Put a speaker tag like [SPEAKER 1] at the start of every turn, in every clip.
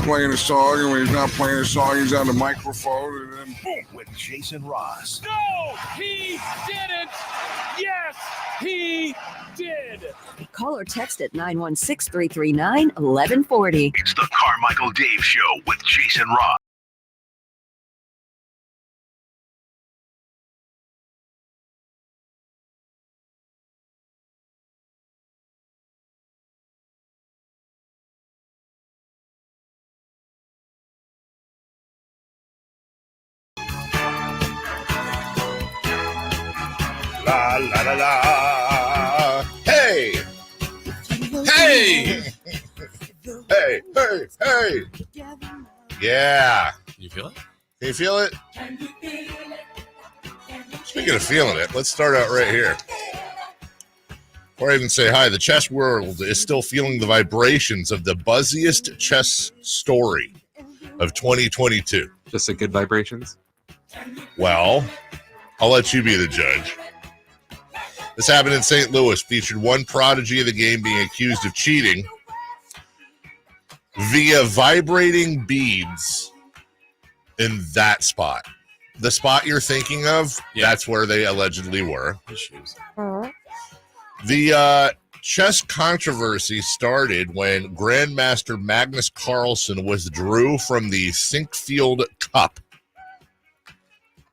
[SPEAKER 1] playing a song, and when he's not playing a song, he's on the microphone, and then boom.
[SPEAKER 2] With Jason Ross.
[SPEAKER 3] No, he didn't. Yes, he did.
[SPEAKER 4] Call or text at 916-339-1140.
[SPEAKER 2] It's the Carmichael Dave Show with Jason Ross.
[SPEAKER 5] La la la la. Hey! Hey! Hey, hey, hey! Yeah.
[SPEAKER 6] You feel it?
[SPEAKER 5] Can you feel it? Speaking of feeling it, let's start out right here. Before I even say hi, the chess world is still feeling the vibrations of the buzziest chess story of 2022.
[SPEAKER 6] Just the good vibrations?
[SPEAKER 5] Well, I'll let you be the judge. This happened in St. Louis, featured one prodigy of the game being accused of cheating via vibrating beads in that spot. The spot you're thinking of, That's where they allegedly were. The chess controversy started when Grandmaster Magnus Carlsen withdrew from the Sinkfield Cup.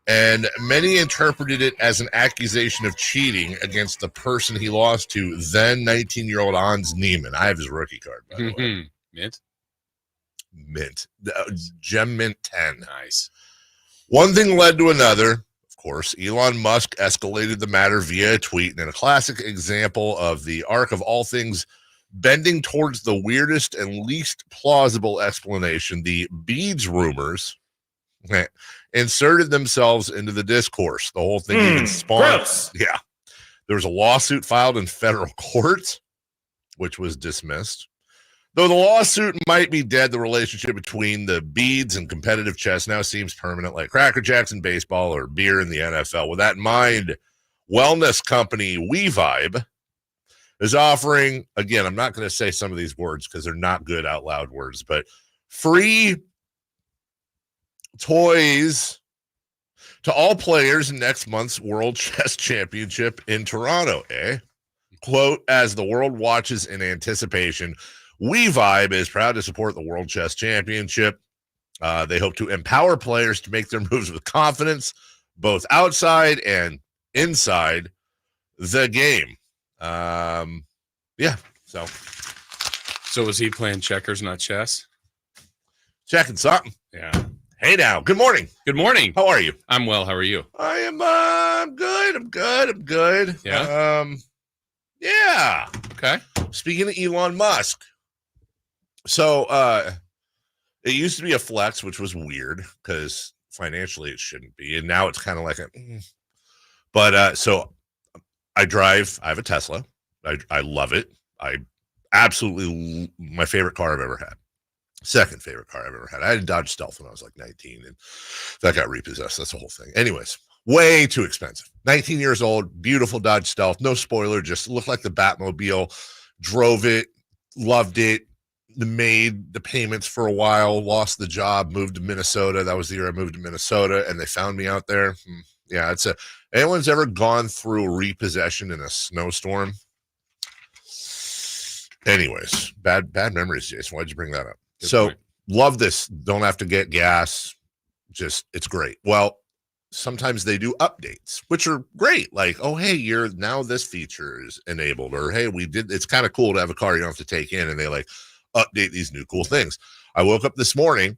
[SPEAKER 5] And many interpreted it as an accusation of cheating against the person he lost to, then 19-year-old Hans Niemann. I have his rookie card, by the way. Mint. Gem Mint 10.
[SPEAKER 6] Nice.
[SPEAKER 5] One thing led to another. Of course, Elon Musk escalated the matter via a tweet, and in a classic example of the arc of all things bending towards the weirdest and least plausible explanation, the beads rumors inserted themselves into the discourse. The whole thing even spawned.
[SPEAKER 6] Gross.
[SPEAKER 5] Yeah. There was a lawsuit filed in federal court, which was dismissed. Though the lawsuit might be dead, the relationship between the beads and competitive chess now seems permanent, like Cracker Jacks in baseball or beer in the NFL. With that in mind, wellness company WeVibe is offering, again, I'm not going to say some of these words because they're not good out loud words, but free toys to all players in next month's World Chess Championship in Toronto, Quote, as the world watches in anticipation, WeVibe is proud to support the World Chess Championship. They hope to empower players to make their moves with confidence, both outside and inside the game.
[SPEAKER 6] So was he playing checkers, not chess?
[SPEAKER 5] Checking something.
[SPEAKER 6] Yeah.
[SPEAKER 5] Hey now. Good morning.
[SPEAKER 6] Good morning.
[SPEAKER 5] How are you?
[SPEAKER 6] I'm well. How are you?
[SPEAKER 5] I am I'm good.
[SPEAKER 6] Yeah.
[SPEAKER 5] Yeah.
[SPEAKER 6] Okay.
[SPEAKER 5] Speaking of Elon Musk. So it used to be a flex, which was weird because financially it shouldn't be. And now it's kind of like but so I have a Tesla. I love it. I absolutely my favorite car I've ever had. Second favorite car I've ever had. I had a Dodge Stealth when I was like 19 and that got repossessed. That's the whole thing. Anyways, way too expensive. 19 years old, beautiful Dodge Stealth, no spoiler, just looked like the Batmobile. Drove it, loved it, made the payments for a while, lost the job, moved to Minnesota. That was the year I moved to Minnesota and they found me out there. Yeah, anyone's ever gone through a repossession in a snowstorm? Anyways, bad memories, Jason. Why'd you bring that up?
[SPEAKER 6] Good
[SPEAKER 5] so
[SPEAKER 6] point.
[SPEAKER 5] Love this. Don't have to get gas. Just, it's great. Well, sometimes they do updates, which are great. Like, oh, hey, you're now this feature is enabled, or hey, it's kind of cool to have a car you don't have to take in, and they like update these new cool things. I woke up this morning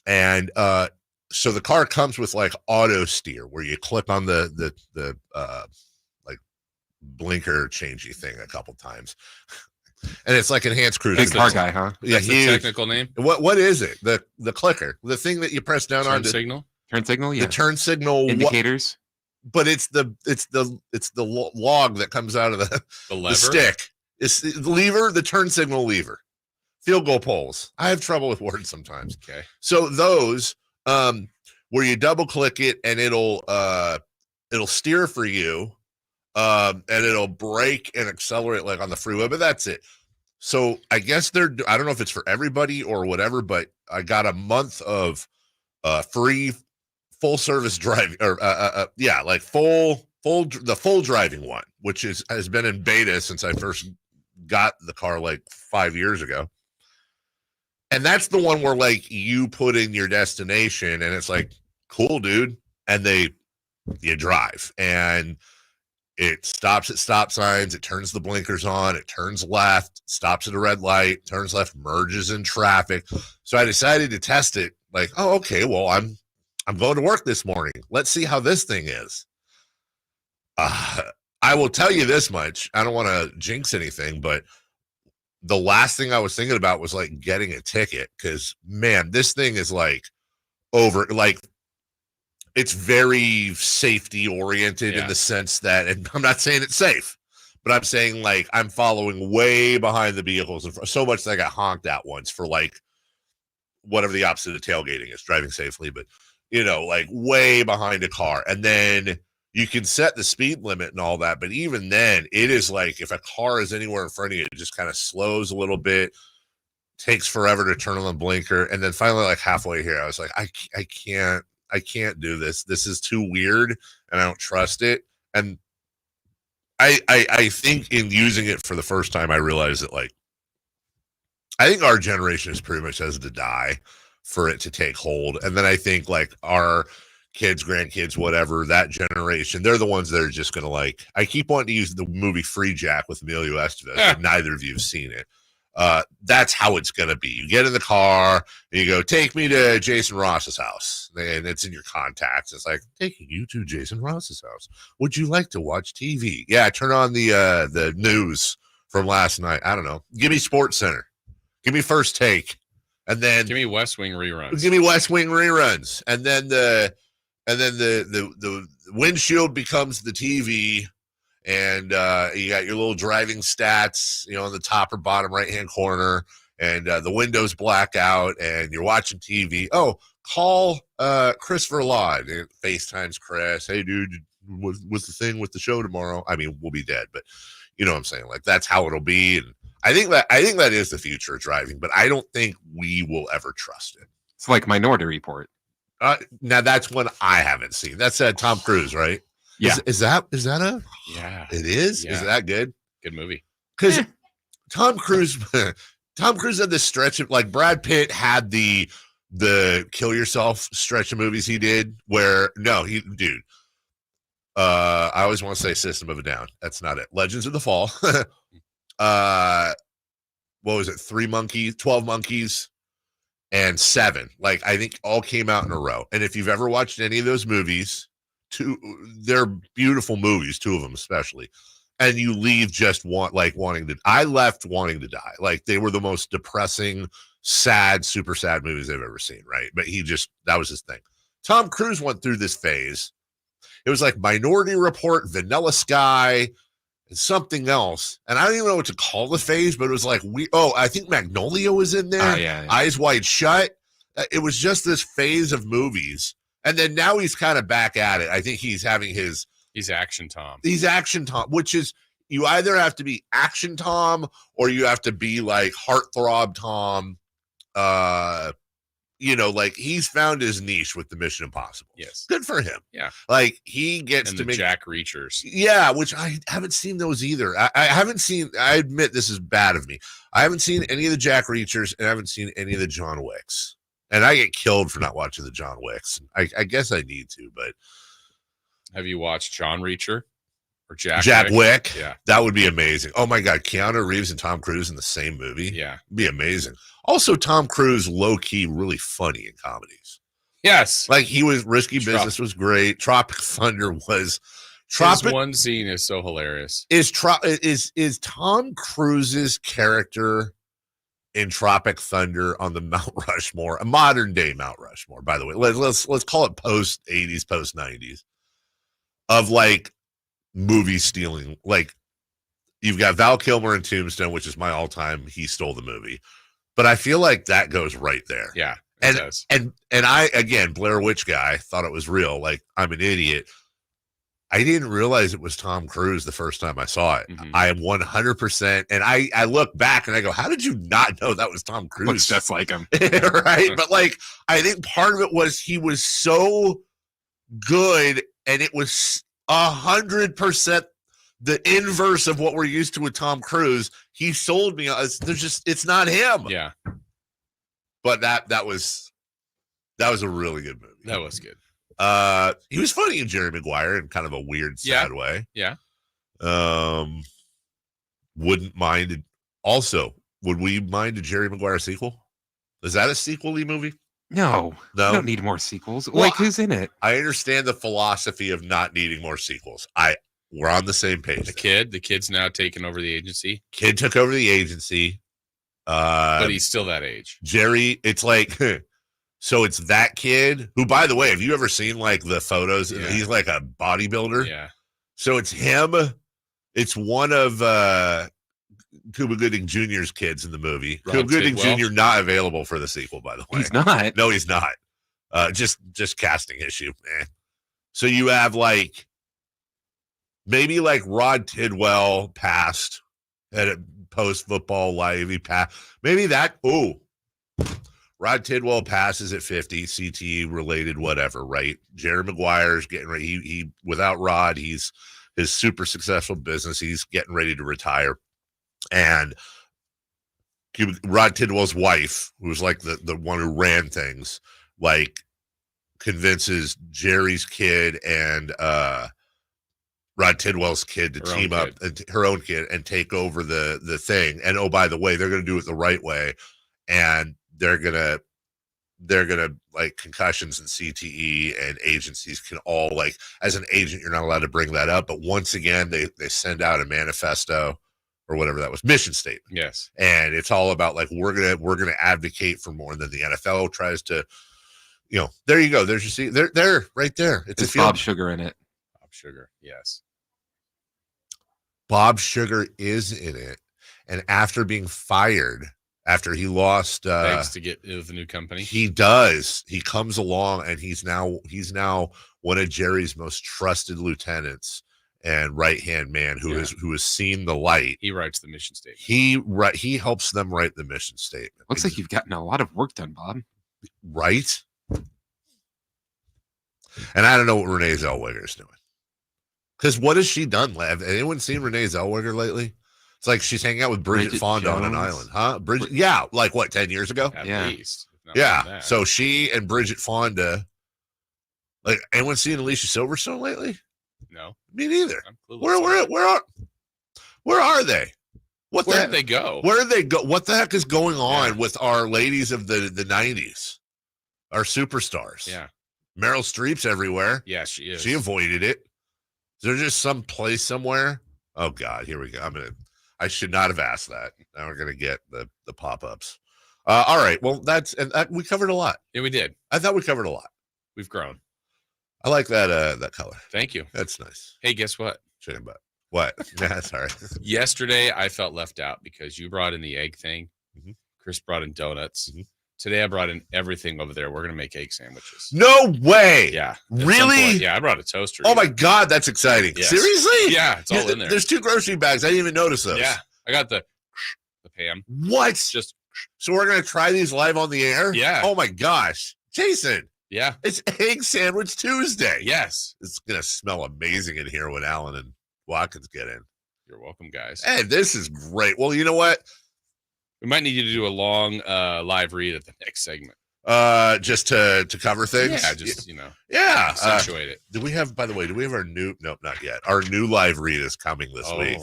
[SPEAKER 5] and so the car comes with like auto steer where you click on the like blinker changey thing a couple times. And it's like enhanced cruise.
[SPEAKER 6] Big
[SPEAKER 5] control.
[SPEAKER 6] car guy, huh?
[SPEAKER 5] Yeah,
[SPEAKER 6] That's the technical name.
[SPEAKER 5] What is it? The clicker, the thing that you press down on.
[SPEAKER 6] Signal.
[SPEAKER 7] Turn signal, yeah.
[SPEAKER 5] The turn signal
[SPEAKER 7] Indicators.
[SPEAKER 5] But it's the log that comes out of the
[SPEAKER 6] lever.
[SPEAKER 5] The stick. It's the lever, the turn signal lever. Field goal poles. I have trouble with words sometimes.
[SPEAKER 6] Okay.
[SPEAKER 5] So those where you double click it and it'll steer for you. And it'll brake and accelerate like on the freeway, but that's it. So I guess I don't know if it's for everybody or whatever, but I got a month of free full service driving, or like the full driving one, which has been in beta since I first got the car like 5 years ago. And that's the one where like you put in your destination and it's like, cool, dude. And you drive and it stops at stop signs. It turns the blinkers on. It turns left, stops at a red light, turns left, merges in traffic. So I decided to test it. Like, oh, okay, well, I'm going to work this morning. Let's see how this thing is. I will tell you this much. I don't want to jinx anything, but the last thing I was thinking about was like getting a ticket because, man, this thing is like it's very safety oriented in the sense that, and I'm not saying it's safe, but I'm saying like I'm following way behind the vehicles and so much that I got honked at once for like whatever the opposite of tailgating is, driving safely, but like way behind a car. And then you can set the speed limit and all that, but even then it is like if a car is anywhere in front of you, it just kind of slows a little bit, takes forever to turn on the blinker. And then finally, like halfway here, I was like, I can't do this. This is too weird and I don't trust it. And I think in using it for the first time, I realized that like, I think our generation is pretty much has to die for it to take hold. And then I think like our kids, grandkids, whatever, that generation, they're the ones that are just going to like, I keep wanting to use the movie Free Jack with Emilio Estevez, but neither of you have seen it. That's how it's going to be. You get in the car and you go, take me to Jason Ross's house. And it's in your contacts. It's like, taking you to Jason Ross's house. Would you like to watch TV? Yeah, turn on the news from last night. I don't know. Give me Sports Center. Give me First Take. And then
[SPEAKER 6] give me West Wing reruns.
[SPEAKER 5] Give me West Wing reruns. And then the windshield becomes the TV. And you got your little driving stats, on the top or bottom right-hand corner, and the windows black out, and you're watching TV. Oh, call Christopher Law. FaceTimes Chris. Hey, dude, what's the thing with the show tomorrow? I mean, we'll be dead, but you know what I'm saying? Like, that's how it'll be. And I think that is the future of driving, but I don't think we will ever trust it.
[SPEAKER 4] It's like Minority Report.
[SPEAKER 5] Now, that's one I haven't seen. That's Tom Cruise, right?
[SPEAKER 4] Yeah.
[SPEAKER 5] Is that a?
[SPEAKER 6] Yeah.
[SPEAKER 5] It is?
[SPEAKER 6] Yeah.
[SPEAKER 5] Is that good?
[SPEAKER 6] Good movie.
[SPEAKER 5] Because Tom Cruise had this stretch of, like, Brad Pitt had the kill yourself stretch of movies he did where, I always want to say System of a Down. That's not it. Legends of the Fall. What was it? 12 Monkeys, and 7. Like, I think all came out in a row. And if you've ever watched any of those movies, they're beautiful movies, 2 of them especially, and you leave just wanting to. I left wanting to die. Like, they were the most depressing, sad, super sad movies I've ever seen, right? But that was his thing. Tom Cruise went through this phase. It was like Minority Report, Vanilla Sky, and something else, and I don't even know what to call the phase, but it was like I think Magnolia was in there.
[SPEAKER 4] Yeah.
[SPEAKER 5] Eyes Wide Shut. It was just this phase of movies. And then now he's kind of back at it. I think he's having
[SPEAKER 6] he's Action Tom.
[SPEAKER 5] He's Action Tom, which is, you either have to be Action Tom or you have to be like Heartthrob Tom. Like, he's found his niche with the Mission Impossible.
[SPEAKER 6] Yes.
[SPEAKER 5] Good for him.
[SPEAKER 6] Yeah.
[SPEAKER 5] Like, he gets
[SPEAKER 6] and
[SPEAKER 5] to
[SPEAKER 6] the
[SPEAKER 5] make
[SPEAKER 6] Jack Reachers.
[SPEAKER 5] Yeah, which I haven't seen those either. I haven't seen, I admit this is bad of me. I haven't seen any of the Jack Reachers, and I haven't seen any of the John Wicks. And I get killed for not watching the John Wicks. I guess I need to, but.
[SPEAKER 6] Have you watched John Reacher or Jack
[SPEAKER 5] Wick?
[SPEAKER 6] Yeah.
[SPEAKER 5] That would be amazing. Oh my God. Keanu Reeves and Tom Cruise in the same movie?
[SPEAKER 6] Yeah.
[SPEAKER 5] It'd be amazing. Also, Tom Cruise, low-key, really funny in comedies.
[SPEAKER 6] Yes.
[SPEAKER 5] Like, he was, Risky Business was great. Tropic Thunder was.
[SPEAKER 6] His one scene is so hilarious.
[SPEAKER 5] Is Tom Cruise's character in Tropic Thunder on the Mount Rushmore, a modern day Mount Rushmore, by the way. Let's call it post 80s, post 90s, of like movie stealing. Like, you've got Val Kilmer in Tombstone, which is my all-time he stole the movie. But I feel like that goes right there.
[SPEAKER 6] Yeah. It does.
[SPEAKER 5] And I, again, Blair Witch guy, thought it was real. Like, I'm an idiot. I didn't realize it was Tom Cruise the first time I saw it.
[SPEAKER 6] Mhm.
[SPEAKER 5] I am 100%. And I look back and I go, how did you not know that was Tom Cruise?
[SPEAKER 4] Looks just like him.
[SPEAKER 5] Right. But like, I think part of it was he was so good and it was 100% the inverse of what we're used to with Tom Cruise. He sold me. It's not him.
[SPEAKER 6] Yeah,
[SPEAKER 5] But that was a really good movie.
[SPEAKER 6] that was good.
[SPEAKER 5] He was funny in Jerry Maguire in kind of a weird, sad way.
[SPEAKER 6] Yeah.
[SPEAKER 5] Wouldn't mind it. Also, would we mind a Jerry Maguire sequel? Is that a sequel-y movie?
[SPEAKER 4] No,
[SPEAKER 5] No.
[SPEAKER 4] we don't need more sequels.
[SPEAKER 5] Well,
[SPEAKER 4] like, who's in it?
[SPEAKER 5] I understand the philosophy of not needing more sequels. We're on the same page.
[SPEAKER 6] The kid's now taking over the agency,
[SPEAKER 5] Kid took over the agency.
[SPEAKER 6] but he's still that age.
[SPEAKER 5] Jerry, it's like, so it's that kid who, by the way, have you ever seen like the photos?
[SPEAKER 6] Yeah.
[SPEAKER 5] He's like a bodybuilder.
[SPEAKER 6] Yeah.
[SPEAKER 5] So it's him. It's one of Cuba Gooding Jr.'s kids in the movie.
[SPEAKER 6] Rod
[SPEAKER 5] Cuba Gooding
[SPEAKER 6] Tidwell.
[SPEAKER 5] Jr. not available for the sequel, by the way.
[SPEAKER 4] He's not.
[SPEAKER 5] No, he's not. Just casting issue. So you have like maybe like Rod Tidwell passed at a post football life. He passed. Maybe that. Oh, Rod Tidwell passes at 50, CTE related, whatever. Right. Jerry Maguire's getting ready. He without Rod, he's his super successful business. He's getting ready to retire, and Rod Tidwell's wife, who's like the one who ran things, like convinces Jerry's kid and Rod Tidwell's kid to team up, and her own kid, and take over the thing. And oh, by the way, they're going to do it the right way, and they're gonna like concussions and CTE and agencies can all, like, as an agent, you're not allowed to bring that up. But once again, they send out a manifesto or whatever that was, mission statement.
[SPEAKER 6] Yes.
[SPEAKER 5] And it's all about like, we're gonna advocate for more than the NFL tries to, there you go. There's your see, they're right there.
[SPEAKER 4] It's Bob Sugar in it.
[SPEAKER 6] Bob Sugar. Yes.
[SPEAKER 5] Bob Sugar is in it. And after being fired, after he lost,
[SPEAKER 6] Begs to get with the new company.
[SPEAKER 5] he comes along and he's now one of Jerry's most trusted lieutenants and right-hand man who has seen the light.
[SPEAKER 6] He writes the mission statement.
[SPEAKER 5] He helps them write the mission statement.
[SPEAKER 4] Looks like you've gotten a lot of work done, Bob.
[SPEAKER 5] Right? And I don't know what Renee Zellweger's doing. Because what has she done? Have anyone seen Renee Zellweger lately? It's like she's hanging out with Bridget Fonda on an island, huh? Bridget, yeah, like what, 10 years ago?
[SPEAKER 6] At
[SPEAKER 4] Yeah.
[SPEAKER 6] least. if not
[SPEAKER 5] Yeah.
[SPEAKER 6] more than that.
[SPEAKER 5] So she and Bridget Fonda, like, anyone seen Alicia Silverstone lately?
[SPEAKER 6] No.
[SPEAKER 5] Me neither.
[SPEAKER 6] I'm clueless.
[SPEAKER 5] Where are they? Where
[SPEAKER 6] did they go?
[SPEAKER 5] Where did they go? What the heck is going on with our ladies of the 90s? Our superstars.
[SPEAKER 6] Yeah.
[SPEAKER 5] Meryl Streep's everywhere.
[SPEAKER 6] Yeah, she is.
[SPEAKER 5] She avoided it. Is there just some place somewhere? Oh God, here we go. I should not have asked that. Now we're gonna get the pop-ups. All right. Well, we covered a lot.
[SPEAKER 6] Yeah, we did.
[SPEAKER 5] I thought we covered a lot.
[SPEAKER 6] We've grown.
[SPEAKER 5] I like that color.
[SPEAKER 6] Thank you.
[SPEAKER 5] That's nice.
[SPEAKER 6] Hey, guess what?
[SPEAKER 5] Chicken butt. What? Nah, sorry.
[SPEAKER 6] Yesterday, I felt left out because you brought in the egg thing.
[SPEAKER 5] Mhm.
[SPEAKER 6] Chris brought in donuts.
[SPEAKER 5] Mhm.
[SPEAKER 6] Today, I brought in everything over there. We're going to make egg sandwiches.
[SPEAKER 5] No way.
[SPEAKER 6] Yeah. at some
[SPEAKER 5] Really?
[SPEAKER 6] point. Yeah, I brought a toaster.
[SPEAKER 5] Oh my God, that's exciting.
[SPEAKER 6] Yes.
[SPEAKER 5] Seriously?
[SPEAKER 6] Yeah, it's all in there.
[SPEAKER 5] There's 2 grocery bags. I didn't even notice those.
[SPEAKER 6] Yeah, I got the pan.
[SPEAKER 5] What?
[SPEAKER 6] Just
[SPEAKER 5] So we're gonna try these live on the air?
[SPEAKER 6] Yeah.
[SPEAKER 5] Oh my gosh. Jason,
[SPEAKER 6] yeah.
[SPEAKER 5] it's Egg Sandwich Tuesday.
[SPEAKER 6] Yes.
[SPEAKER 5] It's gonna smell amazing in here when Alan and Watkins get in.
[SPEAKER 6] You're welcome, guys.
[SPEAKER 5] Hey, this is great. Well, you know what?
[SPEAKER 6] We might need you to do a long live read at the next segment.
[SPEAKER 5] Just to cover things.
[SPEAKER 6] Yeah, just
[SPEAKER 5] yeah.
[SPEAKER 6] accentuate it.
[SPEAKER 5] Do we have our new? Nope, not yet. Our new live read is coming this week,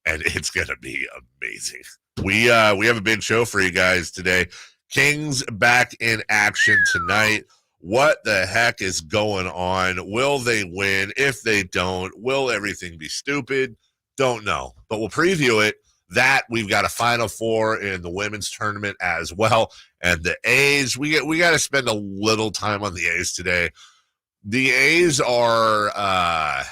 [SPEAKER 5] and it's gonna be amazing. We have a big show for you guys today. Kings back in action tonight. What the heck is going on? Will they win? If they don't, will everything be stupid? Don't know, but we'll preview it. We've got a Final Four in the women's tournament as well. And the A's, we got to spend a little time on the A's today. The A's are, I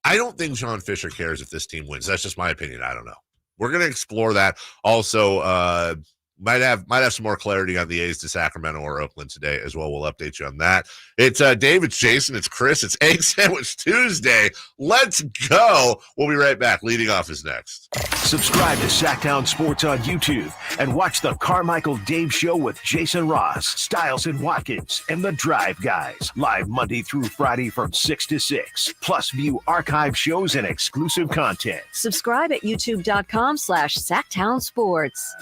[SPEAKER 5] don't think John Fisher cares if this team wins. That's just my opinion. I don't know. We're going to explore that. Also, Might have some more clarity on the A's to Sacramento or Oakland today as well. We'll update you on that. It's Dave, it's Jason, it's Chris, it's Egg Sandwich Tuesday. Let's go. We'll be right back. Leading off is next.
[SPEAKER 2] Subscribe to Sactown Sports on YouTube and watch the Carmichael Dave Show with Jason Ross, Stiles and Watkins, and the Drive Guys. Live Monday through Friday from 6 to 6. Plus view archive shows and exclusive content.
[SPEAKER 7] Subscribe at youtube.com/Sactown Sports.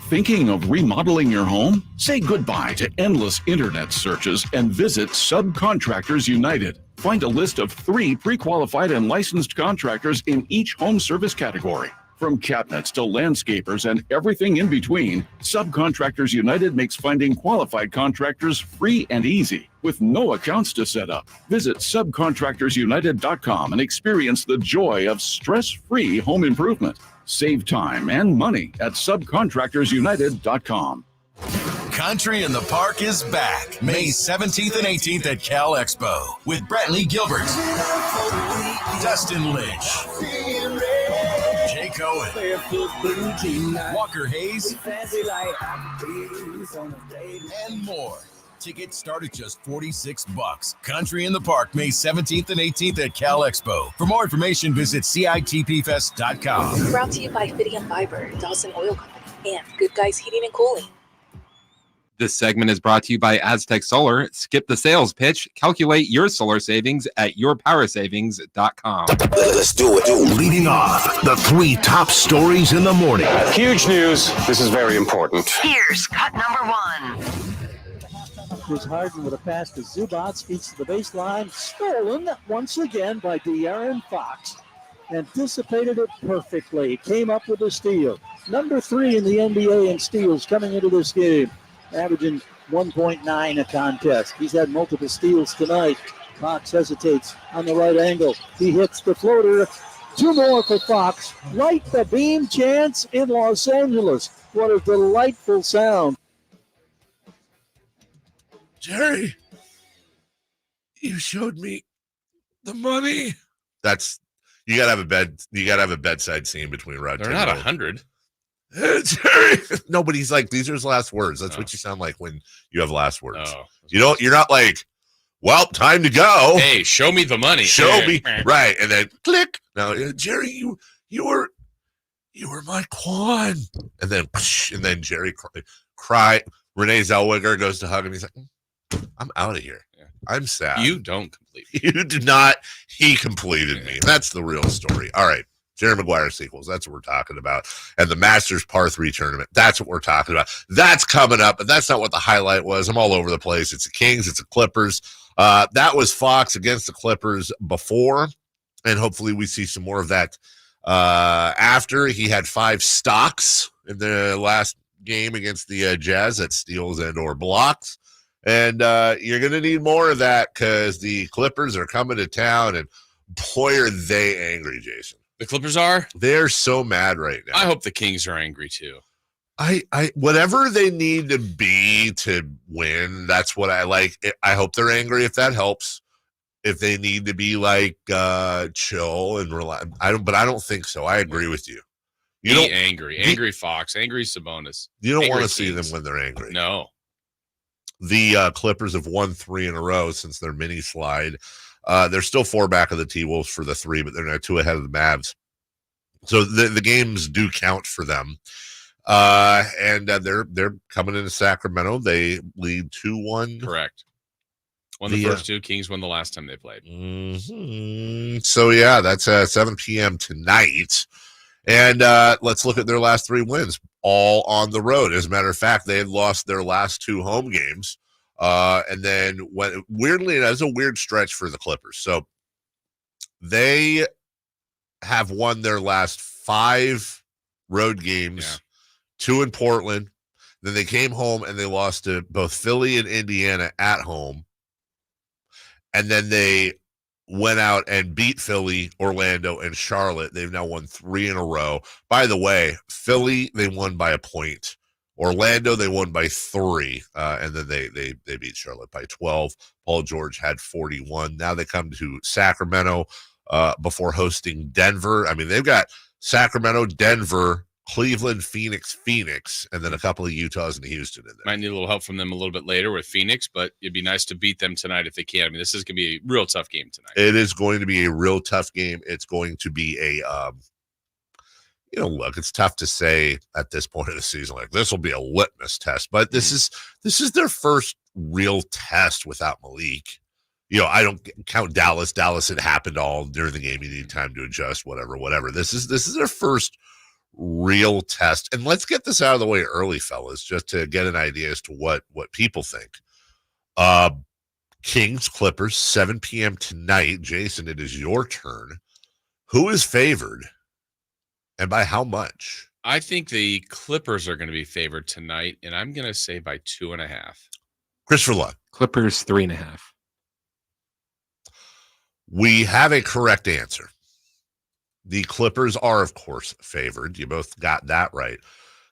[SPEAKER 8] Thinking of remodeling your home? Say goodbye to endless internet searches and visit Subcontractors United. Find a list of 3 pre-qualified and licensed contractors in each home service category. From cabinets to landscapers and everything in between, Subcontractors United makes finding qualified contractors free and easy, with no accounts to set up. Visit subcontractorsunited.com and experience the joy of stress-free home improvement. Save time and money at subcontractorsunited.com.
[SPEAKER 9] Country in the Park is back May 17th and 18th at Cal Expo with Brantley Gilbert, Dustin Lynch, Jay Cohen, Walker Hayes, and more. Tickets start at just $46. Country in the Park, May 17th and 18th at Cal Expo. For more information, visit CITPFest.com.
[SPEAKER 10] Brought to you by Fidium Fiber, Dawson Oil Company, and Good Guys Heating and Cooling.
[SPEAKER 4] This segment is brought to you by Aztec Solar. Skip the sales pitch. Calculate your solar savings at yourpowersavings.com.
[SPEAKER 2] Let's do it. Leading off, the 3 top stories in the morning.
[SPEAKER 11] Huge news. This is very important.
[SPEAKER 7] Here's cut number 1.
[SPEAKER 12] Chris Harden with a pass to Zubats, feeds to the baseline, stolen once again by De'Aaron Fox. Anticipated it perfectly, came up with a steal. Number 3 in the NBA in steals coming into this game, averaging 1.9 a contest. He's had multiple steals tonight. Fox hesitates on the right angle. He hits the floater. 2 more for Fox. Light the beam chance in Los Angeles. What a delightful sound.
[SPEAKER 5] Jerry, you showed me the money. That's you gotta have a bedside scene between Rod.
[SPEAKER 6] They're not 100.
[SPEAKER 5] Jerry. No, but he's like, these are his last words. That's what you sound like when you have last words. You're not like, well, time to go.
[SPEAKER 6] Hey, show me the money.
[SPEAKER 5] Show me. Right. And then click. Now, Jerry, you were my Quan. And then Jerry cry. Renee Zellweger goes to hug him. He's like, I'm out of here. Yeah. I'm sad.
[SPEAKER 6] You don't complete me.
[SPEAKER 5] You did not. He completed me. That's the real story. All right. Jerry Maguire sequels. That's what we're talking about. And the Masters Par 3 tournament. That's what we're talking about. That's coming up, but that's not what the highlight was. I'm all over the place. It's the Kings. It's the Clippers. That was Fox against the Clippers before, and hopefully we see some more of that after. He had 5 stocks in the last game against the Jazz at steals and or blocks. And you're going to need more of that because the Clippers are coming to town, and boy, are they angry, Jason.
[SPEAKER 6] The Clippers are?
[SPEAKER 5] They're so mad right now.
[SPEAKER 6] I hope the Kings are angry too.
[SPEAKER 5] I whatever they need to be to win, that's what I like. I hope they're angry if that helps. If they need to be like chill and relax, I don't think so. I agree with you. You don't
[SPEAKER 6] angry Fox, angry Sabonis.
[SPEAKER 5] You don't want to see them when they're angry.
[SPEAKER 6] No.
[SPEAKER 5] The Clippers have won 3 in a row since their mini slide. They're still 4 back of the T-Wolves for the 3, but they're now 2 ahead of the Mavs. So the games do count for them. And they're coming into Sacramento. They lead 2-1.
[SPEAKER 6] Correct. Won the first 2. Kings won the last time they played.
[SPEAKER 5] Mm-hmm. So, yeah, that's 7 p.m. tonight. And let's look at their last 3 wins, all on the road. As a matter of fact, they had lost their last 2 home games. And then weirdly, that's a weird stretch for the Clippers. So they have won their last 5 road games, 2 in Portland. Then they came home and they lost to both Philly and Indiana at home. And then they went out and beat Philly, Orlando, and Charlotte. They've now won 3 in a row. By the way, Philly, they won by a point. Orlando, they won by 3, and then they beat Charlotte by 12. Paul George had 41. Now they come to Sacramento before hosting Denver. I mean, they've got Sacramento, Denver, Cleveland, Phoenix, and then a couple of Utahs and Houston in there.
[SPEAKER 6] Might need a little help from them a little bit later with Phoenix, but it'd be nice to beat them tonight if they can. I mean, this is going to be a real tough game tonight.
[SPEAKER 5] It is going to be a real tough game. It's going to be a, look, it's tough to say at this point of the season, like this will be a litmus test, but this is their first real test without Malik. I don't count Dallas. Dallas had happened all during the game. You need time to adjust, whatever. This is their first real test. And let's get this out of the way early, fellas, just to get an idea as to what people think. Kings, Clippers, 7 p.m. tonight. Jason, it is your turn. Who is favored and by how much?
[SPEAKER 6] I think the Clippers are going to be favored tonight, and I'm going to say by 2.5.
[SPEAKER 5] Christopher Lund.
[SPEAKER 4] Clippers 3.5.
[SPEAKER 5] We have a correct answer. The Clippers are, of course, favored. You both got that right.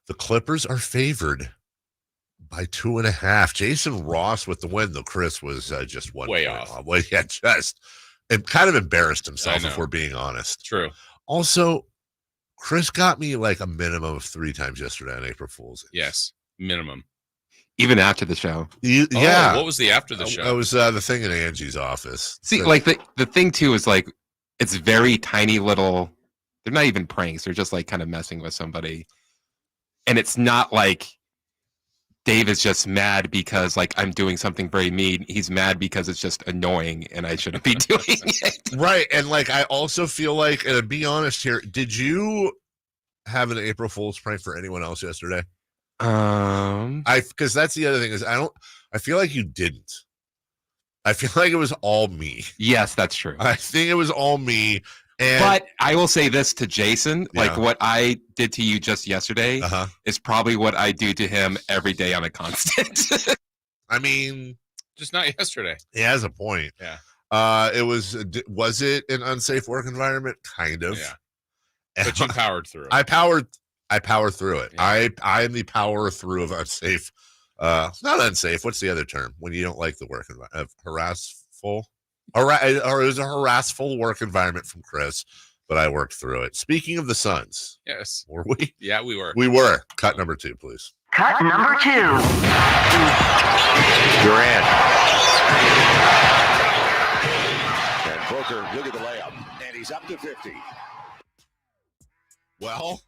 [SPEAKER 5] The Clippers are favored by 2.5. Jason Ross with the win, though. Chris was just one
[SPEAKER 6] way
[SPEAKER 5] point
[SPEAKER 6] off.
[SPEAKER 5] Well, yeah, and kind of embarrassed himself, if we're being honest.
[SPEAKER 6] True.
[SPEAKER 5] Also, Chris got me like a minimum of 3 times yesterday on April Fool's.
[SPEAKER 6] Yes, minimum.
[SPEAKER 4] Even after the show.
[SPEAKER 5] Yeah.
[SPEAKER 6] What was the after the show?
[SPEAKER 5] It was the thing in Angie's office.
[SPEAKER 4] See, like the thing too is like it's very tiny little. They're not even pranks. They're just like kind of messing with somebody, and it's not like Dave is just mad because like I'm doing something very mean. He's mad because it's just annoying, and I shouldn't be doing it.
[SPEAKER 5] Right, and like I also feel like, and to be honest here, did you have an April Fool's prank for anyone else yesterday? Because that's the other thing is I feel like you didn't. I feel like it was all me.
[SPEAKER 4] Yes, that's true.
[SPEAKER 5] I think it was all me.
[SPEAKER 4] But I will say this to Jason, like what I did to you just yesterday is probably what I do to him every day on a constant.
[SPEAKER 5] I mean,
[SPEAKER 6] just not yesterday.
[SPEAKER 5] He has a point.
[SPEAKER 6] Yeah.
[SPEAKER 5] It was it an unsafe work environment? Kind of.
[SPEAKER 6] Yeah. But you powered through it.
[SPEAKER 5] I power through it. Yeah. I am the power through of unsafe. Not unsafe. What's the other term when you don't like the work environment? Harassful. Or it was a harassful work environment from Chris, but I worked through it. Speaking of the Suns.
[SPEAKER 6] Yes.
[SPEAKER 5] Were we?
[SPEAKER 6] Yeah, we were.
[SPEAKER 5] We were. Cut number 2, please.
[SPEAKER 7] Cut number 2.
[SPEAKER 11] Durant.
[SPEAKER 8] And Booker, look at the layup. And he's up to 50.
[SPEAKER 5] Well,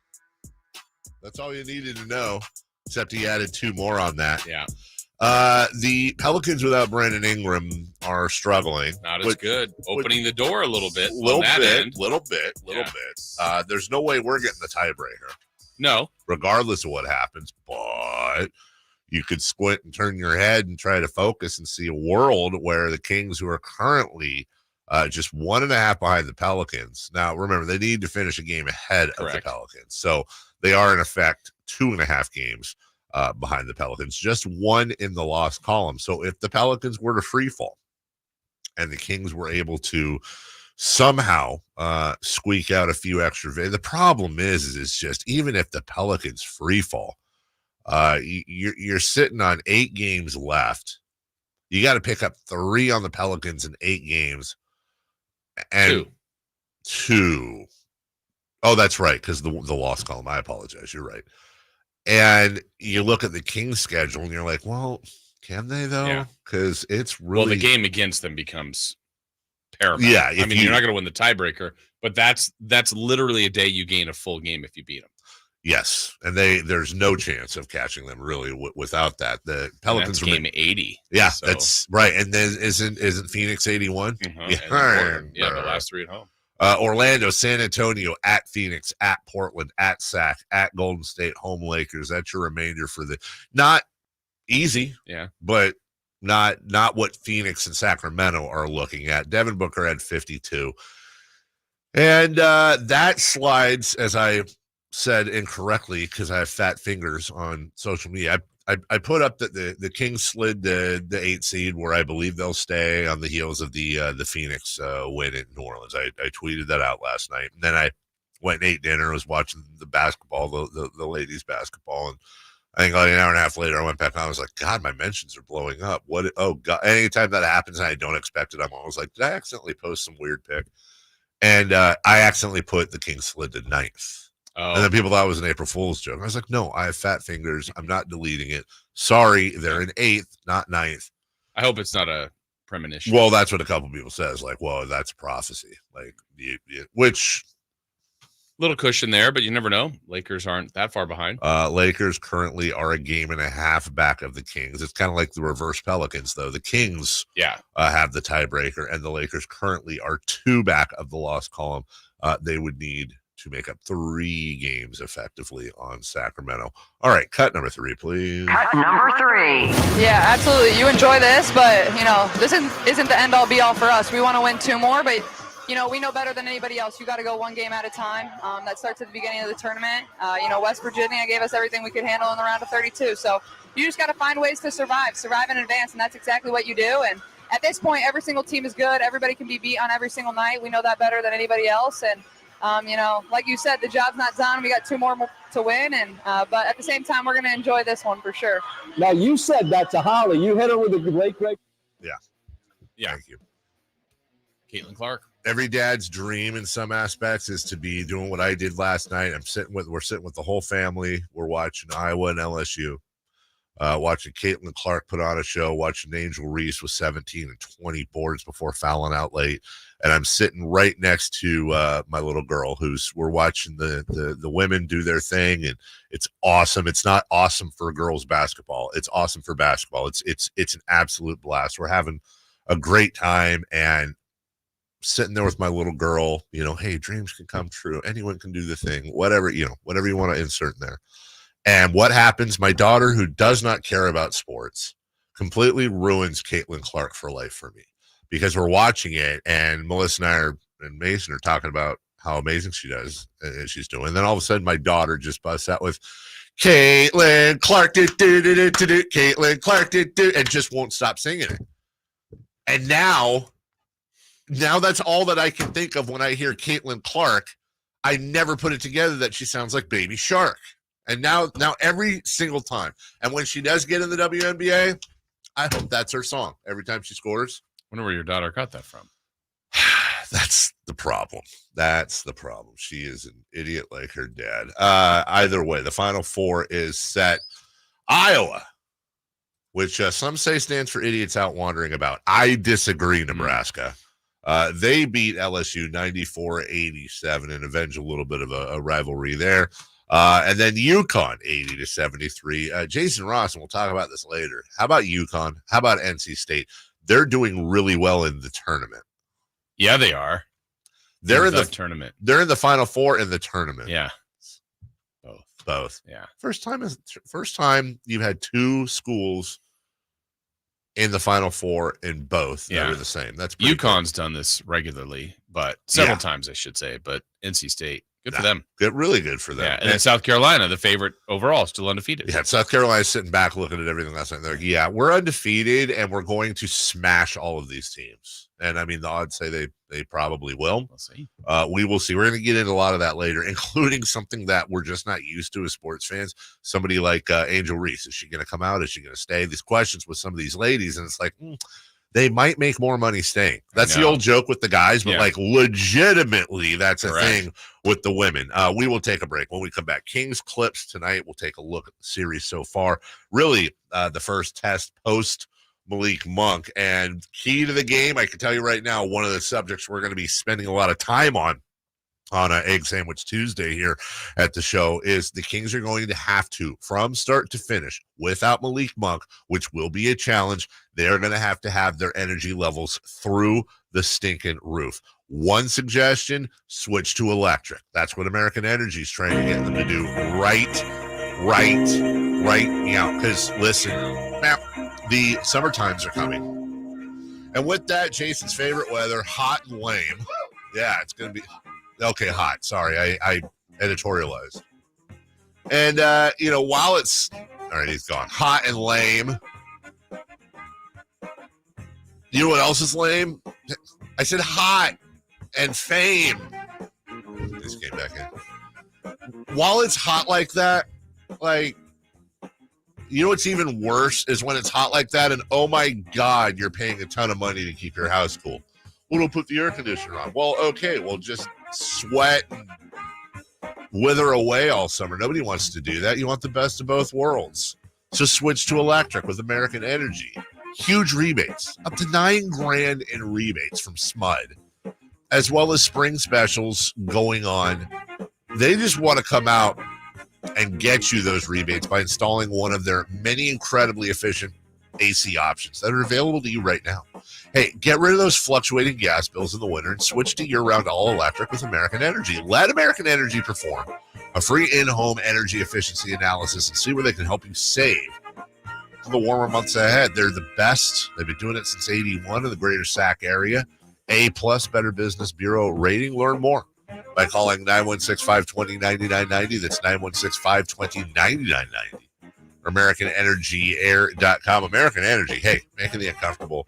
[SPEAKER 5] that's all you needed to know, except he added 2 more on that.
[SPEAKER 6] Yeah.
[SPEAKER 5] The Pelicans without Brandon Ingram are struggling.
[SPEAKER 6] Not as good. Opening the door a little bit.
[SPEAKER 5] Little bit.
[SPEAKER 6] Yes.
[SPEAKER 5] There's no way we're getting the tiebreaker.
[SPEAKER 6] No.
[SPEAKER 5] Regardless of what happens. But you could squint and turn your head and try to focus and see a world where the Kings, who are currently just 1.5 behind the Pelicans. Now, remember, they need to finish a game ahead of the Pelicans. So they are, in effect, 2.5 games behind the Pelicans, just 1 in the loss column. So if the Pelicans were to free fall and the Kings were able to somehow squeak out a few extra, the problem is just even if the Pelicans free fall, you're sitting on 8 games left. You got to pick up 3 on the Pelicans in 8 games. And 2. Oh, that's right, because the loss column. I apologize. You're right. And you look at the Kings schedule and you're like, well, can they though? Because it's really...
[SPEAKER 6] Well, the game against them becomes paramount.
[SPEAKER 5] Yeah.
[SPEAKER 6] I mean, you're not going to win the tiebreaker, but that's literally a day you gain a full game if you beat them.
[SPEAKER 5] Yes. And there's no chance of catching them really without that. The Pelicans
[SPEAKER 6] are game 80.
[SPEAKER 5] Yeah,
[SPEAKER 6] so.
[SPEAKER 5] That's right. And then isn't Phoenix 81?
[SPEAKER 6] Mm-hmm. Yeah, the last 3 at home.
[SPEAKER 5] Orlando, San Antonio, at Phoenix, at Portland, at Sac, at Golden State, home Lakers. That's your remainder for the not easy, but not what Phoenix and Sacramento are looking at. Devin Booker had 52. And that slides, as I said incorrectly, because I have fat fingers on social media. I put up that the Kings slid the 8 seed where I believe they'll stay on the heels of the Phoenix win in New Orleans. I tweeted that out last night. And then I went and ate dinner, was watching the basketball, the ladies basketball. And I think like an hour and a half later, I went back on. I was like, God, my mentions are blowing up. What? Oh, God. Anytime that happens and I don't expect it, I'm always like, did I accidentally post some weird pic? And I accidentally put the Kings slid to 9th. And then people thought it was an April Fool's joke. I was like, no, I have fat fingers. I'm not deleting it. Sorry, they're in 8th, not 9th.
[SPEAKER 6] I hope it's not a premonition.
[SPEAKER 5] Well, that's what a couple people says. Like, well, that's prophecy. Like, which
[SPEAKER 6] little cushion there, but you never know. Lakers aren't that far behind.
[SPEAKER 5] Lakers currently are a game and a half back of the Kings. It's kind of like the reverse Pelicans, though. The Kings have the tiebreaker, and the Lakers currently are 2 back of the loss column. They would need to make up 3 games effectively on Sacramento. All right, cut number 3, please.
[SPEAKER 7] Cut number 3.
[SPEAKER 13] Yeah, absolutely. You enjoy this, but, this isn't the end-all, be-all for us. We want to win 2 more, but, we know better than anybody else. You got to go 1 game at a time. That starts at the beginning of the tournament. West Virginia gave us everything we could handle in the round of 32. So you just got to find ways to survive in advance, and that's exactly what you do. And at this point, every single team is good. Everybody can be beat on every single night. We know that better than anybody else. And, like you said, the job's not done. We got 2 more to win. And but at the same time, we're going to enjoy this one for sure.
[SPEAKER 14] Now, you said that to Holly. You hit her with a great.
[SPEAKER 5] Yeah. Thank you.
[SPEAKER 6] Caitlan Clark.
[SPEAKER 5] Every dad's dream in some aspects is to be doing what I did last night. We're sitting with the whole family. We're watching Iowa and LSU. Watching Caitlan Clark put on a show, watching Angel Reese with 17 and 20 boards before fouling out late. And I'm sitting right next to my little girl we're watching the women do their thing, and it's awesome. It's not awesome for girls basketball. It's awesome for basketball. It's an absolute blast. We're having a great time, and sitting there with my little girl, hey, dreams can come true. Anyone can do the thing, whatever you want to insert in there. And what happens? My daughter, who does not care about sports, completely ruins Caitlan Clark for life for me, because we're watching it, and Melissa and Mason are talking about how amazing she's doing. And then all of a sudden, my daughter just busts out with Caitlan Clark, Caitlan Clark, and just won't stop singing it. And now that's all that I can think of when I hear Caitlan Clark. I never put it together that she sounds like Baby Shark. And now every single time. And when she does get in the WNBA, I hope that's her song every time she scores.
[SPEAKER 6] I wonder where your daughter got that from.
[SPEAKER 5] That's the problem. She is an idiot like her dad. Either way, the Final Four is set. Iowa, which some say stands for idiots out wandering about. I disagree, Nebraska. They beat LSU 94-87 and avenge a little bit of a rivalry there. And then UConn 80-73. Jason Ross, and we'll talk about this later. How about UConn? How about NC State? They're doing really well in the tournament.
[SPEAKER 6] Yeah, they are.
[SPEAKER 5] They're in the
[SPEAKER 6] tournament.
[SPEAKER 5] They're in the Final Four in the tournament.
[SPEAKER 6] Yeah.
[SPEAKER 5] Both.
[SPEAKER 6] Yeah.
[SPEAKER 5] First time you've had 2 schools in the Final Four in both that are the same. That's
[SPEAKER 6] UConn's done this regularly, but several times, I should say. But NC State, good for them.
[SPEAKER 5] Really good for them.
[SPEAKER 6] Yeah, and then South Carolina, the favorite overall, still undefeated.
[SPEAKER 5] Yeah, South Carolina's sitting back looking at everything last night. They're like, yeah, we're undefeated, and we're going to smash all of these teams. And, I mean, the odds say they probably will.
[SPEAKER 6] We'll see.
[SPEAKER 5] We will see. We're going to get into a lot of that later, including something that we're just not used to as sports fans. Somebody like Angel Reese. Is she going to come out? Is she going to stay? These questions with some of these ladies, and it's like, they might make more money staying. That's the old joke with the guys, but like legitimately, that's a thing with the women. We will take a break. When we come back, Kings clips tonight. We'll take a look at the series so far. Really, the first test post Malik Monk, and key to the game. I can tell you right now, one of the subjects we're going to be spending a lot of time on Egg Sandwich Tuesday here at the show is the Kings are going to have to, from start to finish, without Malik Monk, which will be a challenge, they're going to have their energy levels through the stinking roof. One suggestion, switch to electric. That's what American Energy is trying to get them to do right now. Because listen, now the summer times are coming. And with that, Jason's favorite weather, hot and lame. Yeah, it's going to be... Okay, hot. Sorry, I editorialized. And, while it's... All right, he's gone. Hot and lame. You know what else is lame? I said hot and fame. This came back in. While it's hot like that, what's even worse is when it's hot like that and, oh, my God, you're paying a ton of money to keep your house cool. Well, don't put the air conditioner on. Well, okay, just sweat and wither away all summer. Nobody wants to do that. You want the best of both worlds. So switch to electric with American Energy. Huge rebates, up to $9,000 in rebates from SMUD, as well as spring specials going on. They just want to come out and get you those rebates by installing one of their many incredibly efficient AC options that are available to you right now. Hey, get rid of those fluctuating gas bills in the winter and switch to year-round all-electric with American Energy. Let American Energy perform a free in-home energy efficiency analysis and see where they can help you save for the warmer months ahead. They're the best. They've been doing it since 81 in the greater Sac area. A+ Better Business Bureau rating. Learn more by calling 916-520-9990. That's 916-520-9990. Or AmericanEnergyAir.com. American Energy, hey, making the uncomfortable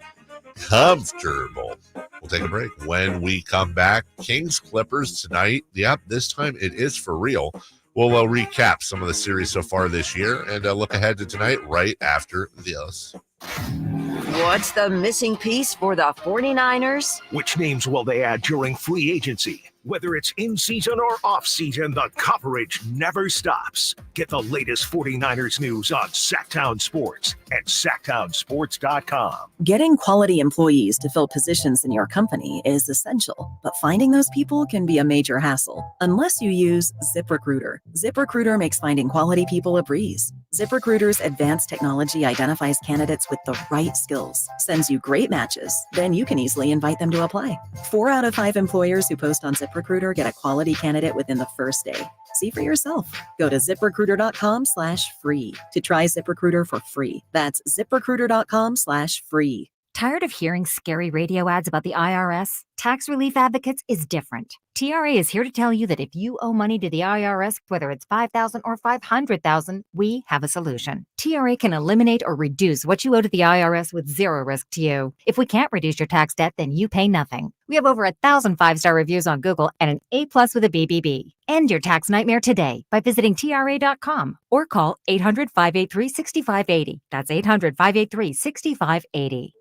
[SPEAKER 5] comfortable. We'll take a break. When we come back, Kings Clippers tonight. Yep, this time it is for real. We'll recap some of the series so far this year and look ahead to tonight right after this.
[SPEAKER 7] What's the missing piece for the 49ers?
[SPEAKER 2] Which names will they add during free agency? Whether it's in season or off season, the coverage never stops. Get the latest 49ers news on Sactown Sports at SactownSports.com.
[SPEAKER 15] Getting quality employees to fill positions in your company is essential, but finding those people can be a major hassle unless you use ZipRecruiter. ZipRecruiter makes finding quality people a breeze. ZipRecruiter's advanced technology identifies candidates with the right skills, sends you great matches, then you can easily invite them to apply. 4 out of 5 employers who post on ZipRecruiter get a quality candidate within the first day. See for yourself. Go to ZipRecruiter.com/free to try ZipRecruiter for free. That's ZipRecruiter.com/free.
[SPEAKER 16] Tired of hearing scary radio ads about the IRS? Tax Relief Advocates is different. TRA is here to tell you that if you owe money to the IRS, whether it's $5,000 or $500,000, we have a solution. TRA can eliminate or reduce what you owe to the IRS with zero risk to you. If we can't reduce your tax debt, then you pay nothing. We have over 1,000 5-star reviews on Google and an A+ with a BBB. End your tax nightmare today by visiting TRA.com or call 800-583-6580. That's 800-583-6580.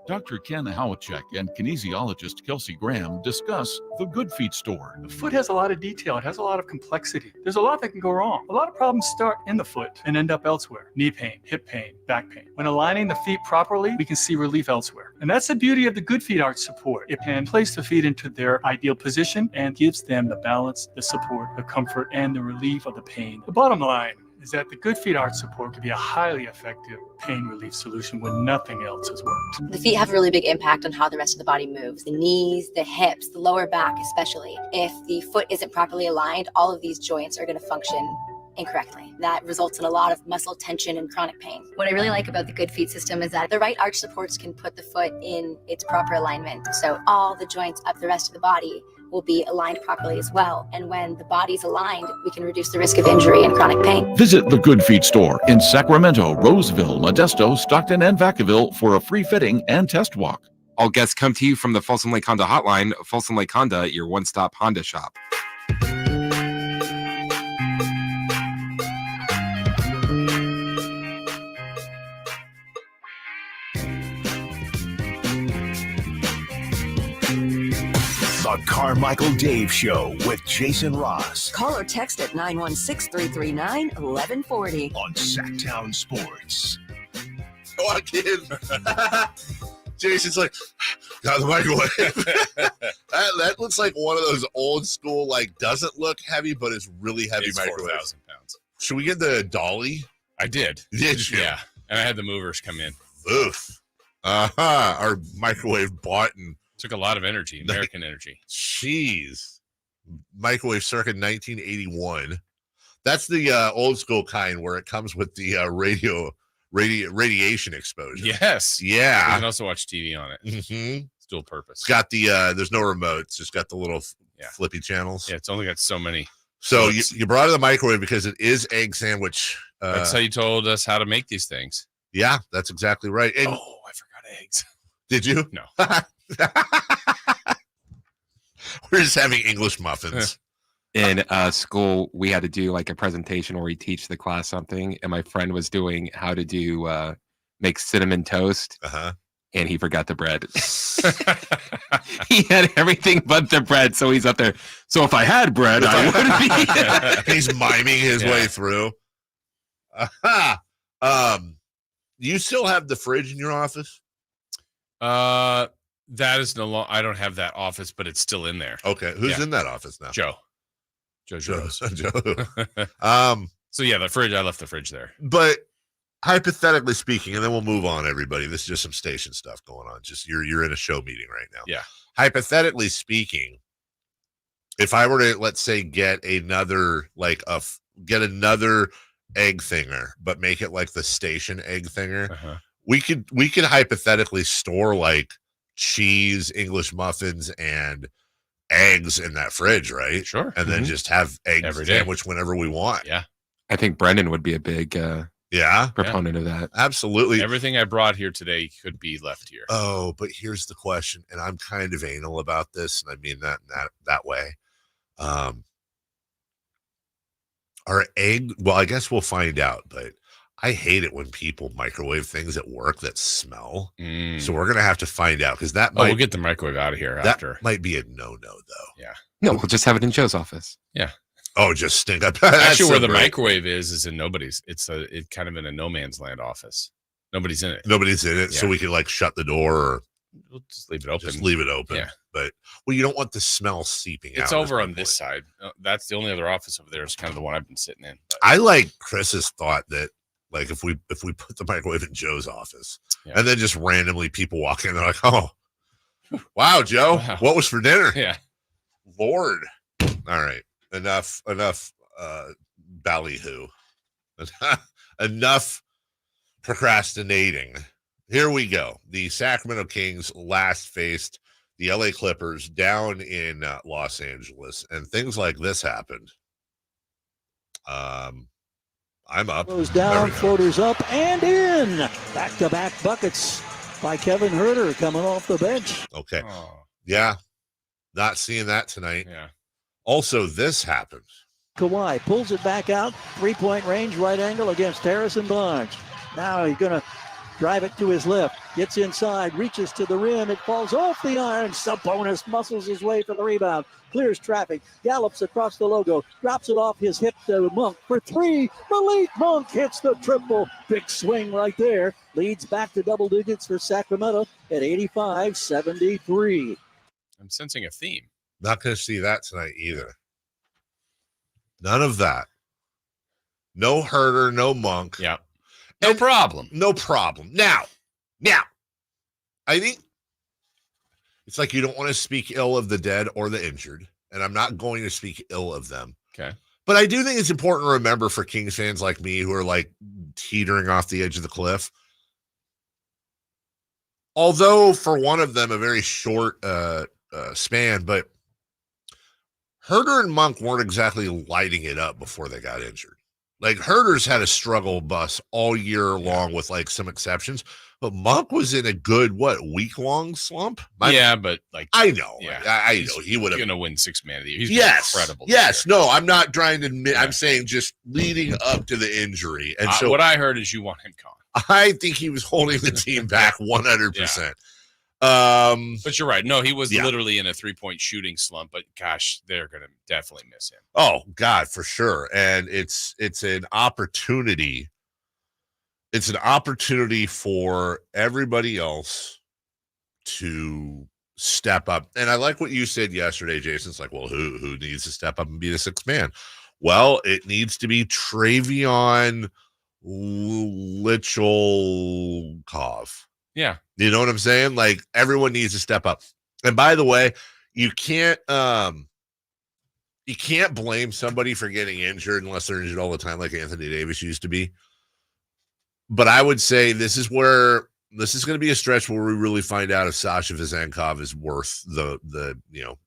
[SPEAKER 8] Dr. Ken Howachek and kinesiologist Kelsey Graham discuss the Good Feet store.
[SPEAKER 17] The foot has a lot of detail. It has a lot of complexity. There's a lot that can go wrong. A lot of problems start in the foot and end up elsewhere. Knee pain, hip pain, back pain. When aligning the feet properly, we can see relief elsewhere. And that's the beauty of the Good Feet arch support. It can place the feet into their ideal position and gives them the balance, the support, the comfort, and the relief of the pain. The bottom line is that the Good Feet arch support can be a highly effective pain relief solution when nothing else has worked.
[SPEAKER 18] The feet have a really big impact on how the rest of the body moves. The knees, the hips, the lower back especially. If the foot isn't properly aligned, all of these joints are going to function incorrectly. That results in a lot of muscle tension and chronic pain. What I really like about the Good Feet system is that the right arch supports can put the foot in its proper alignment. So all the joints up the rest of the body will be aligned properly as well. And when the body's aligned, we can reduce the risk of injury and chronic pain.
[SPEAKER 8] Visit the Good Feet store in Sacramento, Roseville, Modesto, Stockton, and Vacaville for a free fitting and test walk.
[SPEAKER 4] All guests come to you from the Folsom Lake Honda hotline. Folsom Lake Honda, your one-stop Honda shop.
[SPEAKER 2] The Carmichael Dave Show with Jason Ross.
[SPEAKER 7] Call or text at 916-339-1140.
[SPEAKER 2] On Sactown Sports.
[SPEAKER 5] Go on, kid. Jason's like, got the microwave. that looks like one of those old school, like, doesn't look heavy, but it's really heavy microwave.
[SPEAKER 6] 4,000 pounds.
[SPEAKER 5] Should we get the dolly?
[SPEAKER 6] I did.
[SPEAKER 5] Did you?
[SPEAKER 6] Yeah. And I had the movers come in.
[SPEAKER 5] Oof. Our microwave bought and
[SPEAKER 6] took a lot of energy, American Energy.
[SPEAKER 5] Jeez. Microwave circa 1981. That's the old school kind where it comes with the radiation exposure.
[SPEAKER 6] Yes.
[SPEAKER 5] Yeah.
[SPEAKER 6] You can also watch TV on it.
[SPEAKER 5] Mm-hmm.
[SPEAKER 6] It's dual purpose.
[SPEAKER 5] It's got the, there's no remote. It's just got the little flippy channels.
[SPEAKER 6] Yeah, it's only got so many.
[SPEAKER 5] So you brought it the microwave because it is egg sandwich.
[SPEAKER 6] That's how you told us how to make these things.
[SPEAKER 5] Yeah, that's exactly right. And
[SPEAKER 6] I forgot eggs.
[SPEAKER 5] Did you?
[SPEAKER 6] No.
[SPEAKER 5] We're just having English muffins.
[SPEAKER 4] In school, we had to do like a presentation where we teach the class something, and my friend was doing how to do make cinnamon toast. and he forgot the bread. He had everything but the bread, so he's up there. So if I had bread, I would be.
[SPEAKER 5] He's miming his way through. You still have the fridge in your office?
[SPEAKER 6] That is no longer. I don't have that office, but it's still in there.
[SPEAKER 5] Okay, who's in that office now?
[SPEAKER 6] Joe.
[SPEAKER 5] Joe.
[SPEAKER 6] So yeah, the fridge. I left the fridge there.
[SPEAKER 5] But hypothetically speaking, and then we'll move on, everybody. This is just some station stuff going on. Just you're in a show meeting right now.
[SPEAKER 6] Yeah.
[SPEAKER 5] Hypothetically speaking, if I were to, let's say, get another egg thinger, but make it like the station egg thinger, we could hypothetically store like cheese, English muffins, and eggs in that fridge, right?
[SPEAKER 6] Sure.
[SPEAKER 5] And then just have egg
[SPEAKER 6] Every day.
[SPEAKER 5] sandwich whenever we want.
[SPEAKER 6] Yeah.
[SPEAKER 4] I think Brendan would be a big proponent of that.
[SPEAKER 5] Absolutely.
[SPEAKER 6] Everything I brought here today could be left here.
[SPEAKER 5] Oh, but here's the question, and I'm kind of anal about this, and I mean that way. Our egg, well, I guess we'll find out, but I hate it when people microwave things at work that smell. So we're gonna have to find out, because that might
[SPEAKER 6] we'll get the microwave out of here after.
[SPEAKER 5] That might be a no though.
[SPEAKER 6] Yeah.
[SPEAKER 4] No, we'll just have it in Joe's office.
[SPEAKER 6] Yeah.
[SPEAKER 5] Oh, just stink up.
[SPEAKER 6] Actually, where the microwave is in nobody's. It's kind of in a no man's land office. Nobody's in it.
[SPEAKER 5] Nobody's in it, so we can like shut the door or
[SPEAKER 6] we'll just leave it open.
[SPEAKER 5] Just leave it open.
[SPEAKER 6] Yeah.
[SPEAKER 5] But you don't want the smell seeping out.
[SPEAKER 6] It's over on this side. That's the only other office over there. Is kind of the one I've been sitting in. But.
[SPEAKER 5] I like Chris's thought that like if we put the microwave in Joe's office and then just randomly people walk in, they're like, oh, wow, Joe, what was for dinner?
[SPEAKER 6] Yeah.
[SPEAKER 5] Lord. All right. Enough ballyhoo. Enough procrastinating. Here we go. The Sacramento Kings last faced the LA Clippers down in Los Angeles, and things like this happened. I'm up.
[SPEAKER 12] Goes down, floaters up and in. Back-to-back buckets by Kevin Huerter coming off the bench.
[SPEAKER 5] Okay. Yeah. Not seeing that tonight.
[SPEAKER 6] Yeah.
[SPEAKER 5] Also, this happened.
[SPEAKER 12] Kawhi pulls it back out, three-point range, right angle against Harrison Barnes. Now he's going to drive it to his left, gets inside, reaches to the rim, it falls off the iron. Sabonis muscles his way for the rebound, clears traffic, gallops across the logo, drops it off his hip to Monk for three. Malik Monk hits the triple. Big swing right there. Leads back to double digits for Sacramento at 85-73.
[SPEAKER 6] I'm sensing a theme.
[SPEAKER 5] Not going to see that tonight either. None of that. No Herter, no Monk.
[SPEAKER 6] Yeah. No problem.
[SPEAKER 5] No problem. Now, I think it's like you don't want to speak ill of the dead or the injured, and I'm not going to speak ill of them.
[SPEAKER 6] Okay.
[SPEAKER 5] But I do think it's important to remember for Kings fans like me who are like teetering off the edge of the cliff. Although for one of them, a very short span, but Herter and Monk weren't exactly lighting it up before they got injured. Like Herter's had a struggle bus all year long with like some exceptions, but Monk was in a good, week-long slump?
[SPEAKER 6] But like
[SPEAKER 5] I know.
[SPEAKER 6] Yeah.
[SPEAKER 5] I know he would have
[SPEAKER 6] going to win 6 man of the year. He's incredible.
[SPEAKER 5] Yes. No, I'm not trying to admit. I'm saying just leading up to the injury. And so
[SPEAKER 6] what I heard is you want him gone.
[SPEAKER 5] I think he was holding the team back 100%.
[SPEAKER 6] But you're right. No, he was literally in a 3-point shooting slump, but gosh, they're going to definitely miss him.
[SPEAKER 5] Oh God, for sure. And it's an opportunity. It's an opportunity for everybody else to step up. And I like what you said yesterday, Jason. It's like, well, who needs to step up and be the sixth man? Well, it needs to be Travion Lichulkov.
[SPEAKER 6] Yeah.
[SPEAKER 5] You know what I'm saying? Like everyone needs to step up. And by the way, you can't blame somebody for getting injured unless they're injured all the time like Anthony Davis used to be. But I would say this is going to be a stretch where we really find out if Sasha Vezenkov is worth the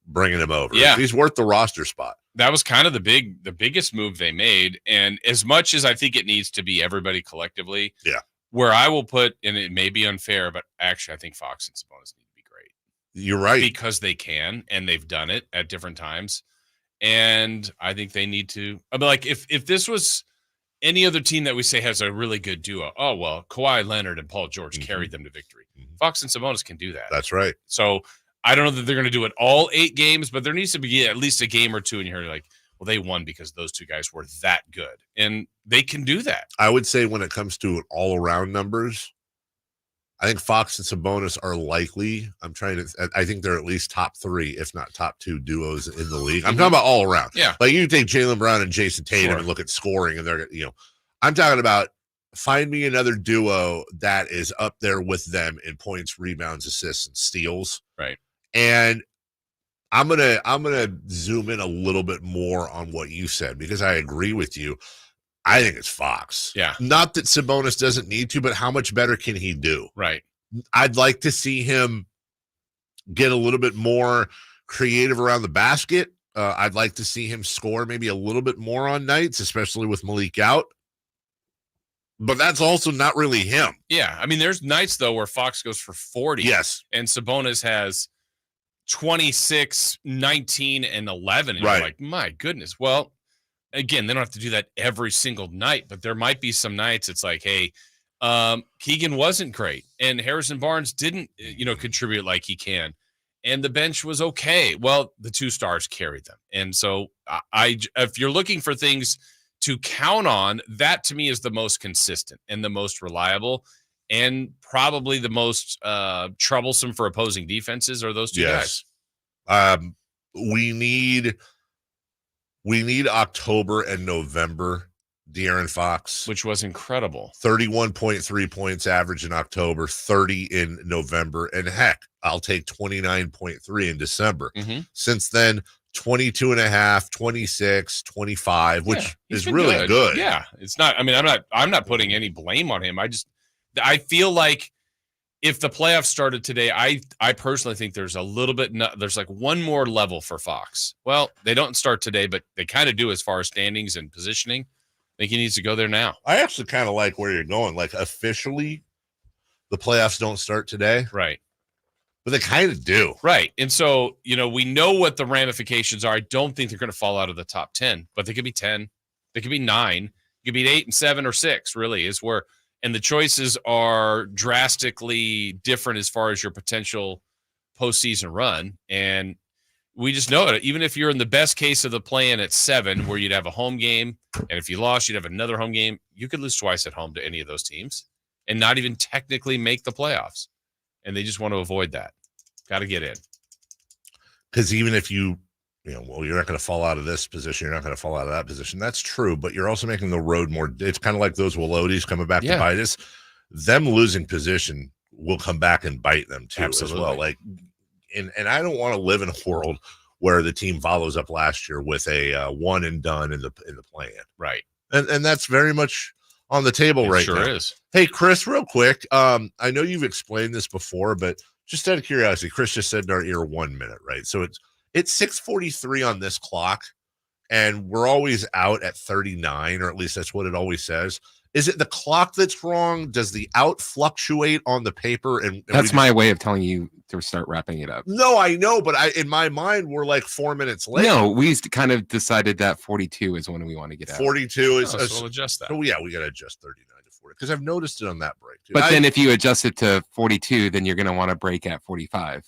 [SPEAKER 5] bringing him over.
[SPEAKER 6] Yeah.
[SPEAKER 5] If he's worth the roster spot.
[SPEAKER 6] That was kind of the biggest move they made. And as much as I think it needs to be everybody collectively.
[SPEAKER 5] Yeah.
[SPEAKER 6] Where I will put, and it may be unfair, but actually I think Fox and Sabonis need to be great.
[SPEAKER 5] You're right.
[SPEAKER 6] Because they can, and they've done it at different times. And I think they need to, like if this was any other team that we say has a really good duo, oh, well, Kawhi Leonard and Paul George carried them to victory. Fox and Sabonis can do that.
[SPEAKER 5] That's right.
[SPEAKER 6] So I don't know that they're going to do it all 8 games, but there needs to be at least a game or two in here like, well, they won because those two guys were that good. And they can do that.
[SPEAKER 5] I would say when it comes to all-around numbers, I think Fox and Sabonis are likely. I think they're at least top 3, if not top 2 duos in the league. I'm talking about all around.
[SPEAKER 6] Yeah.
[SPEAKER 5] Like you take Jaylen Brown and Jason Tatum
[SPEAKER 6] Sure.
[SPEAKER 5] and look at scoring, and they're, I'm talking about find me another duo that is up there with them in points, rebounds, assists, and steals.
[SPEAKER 6] Right.
[SPEAKER 5] And I'm gonna zoom in a little bit more on what you said because I agree with you. I think it's Fox.
[SPEAKER 6] Yeah.
[SPEAKER 5] Not that Sabonis doesn't need to, but how much better can he do?
[SPEAKER 6] Right.
[SPEAKER 5] I'd like to see him get a little bit more creative around the basket. I'd like to see him score maybe a little bit more on nights, especially with Malik out. But that's also not really him.
[SPEAKER 6] Yeah. I mean, there's nights, though, where Fox goes for 40.
[SPEAKER 5] Yes.
[SPEAKER 6] And Sabonis has 26, 19, and 11. And
[SPEAKER 5] Right.
[SPEAKER 6] you're like, my goodness. Well, again, they don't have to do that every single night, but there might be some nights it's like, hey, Keegan wasn't great, and Harrison Barnes didn't, contribute like he can, and the bench was okay. Well, the 2 stars carried them. And so if you're looking for things to count on, that to me is the most consistent and the most reliable and probably the most troublesome for opposing defenses are those 2 guys.
[SPEAKER 5] We need October and November De'Aaron Fox,
[SPEAKER 6] which was incredible.
[SPEAKER 5] 31.3 points average in October, 30 in November, and heck, I'll take 29.3 in December.
[SPEAKER 6] Mm-hmm.
[SPEAKER 5] Since then, 22.5, 26, 25, which is
[SPEAKER 6] been
[SPEAKER 5] really good.
[SPEAKER 6] Yeah. It's not, I mean, I'm not putting any blame on him. I feel like if the playoffs started today, I personally think there's a little bit, there's like one more level for Fox. Well, they don't start today, but they kind of do as far as standings and positioning. I think he needs to go there now.
[SPEAKER 5] I actually kind of like where you're going. Like officially, the playoffs don't start today.
[SPEAKER 6] Right.
[SPEAKER 5] But they kind of do.
[SPEAKER 6] Right. And so, we know what the ramifications are. I don't think they're going to fall out of the top 10, but they could be 10. They could be 9. It could be 8 and 7 or 6, really, is where, and the choices are drastically different as far as your potential postseason run. And we just know it. Even if you're in the best case of the play-in at 7, where you'd have a home game, and if you lost, you'd have another home game, you could lose twice at home to any of those teams and not even technically make the playoffs. And they just want to avoid that. Got to get in.
[SPEAKER 5] Because even if you're not going to fall out of this position, you're not going to fall out of that position. That's true, but you're also making the road more. It's kind of like those Willodes coming back to bite us. Them losing position will come back and bite them too.
[SPEAKER 6] Absolutely.
[SPEAKER 5] As well. Like, and I don't want to live in a world where the team follows up last year with a one and done in the play-in.
[SPEAKER 6] Right.
[SPEAKER 5] And that's very much on the table right now.
[SPEAKER 6] Sure is.
[SPEAKER 5] Hey, Chris, real quick. I know you've explained this before, but just out of curiosity, Chris just said in our ear 1 minute, right? So it's 6:43 on this clock, and we're always out at 39, or at least that's what it always says. Is it the clock that's wrong? Does the out fluctuate on the paper? And
[SPEAKER 4] that's my way of telling you to start wrapping it up.
[SPEAKER 5] No, I know, but in my mind, we're like 4 minutes late.
[SPEAKER 4] No, we kind of decided that 42 is when we want to get out.
[SPEAKER 5] 42 is.
[SPEAKER 6] So we'll adjust that.
[SPEAKER 5] Oh, yeah, we got to adjust 39 to 40 because I've noticed it on that break too.
[SPEAKER 4] But then if you adjust it to 42, then you're going to want to break at 45.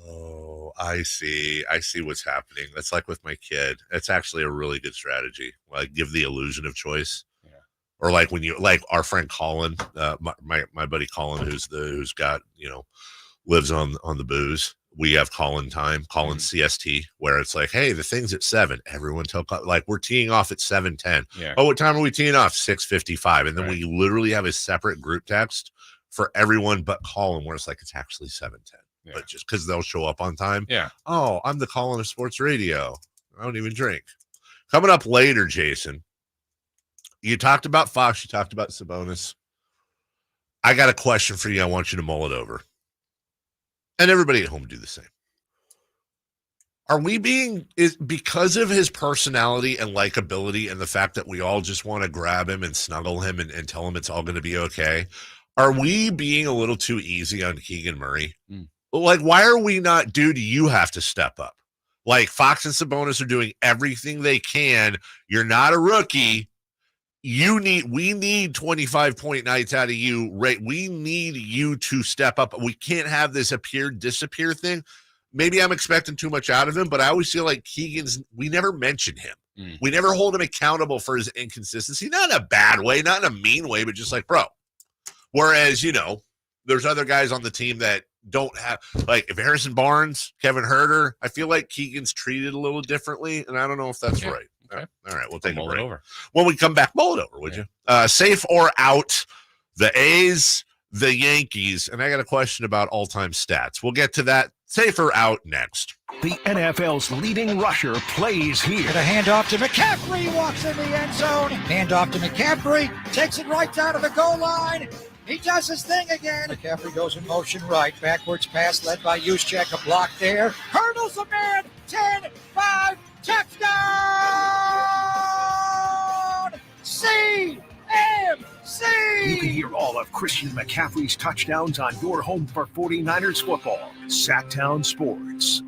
[SPEAKER 5] Oh, I see. I see what's happening. That's like with my kid. It's actually a really good strategy. Like give the illusion of choice. Yeah. Or like when you like our friend Colin, my buddy Colin, who's got lives on the booze. We have Colin time, Colin CST, where it's like, hey, the thing's at 7. Everyone like we're teeing off at 7:10.
[SPEAKER 6] Yeah.
[SPEAKER 5] Oh, what time are we teeing off? 6:55. And then we literally have a separate group text for everyone but Colin, where it's like it's actually 7:10. Yeah. But just because they'll show up on time.
[SPEAKER 6] Yeah.
[SPEAKER 5] Oh, I'm the Colin of sports radio. I don't even drink. Coming up later, Jason. You talked about Fox. You talked about Sabonis. I got a question for you. I want you to mull it over. And everybody at home do the same. Are we because of his personality and likability and the fact that we all just want to grab him and snuggle him and tell him it's all going to be okay? Are we being a little too easy on Keegan Murray? Like, why are we not, dude, you have to step up. Like, Fox and Sabonis are doing everything they can. You're not a rookie. we need 25-point nights out of you, right? We need you to step up. We can't have this appear, disappear thing. Maybe I'm expecting too much out of him, but I always feel like we never mention him. We never hold him accountable for his inconsistency, not in a bad way, not in a mean way, but just like, bro. Whereas, there's other guys on the team that don't have, like, if Harrison Barnes, Kevin Herter, I feel like Keegan's treated a little differently, and I don't know if that's right. Okay. All right, we'll take a break. Over. When we come back, mull it over, would you? Safe or out, the A's, the Yankees, and I got a question about all-time stats. We'll get to that. Safe or out next.
[SPEAKER 2] The NFL's leading rusher plays here.
[SPEAKER 19] The handoff to McCaffrey, walks in the end zone. Handoff to McCaffrey, takes it right down to the goal line. He does his thing again. McCaffrey goes in motion right. Backwards pass led by Juszczyk. A block there. Hurdles a man. 10, 5, touchdown! CMC!
[SPEAKER 2] You can hear all of Christian McCaffrey's touchdowns on your home for 49ers football. Sactown Sports.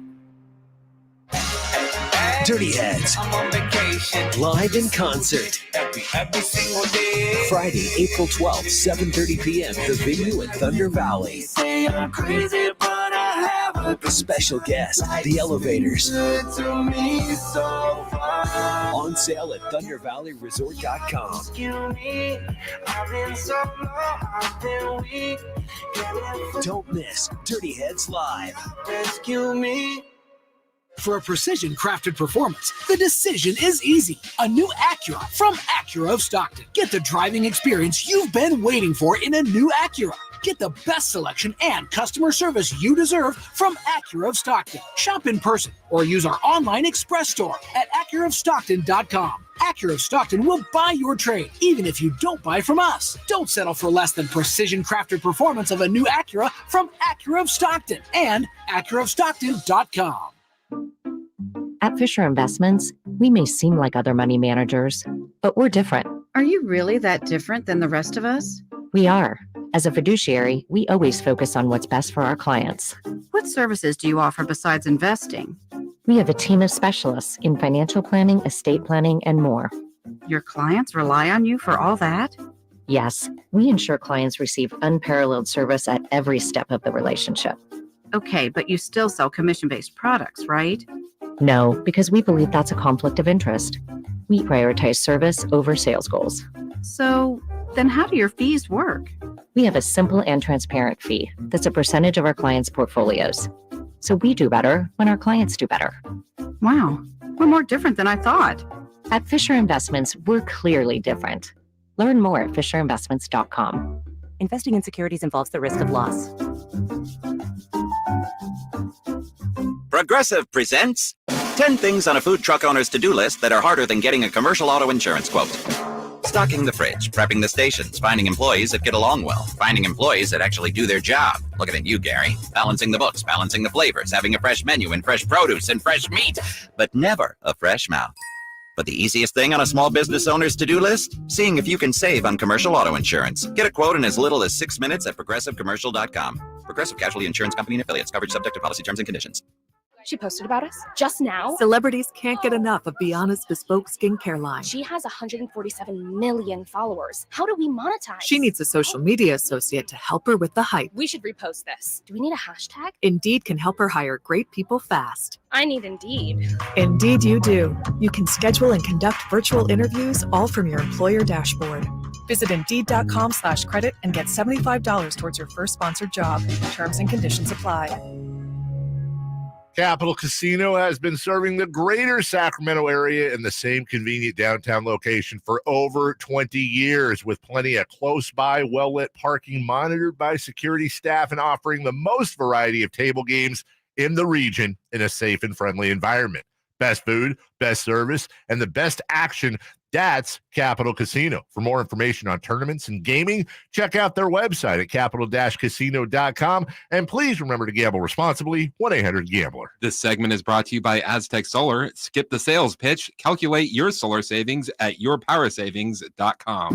[SPEAKER 20] Dirty Heads. I'm on vacation. Live in concert. Every single day. Friday, April 12th, 7:30 p.m. The venue at Thunder Valley. Say I'm crazy, but I have a special guest, The Elevators. To me so far. On sale at ThunderValleyResort.com. I've been so long, I've been weak. Don't miss Dirty Heads Live. Rescue me.
[SPEAKER 21] For a precision-crafted performance, the decision is easy. A new Acura from Acura of Stockton. Get the driving experience you've been waiting for in a new Acura. Get the best selection and customer service you deserve from Acura of Stockton. Shop in person or use our online express store at AcuraofStockton.com. Acura of Stockton will buy your trade, even if you don't buy from us. Don't settle for less than precision-crafted performance of a new Acura from Acura of Stockton and AcuraofStockton.com.
[SPEAKER 22] At Fisher Investments, we may seem like other money managers, but we're different.
[SPEAKER 23] Are you really that different than the rest of us?
[SPEAKER 22] We are. As a fiduciary, we always focus on what's best for our clients.
[SPEAKER 23] What services do you offer besides investing?
[SPEAKER 22] We have a team of specialists in financial planning, estate planning, and more.
[SPEAKER 23] Your clients rely on you for all that?
[SPEAKER 22] Yes, we ensure clients receive unparalleled service at every step of the relationship.
[SPEAKER 23] Okay, but you still sell commission-based products, right?
[SPEAKER 22] No, because we believe that's a conflict of interest. We prioritize service over sales goals.
[SPEAKER 23] So then how do your fees work?
[SPEAKER 22] We have a simple and transparent fee that's a percentage of our clients' portfolios. So we do better when our clients do better.
[SPEAKER 23] Wow, we're more different than I thought.
[SPEAKER 22] At Fisher Investments, we're clearly different. Learn more at FisherInvestments.com.
[SPEAKER 24] Investing in securities involves the risk of loss.
[SPEAKER 25] Progressive presents 10 things on a food truck owner's to-do list that are harder than getting a commercial auto insurance quote. Stocking the fridge, prepping the stations, finding employees that get along well, finding employees that actually do their job. Looking at you, Gary. Balancing the books, balancing the flavors, having a fresh menu and fresh produce and fresh meat, but never a fresh mouth. But the easiest thing on a small business owner's to-do list? Seeing if you can save on commercial auto insurance. Get a quote in as little as 6 minutes at progressivecommercial.com. Progressive Casualty Insurance Company and Affiliates. Coverage subject to policy terms and conditions.
[SPEAKER 26] She posted about us just now.
[SPEAKER 27] Celebrities can't get enough of Bianna's bespoke skincare line.
[SPEAKER 26] She has 147 million followers. How do we monetize?
[SPEAKER 27] She needs a social media associate to help her with the hype.
[SPEAKER 26] We should repost this. Do we need a hashtag?
[SPEAKER 27] Indeed can help her hire great people fast.
[SPEAKER 26] I need Indeed.
[SPEAKER 27] Indeed you do. You can schedule and conduct virtual interviews all from your employer dashboard. Visit Indeed.com/credit and get $75 towards your first sponsored job. Terms and conditions apply.
[SPEAKER 5] Capital Casino has been serving the greater Sacramento area in the same convenient downtown location for over 20 years, with plenty of close-by, well-lit parking monitored by security staff and offering the most variety of table games in the region in a safe and friendly environment. Best food, best service, and the best action. That's Capital Casino. For more information on tournaments and gaming, check out their website at capital-casino.com. And please remember to gamble responsibly. 1-800-GAMBLER.
[SPEAKER 4] This segment is brought to you by Aztec Solar. Skip the sales pitch. Calculate your solar savings at yourpowersavings.com.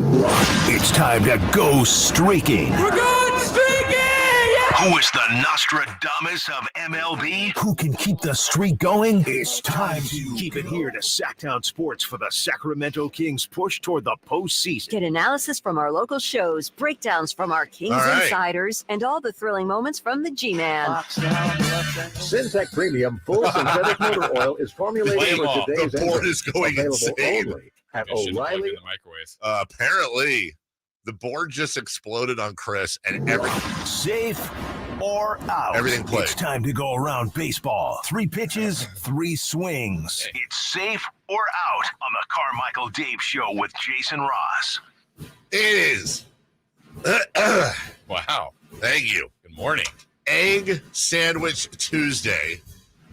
[SPEAKER 2] It's time to go streaking.
[SPEAKER 3] We're going streaking!
[SPEAKER 2] Who is the Nostradamus of MLB? Who can keep the streak going? It's time to keep it here to Sactown Sports for the Sacramento Kings push toward the postseason.
[SPEAKER 7] Get analysis from our local shows, breakdowns from our Kings insiders, and all the thrilling moments from the G-Man.
[SPEAKER 1] Syntec Premium Full Synthetic Motor Oil is formulated for today's
[SPEAKER 5] the board is going insane.
[SPEAKER 1] Only at O'Reilly.
[SPEAKER 5] Apparently, the board just exploded on Chris, and everything
[SPEAKER 2] safe or out.
[SPEAKER 5] Everything played.
[SPEAKER 2] It's time to go around baseball. 3 pitches, 3 swings. It's safe or out on the Carmichael Dave Show with Jason Ross.
[SPEAKER 5] It is.
[SPEAKER 6] Wow.
[SPEAKER 5] Thank you.
[SPEAKER 6] Good morning.
[SPEAKER 5] Egg Sandwich Tuesday.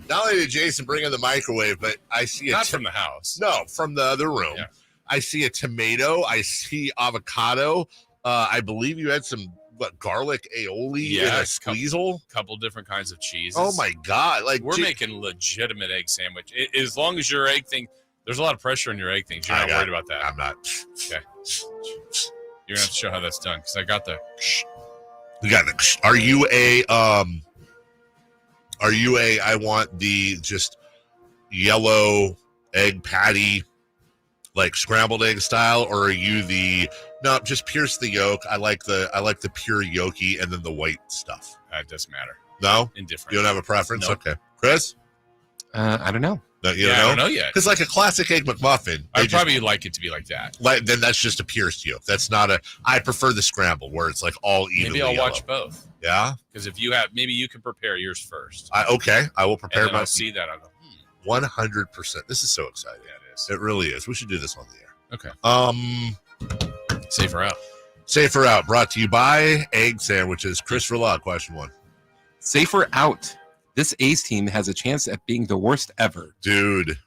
[SPEAKER 5] Not only did Jason bring in the microwave, but I see
[SPEAKER 6] Not from the house.
[SPEAKER 5] No, from the other room.
[SPEAKER 6] Yeah.
[SPEAKER 5] I see a tomato. I see avocado. I believe you had some garlic aioli and a squeezle.
[SPEAKER 6] Couple different kinds of cheeses.
[SPEAKER 5] Oh my God! Like
[SPEAKER 6] we're making legitimate egg sandwich. As long as your egg thing, there's a lot of pressure on your egg things. You're not worried about that.
[SPEAKER 5] I'm not.
[SPEAKER 6] Okay. You're gonna have to show how that's done because I got the.
[SPEAKER 5] You got the. Are you a? I want the just yellow egg patty, like scrambled egg style, or are you the no? Just pierce the yolk. I like the pure yolky and then the white stuff.
[SPEAKER 6] It doesn't matter.
[SPEAKER 5] No,
[SPEAKER 6] indifferent.
[SPEAKER 5] You don't have a preference.
[SPEAKER 6] Nope.
[SPEAKER 5] Okay, Chris.
[SPEAKER 4] I don't know.
[SPEAKER 5] No, you
[SPEAKER 6] I don't know yet.
[SPEAKER 5] Because like a classic egg McMuffin,
[SPEAKER 6] I'd probably like it to be like that.
[SPEAKER 5] Like then that's just a pierced yolk. That's not a. I prefer the scramble where it's like all evenly.
[SPEAKER 6] Maybe I'll
[SPEAKER 5] yellow.
[SPEAKER 6] watch both.
[SPEAKER 5] Yeah,
[SPEAKER 6] because if you have, maybe you can prepare yours first.
[SPEAKER 5] Okay, I will prepare
[SPEAKER 6] and then
[SPEAKER 5] my.
[SPEAKER 6] I'll see that. I'll go.
[SPEAKER 5] 100%. This is so exciting.
[SPEAKER 6] Yeah, it is.
[SPEAKER 5] It really is. We should do this on the air.
[SPEAKER 6] Okay. Safer out.
[SPEAKER 5] Safer out. Brought to you by Egg Sandwiches. Chris Verlaw, question 1.
[SPEAKER 4] Safer out. This A's team has a chance at being the worst ever.
[SPEAKER 5] Dude,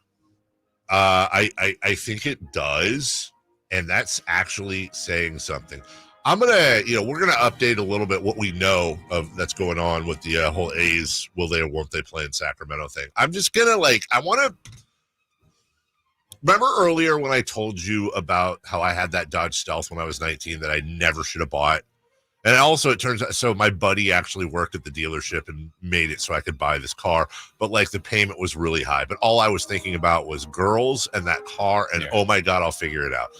[SPEAKER 5] I think it does, and that's actually saying something. I'm gonna, we're gonna update a little bit what we know of that's going on with the whole A's will they or won't they play in Sacramento thing. I'm just gonna I want to remember earlier when I told you about how I had that Dodge Stealth when I was 19 that I never should have bought, and also it turns out so my buddy actually worked at the dealership and made it so I could buy this car, but the payment was really high. But all I was thinking about was girls and that car, and oh my God, I'll figure it out.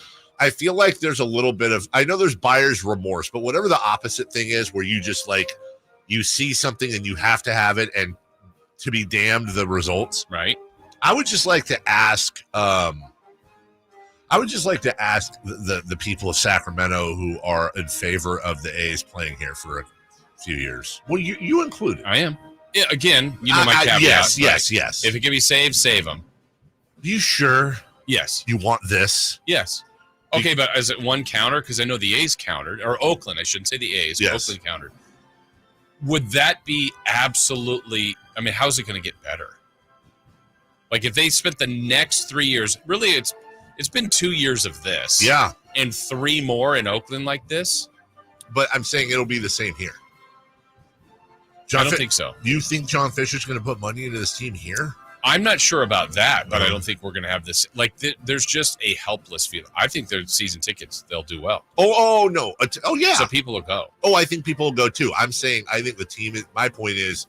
[SPEAKER 5] I feel like there's a little bit of, I know there's buyer's remorse, but whatever the opposite thing is where you just you see something and you have to have it and to be damned the results.
[SPEAKER 6] Right.
[SPEAKER 5] I would just like to ask, the people of Sacramento who are in favor of the A's playing here for a few years. Well, you included.
[SPEAKER 6] I am. Yeah, again, my caveat.
[SPEAKER 5] Yes.
[SPEAKER 6] If it can be saved, save them.
[SPEAKER 5] You sure?
[SPEAKER 6] Yes.
[SPEAKER 5] You want this?
[SPEAKER 6] Yes. Okay, but is it one counter? Because I know the A's countered, or Oakland. I shouldn't say the A's.
[SPEAKER 5] Yes.
[SPEAKER 6] Oakland countered. Would that be absolutely? I mean, how's it going to get better? If they spent the next 3 years, really, it's been 2 years of this,
[SPEAKER 5] yeah,
[SPEAKER 6] and 3 more in Oakland like this.
[SPEAKER 5] But I'm saying it'll be the same here.
[SPEAKER 6] I don't think so.
[SPEAKER 5] Do you think John Fisher's going to put money into this team here?
[SPEAKER 6] I'm not sure about that, but I don't think we're going to have this. There's just a helpless feeling. I think their season tickets, they'll do well.
[SPEAKER 5] Oh no. Oh, yeah.
[SPEAKER 6] So people will go.
[SPEAKER 5] Oh, I think people will go too. I'm saying I think the team is, my point is,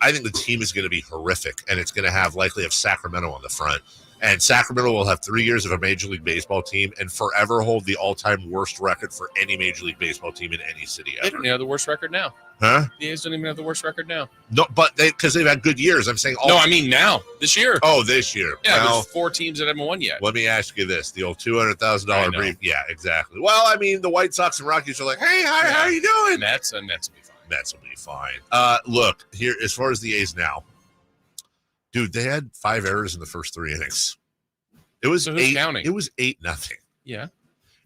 [SPEAKER 5] I think the team is going to be horrific, and it's going to likely have Sacramento on the front. And Sacramento will have 3 years of a Major League Baseball team and forever hold the all-time worst record for any Major League Baseball team in any city ever.
[SPEAKER 6] They don't have the worst record now.
[SPEAKER 5] Huh?
[SPEAKER 6] The A's don't even have the worst record now.
[SPEAKER 5] No, but because they've had good years. I'm saying
[SPEAKER 6] I mean now, this year.
[SPEAKER 5] Oh, this year.
[SPEAKER 6] Yeah,
[SPEAKER 5] well,
[SPEAKER 6] there's 4 teams that haven't won yet.
[SPEAKER 5] Let me ask you this: the old $200,000 brief. Yeah, exactly. Well, I mean, the White Sox and Rockies are like, hey, how are you doing?
[SPEAKER 6] Mets will be fine.
[SPEAKER 5] Mets will be fine. Look here, as far as the A's now, dude, they had 5 errors in the first 3 innings. It was
[SPEAKER 6] so who's counting?
[SPEAKER 5] It was 8-0.
[SPEAKER 6] Yeah.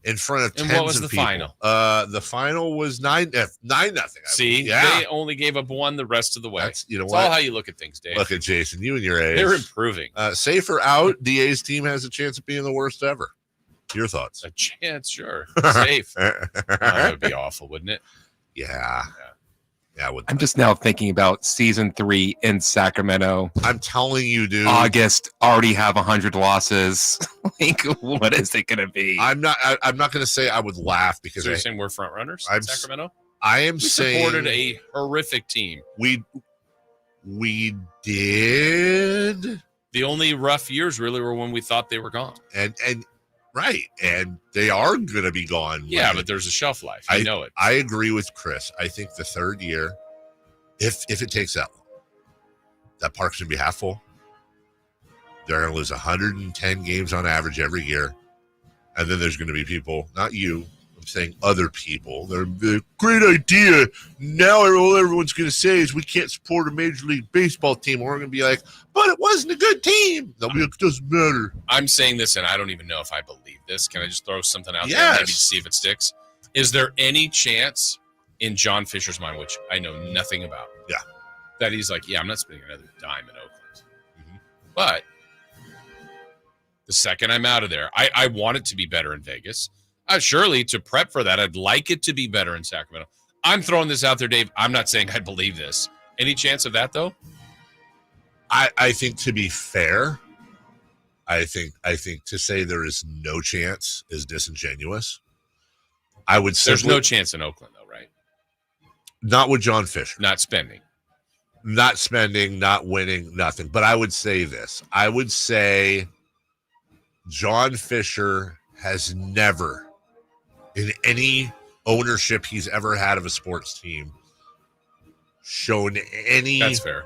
[SPEAKER 5] In front of tens
[SPEAKER 6] and what was the
[SPEAKER 5] people.
[SPEAKER 6] final?
[SPEAKER 5] The final was 9-0.
[SPEAKER 6] See,
[SPEAKER 5] yeah.
[SPEAKER 6] They only gave up 1 the rest of the way.
[SPEAKER 5] That's
[SPEAKER 6] all how you look at things, Dave.
[SPEAKER 5] Look at Jason, you and your A's.
[SPEAKER 6] They're improving.
[SPEAKER 5] Safer out, the A's team has a chance of being the worst ever. Your thoughts?
[SPEAKER 6] A chance, sure. Safe. That would be awful, wouldn't it?
[SPEAKER 5] Yeah.
[SPEAKER 4] I'm just now thinking about season 3 in Sacramento.
[SPEAKER 5] I'm telling you, dude.
[SPEAKER 4] August already have 100 losses. What is it going to be?
[SPEAKER 5] I'm not going to say I would laugh because
[SPEAKER 6] so you're saying we're front runners in Sacramento?
[SPEAKER 5] I am
[SPEAKER 6] We
[SPEAKER 5] saying
[SPEAKER 6] supported a horrific team.
[SPEAKER 5] We did.
[SPEAKER 6] The only rough years really were when we thought they were gone.
[SPEAKER 5] And right, and they are going to be gone.
[SPEAKER 6] Yeah, but there's a shelf life. I know it.
[SPEAKER 5] I agree with Chris. I think the third year, if it takes that long, that park's going to be half full. They're going to lose 110 games on average every year. And then there's going to be people, not you, I'm saying other people. They're great idea. Now all everyone's going to say is we can't support a Major League Baseball team. We're going to be like, but it wasn't a good team. They'll be like, it doesn't matter.
[SPEAKER 6] I'm saying this, and I don't even know if I believe this. Can I just throw something out there
[SPEAKER 5] Yes.
[SPEAKER 6] maybe to see if it sticks? Is there any chance in John Fisher's mind, which I know nothing about, that he's like, yeah, I'm not spending another dime in Oakland. But the second I'm out of there, I want it to be better in Vegas. Surely to prep for that, I'd like it to be better in Sacramento. I'm throwing this out there, Dave. I'm not saying I believe this. Any chance of that, though?
[SPEAKER 5] I think, to be fair, I think to say there is no chance is disingenuous. I would say
[SPEAKER 6] There's no chance in Oakland, though, right?
[SPEAKER 5] Not with John Fisher.
[SPEAKER 6] Not spending,
[SPEAKER 5] not winning, nothing. But I would say this. I would say John Fisher has never, in any ownership he's ever had of a sports team, shown any
[SPEAKER 6] That's fair.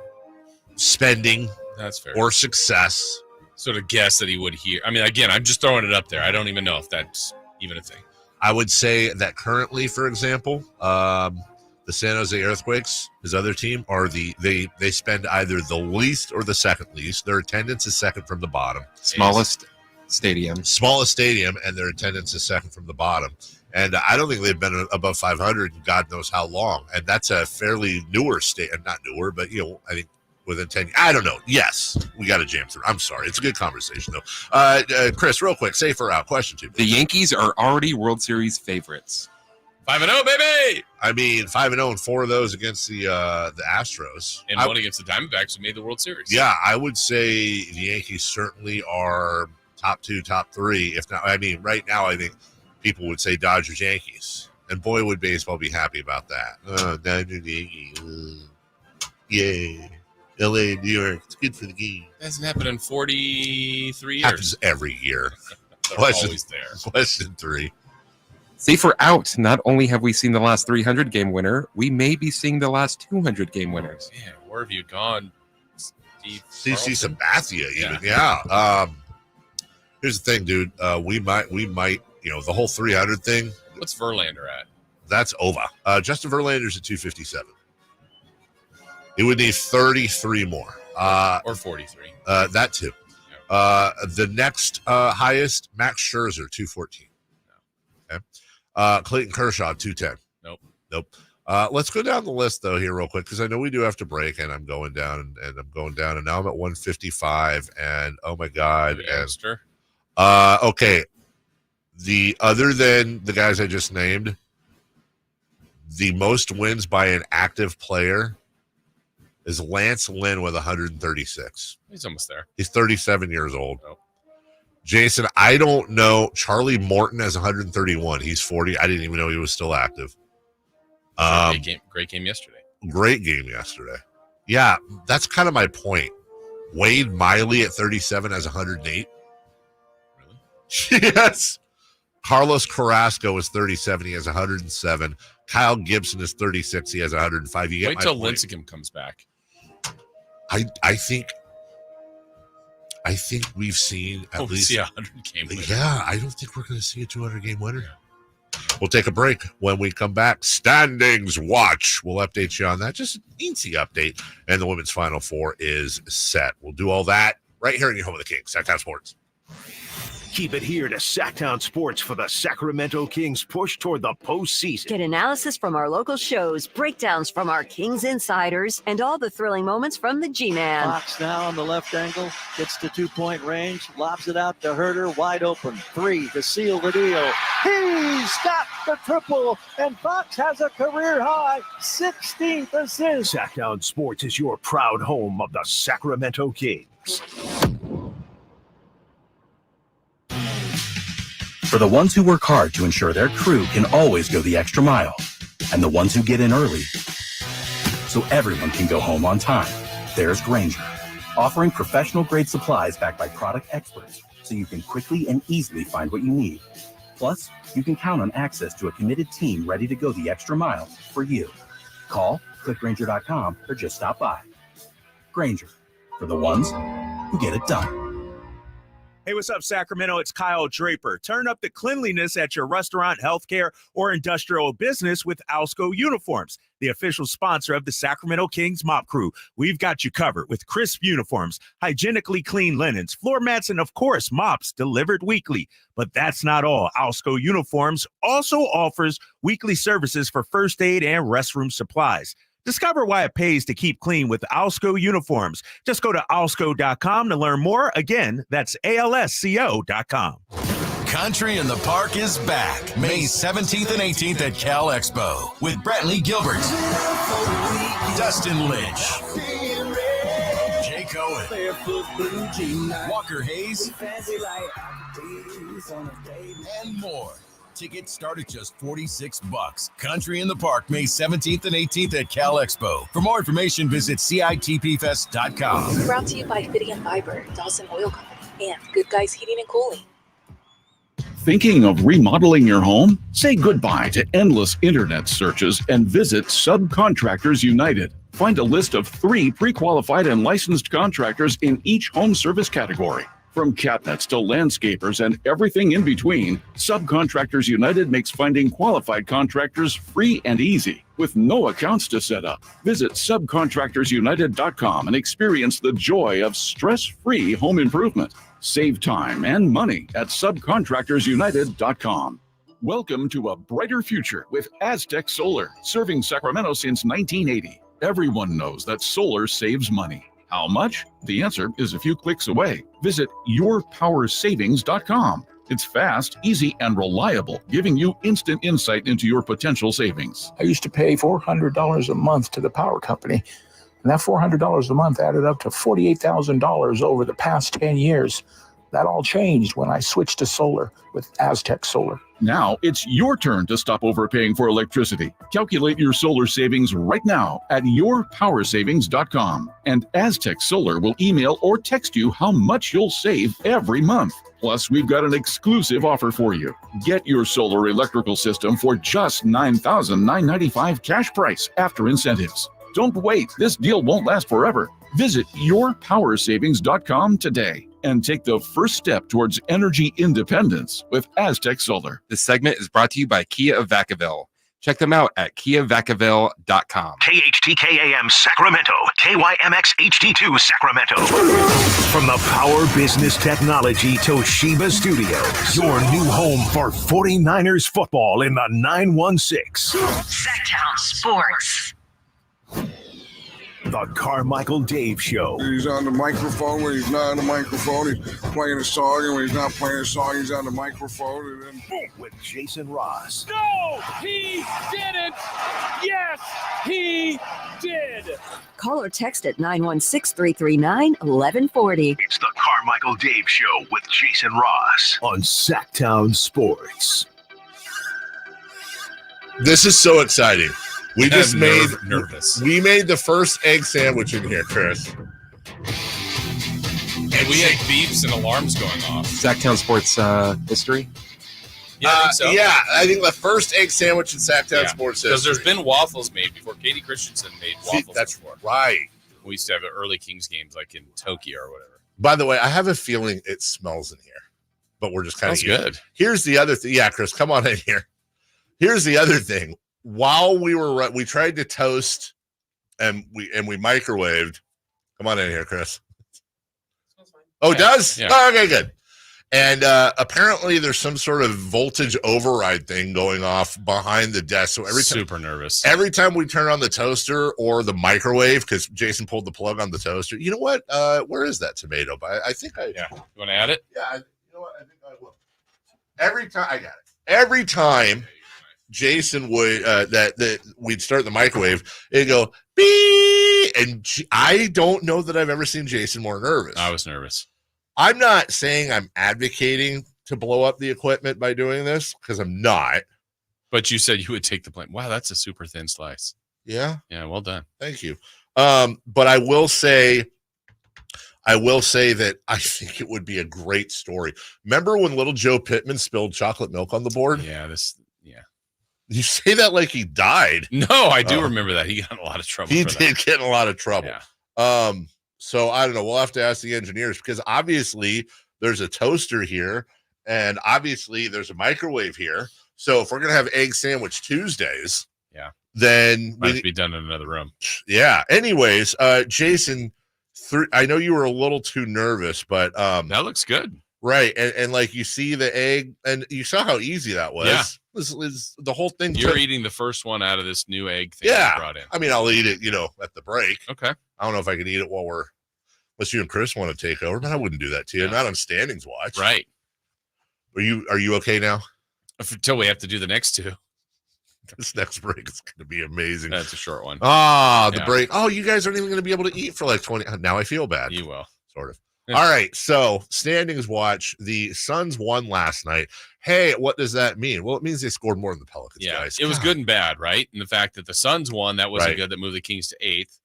[SPEAKER 5] spending
[SPEAKER 6] That's fair.
[SPEAKER 5] or success.
[SPEAKER 6] Sort of guess that he would hear. I mean, again, I'm just throwing it up there. I don't even know if that's even a thing.
[SPEAKER 5] I would say that currently, for example, the San Jose Earthquakes, his other team, are they spend either the least or the second least. Their attendance is second from the bottom.
[SPEAKER 4] Smallest stadium,
[SPEAKER 5] and their attendance is second from the bottom. And I don't think they've been above 500 in God knows how long. And that's a fairly newer state, and not newer, but I think within 10 years. I don't know. Yes, we got to jam through. I'm sorry. It's a good conversation, though. Chris, real quick, safe or out? Question 2.
[SPEAKER 4] The Yankees are already World Series favorites.
[SPEAKER 6] 5-0, baby!
[SPEAKER 5] I mean, 5-0 and 4 of those against the Astros.
[SPEAKER 6] And one against the Diamondbacks who made the World Series.
[SPEAKER 5] Yeah, I would say the Yankees certainly are top 2, top 3. If not, I mean, right now, I think people would say Dodgers, Yankees. And boy, would baseball be happy about that. Dodgers, Yankees. Yay. LA, New York. It's good for the game.
[SPEAKER 6] Hasn't happened in 43 years.
[SPEAKER 5] Happens every year.
[SPEAKER 6] They're always there.
[SPEAKER 5] Question 3.
[SPEAKER 4] Safe or out, not only have we seen the last 300-game winner, we may be seeing the last 200-game winners.
[SPEAKER 6] Man, where have you gone, Steve?
[SPEAKER 5] CC Sabathia, even. Yeah. Here's the thing, dude. We might, the whole 300 thing.
[SPEAKER 6] What's Verlander at?
[SPEAKER 5] That's over. Justin Verlander's at 257. It would need 33 more.
[SPEAKER 6] Or 43.
[SPEAKER 5] That too. The next highest, Max Scherzer, 214. No. Okay. Clayton Kershaw, 210. Nope. Let's go down the list, though, here real quick, because I know we do have to break, and I'm going down, and now I'm at 155, and oh, my God. Okay. Other than the guys I just named, the most wins by an active player is Lance Lynn with 136.
[SPEAKER 6] He's almost there.
[SPEAKER 5] He's 37 years old. Jason, I don't know. Charlie Morton has 131. He's 40. I didn't even know he was still active.
[SPEAKER 6] Great game yesterday.
[SPEAKER 5] Great game yesterday. Yeah, that's kind of my point. Wade Miley at 37 has 108. Really? Yes. Carlos Carrasco is 37. He has 107. Kyle Gibson is 36. He has 105. You get
[SPEAKER 6] Wait
[SPEAKER 5] my
[SPEAKER 6] till
[SPEAKER 5] point.
[SPEAKER 6] Lincecum comes back.
[SPEAKER 5] I think we've seen at least
[SPEAKER 6] see a 100-game winner.
[SPEAKER 5] Yeah, I don't think we're going to see a 200-game winner. We'll take a break. When we come back, standings watch. We'll update you on that. Just an easy update. And the women's Final Four is set. We'll do all that right here in your home of the Kings, Sactown Sports.
[SPEAKER 2] Keep it here to Sactown Sports for the Sacramento Kings push toward the postseason.
[SPEAKER 7] Get analysis from our local shows, breakdowns from our Kings insiders, and all the thrilling moments from the G-Man.
[SPEAKER 12] Fox now on the left angle, gets to 2-point range, lobs it out to Herder, wide open. 3 to seal the deal. He's got the triple, and Fox has a career-high 16th assist.
[SPEAKER 2] Sactown Sports is your proud home of the Sacramento Kings.
[SPEAKER 9] For the ones who work hard to ensure their crew can always go the extra mile, and the ones who get in early so everyone can go home on time. There's Grainger, offering professional-grade supplies backed by product experts so you can quickly and easily find what you need. Plus, you can count on access to a committed team ready to go the extra mile for you. Call, click Grainger.com, or just stop by. Grainger, for the ones who get it done.
[SPEAKER 10] Hey, what's up, Sacramento? It's Kyle Draper. Turn up the cleanliness at your restaurant, healthcare, or industrial business with Alsco Uniforms, the official sponsor of the Sacramento Kings Mop Crew. We've got you covered with crisp uniforms, hygienically clean linens, floor mats, and, of course, mops delivered weekly. But that's not all. Alsco Uniforms also offers weekly services for first aid and restroom supplies. Discover why it pays to keep clean with Alsco Uniforms. Just go to alsco.com to learn more. Again, that's ALSCO.com.
[SPEAKER 11] Country in the Park is back May 17th and 18th at Cal Expo with Brantley Gilbert, Dustin Lynch, Jay Cohen, Walker Hayes, and more. Tickets start at just $46. Country in the Park, May 17th and 18th at Cal Expo. For more information, visit CITPfest.com.
[SPEAKER 13] Brought to you by Fitty and Fiber, Dawson Oil Company, and Good Guys Heating and Cooling.
[SPEAKER 8] Thinking of remodeling your home? Say goodbye to endless internet searches and visit Subcontractors United. Find a list of 3 pre-qualified and licensed contractors in each home service category. From cabinets to landscapers and everything in between, Subcontractors United makes finding qualified contractors free and easy, with no accounts to set up. Visit subcontractorsunited.com and experience the joy of stress-free home improvement. Save time and money at subcontractorsunited.com. Welcome to a brighter future with Aztec Solar, serving Sacramento since 1980. Everyone knows that solar saves money. How much? The answer is a few clicks away. Visit yourpowersavings.com. It's fast, easy, and reliable, giving you instant insight into your potential savings.
[SPEAKER 14] I used to pay $400 a month to the power company, and that $400 a month added up to $48,000 over the past 10 years. That all changed when I switched to solar with Aztec Solar.
[SPEAKER 8] Now it's your turn to stop overpaying for electricity. Calculate your solar savings right now at yourpowersavings.com. And Aztec Solar will email or text you how much you'll save every month. Plus, we've got an exclusive offer for you. Get your solar electrical system for just $9,995 cash price after incentives. Don't wait. This deal won't last forever. Visit yourpowersavings.com today and take the first step towards energy independence with Aztec Solar.
[SPEAKER 4] This segment is brought to you by Kia of Vacaville. Check them out at KiaVacaville.com.
[SPEAKER 2] KHTKAM Sacramento, KYMX HD2 Sacramento. From the Power Business Technology Toshiba Studios, your new home for 49ers football in the 916.
[SPEAKER 15] Sactown Sports.
[SPEAKER 2] The Carmichael Dave Show.
[SPEAKER 16] He's on the microphone when he's not on the microphone. He's playing a song, and when he's not playing a song, he's on the microphone. And then
[SPEAKER 2] with Jason Ross.
[SPEAKER 3] No, he didn't. Yes, he did.
[SPEAKER 7] Call or text at 916-339-1140.
[SPEAKER 2] It's the Carmichael Dave Show with Jason Ross on Sactown Sports.
[SPEAKER 5] This is so exciting. We just made
[SPEAKER 6] nervous.
[SPEAKER 5] We made the first egg sandwich in here, Chris.
[SPEAKER 6] And we had beeps and alarms going off.
[SPEAKER 4] Sactown Sports history?
[SPEAKER 6] Yeah, I think so.
[SPEAKER 5] Yeah, I think the first egg sandwich in Sactown Sports history.
[SPEAKER 6] Because there's been waffles made before. Katie Christensen made waffles before.
[SPEAKER 5] Right.
[SPEAKER 6] We used to have early Kings games like in Tokyo or whatever.
[SPEAKER 5] By the way, I have a feeling it smells in here, but we're just kind of
[SPEAKER 6] good.
[SPEAKER 5] Here's the other thing. Yeah, Chris, come on in here. Here's the other thing. While we tried to toast and we microwaved. Come on in here, Chris. Oh, it does?
[SPEAKER 6] Yeah.
[SPEAKER 5] Oh, okay, good. And apparently there's some sort of voltage override thing going off behind the desk. So
[SPEAKER 6] super nervous.
[SPEAKER 5] Every time we turn on the toaster or the microwave, because Jason pulled the plug on the toaster. You know what? Where is that tomato? I think I.
[SPEAKER 6] Yeah. You want to add it?
[SPEAKER 5] Yeah. You know what? I think I will. Every time I got it. Every time Jason would that we'd start the microwave, it'd go beep, and I don't know that I've ever seen Jason more nervous.
[SPEAKER 6] I was nervous.
[SPEAKER 5] I'm not saying I'm advocating to blow up the equipment by doing this, because I'm not.
[SPEAKER 6] But you said you would take the blame. Wow, that's a super thin slice.
[SPEAKER 5] Yeah.
[SPEAKER 6] Yeah, well done.
[SPEAKER 5] Thank you. But I will say that I think it would be a great story. Remember when little Joe Pittman spilled chocolate milk on the board?
[SPEAKER 6] Yeah,
[SPEAKER 5] You say that like he died.
[SPEAKER 6] No, I do remember that. He got in a lot of trouble.
[SPEAKER 5] He
[SPEAKER 6] for
[SPEAKER 5] did
[SPEAKER 6] that.
[SPEAKER 5] get in a lot of trouble.
[SPEAKER 6] Yeah.
[SPEAKER 5] So I don't know. We'll have to ask the engineers because obviously there's a toaster here and obviously there's a microwave here. So if we're going to have egg sandwich Tuesdays, then
[SPEAKER 6] might have to be done in another room.
[SPEAKER 5] Yeah. Anyways, Jason, I know you were a little too nervous, but
[SPEAKER 6] that looks good.
[SPEAKER 5] Right. And like you see the egg and you saw how easy that was.
[SPEAKER 6] Yeah.
[SPEAKER 5] This is the whole thing.
[SPEAKER 6] You're eating the first one out of this new egg thing you brought in.
[SPEAKER 5] I mean, I'll eat it, at the break.
[SPEAKER 6] Okay.
[SPEAKER 5] I don't know if I can eat it unless you and Chris want to take over, but I wouldn't do that to you. Not on standings watch.
[SPEAKER 6] Right.
[SPEAKER 5] Are you okay now?
[SPEAKER 6] Until we have to do the next two.
[SPEAKER 5] This next break is going to be amazing.
[SPEAKER 6] That's a short one.
[SPEAKER 5] The break. Oh, you guys aren't even going to be able to eat for like 20. Now I feel bad.
[SPEAKER 6] You will.
[SPEAKER 5] Sort of. All right. So standings watch. The Suns won last night. Hey, what does that mean? Well, it means they scored more than the Pelicans, guys.
[SPEAKER 6] It was good and bad, right? And the fact that the Suns won, that wasn't
[SPEAKER 5] Right.
[SPEAKER 6] good. That moved the Kings to 8th.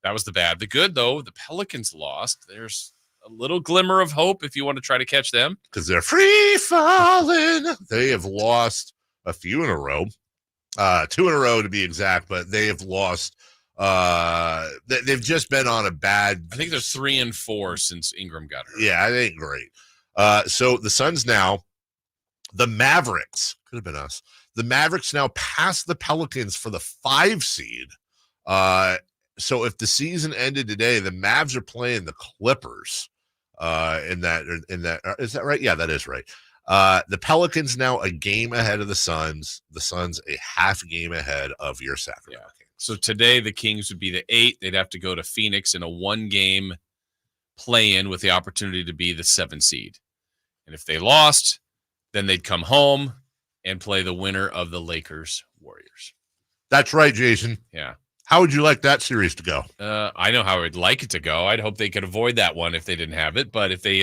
[SPEAKER 6] That was the bad. The good, though, the Pelicans lost. There's a little glimmer of hope if you want to try to catch them.
[SPEAKER 5] Because they're free falling. They have lost a few in a row. 2 in a row to be exact, but they have lost. They've just been on a bad.
[SPEAKER 6] I think they're 3 and 4 since Ingram got hurt.
[SPEAKER 5] Yeah, that ain't great. So the Suns now, the Mavericks could have been us. The Mavericks now pass the Pelicans for the 5 seed. So if the season ended today, the Mavs are playing the Clippers. In that is that right? Yeah, that is right. The Pelicans now a game ahead of the Suns. The Suns a half game ahead of your Sacramento Kings.
[SPEAKER 6] So today the Kings would be the 8th. They'd have to go to Phoenix in a 1-game play-in with the opportunity to be the 7 seed. And if they lost, then they'd come home and play the winner of the Lakers Warriors.
[SPEAKER 5] That's right, Jason.
[SPEAKER 6] Yeah.
[SPEAKER 5] How would you like that series to go?
[SPEAKER 6] I know how I'd like it to go. I'd hope they could avoid that one if they didn't have it. But if they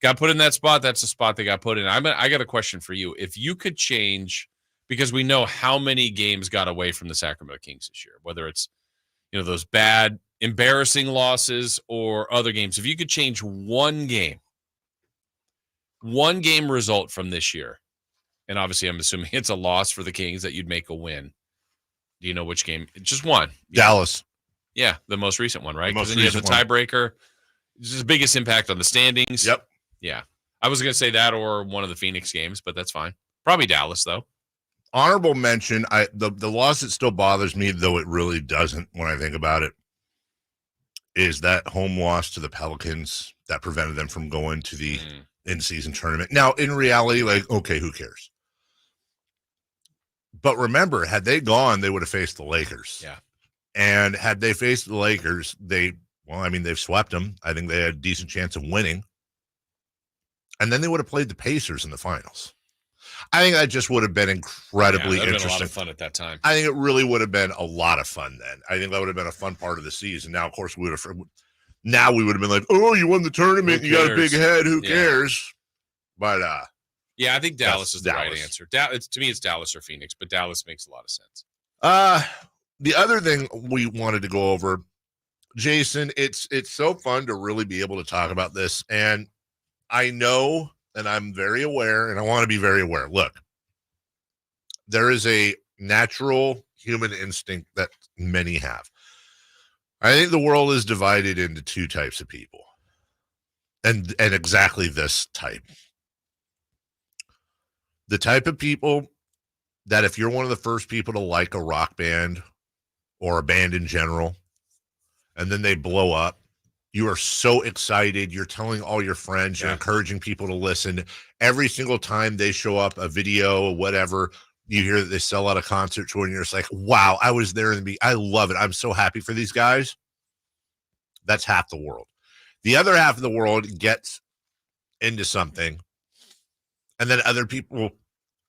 [SPEAKER 6] got put in that spot, that's the spot they got put in. I got a question for you. If you could change, because we know how many games got away from the Sacramento Kings this year, whether it's those bad, embarrassing losses or other games. If you could change one game result from this year, and obviously I'm assuming it's a loss for the Kings that you'd make a win. Do you know which game? Just one.
[SPEAKER 5] Dallas.
[SPEAKER 6] Yeah, the most recent one, right? Because then you have the
[SPEAKER 5] recent one.
[SPEAKER 6] tiebreaker. This is the biggest impact on the standings.
[SPEAKER 5] Yep.
[SPEAKER 6] Yeah. I was going to say that or one of the Phoenix games, but that's fine. Probably Dallas, though.
[SPEAKER 5] Honorable mention, the loss that still bothers me, though it really doesn't when I think about it, is that home loss to the Pelicans that prevented them from going to the in-season tournament. Now, in reality, okay, who cares? But remember, had they gone, they would have faced the Lakers.
[SPEAKER 6] Yeah.
[SPEAKER 5] And had they faced the Lakers, they've swept them. I think they had a decent chance of winning. And then they would have played the Pacers in the finals. I think that just would have been incredibly
[SPEAKER 6] interesting.
[SPEAKER 5] interesting.
[SPEAKER 6] Been a lot of fun at that time.
[SPEAKER 5] I think it really would have been a lot of fun then. I think that would have been a fun part of the season. Now, of course, we would have been like, oh, you won the tournament. You got a big head. Who cares? But
[SPEAKER 6] yeah, I think Dallas is the right answer. To me, it's Dallas or Phoenix, but Dallas makes a lot of sense.
[SPEAKER 5] The other thing we wanted to go over, Jason, it's so fun to really be able to talk about this. And I know, and I'm very aware, and I want to be very aware. Look, there is a natural human instinct that many have. I think the world is divided into 2 types of people. And exactly this type. The type of people that if you're one of the first people to like a rock band or a band in general, and then they blow up, you are so excited. You're telling all your friends, you're encouraging people to listen. Every single time they show up, a video or whatever, you hear that they sell out a concert tour, and you're just like, wow, I was there I love it. I'm so happy for these guys. That's half the world. The other half of the world gets into something, and then other people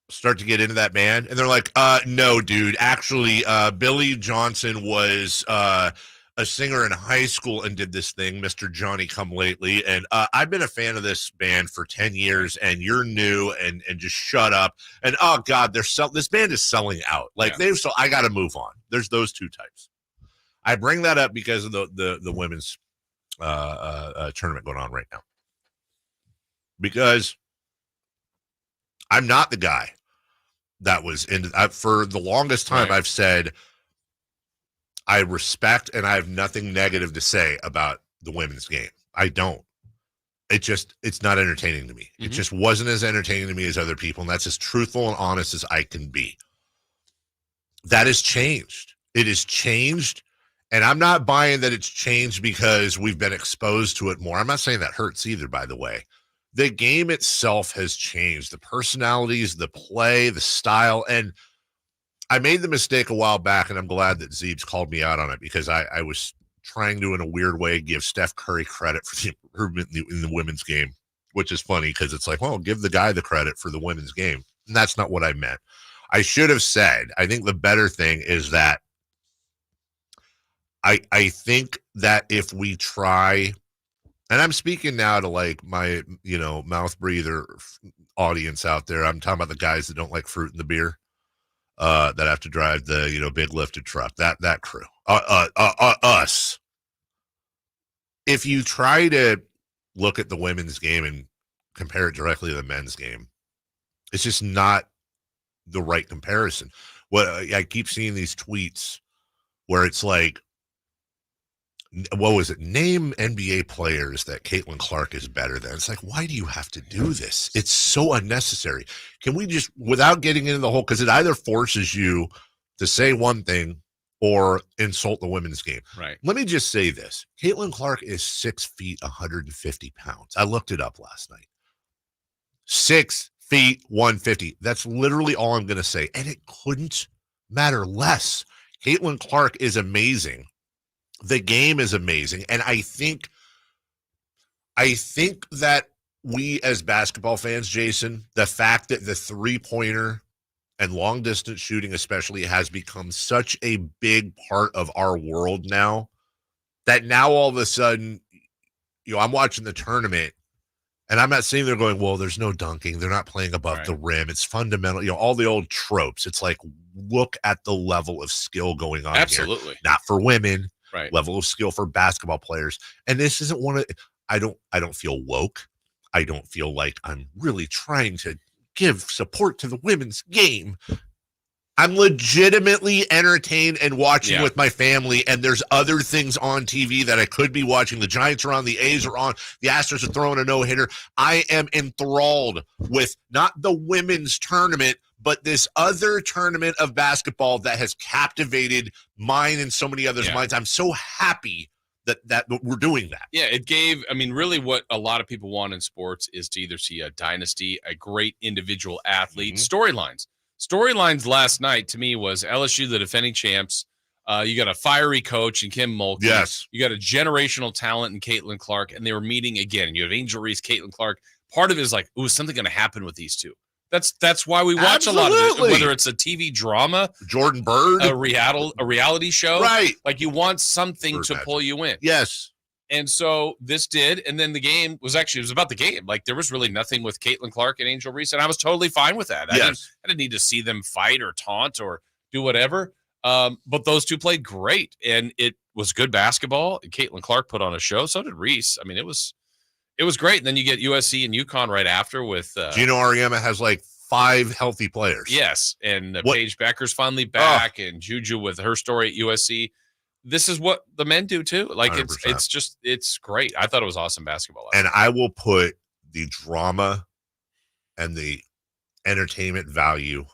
[SPEAKER 5] start to get into that band, and they're like, no, dude, actually, Billy Johnson was a singer in high school and did this thing, Mr. Johnny Come Lately. And I've been a fan of this band for 10 years, and you're new and just shut up. And, oh, God, this band is selling out. Like, I got to move on. There's those two types. I bring that up because of the women's tournament going on right now. Because I'm not the guy that was for the longest time. I've said I respect and I have nothing negative to say about the women's game. I don't. It's not entertaining to me. It just wasn't as entertaining to me as other people, and that's as truthful and honest as I can be. That has changed. It has changed, and I'm not buying that it's changed because we've been exposed to it more. I'm not saying that hurts either, by the way. The game itself has changed. The personalities, the play, the style, and I made the mistake a while back, and I'm glad that Zeebs called me out on it because I was trying to, in a weird way, give Steph Curry credit for the improvement in the women's game, which is funny because it's like, well, give the guy the credit for the women's game. And that's not what I meant. I should have said, I think the better thing is that I think that if we try, and I'm speaking now to like my, mouth breather audience out there. I'm talking about the guys that don't like fruit in the beer. That have to drive the big lifted truck, that crew, us. If you try to look at the women's game and compare it directly to the men's game, it's just not the right comparison. I keep seeing these tweets where it's like, what was it? Name NBA players that Caitlan Clark is better than. It's like, why do you have to do this? It's so unnecessary. Can we just, without getting into the whole, because it either forces you to say one thing or insult the women's game.
[SPEAKER 6] Right.
[SPEAKER 5] Let me just say this. Caitlan Clark is 6 feet, 150 pounds. I looked it up last night. 6 feet, 150. That's literally all I'm going to say. And it couldn't matter less. Caitlan Clark is amazing. The game is amazing. And I think that we as basketball fans, Jason, the fact that the three-pointer and long-distance shooting especially has become such a big part of our world now, that now all of a sudden, I'm watching the tournament, and I'm not sitting there going, well, there's no dunking. They're not playing above the rim. It's fundamental. All the old tropes. It's like, look at the level of skill going on
[SPEAKER 6] Absolutely.
[SPEAKER 5] Here. Not for women.
[SPEAKER 6] Right.
[SPEAKER 5] Level of skill for basketball players. And this isn't one of, I don't feel woke. I don't feel like I'm really trying to give support to the women's game. I'm legitimately entertained and watching with my family, and there's other things on TV that I could be watching. The Giants are on, the A's are on, the Astros are throwing a no-hitter. I am enthralled with not the women's tournament, but this other tournament of basketball that has captivated mine and so many others' minds. I'm so happy that we're doing that.
[SPEAKER 6] Yeah, it gave, really what a lot of people want in sports is to either see a dynasty, a great individual athlete, storylines last night to me was LSU, the defending champs. You got a fiery coach in Kim Mulkey.
[SPEAKER 5] Yes.
[SPEAKER 6] You got a generational talent in Caitlan Clark, and they were meeting again. You have Angel Reese, Caitlan Clark. Part of it is like, ooh, is something going to happen with these two? That's why we watch a lot of this, whether it's a TV drama,
[SPEAKER 5] Jordan Bird,
[SPEAKER 6] a reality show,
[SPEAKER 5] right?
[SPEAKER 6] Like you want something to pull you in.
[SPEAKER 5] Yes.
[SPEAKER 6] And so this did, and then the game was about the game. Like there was really nothing with Caitlan Clark and Angel Reese, and I was totally fine with that. I didn't need to see them fight or taunt or do whatever. But those two played great, and it was good basketball. Caitlan Clark put on a show. So did Reese. It was great. And then you get USC and UConn right after with
[SPEAKER 5] Gino Auriemma has like 5 healthy players.
[SPEAKER 6] Yes, and Paige Becker's finally back, and Juju with her story at USC. This is what the men do too. Like 100%. It's great. I thought it was awesome basketball.
[SPEAKER 5] And I will put the drama and the entertainment value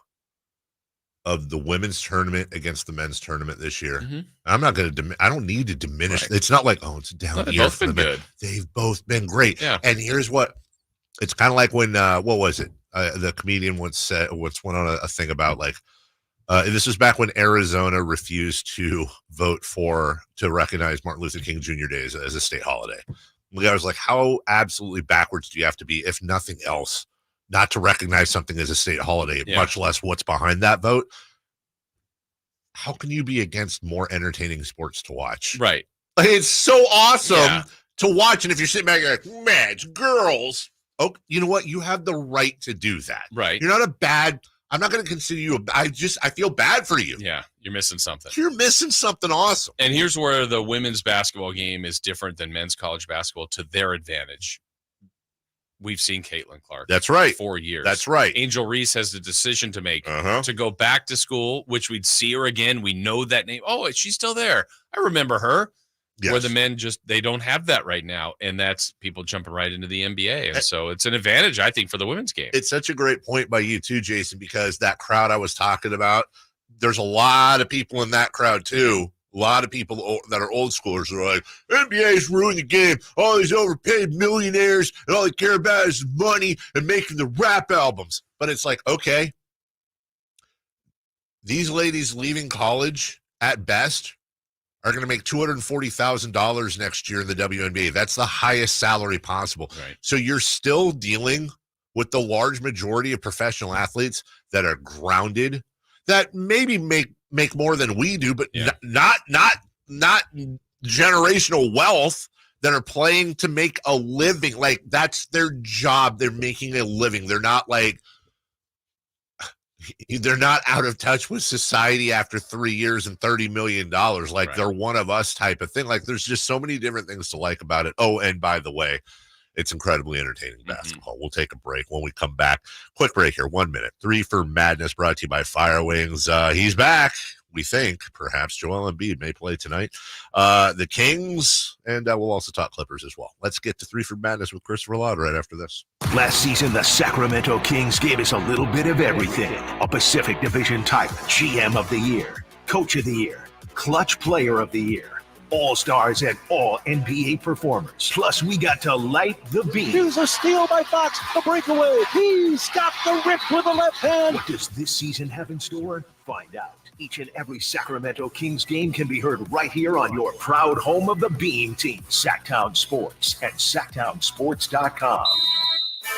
[SPEAKER 5] of the women's tournament against the men's tournament this year.
[SPEAKER 6] Mm-hmm.
[SPEAKER 5] I'm not going to, I don't need to diminish. It's not like, it's a down year for the men. They've both been great.
[SPEAKER 6] Yeah.
[SPEAKER 5] And here's what, it's kind of like when, what was it? The comedian once went on a thing about like, this was back when Arizona refused to vote to recognize Martin Luther King Jr. Day as a state holiday. The guy was like, how absolutely backwards do you have to be, if nothing else, not to recognize something as a state holiday, much less what's behind that vote? How can you be against more entertaining sports to watch?
[SPEAKER 6] Right.
[SPEAKER 5] Like, it's so awesome to watch. And if you're sitting back, you're like, man, it's girls. Oh, you know what? You have the right to do that.
[SPEAKER 6] Right.
[SPEAKER 5] You're not a bad. I'm not going to consider you. I feel bad for you.
[SPEAKER 6] Yeah, you're missing something.
[SPEAKER 5] You're missing something awesome.
[SPEAKER 6] And here's where the women's basketball game is different than men's college basketball to their advantage. We've seen Caitlan Clark.
[SPEAKER 5] That's right.
[SPEAKER 6] 4 years.
[SPEAKER 5] That's right.
[SPEAKER 6] Angel Reese has the decision to make to go back to school, which we'd see her again. We know that name. Oh, she's still there. I remember her.
[SPEAKER 5] Yes.
[SPEAKER 6] Where the men they don't have that right now. And that's people jumping right into the NBA. And so it's an advantage, I think, for the women's game.
[SPEAKER 5] It's such a great point by you too, Jason, because that crowd I was talking about, there's a lot of people in that crowd too. A lot of people that are old schoolers are like, NBA's ruining the game. All these overpaid millionaires, and all they care about is money and making the rap albums. But it's like, okay, these ladies leaving college at best are going to make $240,000 next year in the WNBA. That's the highest salary possible.
[SPEAKER 6] Right.
[SPEAKER 5] So you're still dealing with the large majority of professional athletes that are grounded, that maybe make more than we do, but not generational wealth, that are playing to make a living. Like, that's their job. They're making a living. They're not like, they're not out of touch with society after 3 years and $30 million. Like, they're one of us type of thing. Like, there's just so many different things to like about it. Oh, and by the way, it's incredibly entertaining basketball. We'll take a break. When we come back, quick break here, 1 minute. 3 for Madness, brought to you by Fire Wings. He's back. We think perhaps Joel Embiid may play tonight. The Kings, and we'll also talk Clippers as well. Let's get to 3 for Madness with Christopher Loud right after this.
[SPEAKER 2] Last season, the Sacramento Kings gave us a little bit of everything. A Pacific Division type GM of the Year, Coach of the Year, Clutch Player of the Year, All-Stars and All-NBA performers. Plus, we got to light the beam.
[SPEAKER 12] Here's a steal by Fox, the breakaway. He's got the rip with the left hand.
[SPEAKER 2] What does this season have in store? Find out. Each and every Sacramento Kings game can be heard right here on your proud home of the Beam Team, Sactown Sports at SactownSports.com.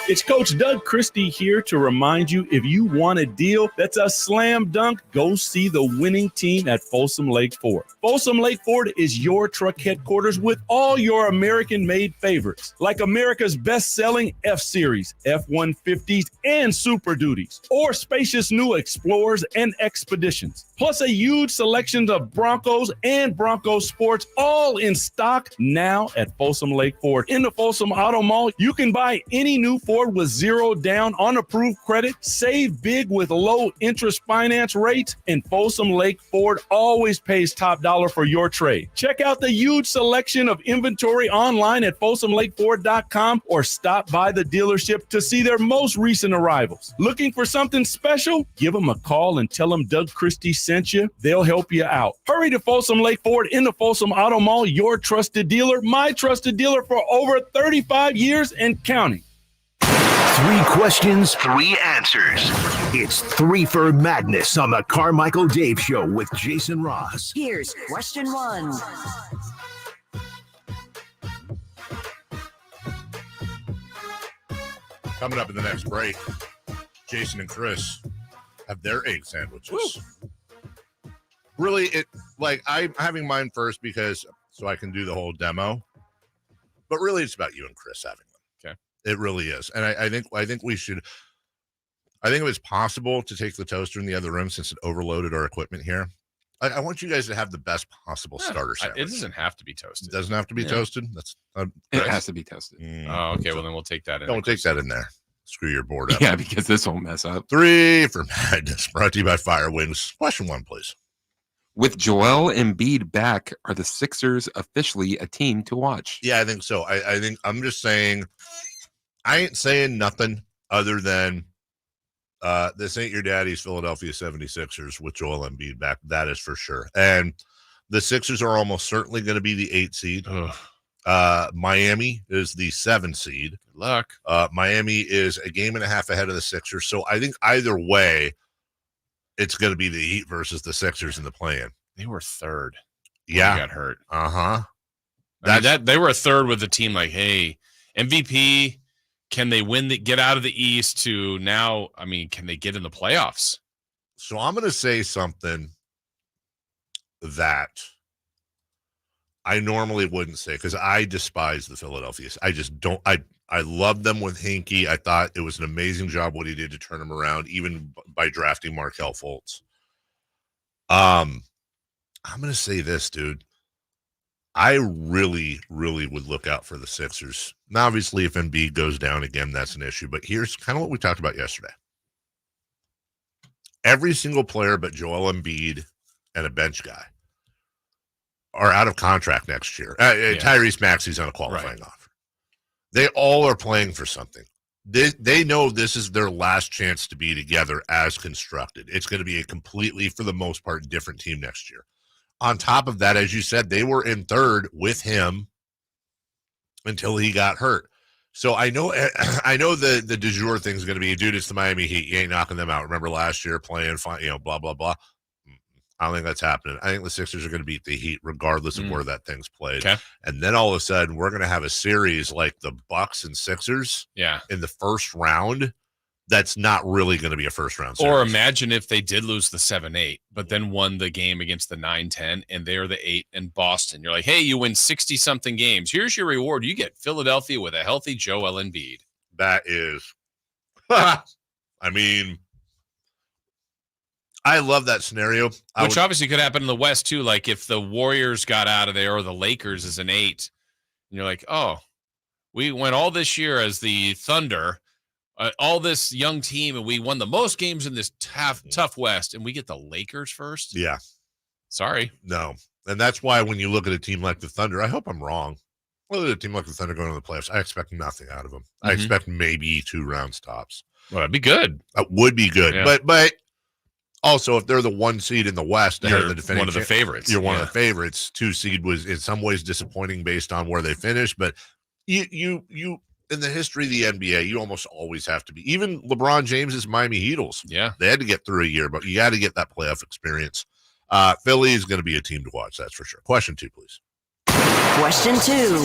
[SPEAKER 17] It's Coach Doug Christie here to remind you, if you want a deal that's a slam dunk, go see the winning team at Folsom Lake Ford. Folsom Lake Ford is your truck headquarters with all your American-made favorites, like America's best-selling F-Series, F-150s, and Super Duties, or spacious new Explorers and Expeditions, plus a huge selection of Broncos and Bronco Sports, all in stock now at Folsom Lake Ford. In the Folsom Auto Mall, you can buy any new Ford with zero down on approved credit, save big with low interest finance rates, and Folsom Lake Ford always pays top dollar for your trade. Check out the huge selection of inventory online at FolsomLakeFord.com or stop by the dealership to see their most recent arrivals. Looking for something special? Give them a call and tell them Doug Christie sent you. They'll help you out. Hurry to Folsom Lake Ford in the Folsom Auto Mall, your trusted dealer, my trusted dealer for over 35 years and counting.
[SPEAKER 2] 3 questions, 3 answers. It's 3 for Madness on the Carmichael Dave Show with Jason Ross.
[SPEAKER 7] Here's question 1.
[SPEAKER 5] Coming up in the next break, Jason and Chris have their egg sandwiches. Woo. Really, I'm having mine first because so I can do the whole demo. But really, it's about you and Chris having them.
[SPEAKER 6] Okay.
[SPEAKER 5] It really is. And I think we should. I think if it's possible to take the toaster in the other room since it overloaded our equipment here. I want you guys to have the best possible starter sandwich.
[SPEAKER 6] It doesn't have to be toasted.
[SPEAKER 5] It doesn't have to be toasted. That's
[SPEAKER 4] it has to be toasted.
[SPEAKER 6] Oh, okay. Well, then we'll take that in.
[SPEAKER 5] Don't take that in there. Screw your board up.
[SPEAKER 4] Yeah, because this won't mess up.
[SPEAKER 5] 3 for Madness, brought to you by Fire Wings. Question 1, please.
[SPEAKER 4] With Joel Embiid back, are the Sixers officially a team to watch?
[SPEAKER 5] Yeah, I think so. I think I'm just saying, I ain't saying nothing other than this ain't your daddy's Philadelphia 76ers with Joel Embiid back. That is for sure. And the Sixers are almost certainly going to be the 8 seed. Miami is the 7 seed.
[SPEAKER 6] Good luck.
[SPEAKER 5] Miami is a game and a half ahead of the Sixers. So I think either way, it's going to be the Heat versus the Sixers in the play-in.
[SPEAKER 6] They were 3rd.
[SPEAKER 5] Yeah.
[SPEAKER 6] They got hurt.
[SPEAKER 5] Uh-huh.
[SPEAKER 6] They were 3rd with the team like, hey, MVP, can they get out of the East to now, can they get in the playoffs?
[SPEAKER 5] So I'm going to say something that I normally wouldn't say because I despise the Philadelphia. I just don't. I love them with Hinkie. I thought it was an amazing job what he did to turn him around, even by drafting Markelle Fultz. I'm going to say this, dude. I really, really would look out for the Sixers. Now, obviously, if Embiid goes down again, that's an issue. But here's kind of what we talked about yesterday. Every single player but Joel Embiid and a bench guy are out of contract next year. Tyrese Maxey's on a qualifying offer. They all are playing for something. They know this is their last chance to be together as constructed. It's going to be a completely, for the most part, different team next year. On top of that, as you said, they were in third with him until he got hurt. So I know the du jour thing is going to be, dude, it's the Miami Heat. You ain't knocking them out. Remember last year playing fine, blah, blah, blah. I don't think that's happening. I think the Sixers are going to beat the Heat regardless of where that thing's played.
[SPEAKER 6] Okay.
[SPEAKER 5] And then all of a sudden, we're going to have a series like the Bucks and Sixers in the first round. That's not really going to be a first round series.
[SPEAKER 6] Or imagine if they did lose the 7-8, but then won the game against the 9-10, and they're the 8 in Boston. You're like, hey, you win 60-something games. Here's your reward. You get Philadelphia with a healthy Joel Embiid.
[SPEAKER 5] That is, I mean, I love that scenario.
[SPEAKER 6] Which obviously could happen in the West, too. Like if the Warriors got out of there or the Lakers as an 8, and you're like, oh, we went all this year as the Thunder, all this young team, and we won the most games in this tough West, and we get the Lakers first?
[SPEAKER 5] Yeah.
[SPEAKER 6] Sorry.
[SPEAKER 5] No. And that's why when you look at a team like the Thunder, I hope I'm wrong. Well, a team like the Thunder going to the playoffs, I expect nothing out of them. I expect maybe 2 rounds tops.
[SPEAKER 6] Well, that'd be good.
[SPEAKER 5] That would be good.
[SPEAKER 6] Yeah.
[SPEAKER 5] But also, if they're the 1 seed in the West,
[SPEAKER 6] you're
[SPEAKER 5] the defending
[SPEAKER 6] one of the favorites.
[SPEAKER 5] You're one of the favorites. 2 seed was in some ways disappointing based on where they finished, but you in the history of the NBA, you almost always have to be. Even LeBron James's Miami Heatles, they had to get through a year, but you got to get that playoff experience. Philly is going to be a team to watch, that's for sure. Question 2, please.
[SPEAKER 7] Question 2.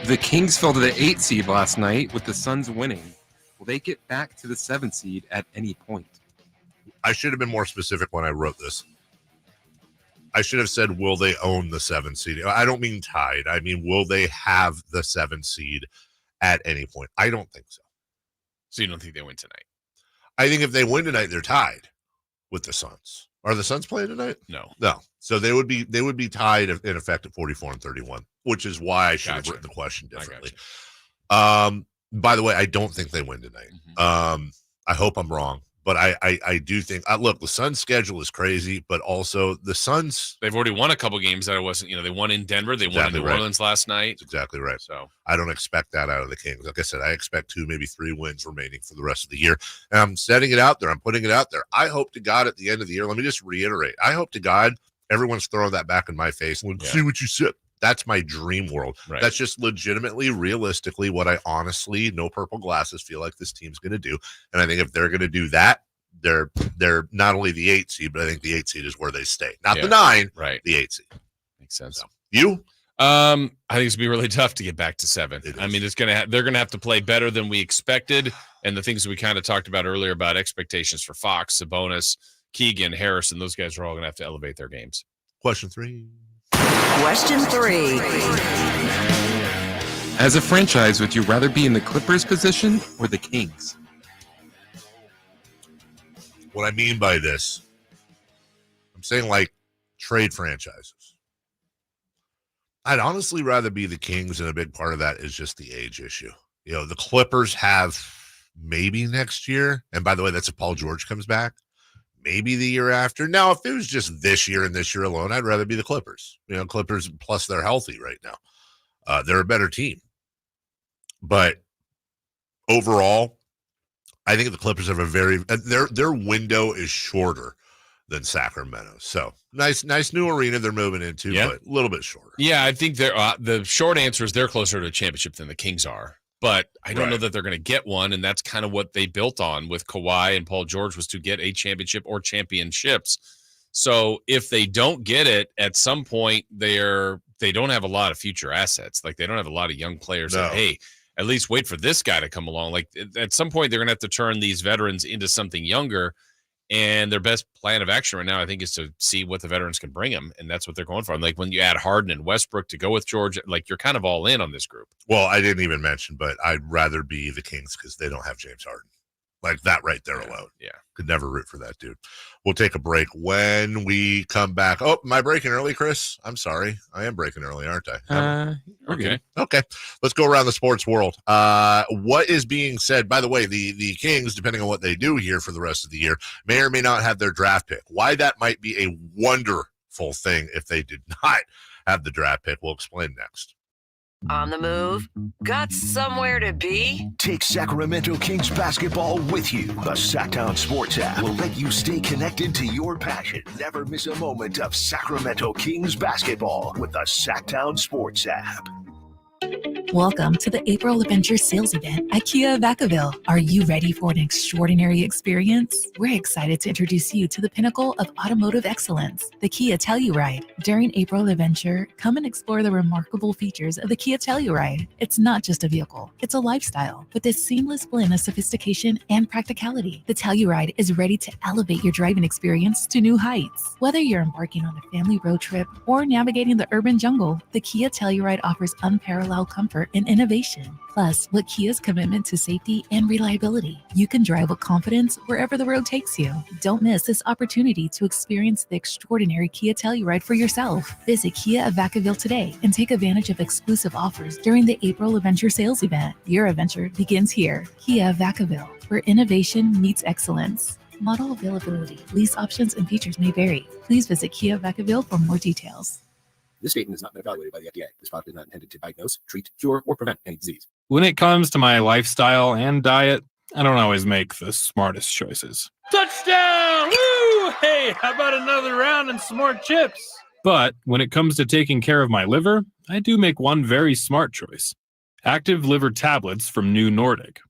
[SPEAKER 4] The Kings fell to the 8 seed last night with the Suns winning. Will they get back to the 7 seed at any point?
[SPEAKER 5] I should have been more specific when I wrote this. I should have said, will they own the 7 seed? I don't mean tied. I mean, will they have the 7 seed at any point? I don't think so.
[SPEAKER 6] So you don't think they win tonight?
[SPEAKER 5] I think if they win tonight, they're tied with the Suns. Are the Suns playing tonight?
[SPEAKER 6] No.
[SPEAKER 5] So they would be tied in effect at 44-31, which is why I should have written the question differently. By the way, I don't think they win tonight. I hope I'm wrong, but I do think. Look, the Suns' schedule is crazy, but also the Suns.
[SPEAKER 6] They've already won a couple games that it wasn't. They won in Denver. They won in New Orleans last night.
[SPEAKER 5] That's exactly right.
[SPEAKER 6] So
[SPEAKER 5] I don't expect that out of the Kings. Like I said, I expect 2, maybe 3 wins remaining for the rest of the year. And I'm setting it out there. I'm putting it out there. I hope to God at the end of the year. Let me just reiterate. I hope to God everyone's throwing that back in my face. See what you said. That's my dream world.
[SPEAKER 6] Right.
[SPEAKER 5] That's just legitimately, realistically, what I honestly, no purple glasses, feel like this team's going to do. And I think if they're going to do that, they're not only the 8 seed, but I think the 8 seed is where they stay. Not the 9,
[SPEAKER 6] right?
[SPEAKER 5] The 8 seed.
[SPEAKER 6] Makes sense.
[SPEAKER 5] So, you?
[SPEAKER 6] I think it's gonna be really tough to get back to 7. I mean, they're gonna have to play better than we expected, and the things that we kind of talked about earlier about expectations for Fox, Sabonis, Keegan, Harrison, those guys are all gonna have to elevate their games.
[SPEAKER 5] Question 3.
[SPEAKER 7] Question 3.
[SPEAKER 4] As a franchise, would you rather be in the Clippers position or the Kings?
[SPEAKER 5] What I mean by this, I'm saying like trade franchises. I'd honestly rather be the Kings, and a big part of that is just the age issue. The Clippers have maybe next year, and by the way, that's if Paul George comes back. Maybe the year after. Now, if it was just this year and this year alone, I'd rather be the Clippers. Clippers, plus they're healthy right now. They're a better team. But overall, I think the Clippers have their window is shorter than Sacramento. So nice new arena they're moving into, but a little bit shorter.
[SPEAKER 6] Yeah, I think the short answer is they're closer to a championship than the Kings are. But I don't know that they're going to get one, and that's kind of what they built on with Kawhi and Paul George, was to get a championship or championships. So if they don't get it, at some point they don't have a lot of future assets. Like they don't have a lot of young players.
[SPEAKER 5] No.
[SPEAKER 6] That, hey, at least wait for this guy to come along. Like at some point they're going to have to turn these veterans into something younger. And their best plan of action right now, I think, is to see what the veterans can bring them, and that's what they're going for. And like when you add Harden and Westbrook to go with George, like you're kind of all in on this group.
[SPEAKER 5] Well, I didn't even mention, but I'd rather be the Kings because they don't have James Harden. Like that right there alone.
[SPEAKER 6] Yeah.
[SPEAKER 5] Could never root for that dude. We'll take a break. When we come back. Oh, am I breaking early, Chris? I'm sorry. I am breaking early, aren't I?
[SPEAKER 6] Okay.
[SPEAKER 5] Okay. Let's go around the sports world. What is being said? By the way, the Kings, depending on what they do here for the rest of the year, may or may not have their draft pick. Why that might be a wonderful thing if they did not have the draft pick, we'll explain next.
[SPEAKER 7] On the move? Got somewhere to be?
[SPEAKER 2] Take Sacramento Kings basketball with you. The Sactown Sports app will let you stay connected to your passion. Never miss a moment of Sacramento Kings basketball with the Sactown Sports app.
[SPEAKER 27] Welcome to the April Adventure Sales Event at Kia Vacaville. Are you ready for an extraordinary experience? We're excited to introduce you to the pinnacle of automotive excellence, the Kia Telluride. During April Adventure, come and explore the remarkable features of the Kia Telluride. It's not just a vehicle, it's a lifestyle with this seamless blend of sophistication and practicality. The Telluride is ready to elevate your driving experience to new heights. Whether you're embarking on a family road trip or navigating the urban jungle, the Kia Telluride offers unparalleled comfort and innovation. Plus, with Kia's commitment to safety and reliability, you can drive with confidence wherever the road takes you. Don't miss this opportunity to experience the extraordinary Kia Telluride for yourself. Visit Kia of Vacaville today and take advantage of exclusive offers during the April Adventure Sales Event. Your adventure begins here. Kia of Vacaville, where innovation meets excellence. Model availability, lease options, and features may vary. Please visit Kia of Vacaville for more details.
[SPEAKER 18] This statement has not been evaluated by the FDA. This product is not intended to diagnose, treat, cure, or prevent any disease.
[SPEAKER 19] When it comes to my lifestyle and diet, I don't always make the smartest choices.
[SPEAKER 3] Touchdown! Woo! Hey, how about another round and some more chips?
[SPEAKER 19] But when it comes to taking care of my liver, I do make one very smart choice. Active liver tablets from New Nordic.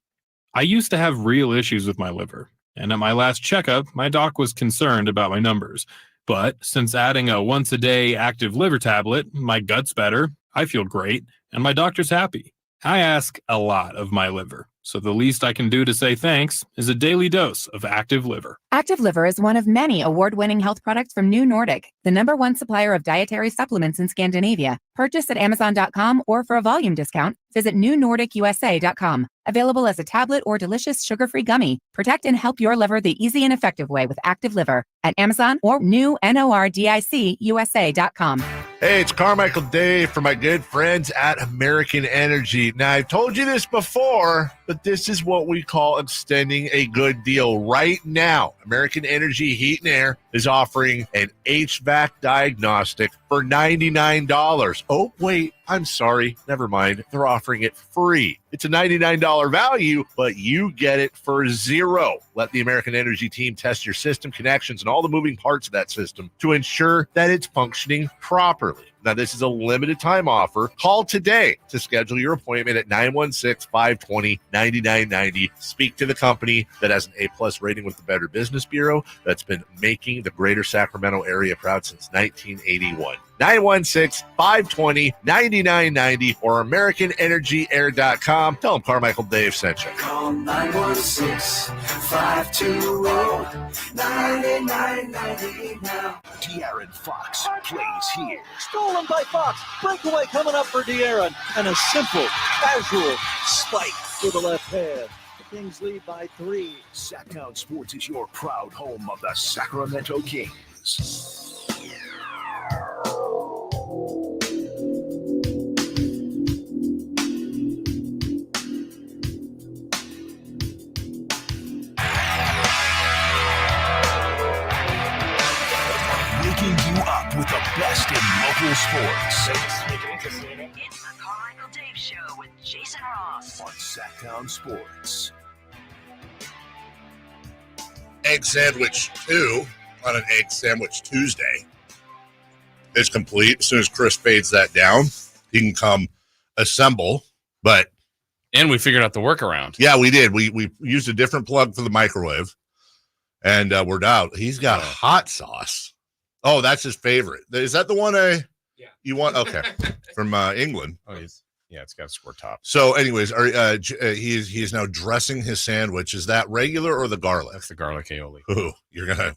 [SPEAKER 19] I used to have real issues with my liver, and at my last checkup, my doc was concerned about my numbers. But since adding a once-a-day active liver tablet, my gut's better, I feel great, and my doctor's happy. I ask a lot of my liver, so the least I can do to say thanks is a daily dose of Active Liver.
[SPEAKER 20] Active Liver is one of many award-winning health products from New Nordic, the #1 supplier of dietary supplements in Scandinavia. Purchase at Amazon.com or for a volume discount, visit newnordicusa.com. Available as a tablet or delicious sugar-free gummy. Protect and help your liver the easy and effective way with Active Liver at Amazon or newnordicusa.com.
[SPEAKER 5] Hey, it's Carmichael Dave for my good friends at American Energy. Now, I've told you this before, but this is what we call extending a good deal. Right now, American Energy Heat and Air is offering an HVAC diagnostic for $99. Oh, wait, I'm sorry. Never mind. They're offering it free. It's a $99 value, but you get it for $0. Let the American Energy team test your system connections and all the moving parts of that system to ensure that it's functioning properly. Now, this is a limited time offer. Call today to schedule your appointment at 916-520-9990. Speak to the company that has an A+ rating with the Better Business Bureau that's been making the greater Sacramento area proud since 1981. 916-520-9990 or AmericanEnergyAir.com. Tell them Carmichael Dave sent you.
[SPEAKER 21] Call 916-520-9990 now.
[SPEAKER 2] De'Aaron Fox plays here.
[SPEAKER 12] Stolen by Fox. Breakaway coming up for De'Aaron. And a simple, casual spike to the left hand. The Kings lead by 3.
[SPEAKER 2] Sactown Sports is your proud home of the Sacramento Kings. Waking you up with the best in local sports.
[SPEAKER 15] It's the Carmichael Dave Show with Jason Ross
[SPEAKER 2] on Sactown Sports.
[SPEAKER 5] Egg Sandwich 2 on an Egg Sandwich Tuesday is complete. As soon as Chris fades that down, he can come assemble.
[SPEAKER 6] And we figured out the workaround.
[SPEAKER 5] Yeah, we did. We used a different plug for the microwave, and we're out. He's got hot sauce. Oh, that's his favorite. Is that the one you want? Okay, from England.
[SPEAKER 6] Oh, he's Yeah, it's got to score top.
[SPEAKER 5] So, anyways, he is now dressing his sandwich. Is that regular or the garlic?
[SPEAKER 6] That's the garlic aioli.
[SPEAKER 5] Ooh,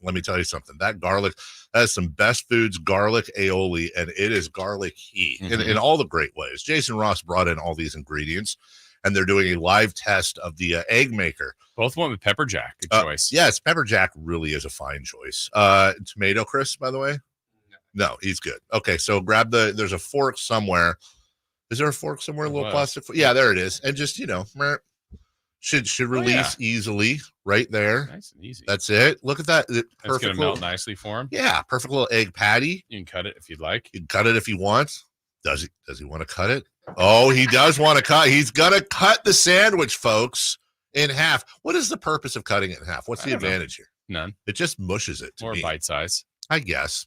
[SPEAKER 5] let me tell you something. That garlic, that is some Best Foods garlic aioli, and it is garlic heat in all the great ways. Jason Ross brought in all these ingredients, and they're doing a live test of the egg maker.
[SPEAKER 6] Both went with pepper jack. Good choice.
[SPEAKER 5] Yes, pepper jack really is a fine choice. Tomato crisp, by the way? No, he's good. Okay, so there's a fork somewhere. Is there a fork somewhere? A little plastic fork? Yeah, there it is. And just, should release easily right there.
[SPEAKER 6] Nice and easy.
[SPEAKER 5] That's it. Look at that.
[SPEAKER 6] It's going to melt nicely for him.
[SPEAKER 5] Yeah, perfect little egg patty.
[SPEAKER 6] You can cut it if you'd like.
[SPEAKER 5] You can cut it if you want. Does he want to cut it? Oh, he does want to cut. He's going to cut the sandwich, folks, in half. What is the purpose of cutting it in half? What's the advantage here?
[SPEAKER 6] None.
[SPEAKER 5] It just mushes it to
[SPEAKER 6] More
[SPEAKER 5] me.
[SPEAKER 6] bite size.
[SPEAKER 5] I guess.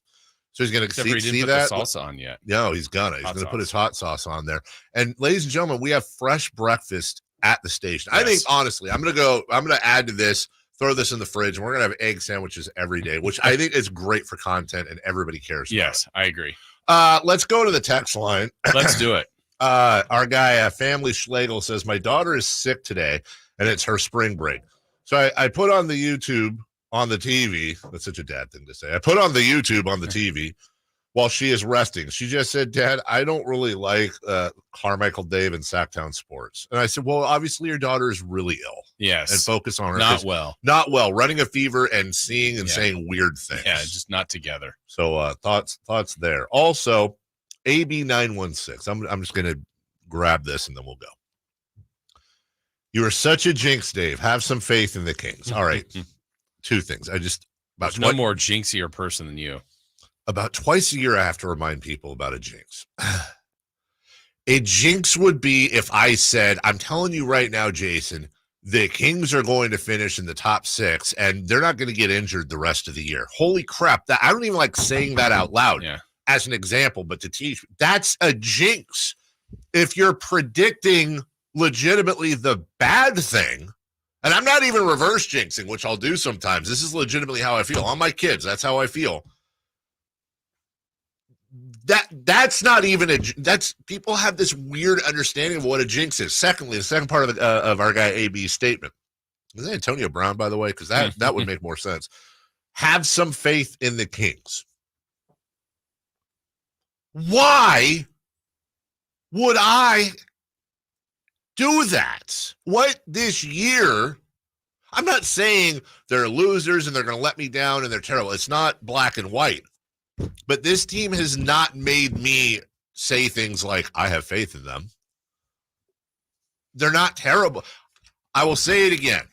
[SPEAKER 5] So he's going to see
[SPEAKER 6] put
[SPEAKER 5] that
[SPEAKER 6] the salsa on yet.
[SPEAKER 5] No, he's going to put his hot sauce on there. And ladies and gentlemen, we have fresh breakfast at the station. Yes. I think honestly, I'm going to add to this, throw this in the fridge, and we're going to have egg sandwiches every day, which I think is great for content and everybody cares.
[SPEAKER 6] Yes, I agree.
[SPEAKER 5] Let's go to the text line.
[SPEAKER 6] Let's do it.
[SPEAKER 5] Our guy, Family Schlegel, says, my daughter is sick today and it's her spring break. So I put on the YouTube on the TV. That's such a dad thing to say. I put on the YouTube on the TV while she is resting. She just said, Dad, I don't really like Carmichael Dave and Sactown sports. And I said, well, obviously your daughter is really ill.
[SPEAKER 6] Yes.
[SPEAKER 5] And focus on her.
[SPEAKER 6] Not well,
[SPEAKER 5] running a fever and seeing and saying weird things.
[SPEAKER 6] Yeah, just not together.
[SPEAKER 5] So thoughts there. Also, AB916. I'm just going to grab this and then we'll go. You are such a jinx, Dave. Have some faith in the Kings. All right. Two things.
[SPEAKER 6] There's no more jinxier person than you.
[SPEAKER 5] About twice a year, I have to remind people about a jinx. A jinx would be if I said, I'm telling you right now, Jason, the Kings are going to finish in the top 6 and they're not going to get injured the rest of the year. Holy crap. I don't even like saying that out loud as an example, but to teach, that's a jinx. If you're predicting legitimately the bad thing, and I'm not even reverse jinxing, which I'll do sometimes. This is legitimately how I feel. On my kids, that's how I feel. That's not even that's people have this weird understanding of what a jinx is. Secondly, the second part of our guy AB's statement is that Antonio Brown, by the way, because that would make more sense. Have some faith in the Kings. Why would I do that? What this year? I'm not saying they're losers and they're going to let me down and they're terrible. It's not black and white. But this team has not made me say things like, I have faith in them. They're not terrible. I will say it again.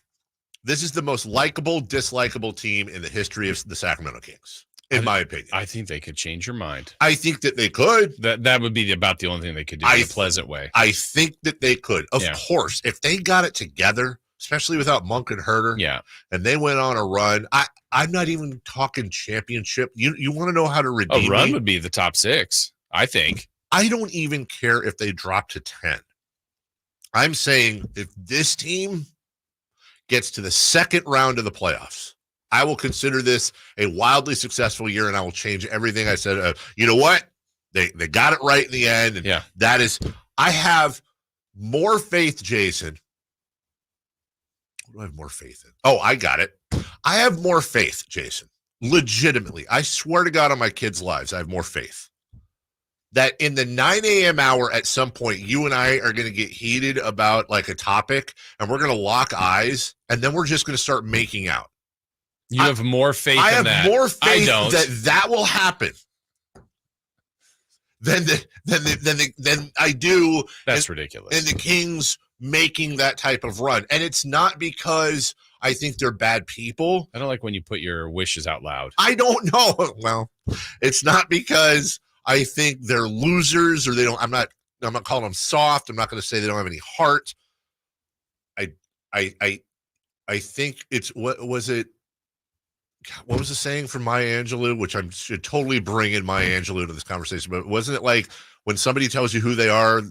[SPEAKER 5] This is the most likable, dislikable team in the history of the Sacramento Kings, in my opinion.
[SPEAKER 6] I think they could change your mind.
[SPEAKER 5] I think that they could.
[SPEAKER 6] That would be about the only thing they could do in a pleasant way.
[SPEAKER 5] I think that they could. Of course, if they got it together, especially without Monk and Herter, and they went on a run, I'm not even talking championship. You want to know how to redeem
[SPEAKER 6] a run would be the top 6, I think.
[SPEAKER 5] I don't even care if they drop to 10. I'm saying if this team gets to the second round of the playoffs, I will consider this a wildly successful year, and I will change everything I said. You know what? They got it right in the end. And that is, I have more faith, Jason. What do I have more faith in? Oh, I got it. I have more faith, Jason. Legitimately. I swear to God on my kids' lives, I have more faith that in the 9 a.m. hour at some point, you and I are going to get heated about like a topic and we're going to lock eyes and then we're just going to start making out.
[SPEAKER 6] You have more faith in that.
[SPEAKER 5] I have more faith that will happen than I do.
[SPEAKER 6] That's ridiculous.
[SPEAKER 5] And the Kings making that type of run. And it's not because I think they're bad people.
[SPEAKER 6] I don't like when you put your wishes out loud.
[SPEAKER 5] I don't know. Well, it's not because I think they're losers or they don't. I'm not calling them soft. I'm not going to say they don't have any heart. I think it's what was the saying from Maya Angelou, which I should totally bring in Maya Angelou to this conversation, but wasn't it like when somebody tells you who they are,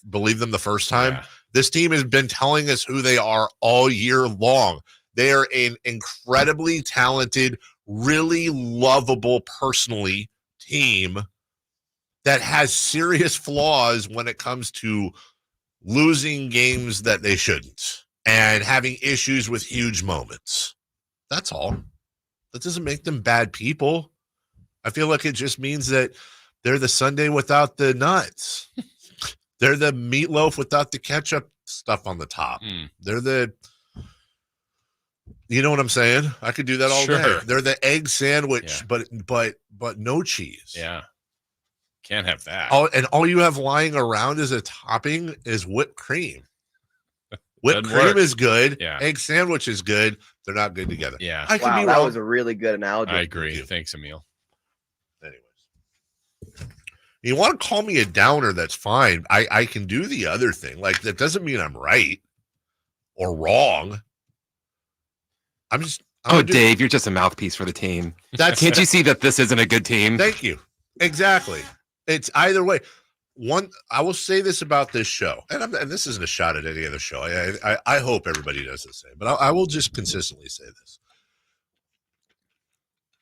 [SPEAKER 5] believe them the first time? Yeah. This team has been telling us who they are all year long. They are an incredibly talented, really lovable, personally team that has serious flaws when it comes to losing games that they shouldn't and having issues with huge moments. That's all. That doesn't make them bad people. I feel like it just means that they're the sundae without the nuts. They're the meatloaf without the ketchup stuff on the top. They're the, you know what I'm saying? I could do that all day. They're the egg sandwich, but no cheese.
[SPEAKER 6] Yeah. Can't have that.
[SPEAKER 5] And all you have lying around as a topping is whipped cream. Whipped cream is good.
[SPEAKER 6] Yeah.
[SPEAKER 5] Egg sandwich is good. They're not good together.
[SPEAKER 6] Yeah.
[SPEAKER 1] I can be wrong. That was a really good analogy.
[SPEAKER 6] I agree. Thanks, Emil.
[SPEAKER 5] Anyways. You want to call me a downer, that's fine. I can do the other thing. Like, that doesn't mean I'm right or wrong.
[SPEAKER 4] Dave, you're just a mouthpiece for the team. Can't you see that this isn't a good team?
[SPEAKER 5] Thank you. Exactly. It's either way. I will say this about this show, and this isn't a shot at any other show. I hope everybody does the same, but I will just consistently say this.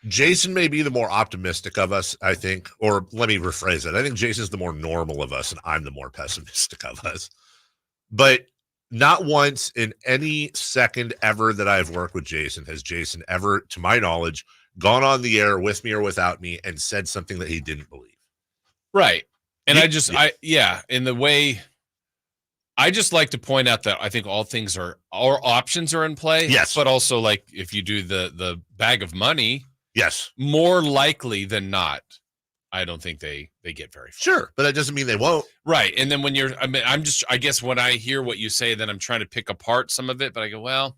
[SPEAKER 5] Jason may be the more optimistic of us, I think, or let me rephrase it. I think Jason's the more normal of us, and I'm the more pessimistic of us. But not once in any second ever that I've worked with Jason has Jason ever, to my knowledge, gone on the air with me or without me and said something that he didn't believe.
[SPEAKER 6] Right. And in the way, I just like to point out that I think all options are in play.
[SPEAKER 5] Yes.
[SPEAKER 6] But also, like, if you do the bag of money,
[SPEAKER 5] yes,
[SPEAKER 6] more likely than not, I don't think they get very far.
[SPEAKER 5] Sure, but that doesn't mean they won't.
[SPEAKER 6] Right. And then I guess when I hear what you say, then I'm trying to pick apart some of it, but I go, well,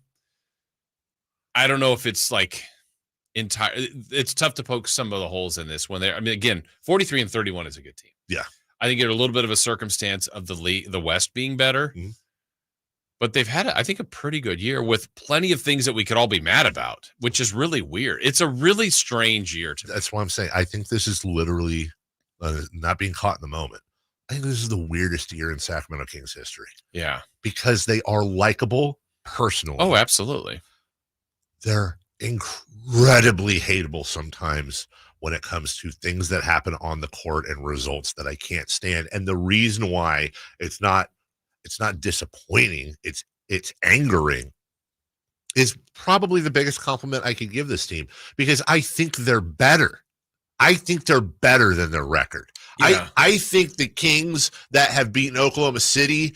[SPEAKER 6] I don't know if it's like entire. It's tough to poke some of the holes in this when again, 43-31 is a good team.
[SPEAKER 5] Yeah.
[SPEAKER 6] I think it's a little bit of a circumstance of the West being better, but they've had, I think, a pretty good year with plenty of things that we could all be mad about, which is really weird. It's a really strange year to me.
[SPEAKER 5] That's why I'm saying I think this is literally not being caught in the moment. I think this is the weirdest year in Sacramento Kings history.
[SPEAKER 6] Yeah.
[SPEAKER 5] Because they are likable personally.
[SPEAKER 6] Oh, absolutely.
[SPEAKER 5] They're incredibly hateable sometimes when it comes to things that happen on the court and results that I can't stand. And the reason why it's not disappointing, it's angering, is probably the biggest compliment I could give this team, because I think they're better. I think they're better than their record.
[SPEAKER 6] Yeah.
[SPEAKER 5] I think the Kings that have beaten Oklahoma City,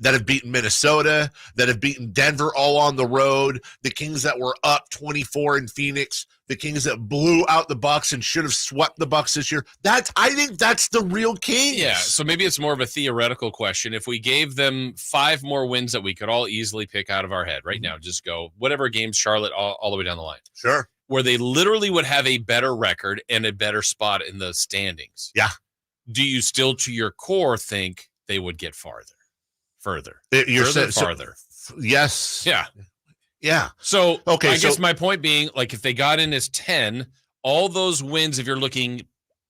[SPEAKER 5] that have beaten Minnesota, that have beaten Denver all on the road, the Kings that were up 24 in Phoenix, the Kings that blew out the Bucks and should have swept the Bucks this year. I think that's the real Kings.
[SPEAKER 6] Yeah, so maybe it's more of a theoretical question. If we gave them 5 more wins that we could all easily pick out of our head right now, just go whatever games, Charlotte, all the way down the line.
[SPEAKER 5] Sure.
[SPEAKER 6] Where they literally would have a better record and a better spot in the standings.
[SPEAKER 5] Yeah.
[SPEAKER 6] Do you still, to your core, think they would get farther? Further.
[SPEAKER 5] Farther. Yes.
[SPEAKER 6] Yeah.
[SPEAKER 5] Yeah.
[SPEAKER 6] So okay, I guess my point being, like, if they got in as 10, all those wins, if you're looking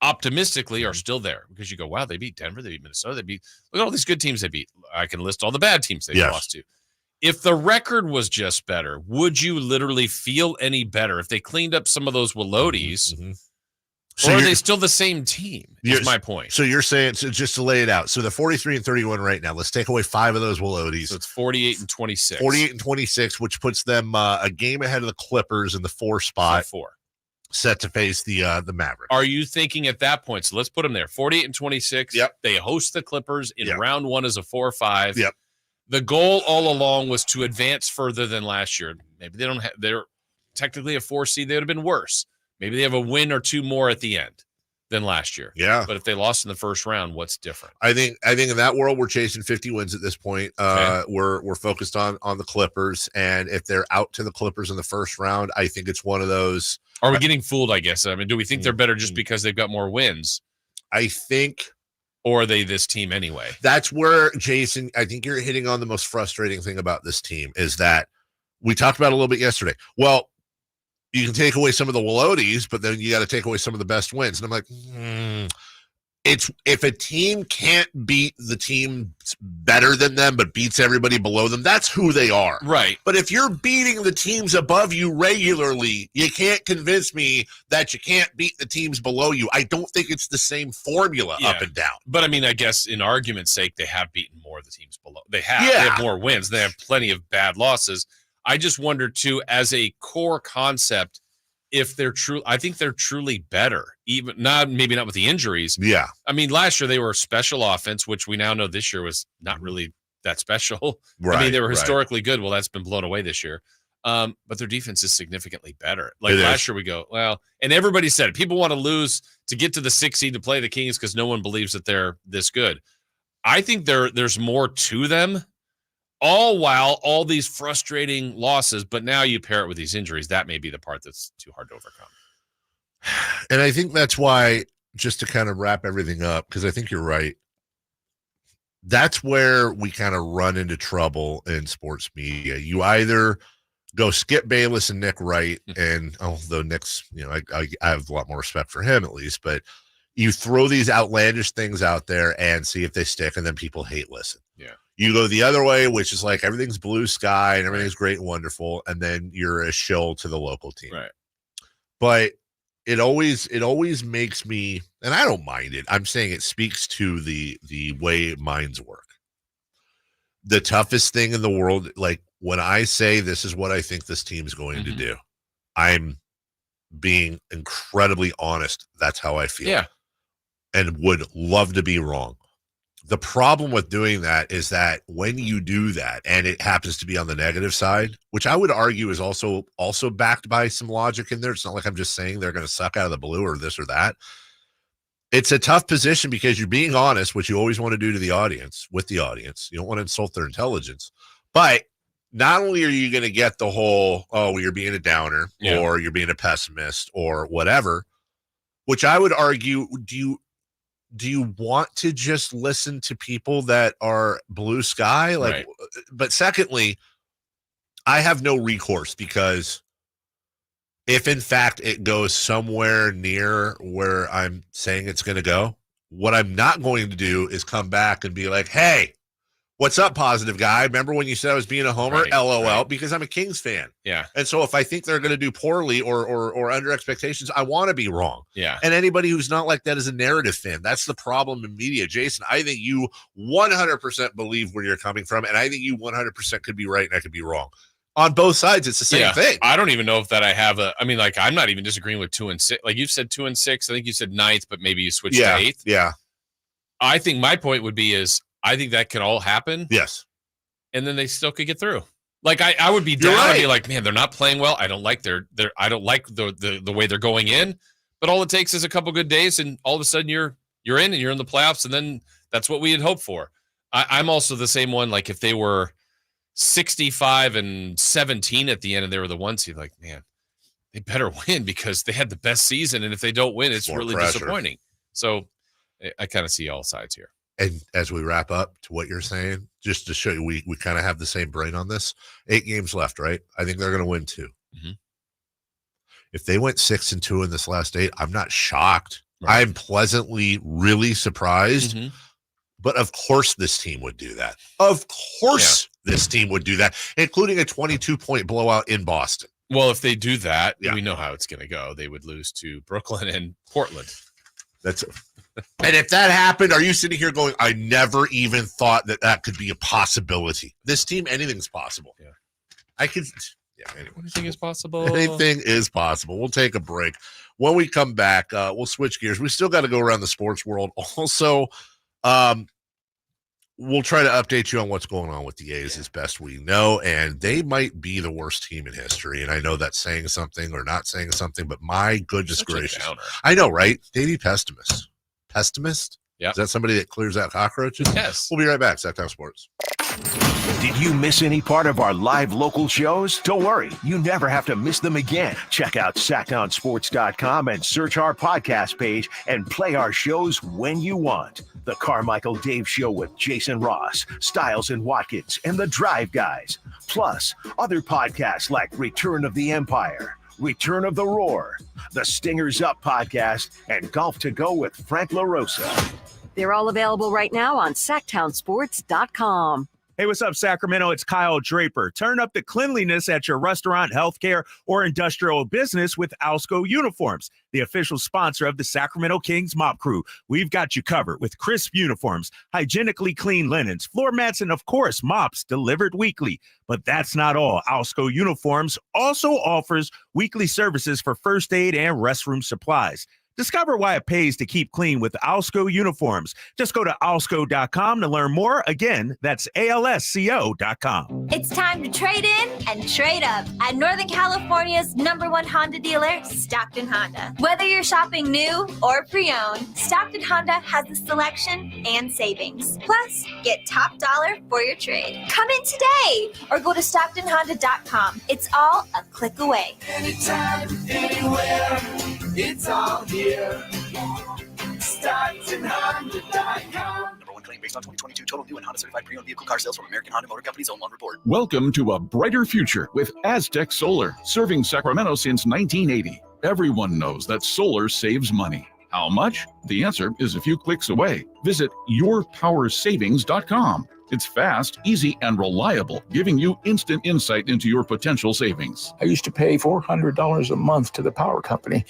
[SPEAKER 6] optimistically, are still there, because you go, wow, they beat Denver, they beat Minnesota, look at all these good teams they beat. I can list all the bad teams they lost to. If the record was just better, would you literally feel any better if they cleaned up some of those Willotes?
[SPEAKER 5] So
[SPEAKER 6] or are they still the same team? Is my point.
[SPEAKER 5] So you're saying, so just to lay it out, so the 43-31 right now, let's take away 5 of those Willotes.
[SPEAKER 6] So it's 48-26.
[SPEAKER 5] 48-26, which puts them a game ahead of the Clippers in the 4 spot.
[SPEAKER 6] 4.
[SPEAKER 5] Set to face the Mavericks.
[SPEAKER 6] Are you thinking at that point? So let's put them there. 48-26.
[SPEAKER 5] Yep.
[SPEAKER 6] They host the Clippers in round 1 as a 4-5.
[SPEAKER 5] Yep.
[SPEAKER 6] The goal all along was to advance further than last year. Maybe they don't have. They're technically a 4 seed. They would have been worse. Maybe they have a win or 2 more at the end than last year.
[SPEAKER 5] Yeah.
[SPEAKER 6] But if they lost in the first round, what's different?
[SPEAKER 5] I think in that world, we're chasing 50 wins at this point. We're focused on the Clippers, and if they're out to the Clippers in the first round, I think it's one of those.
[SPEAKER 6] Are we getting fooled, I guess? I mean, do we think they're better just because they've got more wins?
[SPEAKER 5] I think.
[SPEAKER 6] Or are they this team anyway?
[SPEAKER 5] That's where, Jason, I think you're hitting on the most frustrating thing about this team, is that we talked about it a little bit yesterday. Well, you can take away some of the Willotes, but then you got to take away some of the best wins. And I'm like, It's if a team can't beat the team better than them but beats everybody below them, that's who they are.
[SPEAKER 6] Right.
[SPEAKER 5] But if you're beating the teams above you regularly, you can't convince me that you can't beat the teams below you. I don't think it's the same formula up and down.
[SPEAKER 6] But I mean, I guess in argument's sake, they have beaten more of the teams below. They have more wins. They have plenty of bad losses. I just wonder too, as a core concept, if they're true, I think they're truly better, even maybe not with the injuries.
[SPEAKER 5] Yeah.
[SPEAKER 6] I mean, last year they were a special offense, which we now know this year was not really that special.
[SPEAKER 5] Right,
[SPEAKER 6] I mean, they were historically good. Well, that's been blown away this year. But their defense is significantly better. Like last year we go, well, and everybody said it. People want to lose to get to the 6th seed to play the Kings because no one believes that they're this good. I think there's more to them. All while all these frustrating losses, but now you pair it with these injuries. That may be the part that's too hard to overcome.
[SPEAKER 5] And I think that's why, just to kind of wrap everything up, because I think you're right, that's where we kind of run into trouble in sports media. You either go Skip Bayless and Nick Wright, and although Nick's, I have a lot more respect for him at least, but you throw these outlandish things out there and see if they stick, and then people hate listen.
[SPEAKER 6] Yeah.
[SPEAKER 5] You go the other way, which is like everything's blue sky and everything's great and wonderful, and then you're a shill to the local team.
[SPEAKER 6] Right.
[SPEAKER 5] But it always makes me, and I don't mind it. I'm saying it speaks to the way minds work. The toughest thing in the world, like when I say this is what I think this team's going to do, I'm being incredibly honest. That's how I feel.
[SPEAKER 6] Yeah.
[SPEAKER 5] And would love to be wrong. The problem with doing that is that when you do that and it happens to be on the negative side, which I would argue is also backed by some logic in there. It's not like I'm just saying they're going to suck out of the blue or this or that. It's a tough position because you're being honest, which you always want to do to the audience, with the audience. You don't want to insult their intelligence. But not only are you going to get the whole, oh, you're being a downer or you're being a pessimist or whatever, which I would argue, do you want to just listen to people that are blue sky? Like, but secondly, I have no recourse because if in fact it goes somewhere near where I'm saying it's going to go, what I'm not going to do is come back and be like, hey, what's up, positive guy? Remember when you said I was being a homer? LOL, because I'm a Kings fan.
[SPEAKER 6] Yeah.
[SPEAKER 5] And so if I think they're going to do poorly or under expectations, I want to be wrong.
[SPEAKER 6] Yeah.
[SPEAKER 5] And anybody who's not like that is a narrative fan. That's the problem in media. Jason, I think you 100% believe where you're coming from, and I think you 100% could be right and I could be wrong. On both sides, it's the same thing.
[SPEAKER 6] I don't even know if that I have I'm not even disagreeing with 2 and 6. Like you said 2 and 6. I think you said 9th, but maybe you switched to 8th.
[SPEAKER 5] Yeah.
[SPEAKER 6] I think my point would be I think that can all happen.
[SPEAKER 5] Yes.
[SPEAKER 6] And then they still could get through. Like I would be down and be like, man, they're not playing well. I don't like I don't like the way they're going in. But all it takes is a couple good days, and all of a sudden you're in and you're in the playoffs, and then that's what we had hoped for. I'm also the same one. Like if they were 65 and 17 at the end and they were the 1 seed, like, man, they better win because they had the best season. And if they don't win, it's really disappointing. So I kind of see all sides here.
[SPEAKER 5] And as we wrap up to what you're saying, just to show you, we kind of have the same brain on this. 8 games left, right? I think they're going to win 2.
[SPEAKER 6] Mm-hmm.
[SPEAKER 5] If they went 6-2 in this last 8, I'm not shocked. Right. I'm pleasantly really surprised.
[SPEAKER 6] Mm-hmm.
[SPEAKER 5] But of course this team would do that. Of course this team would do that, including a 22-point blowout in Boston.
[SPEAKER 6] Well, if they do that, we know how it's going to go. They would lose to Brooklyn and Portland.
[SPEAKER 5] And if that happened, are you sitting here going, I never even thought that could be a possibility? This team, anything's possible.
[SPEAKER 6] Yeah.
[SPEAKER 5] Anyway.
[SPEAKER 6] Anything is possible.
[SPEAKER 5] Anything is possible. We'll take a break. When we come back, we'll switch gears. We still got to go around the sports world. Also, we'll try to update you on what's going on with the A's as best we know, and they might be the worst team in history. And I know that's saying something or not saying something, but my goodness gracious. I know, right? Davey Pessimist. Pessimist?
[SPEAKER 6] Yeah.
[SPEAKER 5] Is that somebody that clears out cockroaches?
[SPEAKER 6] Yes.
[SPEAKER 5] We'll be right back. Sactown Sports.
[SPEAKER 2] Did you miss any part of our live local shows? Don't worry, you never have to miss them again. Check out SactownSports.com and search our podcast page and play our shows when you want. The Carmichael Dave Show with Jason Ross, Stiles and Watkins, and The Drive Guys. Plus, other podcasts like Return of the Empire, Return of the Roar, the Stingers Up podcast, and Golf to Go with Frank LaRosa.
[SPEAKER 7] They're all available right now on SactownSports.com.
[SPEAKER 9] Hey, what's up, Sacramento? It's Kyle Draper. Turn up the cleanliness at your restaurant, healthcare, or industrial business with Alsco Uniforms, the official sponsor of the Sacramento Kings Mop Crew. We've got you covered with crisp uniforms, hygienically clean linens, floor mats, and, of course, mops delivered weekly. But that's not all. Alsco Uniforms also offers weekly services for first aid and restroom supplies. Discover why it pays to keep clean with Alsco Uniforms. Just go to alsco.com to learn more. Again, that's ALSCO.com.
[SPEAKER 10] It's time to trade in and trade up at Northern California's #1 Honda dealer, Stockton Honda. Whether you're shopping new or pre-owned, Stockton Honda has the selection and savings. Plus, get top dollar for your trade. Come in today or go to StocktonHonda.com. It's all a click away.
[SPEAKER 21] Anytime, anywhere, it's all here. StocktonHonda.com.
[SPEAKER 18] #1 claim based on 2022 total new and Honda certified pre-owned vehicle car sales from American Honda Motor Company's own loan report.
[SPEAKER 8] Welcome to a brighter future with Aztec Solar, serving Sacramento since 1980. Everyone knows that solar saves money. How much? The answer is a few clicks away. Visit yourpowersavings.com. It's fast, easy, and reliable, giving you instant insight into your potential savings.
[SPEAKER 14] I used to pay $400 a month to the power company,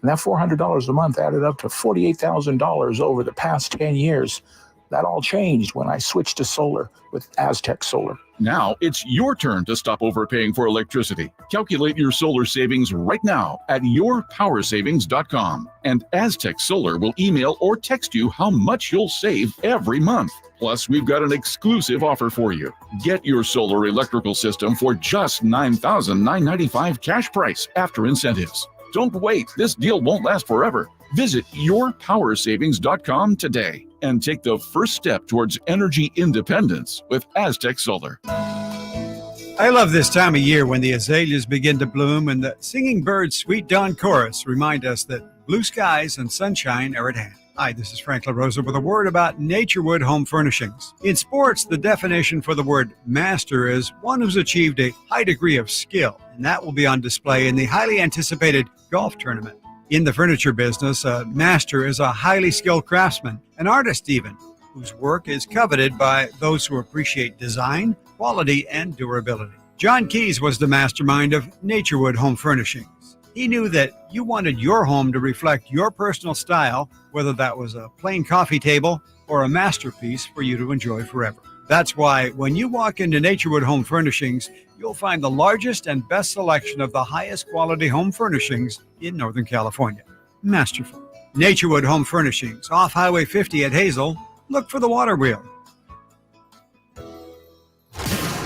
[SPEAKER 14] and that $400 a month added up to $48,000 over the past 10 years. That all changed when I switched to solar with Aztec Solar.
[SPEAKER 8] Now it's your turn to stop overpaying for electricity. Calculate your solar savings right now at yourpowersavings.com. And Aztec Solar will email or text you how much you'll save every month. Plus, we've got an exclusive offer for you. Get your solar electrical system for just $9,995 cash price after incentives. Don't wait. This deal won't last forever. Visit yourpowersavings.com today and take the first step towards energy independence with Aztec Solar.
[SPEAKER 22] I love this time of year when the azaleas begin to bloom and the singing birds' sweet dawn chorus remind us that blue skies and sunshine are at hand. Hi, this is Frank LaRosa with a word about Naturewood Home Furnishings. In sports, the definition for the word master is one who's achieved a high degree of skill, and that will be on display in the highly anticipated golf tournament. In the furniture business, a master is a highly skilled craftsman, an artist even, whose work is coveted by those who appreciate design, quality, and durability. John Keyes was the mastermind of Naturewood Home Furnishings. He knew that you wanted your home to reflect your personal style, whether that was a plain coffee table or a masterpiece for you to enjoy forever. That's why when you walk into Naturewood Home Furnishings, you'll find the largest and best selection of the highest quality home furnishings in Northern California. Masterful. Naturewood Home Furnishings, off Highway 50 at Hazel. Look for the water wheel.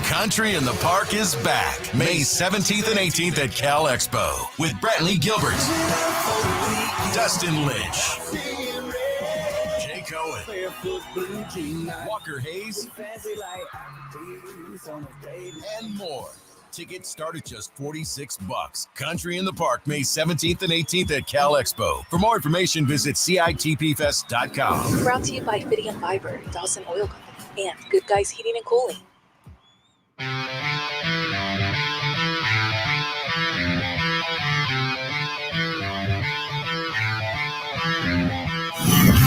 [SPEAKER 11] Country in the Park is back May 17th and 18th at Cal Expo with Brantley Gilbert, Dustin Lynch, Jay Cohen, Walker Hayes, and more. Tickets start at just $46. Country in the Park May 17th and 18th at Cal Expo. For more information, visit CITPfest.com.
[SPEAKER 13] Brought to you by Fitty and Fiber, Dawson Oil Company, and Good Guys Heating and Cooling.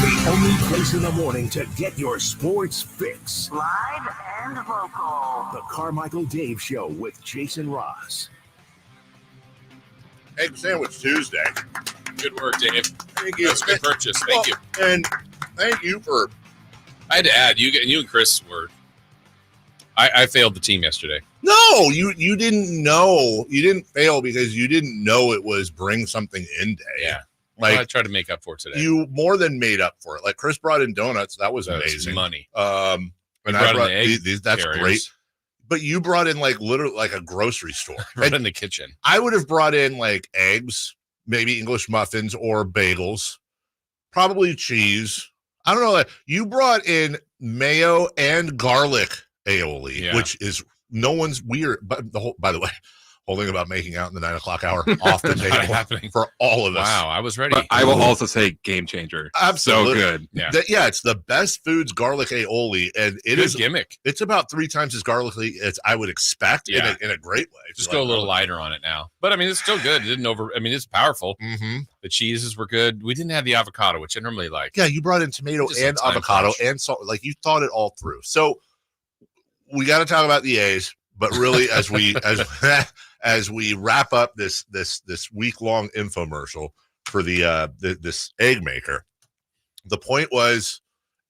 [SPEAKER 2] The only place in the morning to get your sports fix.
[SPEAKER 15] Live and local.
[SPEAKER 2] The Carmichael Dave Show with Jason Ross.
[SPEAKER 5] Egg Sandwich Tuesday.
[SPEAKER 6] Good work, Dave.
[SPEAKER 5] Thank you.
[SPEAKER 6] That's a good purchase. Thank you.
[SPEAKER 5] And thank you for...
[SPEAKER 6] I had to add, you and Chris were... I failed the team yesterday.
[SPEAKER 5] No, you didn't know. You didn't fail because you didn't know it was bring something in day.
[SPEAKER 6] Yeah.
[SPEAKER 5] Like,
[SPEAKER 6] I tried to make up for it today.
[SPEAKER 5] You more than made up for it. Like Chris brought in donuts. That was amazing.
[SPEAKER 6] Money.
[SPEAKER 5] And I brought these. That's great. But you brought in like literally like a grocery store.
[SPEAKER 6] Right in the kitchen.
[SPEAKER 5] I would have brought in like eggs, maybe English muffins or bagels, probably cheese. I don't know. You brought in mayo and garlic aioli, which is no one's weird. But by the way, whole thing about making out in the 9 o'clock hour off the table
[SPEAKER 6] happening
[SPEAKER 5] for all of us.
[SPEAKER 6] Wow, I was ready.
[SPEAKER 4] But I will also say game changer.
[SPEAKER 5] Absolutely.
[SPEAKER 4] So good.
[SPEAKER 6] Yeah.
[SPEAKER 5] It's the best foods garlic aioli, and it
[SPEAKER 6] Good
[SPEAKER 5] is
[SPEAKER 6] gimmick.
[SPEAKER 5] It's about 3 times as garlicky as I would expect in a great way.
[SPEAKER 6] Just go a little lighter on it now. But I mean, it's still good. It didn't it's powerful.
[SPEAKER 5] Mm-hmm.
[SPEAKER 6] The cheeses were good. We didn't have the avocado, which I normally like.
[SPEAKER 5] Yeah, you brought in tomato and avocado and salt. Like you thought it all through. So we got to talk about the A's, but really as we as we wrap up this week-long infomercial for the this egg maker, the point was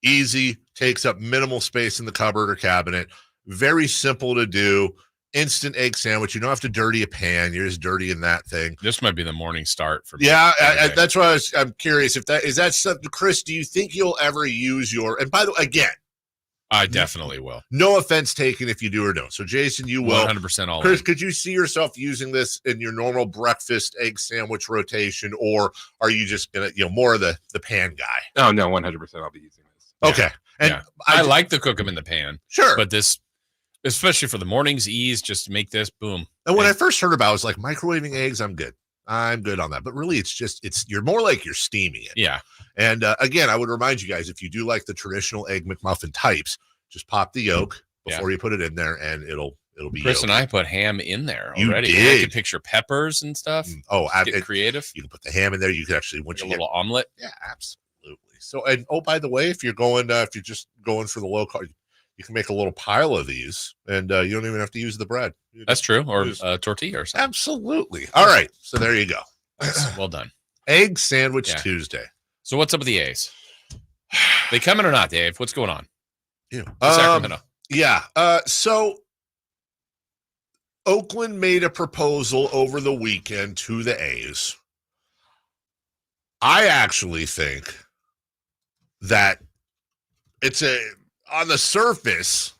[SPEAKER 5] easy, takes up minimal space in the cupboard or cabinet, very simple to do, instant egg sandwich. You don't have to dirty a pan. You're just dirtying that thing.
[SPEAKER 6] This might be the morning start for me.
[SPEAKER 5] Yeah, that's why I'm curious if that is that something. Chris, do you think you'll ever use your? And by the way, again,
[SPEAKER 6] I definitely will.
[SPEAKER 5] No offense taken if you do or don't. So, Jason, you will.
[SPEAKER 6] 100% all
[SPEAKER 5] Chris,
[SPEAKER 6] in.
[SPEAKER 5] could you see yourself using this in your normal breakfast egg sandwich rotation, or are you just gonna, more of the pan guy?
[SPEAKER 4] Oh no, 100%. I'll be using this.
[SPEAKER 5] Okay, and
[SPEAKER 6] I like to cook them in the pan.
[SPEAKER 5] Sure,
[SPEAKER 6] but this, especially for the morning's ease, just to make this boom.
[SPEAKER 5] And when I first heard about it, I was like, microwaving eggs, I'm good on that. But really, you're more like you're steaming it.
[SPEAKER 6] Yeah.
[SPEAKER 5] And again, I would remind you guys, if you do like the traditional egg McMuffin types, just pop the yolk before you put it in there, and it'll be.
[SPEAKER 6] Chris
[SPEAKER 5] yolk.
[SPEAKER 6] and I put ham in there already.
[SPEAKER 5] You did.
[SPEAKER 6] I could picture peppers and stuff. Get creative.
[SPEAKER 5] You can put the ham in there. You can actually
[SPEAKER 6] a little omelet.
[SPEAKER 5] Yeah, absolutely. So, and by the way, if you're just going for the low carb, you can make a little pile of these, and you don't even have to use the bread.
[SPEAKER 6] That's true, or tortilla or something.
[SPEAKER 5] Absolutely. All right, so there you go.
[SPEAKER 6] Well done.
[SPEAKER 5] Egg Sandwich Tuesday.
[SPEAKER 6] So what's up with the A's? They coming or not, Dave? What's going on?
[SPEAKER 5] Sacramento. Yeah. So Oakland made a proposal over the weekend to the A's. I actually think that it's on the surface,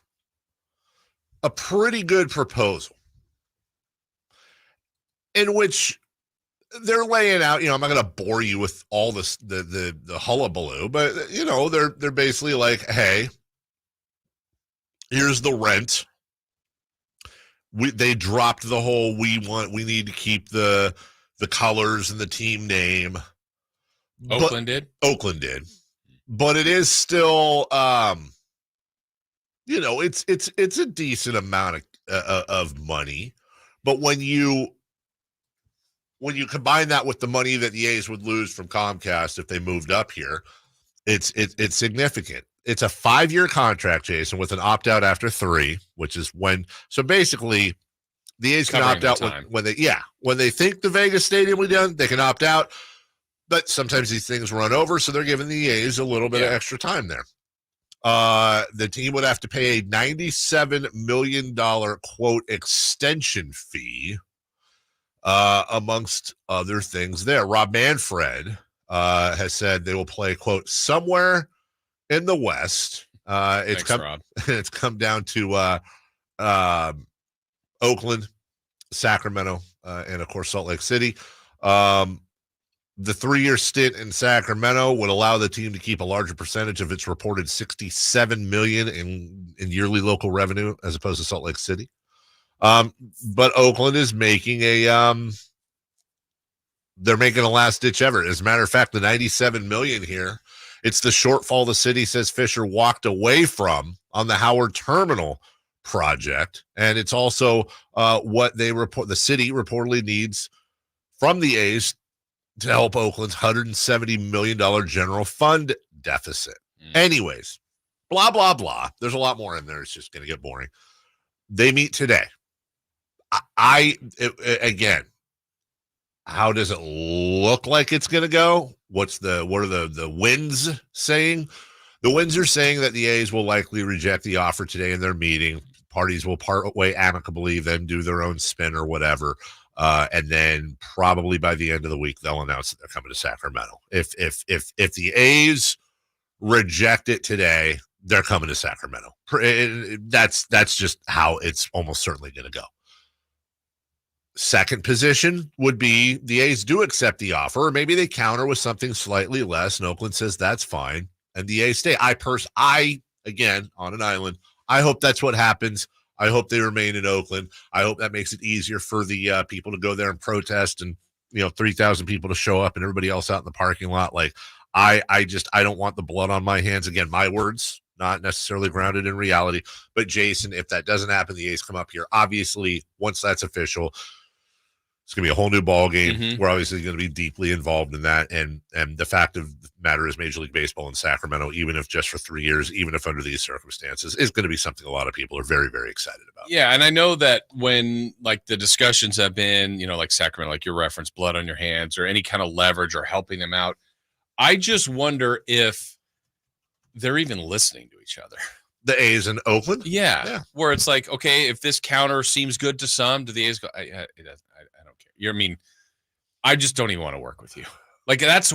[SPEAKER 5] a pretty good proposal in which they're laying out, I'm not going to bore you with all this, the hullabaloo, but they're basically like, hey, here's the rent. They dropped the whole, we need to keep the colors and the team name.
[SPEAKER 6] Oakland did.
[SPEAKER 5] But it is still, it's a decent amount of money. But when you combine that with the money that the A's would lose from Comcast if they moved up here, it's significant. It's a 5-year contract, Jason, with an opt-out after 3, which is so basically the A's can opt out when they think the Vegas Stadium will be done, they can opt out. But sometimes these things run over, so they're giving the A's a little bit of extra time there. The team would have to pay a $97 million, quote, extension fee, amongst other things there. Rob Manfred has said they will play, quote, somewhere in the West. It's come down to Oakland, Sacramento, and, of course, Salt Lake City. The 3-year stint in Sacramento would allow the team to keep a larger percentage of its reported $67 million in yearly local revenue as opposed to Salt Lake City. But Oakland is making they're making a last ditch effort. As a matter of fact, the $97 million here, it's the shortfall the city says Fisher walked away from on the Howard Terminal project. And it's also what the city reportedly needs from the A's to help Oakland's $170 million general fund deficit. Anyways, blah, blah, blah. There's a lot more in there. It's just going to get boring. They meet today. Again, how does it look like it's going to go? What are the winds saying? The winds are saying that the A's will likely reject the offer today in their meeting. Parties will part way amicably, then do their own spin or whatever. And then probably by the end of the week, they'll announce that they're coming to Sacramento. If the A's reject it today, they're coming to Sacramento. That's just how it's almost certainly going to go. Second position would be the A's do accept the offer, or maybe they counter with something slightly less, and Oakland says that's fine, and the A's stay. I again, on an island, I hope that's what happens. I hope they remain in Oakland. I hope that makes it easier for the people to go there and protest, and 3,000 people to show up and everybody else out in the parking lot. Like, I don't want the blood on my hands. Again, my words, not necessarily grounded in reality. But Jason, if that doesn't happen, the A's come up here. Obviously, once that's official, it's going to be a whole new ball game.
[SPEAKER 6] Mm-hmm.
[SPEAKER 5] We're obviously going to be deeply involved in that. And the fact of the matter is Major League Baseball in Sacramento, even if just for 3 years, even if under these circumstances, is going to be something a lot of people are very, very excited about.
[SPEAKER 6] Yeah, and I know that when like the discussions have been, like Sacramento, like your reference, blood on your hands or any kind of leverage or helping them out, I just wonder if they're even listening to each other.
[SPEAKER 5] The A's in Oakland?
[SPEAKER 6] Yeah. Where it's like, okay, if this counter seems good to some, do the A's go, I don't care. I just don't even want to work with you. Like, that's,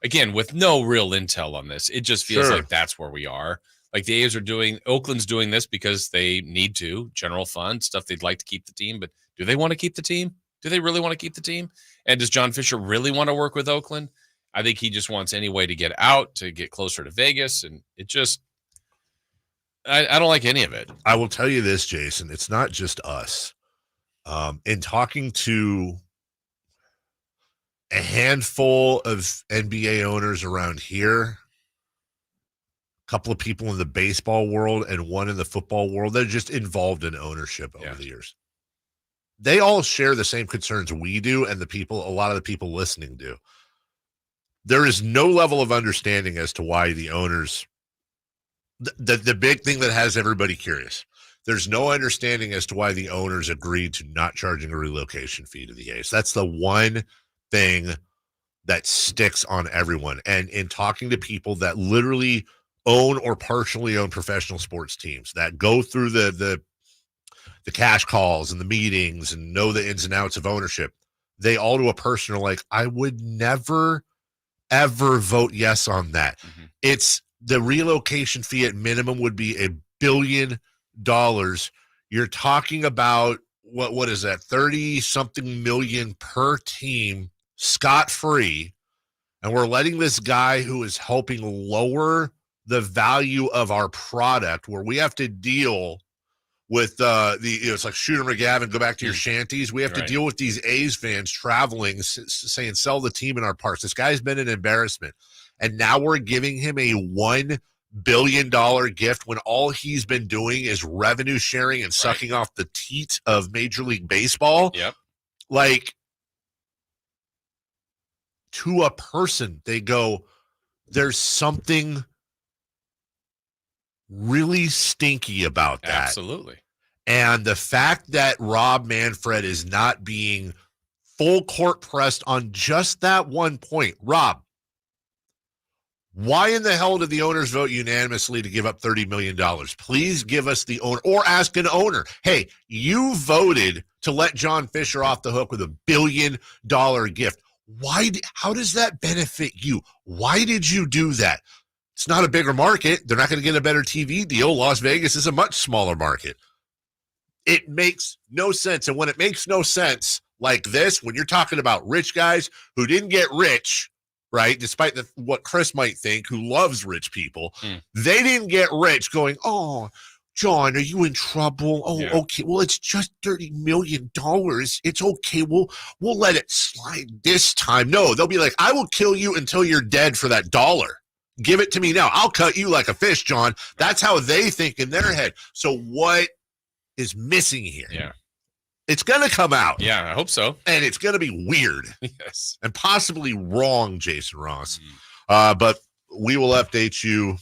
[SPEAKER 6] again, with no real intel on this, it just feels like that's where we are. Like, the A's are Oakland's doing this because they need to, general fund, stuff they'd like to keep the team. But do they want to keep the team? Do they really want to keep the team? And does John Fisher really want to work with Oakland? I think he just wants any way to get out, to get closer to Vegas. And it just, I don't like any of it.
[SPEAKER 5] I will tell you this, Jason, it's not just us. In talking to a handful of NBA owners around here, a couple of people in the baseball world and one in the football world that are just involved in ownership over the years, they all share the same concerns we do, and a lot of the people listening do. There is no level of understanding as to why the owners, the big thing that has everybody curious, there's no understanding as to why the owners agreed to not charging a relocation fee to the A's. That's the one thing that sticks on everyone. And in talking to people that literally own or partially own professional sports teams that go through the cash calls and the meetings and know the ins and outs of ownership, they all to a person are like, I would never, ever vote yes on that. Mm-hmm. It's the relocation fee at minimum would be $1 billion. You're talking about what is that, 30-something million per team, scot-free, and we're letting this guy who is helping lower the value of our product, where we have to deal with it's like Shooter McGavin, go back to your shanties. We have to deal with these A's fans traveling, saying, sell the team in our parks. This guy's been an embarrassment. And now we're giving him a $1 billion gift when all he's been doing is revenue sharing and sucking off the teat of Major League Baseball.
[SPEAKER 6] Yep.
[SPEAKER 5] Like, to a person, they go, there's something really stinky about that.
[SPEAKER 6] Absolutely.
[SPEAKER 5] And the fact that Rob Manfred is not being full court pressed on just that one point. Rob, why in the hell did the owners vote unanimously to give up $30 million? Please give us the owner, or ask an owner, hey, you voted to let John Fisher off the hook with $1 billion gift. How does that benefit you? Why did you do that? It's not a bigger market. They're not going to get a better TV deal. Las Vegas is a much smaller market. It makes no sense. And when it makes no sense like this, when you're talking about rich guys who didn't get rich, right, despite what Chris might think, who loves rich people, they didn't get rich going, oh, John, are you in trouble? Oh, okay. Well, it's just $30 million. It's okay. We'll let it slide this time. No, they'll be like, I will kill you until you're dead for that dollar. Give it to me now. I'll cut you like a fish, John. That's how they think in their head. So what is missing here?
[SPEAKER 6] Yeah.
[SPEAKER 5] It's going to come out.
[SPEAKER 6] Yeah, I hope so.
[SPEAKER 5] And it's going to be weird.
[SPEAKER 6] Yes.
[SPEAKER 5] And possibly wrong, Jason Ross. But we will update you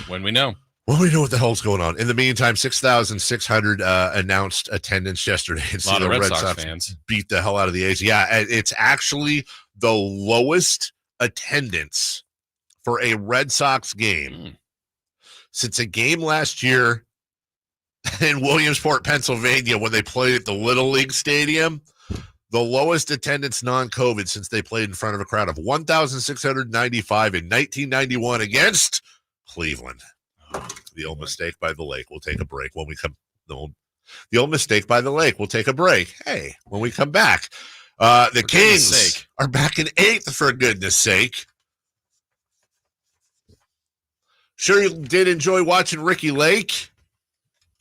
[SPEAKER 6] when we know.
[SPEAKER 5] Well, we know what the hell's going on. In the meantime, 6,600 announced attendance yesterday.
[SPEAKER 6] A lot of Red Sox fans
[SPEAKER 5] beat the hell out of the A's. Yeah, it's actually the lowest attendance for a Red Sox game since a game last year in Williamsport, Pennsylvania, when they played at the Little League Stadium. The lowest attendance non-COVID since they played in front of a crowd of 1,695 in 1991 against Cleveland. The old mistake by the lake. We'll take a break when we come. The old mistake by the lake. We'll take a break. Hey, when we come back, the Kings are back in 8th, for goodness sake. Sure, you did enjoy watching Ricky Lake.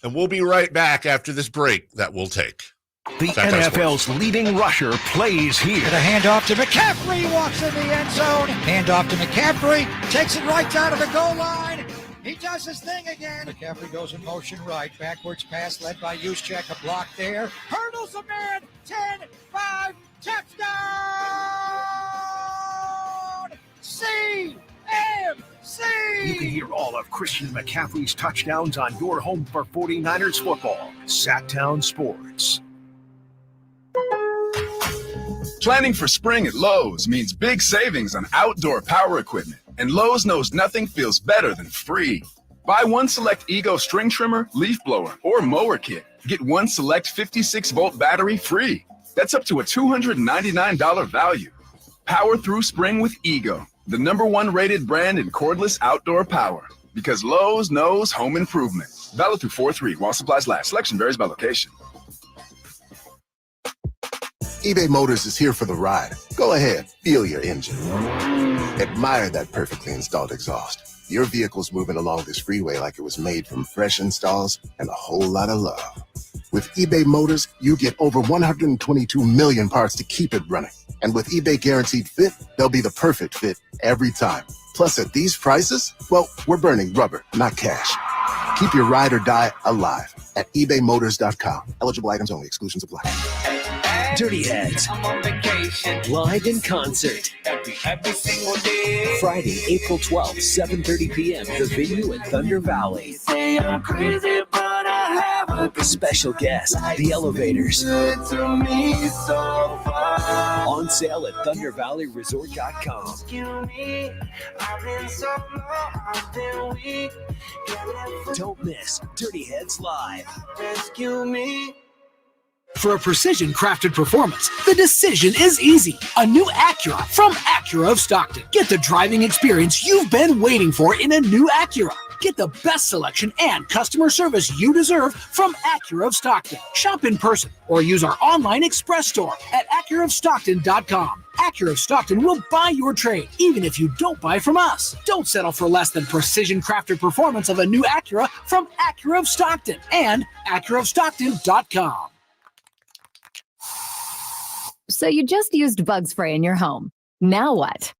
[SPEAKER 5] And we'll be right back after this break that we'll take.
[SPEAKER 2] The NFL's leading rusher plays here.
[SPEAKER 16] The handoff to McCaffrey, walks in the end zone. Handoff to McCaffrey, takes it right down to the goal line. He does his thing again. McCaffrey goes in motion right. Backwards pass led by Juszczyk. A block there. Hurdles a man. 10-5. Touchdown! CMC!
[SPEAKER 2] You can hear all of Christian McCaffrey's touchdowns on your home for 49ers football. Sactown Sports.
[SPEAKER 17] Planning for spring at Lowe's means big savings on outdoor power equipment. And Lowe's knows nothing feels better than free. Buy one select Ego string trimmer, leaf blower, or mower kit. Get one select 56-volt battery free. That's up to a $299 value. Power through spring with Ego, the #1 rated brand in cordless outdoor power. Because Lowe's knows home improvement. Valid through 4/3 while supplies last. Selection varies by location.
[SPEAKER 23] eBay Motors is here for the ride. Go ahead, feel your engine. Admire that perfectly installed exhaust. Your vehicle's moving along this freeway like it was made from fresh installs and a whole lot of love. With eBay Motors, you get over 122 million parts to keep it running. And with eBay Guaranteed Fit, they'll be the perfect fit every time. Plus, at these prices, well, we're burning rubber, not cash. Keep your ride or die alive at ebaymotors.com. Eligible items only. Exclusions apply.
[SPEAKER 24] Dirty Heads, live in concert. Every single day. Friday, April 12th, 7:30 p.m. The venue at Thunder Valley.
[SPEAKER 21] Say I'm crazy, but I have a
[SPEAKER 24] Special guest, The Elevators.
[SPEAKER 21] to me so far.
[SPEAKER 24] On sale at ThunderValleyResort.com.
[SPEAKER 21] Rescue me. I've been so low, I've been weak.
[SPEAKER 24] Don't miss Dirty Heads Live.
[SPEAKER 21] Rescue me.
[SPEAKER 25] For a precision-crafted performance, the decision is easy. A new Acura from Acura of Stockton. Get the driving experience you've been waiting for in a new Acura. Get the best selection and customer service you deserve from Acura of Stockton. Shop in person or use our online express store at AcuraofStockton.com. Acura of Stockton will buy your trade, even if you don't buy from us. Don't settle for less than precision-crafted performance of a new Acura from Acura of Stockton and AcuraofStockton.com.
[SPEAKER 26] So you just used bug spray in your home. Now what?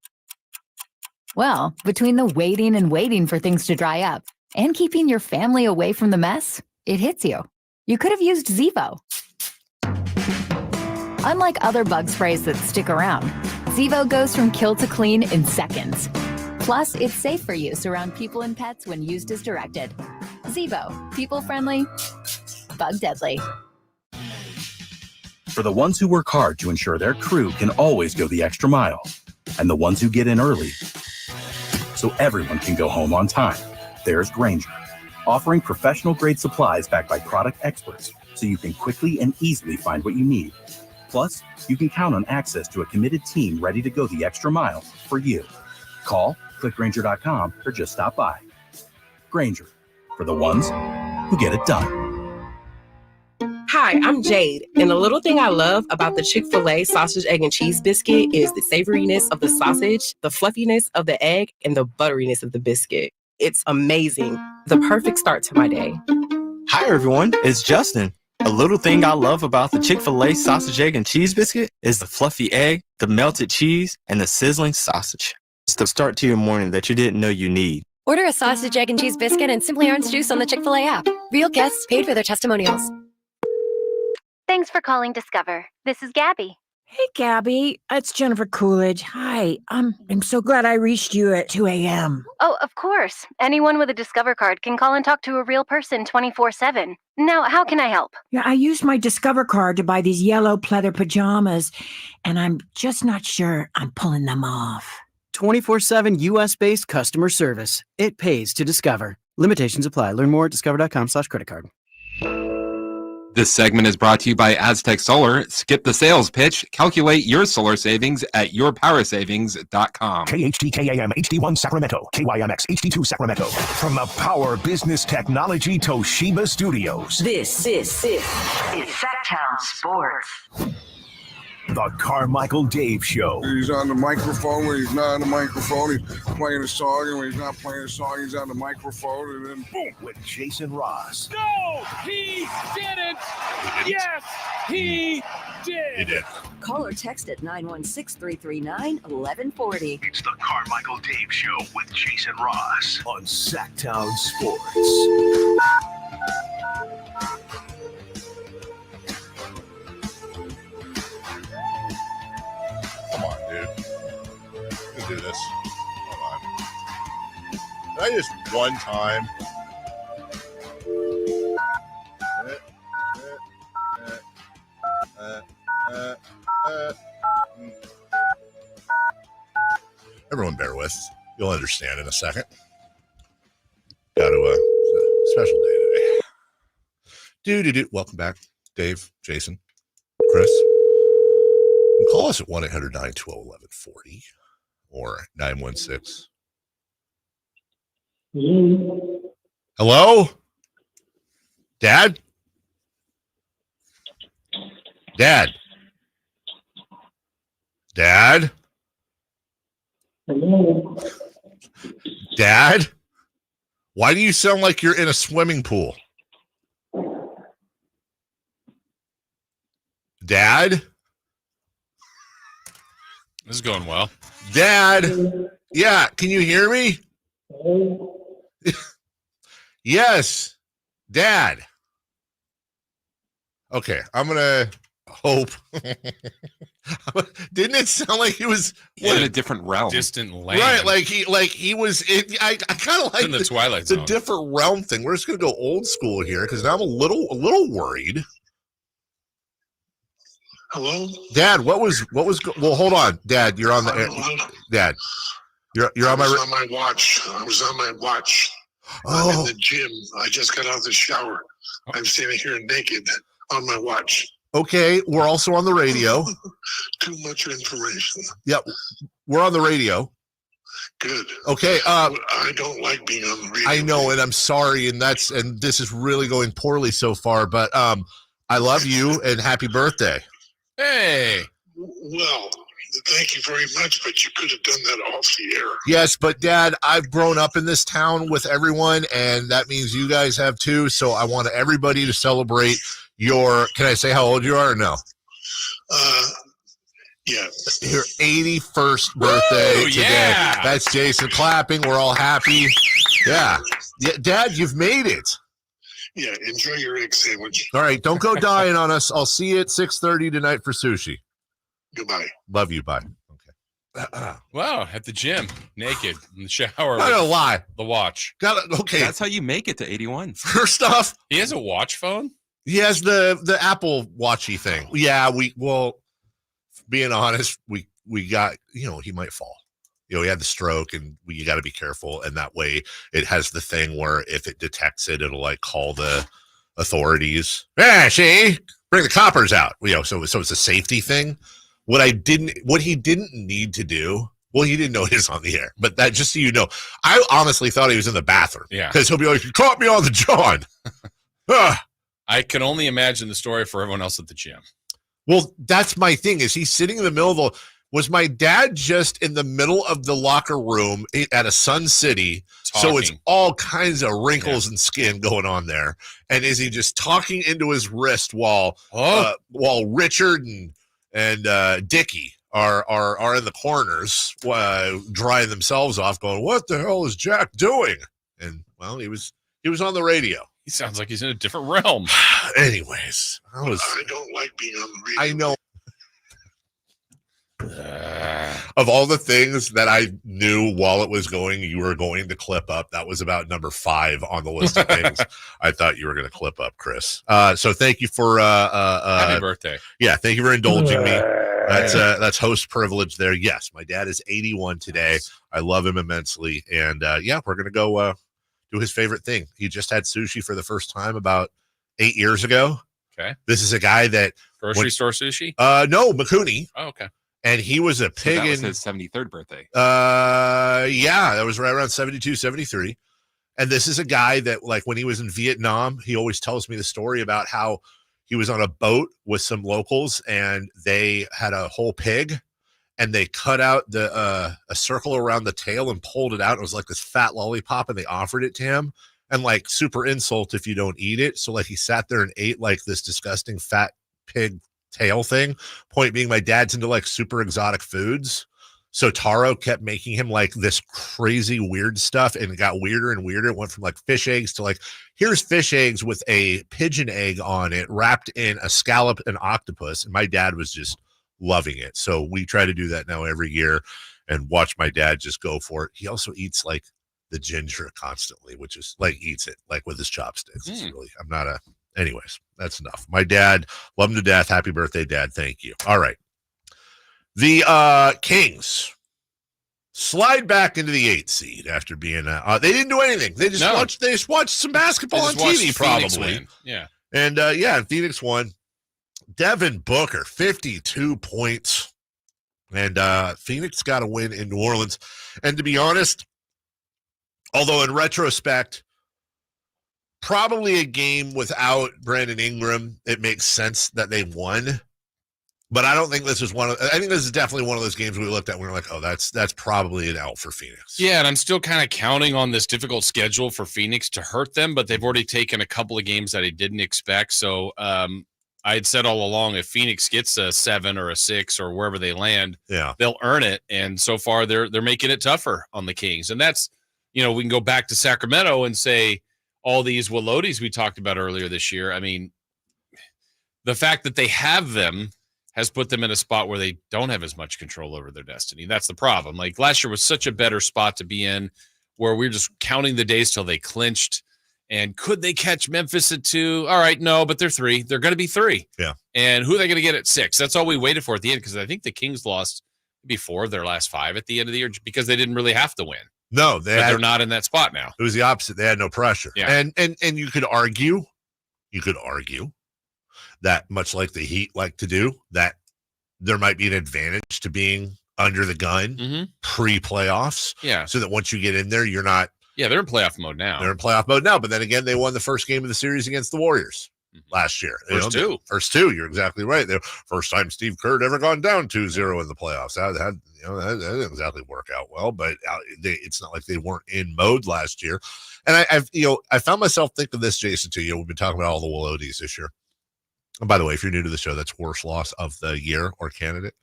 [SPEAKER 26] Well, between the waiting for things to dry up and keeping your family away from the mess, it hits you. You could have used Zevo. Unlike other bug sprays that stick around, Zevo goes from kill to clean in seconds. Plus, it's safe for use around people and pets when used as directed. Zevo, people-friendly, bug-deadly.
[SPEAKER 27] For the ones who work hard to ensure their crew can always go the extra mile, and the ones who get in early so everyone can go home on time, there's Grainger, offering professional-grade supplies backed by product experts so you can quickly and easily find what you need. Plus, you can count on access to a committed team ready to go the extra mile for you. Call, click Grainger.com, or just stop by. Grainger, for the ones who get it done.
[SPEAKER 28] Hi, I'm Jade, and the little thing I love about the Chick-fil-A sausage, egg, and cheese biscuit is the savoriness of the sausage, the fluffiness of the egg, and the butteriness of the biscuit. It's amazing. The perfect start to my day.
[SPEAKER 29] Hi, everyone. It's Justin. A little thing I love about the Chick-fil-A sausage, egg, and cheese biscuit is the fluffy egg, the melted cheese, and the sizzling sausage. It's the start to your morning that you didn't know you need.
[SPEAKER 30] Order a sausage, egg, and cheese biscuit and Simply Orange juice on the Chick-fil-A app. Real guests paid for their testimonials.
[SPEAKER 31] Thanks for calling Discover. This is Gabby.
[SPEAKER 32] Hey, Gabby. It's Jennifer Coolidge. Hi. I'm so glad I reached you at 2 a.m.
[SPEAKER 31] Oh, of course. Anyone with a Discover card can call and talk to a real person 24/7. Now, how can I help?
[SPEAKER 32] Yeah, I used my Discover card to buy these yellow pleather pajamas, and I'm just not sure I'm pulling them off.
[SPEAKER 33] 24/7 U.S.-based customer service. It pays to Discover. Limitations apply. Learn more at discover.com/creditcard.
[SPEAKER 4] This segment is brought to you by Aztec Solar. Skip the sales pitch. Calculate your solar savings at yourpowersavings.com.
[SPEAKER 2] KHTKAM HD1 Sacramento, KYMX HD2 Sacramento. From the Power Business Technology Toshiba Studios.
[SPEAKER 15] This is Sactown Sports.
[SPEAKER 2] The Carmichael Dave Show.
[SPEAKER 1] He's on the microphone when he's not on the microphone. He's playing a song, and when he's not playing a song, he's on the microphone, and then boom.
[SPEAKER 2] With Jason Ross.
[SPEAKER 3] No, he didn't. Yes, he did.
[SPEAKER 5] He did.
[SPEAKER 15] Call or text at 916-339-1140.
[SPEAKER 2] It's the Carmichael Dave Show with Jason Ross on Sactown Sports.
[SPEAKER 5] Come on, dude. Let's do this. Come on. Did I just one time? Everyone bear with. You'll understand in a second. Got to, it's a special day today. Do. Welcome back, Dave, Jason, Chris. You can call us at 1-800-912-1140 or 916. Hello? Dad? Dad? Dad?
[SPEAKER 7] Hello?
[SPEAKER 5] Dad? Why do you sound like you're in a swimming pool? Dad?
[SPEAKER 6] This is going well.
[SPEAKER 5] Dad? Yeah, can you hear me? Yes. Dad. Okay, I'm going to hope. Didn't it sound like he was
[SPEAKER 4] in a different realm?
[SPEAKER 6] Distant land.
[SPEAKER 5] Right, like he was I kind of like
[SPEAKER 6] in the Twilight Zone.
[SPEAKER 5] The different realm thing. We're just going to go old school here because now I'm a little worried.
[SPEAKER 7] Hello?
[SPEAKER 5] Dad, what was well, hold on. Dad, you're on the air. Dad. You're on my
[SPEAKER 7] watch. I was on my watch.
[SPEAKER 5] Oh.
[SPEAKER 7] I'm in the gym. I just got out of the shower. I'm standing here naked on my watch.
[SPEAKER 5] Okay, we're also on the radio.
[SPEAKER 7] Too much information.
[SPEAKER 5] Yep, we're on the radio.
[SPEAKER 7] Good.
[SPEAKER 5] Okay.
[SPEAKER 7] I don't like being on the radio.
[SPEAKER 5] I know, and I'm sorry, and this is really going poorly so far. But I love you and happy birthday.
[SPEAKER 6] Hey.
[SPEAKER 7] Well, thank you very much, but you could have done that off the air.
[SPEAKER 5] Yes, but Dad, I've grown up in this town with everyone, and that means you guys have too. So I want everybody to celebrate your. Can I say how old you are or no?
[SPEAKER 7] Yeah.
[SPEAKER 5] Your 81st birthday
[SPEAKER 6] Woo,
[SPEAKER 5] today.
[SPEAKER 6] yeah.
[SPEAKER 5] That's Jason clapping. We're all happy. Yeah. Dad, you've made it.
[SPEAKER 7] Yeah, enjoy your egg sandwich.
[SPEAKER 5] All right, don't go dying on us. I'll see you at 6:30 tonight for sushi.
[SPEAKER 7] Goodbye.
[SPEAKER 5] Love you. Bye. Okay.
[SPEAKER 6] Wow, at the gym, naked in the shower.
[SPEAKER 5] Not gonna lie.
[SPEAKER 6] The watch.
[SPEAKER 5] Okay.
[SPEAKER 4] That's how you make it to 81.
[SPEAKER 5] First off,
[SPEAKER 6] he has a watch phone.
[SPEAKER 5] He has the Apple Watchy thing. Yeah, being honest, we got, he might fall. He had the stroke, and you got to be careful. And that way, it has the thing where if it detects it, it'll like call the authorities. See, bring the coppers out. So it's a safety thing. What he didn't need to do. Well, he didn't know his on the air, but that just so you know, I honestly thought he was in the bathroom.
[SPEAKER 6] Yeah,
[SPEAKER 5] because he'll be like, "You caught me on the John."
[SPEAKER 6] I can only imagine the story for everyone else at the gym.
[SPEAKER 5] Well, that's my thing. Is he sitting in the middle of the? Was my dad just in the middle of the locker room at a Sun City?
[SPEAKER 6] Talking.
[SPEAKER 5] So it's all kinds of wrinkles and skin going on there. And is he just talking into his wrist while Richard and Dickie are in the corners drying themselves off, going, "What the hell is Jack doing?" And well, he was on the radio.
[SPEAKER 6] He sounds like he's in a different realm.
[SPEAKER 5] Anyways,
[SPEAKER 7] I don't like being on the radio.
[SPEAKER 5] I know. Of all the things that I knew while it was going, you were going to clip up. That was about number 5 on the list of things I thought you were going to clip up, Chris. So thank you for
[SPEAKER 6] happy birthday.
[SPEAKER 5] Yeah, thank you for indulging me. That's host privilege there. Yes, my dad is 81 today. I love him immensely, and we're going to go do his favorite thing. He just had sushi for the first time about 8 years ago.
[SPEAKER 6] Okay,
[SPEAKER 5] this is a guy that
[SPEAKER 6] grocery store sushi.
[SPEAKER 5] No, Makuni.
[SPEAKER 6] Oh, okay.
[SPEAKER 5] And he was a pig.
[SPEAKER 4] So that was his 73rd birthday.
[SPEAKER 5] Yeah, that was right around 72, 73. And this is a guy that, like, when he was in Vietnam, he always tells me the story about how he was on a boat with some locals, and they had a whole pig, and they cut out a circle around the tail and pulled it out. It was like this fat lollipop, and they offered it to him, and like super insult if you don't eat it. So like he sat there and ate like this disgusting fat pig tail thing. Point being, my dad's into like super exotic foods. So Taro kept making him like this crazy weird stuff, and it got weirder and weirder. It went from like fish eggs to like, here's fish eggs with a pigeon egg on it wrapped in a scallop and octopus. And my dad was just loving it. So we try to do that now every year and watch my dad just go for it. He also eats like the ginger constantly, which is like eats it like with his chopsticks. It's really, anyways, that's enough. My dad, love him to death. Happy birthday, Dad. Thank you. All right. The Kings slide back into the 8th seed after being they didn't do anything. They just watched some basketball on TV, probably.
[SPEAKER 6] Yeah.
[SPEAKER 5] And Phoenix won. Devin Booker, 52 points. And Phoenix got a win in New Orleans. And to be honest, although in retrospect, probably a game without Brandon Ingram, it makes sense that they won. But I don't think this is I think this is definitely one of those games we looked at and we were like, oh, that's probably an out for Phoenix.
[SPEAKER 6] Yeah, and I'm still kind of counting on this difficult schedule for Phoenix to hurt them, but they've already taken a couple of games that I didn't expect. So I had said all along, if Phoenix gets a 7 or a 6 or wherever they land, they'll earn it. And so far they're making it tougher on the Kings. And that's, we can go back to Sacramento and say all these Willotes we talked about earlier this year. I mean, the fact that they have them has put them in a spot where they don't have as much control over their destiny. That's the problem. Like last year was such a better spot to be in where we're just counting the days till they clinched. And could they catch Memphis at 2? All right, no, but they're 3. They're going to be 3.
[SPEAKER 5] Yeah.
[SPEAKER 6] And who are they going to get at 6? That's all we waited for at the end, because I think the Kings lost maybe 4 of their last 5 at the end of the year because they didn't really have to win.
[SPEAKER 5] No,
[SPEAKER 6] they're not in that spot now.
[SPEAKER 5] It was the opposite. They had no pressure.
[SPEAKER 6] Yeah.
[SPEAKER 5] And you could argue that, much like the Heat like to do, that there might be an advantage to being under the gun pre-playoffs.
[SPEAKER 6] Yeah.
[SPEAKER 5] So that once you get in there, you're not.
[SPEAKER 6] Yeah, they're in playoff mode now.
[SPEAKER 5] They're in playoff mode now. But then again, they won the first game of the series against the Warriors last year. First two. You're exactly right. The first time Steve Kerr had ever gone down 2-0 in the playoffs. That didn't exactly work out well, but it's not like they weren't in mode last year. And I found myself thinking this, Jason, too. We've been talking about all the Willotes this year. And by the way, if you're new to the show, that's worst loss of the year or candidate.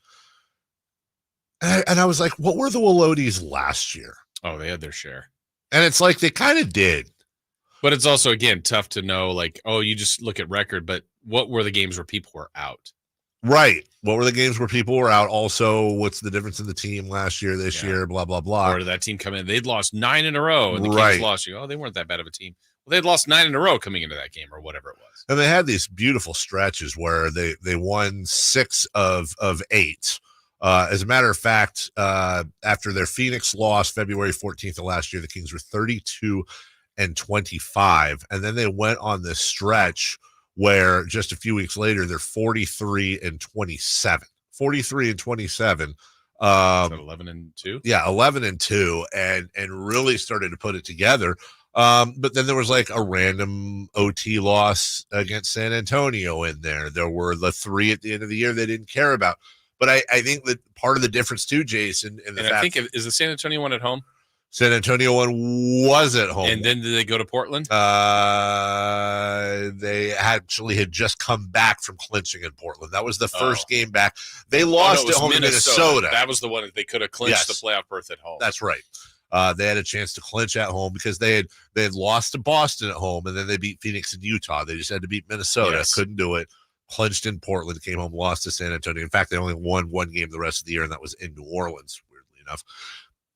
[SPEAKER 5] And I was like, what were the Willotes last year?
[SPEAKER 6] Oh, they had their share.
[SPEAKER 5] And it's like they kind of did.
[SPEAKER 6] But it's also, again, tough to know, like, oh, you just look at record, but what were the games where people were out?
[SPEAKER 5] Right. What were the games where people were out? Also, what's the difference in the team last year, this year, blah, blah, blah.
[SPEAKER 6] Or did that team come in? They'd lost 9 in a row, and the Kings lost you. Oh, they weren't that bad of a team. Well, they'd lost 9 in a row coming into that game or whatever it was.
[SPEAKER 5] And they had these beautiful stretches where they won 6 of 8. As a matter of fact, after their Phoenix loss February 14th of last year, the Kings were 32-25. And then they went on this stretch where just a few weeks later, they're 43-27. 43-27.
[SPEAKER 6] 11-2?
[SPEAKER 5] Yeah, 11-2, and really started to put it together. But then there was like a random OT loss against San Antonio in there. There were the 3 at the end of the year they didn't care about. But I think that part of the difference too, Jason,
[SPEAKER 6] I think is the San Antonio one at home?
[SPEAKER 5] San Antonio one was at home.
[SPEAKER 6] And then did they go to Portland?
[SPEAKER 5] They actually had just come back from clinching in Portland. That was the first game back. They lost at home to Minnesota.
[SPEAKER 6] That was the one that they could have clinched the playoff berth at home.
[SPEAKER 5] That's right. They had a chance to clinch at home because they had lost to Boston at home, and then they beat Phoenix and Utah. They just had to beat Minnesota.
[SPEAKER 6] Yes.
[SPEAKER 5] Couldn't do it. Clinched in Portland, came home, lost to San Antonio. In fact, they only won 1 game the rest of the year, and that was in New Orleans, weirdly enough.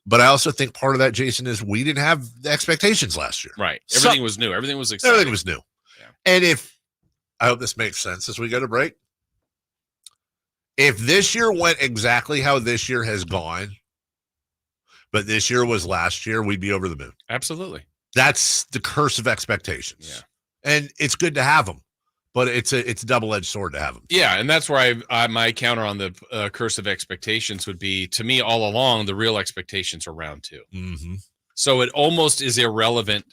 [SPEAKER 5] But I also think part of that, Jason, is we didn't have the expectations last year.
[SPEAKER 6] Right. Everything was new. Everything was exciting.
[SPEAKER 5] Everything was new. Yeah. And I hope this makes sense as we go to break. If this year went exactly how this year has gone, but this year was last year, we'd be over the moon.
[SPEAKER 6] Absolutely.
[SPEAKER 5] That's the curse of expectations.
[SPEAKER 6] Yeah.
[SPEAKER 5] And it's good to have them. But it's a double-edged sword to have them.
[SPEAKER 6] Yeah, and that's where my counter on the curse of expectations would be, to me, all along, the real expectations are round 2.
[SPEAKER 5] Mm-hmm.
[SPEAKER 6] So it almost is irrelevant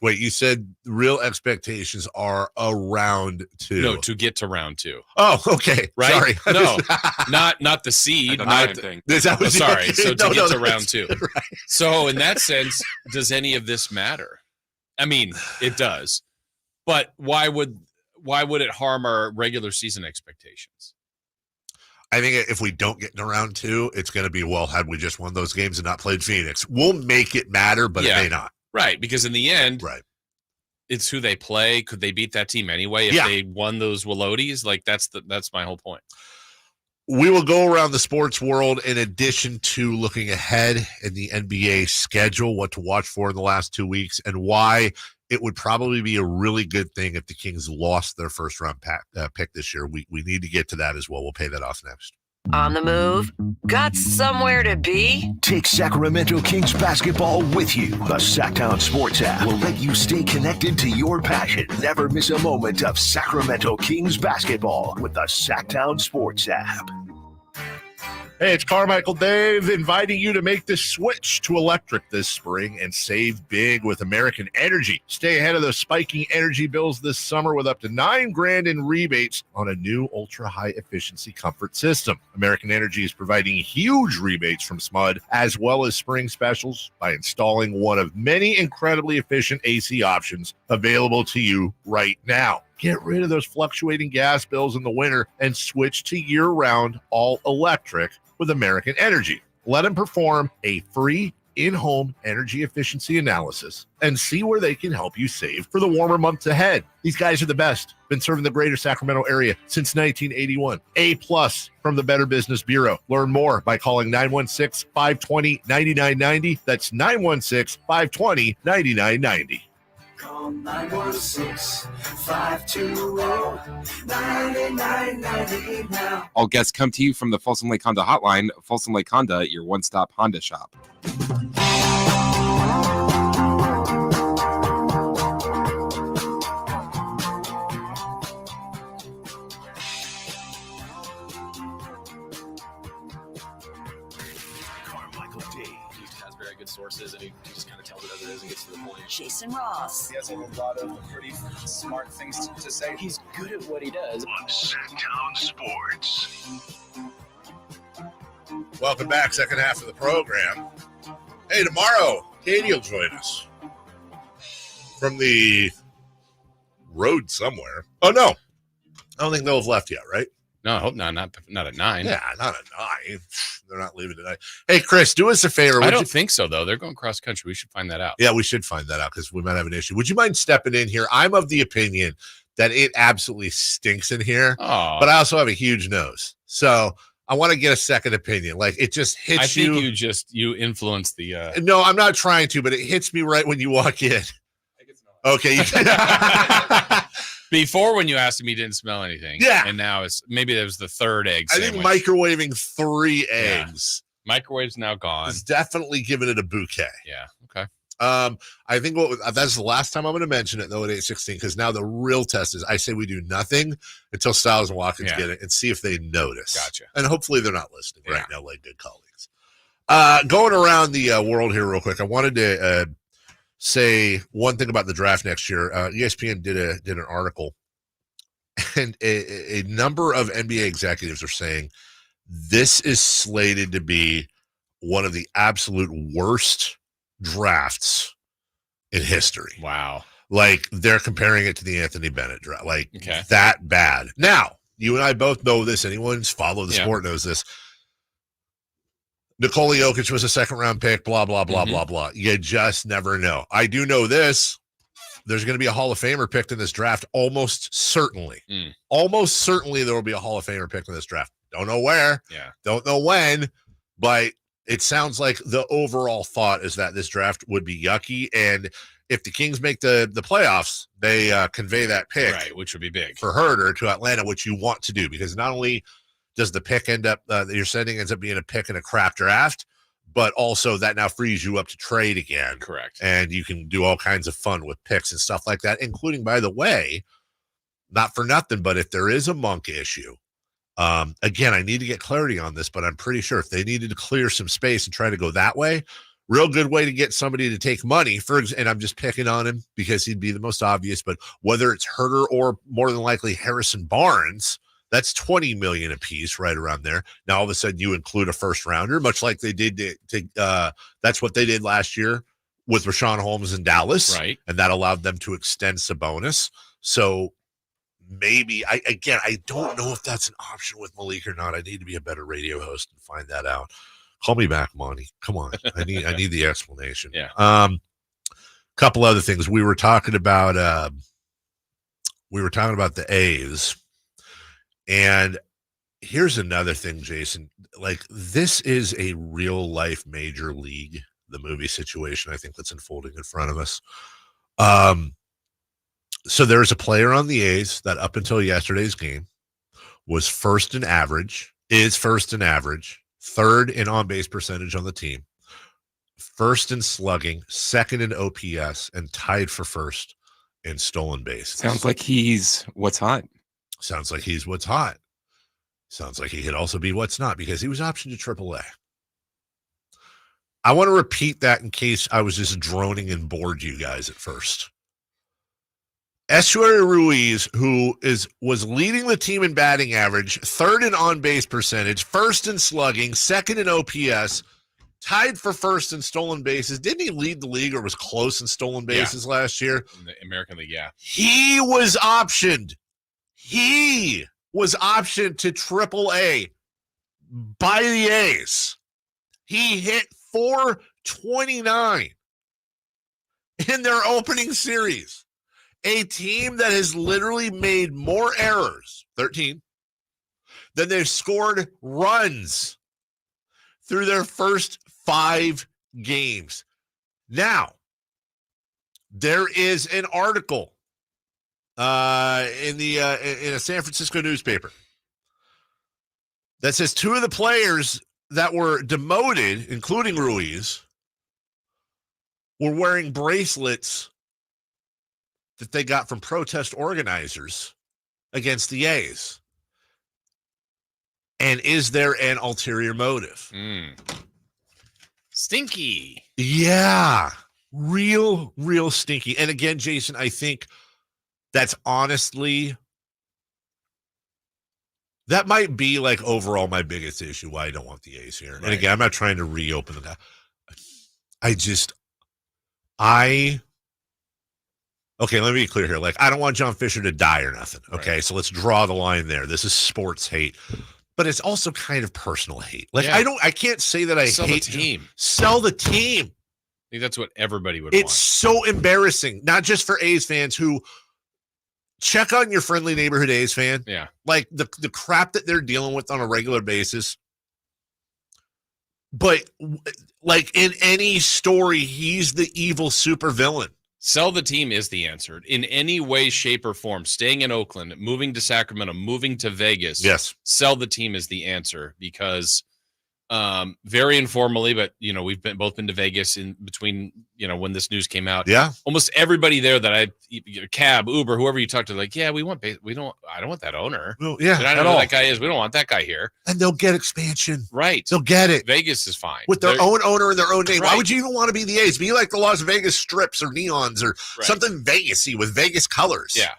[SPEAKER 5] Wait, you said real expectations are around 2.
[SPEAKER 6] No, to get to round 2.
[SPEAKER 5] Oh, okay.
[SPEAKER 6] Right?
[SPEAKER 5] Sorry.
[SPEAKER 6] No, not the seed.
[SPEAKER 4] Not thing.
[SPEAKER 6] Sorry. So to get to round 2.
[SPEAKER 5] Right.
[SPEAKER 6] So in that sense, does any of this matter? I mean, it does. But why would it harm our regular season expectations?
[SPEAKER 5] I think if we don't get into round 2, it's going to be, well, had we just won those games and not played Phoenix, we'll make it matter, but it may not.
[SPEAKER 6] Right, because in the end,
[SPEAKER 5] right,
[SPEAKER 6] it's who they play. Could they beat that team anyway if they won those Willodies? Like that's my whole point.
[SPEAKER 5] We will go around the sports world in addition to looking ahead in the NBA schedule, what to watch for in the last 2 weeks, and why it would probably be a really good thing if the Kings lost their first round pick this year. We need to get to that as well. We'll pay that off next.
[SPEAKER 15] On the move? Got somewhere to be?
[SPEAKER 2] Take Sacramento Kings basketball with you. The Sactown Sports app will let you stay connected to your passion. Never miss a moment of Sacramento Kings basketball with the Sactown Sports app.
[SPEAKER 5] Hey, it's Carmichael Dave inviting you to make the switch to electric this spring and save big with American Energy. Stay ahead of those spiking energy bills this summer with up to $9,000 in rebates on a new ultra-high efficiency comfort system. American Energy is providing huge rebates from SMUD as well as spring specials by installing one of many incredibly efficient AC options available to you right now. Get rid of those fluctuating gas bills in the winter and switch to year-round all-electric with American Energy. Let them perform a free in-home energy efficiency analysis and see where they can help you save for the warmer months ahead. These guys are the best. Been serving the greater Sacramento area since 1981. A+ from the Better Business Bureau. Learn more by calling 916-520-9990. That's 916-520-9990.
[SPEAKER 21] Call 916-520-9990 now.
[SPEAKER 4] All guests come to you from the Folsom Lake Honda Hotline. Folsom Lake Honda, your one-stop Honda shop.
[SPEAKER 8] Good sources, and he just kind of tells it as it is and gets to the point.
[SPEAKER 15] Jason Ross.
[SPEAKER 8] He has a lot of pretty smart things to say. He's good at what he does.
[SPEAKER 2] On Sactown Sports.
[SPEAKER 5] Welcome back, second half of the program. Hey, tomorrow, Katie will join us from the road somewhere. Oh, no. I don't think they'll have left yet, right?
[SPEAKER 6] No, I hope not. Not at 9.
[SPEAKER 5] Yeah, not at 9. They're not leaving tonight. Hey, Chris, do us a favor.
[SPEAKER 6] I don't think so, though. They're going cross country. We should find that out.
[SPEAKER 5] Yeah, we should find that out because we might have an issue. Would you mind stepping in here? I'm of the opinion that it absolutely stinks in here, but I also have a huge nose. So I want to get a second opinion. Like, it just hits you.
[SPEAKER 6] I think you influence the.
[SPEAKER 5] No, I'm not trying to, but it hits me right when you walk in. Okay.
[SPEAKER 6] Before, when you asked me, you didn't smell anything.
[SPEAKER 5] Yeah.
[SPEAKER 6] And now maybe it was the third egg
[SPEAKER 5] I
[SPEAKER 6] sandwich.
[SPEAKER 5] think microwaving 3 eggs.
[SPEAKER 6] Microwave's now gone.
[SPEAKER 5] It's definitely giving it a bouquet.
[SPEAKER 6] Yeah. Okay.
[SPEAKER 5] I think that's the last time I'm going to mention it, though, at 8:16, because now the real test is I say we do nothing until Styles and Watkins get it and see if they notice.
[SPEAKER 6] Gotcha.
[SPEAKER 5] And hopefully they're not listening right now like good colleagues. Going around the world here real quick, I wanted to say one thing about the draft next year. ESPN did an article, and a number of NBA executives are saying this is slated to be one of the absolute worst drafts in history.
[SPEAKER 6] Wow.
[SPEAKER 5] Like, they're comparing it to the Anthony Bennett draft. Like, that bad. Now, you and I both know this. Anyone who's followed the sport knows this. Nikola Jokic was a second-round pick, blah, blah, blah, blah, blah. You just never know. I do know this. There's going to be a Hall of Famer picked in this draft, almost certainly. Almost certainly there will be a Hall of Famer picked in this draft. Don't know where. Don't know when. But it sounds like the overall thought is that this draft would be yucky. And if the Kings make the playoffs, they convey that pick.
[SPEAKER 6] Right, which would be big.
[SPEAKER 5] For Herder to Atlanta, which you want to do. Because not only does the pick end up, that you're sending ends up being a pick in a crap draft, but also that now frees you up to trade again.
[SPEAKER 6] Correct.
[SPEAKER 5] And you can do all kinds of fun with picks and stuff like that, including, by the way, not for nothing, but if there is a Monk issue, again, I need to get clarity on this, but I'm pretty sure if they needed to clear some space and try to go that way, Real good way to get somebody to take money and I'm just picking on him because he'd be the most obvious, but whether it's Herter or more than likely Harrison Barnes, that's $20 million a piece right around there. Now, all of a sudden you include a first rounder, much like they did that's what they did last year with Rashawn Holmes in Dallas.
[SPEAKER 6] Right.
[SPEAKER 5] And that allowed them to extend Sabonis. So maybe I don't know if that's an option with Malik or not. I need to be a better radio host and find that out. Call me back, Monty. Come on. I need the explanation.
[SPEAKER 6] Yeah.
[SPEAKER 5] Couple other things. We were talking about the A's. And here's another thing, Jason. Like, this is a real life major league, the movie situation, I think, that's unfolding in front of us. So there's a player on the A's that up until yesterday's game was first in average, third in on-base percentage on the team, first in slugging, second in OPS, and tied for first in stolen bases.
[SPEAKER 4] Sounds like he's what's hot.
[SPEAKER 5] Sounds like he's what's hot. Sounds like he could also be what's not because he was optioned to AAA. I want to repeat that in case I was just droning and bored you guys at first. Estuary Ruiz, who was leading the team in batting average, third in on-base percentage, first in slugging, second in OPS, tied for first in stolen bases. Didn't he lead the league or was close in stolen bases last year?
[SPEAKER 6] In the American League, yeah.
[SPEAKER 5] He was optioned. He was optioned to AAA by the A's. He hit .429 in their opening series. A team that has literally made more errors, 13, than they've scored runs through their first 5 games. Now, there is an article in a San Francisco newspaper that says 2 of the players that were demoted, including Ruiz, were wearing bracelets that they got from protest organizers against the A's. And is there an ulterior motive?
[SPEAKER 6] Stinky.
[SPEAKER 5] Yeah. Real stinky. And again, Jason, I think that's honestly, that might be like overall my biggest issue why I don't want the A's here. Right. And again, I'm not trying to reopen the. Okay, let me be clear here. Like, I don't want John Fisher to die or nothing. Okay, right. So let's draw the line there. This is sports hate, but it's also kind of personal hate. Like, yeah. I can't say that I
[SPEAKER 6] hate
[SPEAKER 5] the
[SPEAKER 6] team.
[SPEAKER 5] Sell the team.
[SPEAKER 6] I think that's what everybody would
[SPEAKER 5] want.
[SPEAKER 6] It's
[SPEAKER 5] so embarrassing, not just for A's fans who check on your friendly neighborhood A's fan.
[SPEAKER 6] Yeah.
[SPEAKER 5] Like the crap that they're dealing with on a regular basis. But like in any story, he's the evil supervillain.
[SPEAKER 6] Sell the team is the answer. In any way, shape, or form, staying in Oakland, moving to Sacramento, moving to Vegas.
[SPEAKER 5] Yes.
[SPEAKER 6] Sell the team is the answer because very informally, but, you know, we've both been to Vegas in between, you know, when this news came out.
[SPEAKER 5] Yeah.
[SPEAKER 6] Almost everybody there that cab, Uber, whoever you talk to, like, yeah, I don't want that owner.
[SPEAKER 5] Well, yeah.
[SPEAKER 6] I don't know who that guy is. We don't want that guy here.
[SPEAKER 5] And they'll get expansion.
[SPEAKER 6] Right.
[SPEAKER 5] They'll get it.
[SPEAKER 6] Vegas is fine.
[SPEAKER 5] With their own owner and their own name.
[SPEAKER 6] Right.
[SPEAKER 5] Why would you even want to be the A's? Be like the Las Vegas strips or neons or something Vegas-y with Vegas colors.
[SPEAKER 6] Yeah.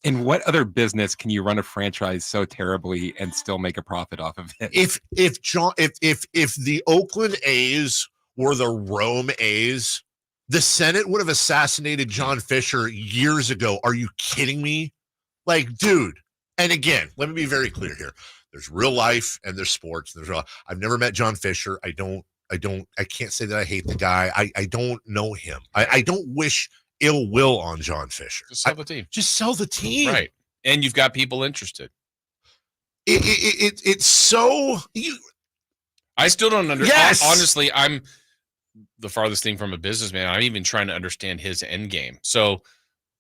[SPEAKER 4] In what other business can you run a franchise so terribly and still make a profit off of it?
[SPEAKER 5] If the Oakland A's were the Rome A's, the Senate would have assassinated John Fisher years ago. Are you kidding me? Like, dude. And again, let me be very clear here. There's real life and there's sports. I've never met John Fisher. I can't say that I hate the guy. I don't know him. I don't wish ill will on John Fisher.
[SPEAKER 6] Just sell the team.
[SPEAKER 5] Just sell the team.
[SPEAKER 6] Right. And you've got people interested.
[SPEAKER 5] It's so
[SPEAKER 6] I still don't understand.
[SPEAKER 5] Yes.
[SPEAKER 6] Honestly, I'm the farthest thing from a businessman. I'm even trying to understand his end game. So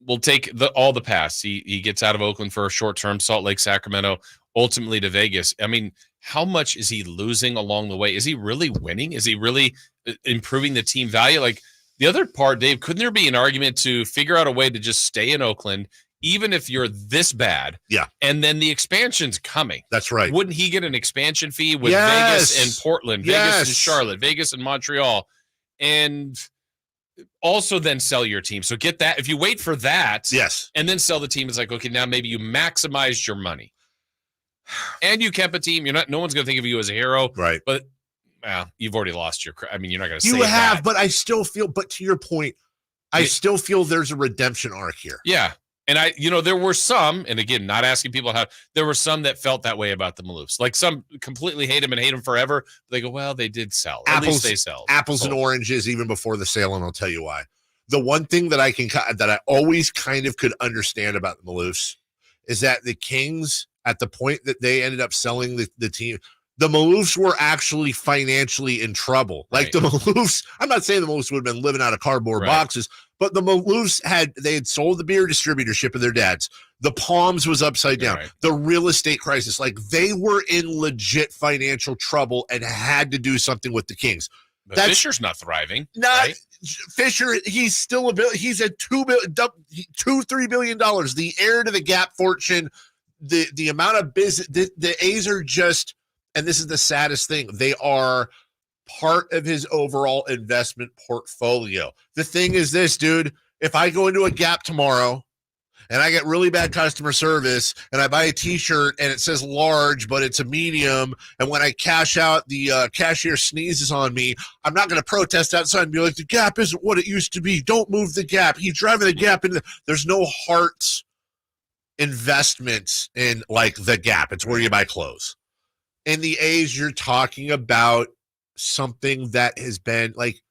[SPEAKER 6] we'll take all the past. He gets out of Oakland for a short term, Salt Lake, Sacramento, ultimately to Vegas. I mean, how much is he losing along the way? Is he really winning? Is he really improving the team value? Like, the other part, Dave, couldn't there be an argument to figure out a way to just stay in Oakland, even if you're this bad, and then the expansion's coming.
[SPEAKER 5] That's right.
[SPEAKER 6] Wouldn't he get an expansion fee with
[SPEAKER 5] Yes.
[SPEAKER 6] Vegas and Portland,
[SPEAKER 5] Yes.
[SPEAKER 6] Vegas and Charlotte, Vegas and Montreal, and also then sell your team? So get that. If you wait for that, and then sell the team, it's like, okay, now maybe you maximized your money, and you kept a team. No one's going to think of you as a hero,
[SPEAKER 5] right?
[SPEAKER 6] But you've already lost your. I mean, you're not going to.
[SPEAKER 5] You
[SPEAKER 6] save
[SPEAKER 5] have,
[SPEAKER 6] that.
[SPEAKER 5] but I still feel. But to your point, I still feel there's a redemption arc here.
[SPEAKER 6] Yeah. And there were some, and again, not asking people how, there were some that felt that way about the Maloofs. Like some completely hate him and hate him forever. They go, well, they did sell. At least they sell.
[SPEAKER 5] Apples and oranges, even before the sale, and I'll tell you why. The one thing that I always kind of could understand about the Maloofs is that the Kings, at the point that they ended up selling the team, the Maloofs were actually financially in trouble. Like the Maloofs, I'm not saying the Maloofs would have been living out of cardboard boxes, but the Maloofs had sold the beer distributorship of their dads. The Palms was upside down. Right. The real estate crisis, like they were in legit financial trouble and had to do something with the Kings.
[SPEAKER 6] But Fisher's not thriving.
[SPEAKER 5] Fisher, he's still he's at $3 billion. The heir to the Gap fortune. The amount of business the A's are just, and this is the saddest thing, they are part of his overall investment portfolio. The thing is this, dude, if I go into a Gap tomorrow and I get really bad customer service and I buy a t-shirt and it says large, but it's a medium, and when I cash out, the cashier sneezes on me, I'm not going to protest outside and be like, the Gap isn't what it used to be. Don't move the Gap. He's driving the Gap into there's no heart investments in like the Gap. It's where you buy clothes. In the A's, you're talking about something that has been like,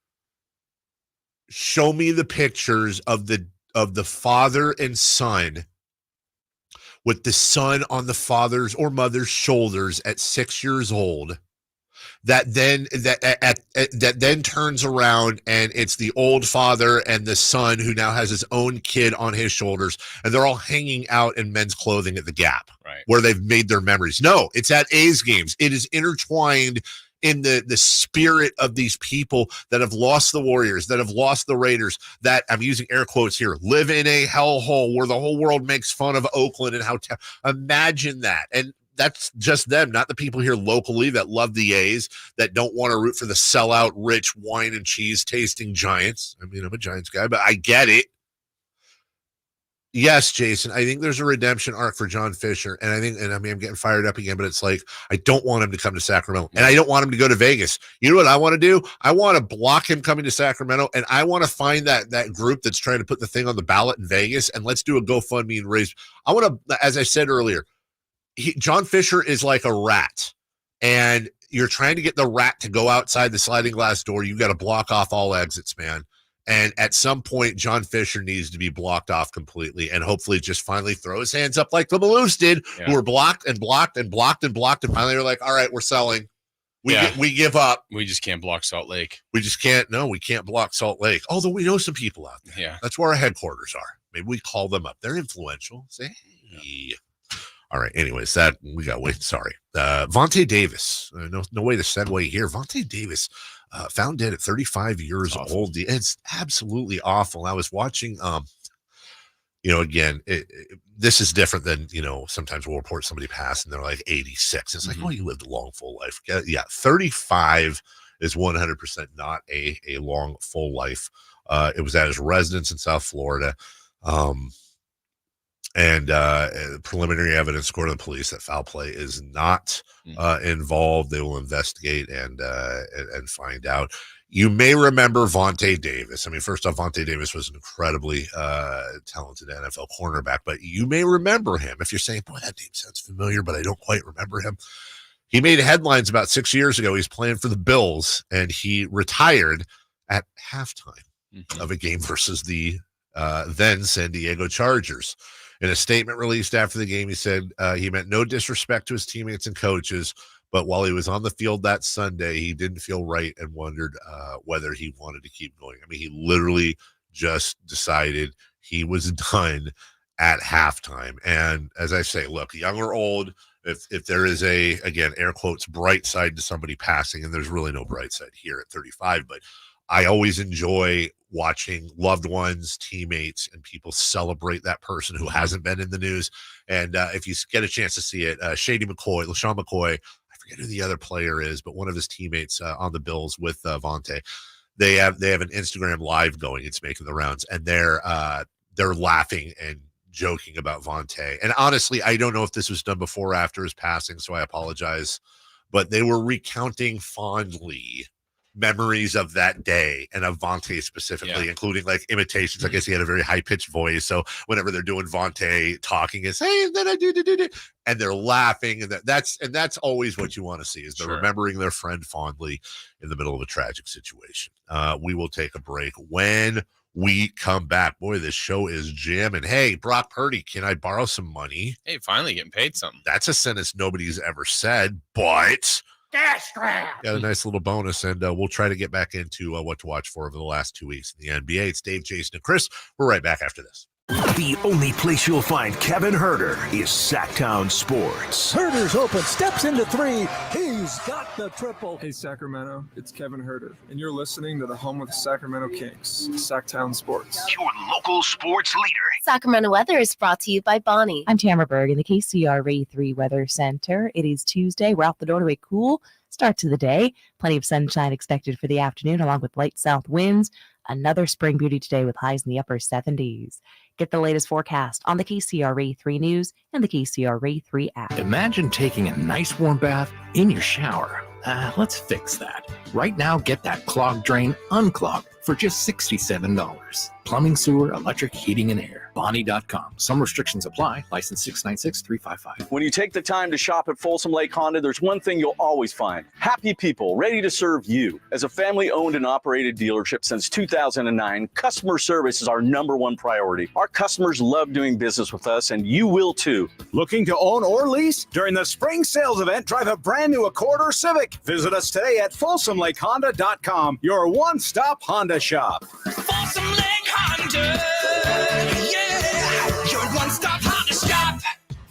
[SPEAKER 5] show me the pictures of the father and son, with the son on the father's or mother's shoulders at 6 years old, that then turns around and it's the old father and the son who now has his own kid on his shoulders, and they're all hanging out in men's clothing at the Gap, where they've made their memories. No, it's at A's games. It is intertwined in the spirit of these people that have lost the Warriors, that have lost the Raiders, that, I'm using air quotes here, live in a hellhole where the whole world makes fun of Oakland and how imagine that. And that's just them, not the people here locally that love the A's, that don't want to root for the sellout, rich wine and cheese tasting Giants. I mean, I'm a Giants guy, but I get it. Yes, Jason, I think there's a redemption arc for John Fisher. And I'm getting fired up again, but it's like, I don't want him to come to Sacramento, and I don't want him to go to Vegas. You know what I want to do? I want to block him coming to Sacramento, and I want to find that group that's trying to put the thing on the ballot in Vegas, and let's do a GoFundMe and raise. I want to, as I said earlier, John Fisher is like a rat, and you're trying to get the rat to go outside the sliding glass door. You got to block off all exits, man. And at some point, John Fisher needs to be blocked off completely, and hopefully just finally throw his hands up like the Maloofs did, who were blocked and blocked and blocked and blocked, and finally they're like, all right, we're selling. We give up.
[SPEAKER 6] We just can't block Salt Lake.
[SPEAKER 5] We just can't. No, we can't block Salt Lake. Although we know some people out there.
[SPEAKER 6] Yeah.
[SPEAKER 5] That's where our headquarters are. Maybe we call them up. They're influential. Say, hey. Yeah. All right. Anyways, we got wait. Sorry. Vontae Davis. No way to segue here. Vontae Davis found dead at 35 years old. It's absolutely awful. I was watching, again, this is different than, sometimes we'll report somebody passed and they're like 86. It's like, well, you lived a long, full life. Yeah. 35 is 100% not a long, full life. It was at his residence in South Florida. And preliminary evidence, according to the police, that foul play is not involved. They will investigate and find out. You may remember Vontae Davis. I mean, first off, Vontae Davis was an incredibly talented NFL cornerback, but you may remember him. If you're saying, boy, that name sounds familiar, but I don't quite remember him. He made headlines about 6 years ago. He's playing for the Bills, and he retired at halftime of a game versus the then San Diego Chargers. In a statement released after the game, he said he meant no disrespect to his teammates and coaches, but while he was on the field that Sunday, he didn't feel right and wondered whether he wanted to keep going. I mean, he literally just decided he was done at halftime. And as I say, look, young or old, if there is again, air quotes, bright side to somebody passing, and there's really no bright side here at 35, but I always enjoy watching loved ones, teammates, and people celebrate that person who hasn't been in the news. And if you get a chance to see it, LaShawn McCoy, I forget who the other player is, but one of his teammates on the Bills with Vontae, they have an Instagram live going. It's making the rounds, and they're laughing and joking about Vontae. And honestly, I don't know if this was done before or after his passing, so I apologize. But they were recounting fondly memories of that day and of Vontae specifically, including like imitations. I guess he had a very high-pitched voice. So whenever they're doing Vontae talking, it's, hey, and then I do. And they're laughing. And that's always what you want to see, is they're remembering their friend fondly in the middle of a tragic situation. We will take a break. When we come back, boy, this show is jamming. Hey, Brock Purdy, can I borrow some money?
[SPEAKER 6] Hey, finally getting paid something.
[SPEAKER 5] That's a sentence nobody's ever said, but
[SPEAKER 3] Gas grab.
[SPEAKER 5] got a nice little bonus, and we'll try to get back into what to watch for over the last 2 weeks in the NBA. It's Dave, Jason, and Chris. We're right back after this.
[SPEAKER 2] The only place you'll find Kevin Herter is Sactown Sports.
[SPEAKER 9] Herter's open, steps into three. He's got the triple.
[SPEAKER 10] Hey, Sacramento, it's Kevin Herter, and you're listening to the home of the Sacramento Kings, Sactown Sports.
[SPEAKER 2] Your local sports leader.
[SPEAKER 11] Sacramento weather is brought to you by Bonnie.
[SPEAKER 12] I'm Tamara Berg in the KCRA 3 Weather Center. It is Tuesday. We're out the door to a cool start to the day. Plenty of sunshine expected for the afternoon, along with light south winds. Another spring beauty today with highs in the upper 70s. Get the latest forecast on the KCRA 3 News and the KCRA 3 app.
[SPEAKER 13] Imagine taking a nice warm bath in your shower. Let's fix that. Right now, get that clogged drain unclogged for just $67. Plumbing, sewer, electric, heating, and air. Bonnie.com. Some restrictions apply. License 696355.
[SPEAKER 14] When you take the time to shop at Folsom Lake Honda, there's one thing you'll always find. Happy people ready to serve you. As a family-owned and operated dealership since 2009, customer service is our #1 priority. Our customers love doing business with us, and you will too.
[SPEAKER 16] Looking to own or lease? During the spring sales event, drive a brand new Accord or Civic. Visit us today at FolsomLakeHonda.com, your one-stop Honda shop.
[SPEAKER 21] Folsom Lake Honda, yeah, your one-stop Honda shop.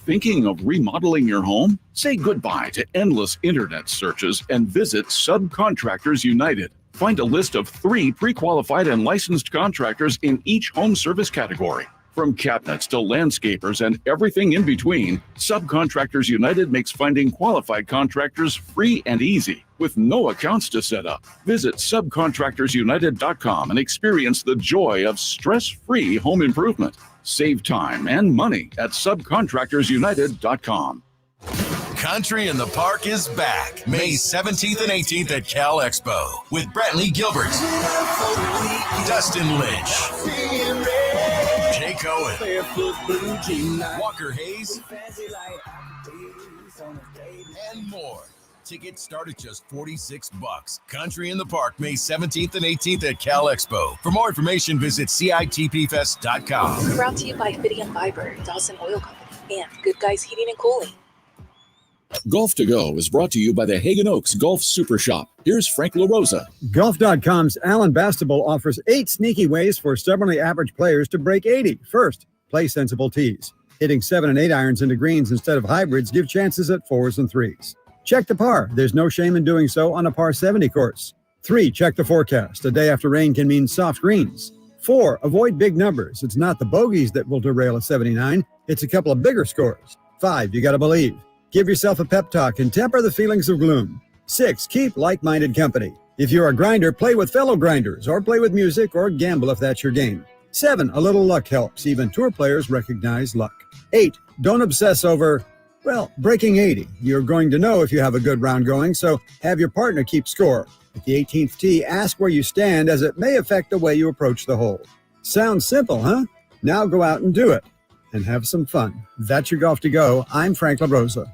[SPEAKER 17] Thinking of remodeling your home? Say goodbye to endless internet searches and visit Subcontractors United. Find a list of 3 pre-qualified and licensed contractors in each home service category. From cabinets to landscapers and everything in between, Subcontractors United makes finding qualified contractors free and easy, with no accounts to set up. Visit subcontractorsunited.com and experience the joy of stress-free home improvement. Save time and money at subcontractorsunited.com.
[SPEAKER 18] Country in the Park is back May 17th and 18th at Cal Expo with Brantley Gilbert, Dustin Lynch, Jay Cohen, Walker Hayes, and more. Tickets start at just $46. Country in the Park, May 17th and 18th at Cal Expo. For more information, visit CITPFest.com.
[SPEAKER 19] Brought to you by Fidium Fiber, Dawson Oil Company, and Good Guys Heating and Cooling.
[SPEAKER 20] Golf to Go is brought to you by the Hagen Oaks Golf Super Shop. Here's Frank LaRosa.
[SPEAKER 22] Golf.com's Alan Bastable offers 8 sneaky ways for stubbornly average players to break 80. First, play sensible tees. Hitting 7 and 8 irons into greens instead of hybrids give chances at 4s and 3s. Check the par. There's no shame in doing so on a par 70 course. 3, check the forecast. A day after rain can mean soft greens. 4, avoid big numbers. It's not the bogeys that will derail a 79. It's a couple of bigger scores. 5, you got to believe. Give yourself a pep talk and temper the feelings of gloom. 6, keep like-minded company. If you're a grinder, play with fellow grinders, or play with music, or gamble if that's your game. 7, a little luck helps. Even tour players recognize luck. 8, don't obsess over, breaking 80. You're going to know if you have a good round going, so have your partner keep score. At the 18th tee, ask where you stand, as it may affect the way you approach the hole. Sounds simple, huh? Now go out and do it. And have some fun. That's your Golf to Go. I'm Frank LaRosa.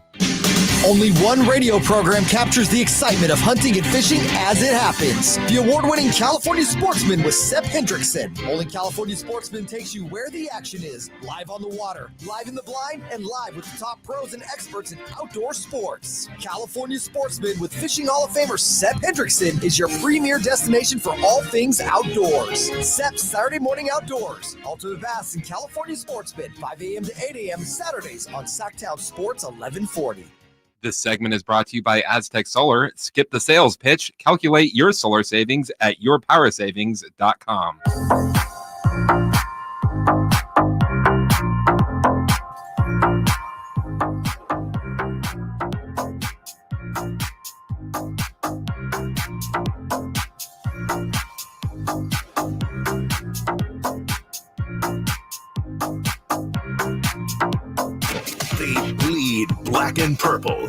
[SPEAKER 23] Only one radio program captures the excitement of hunting and fishing as it happens. The award-winning California Sportsman with Sepp Hendrickson. Only California Sportsman takes you where the action is. Live on the water, live in the blind, and live with the top pros and experts in outdoor sports. California Sportsman with Fishing Hall of Famer Sepp Hendrickson is your premier destination for all things outdoors. Sepp's Saturday Morning Outdoors. Ultimate Bass and California Sportsman, 5 a.m. to 8 a.m. Saturdays on Sactown Sports 1140.
[SPEAKER 4] This segment is brought to you by Aztec Solar. Skip the sales pitch. Calculate your solar savings at yourpowersavings.com.
[SPEAKER 2] They bleed black and purple.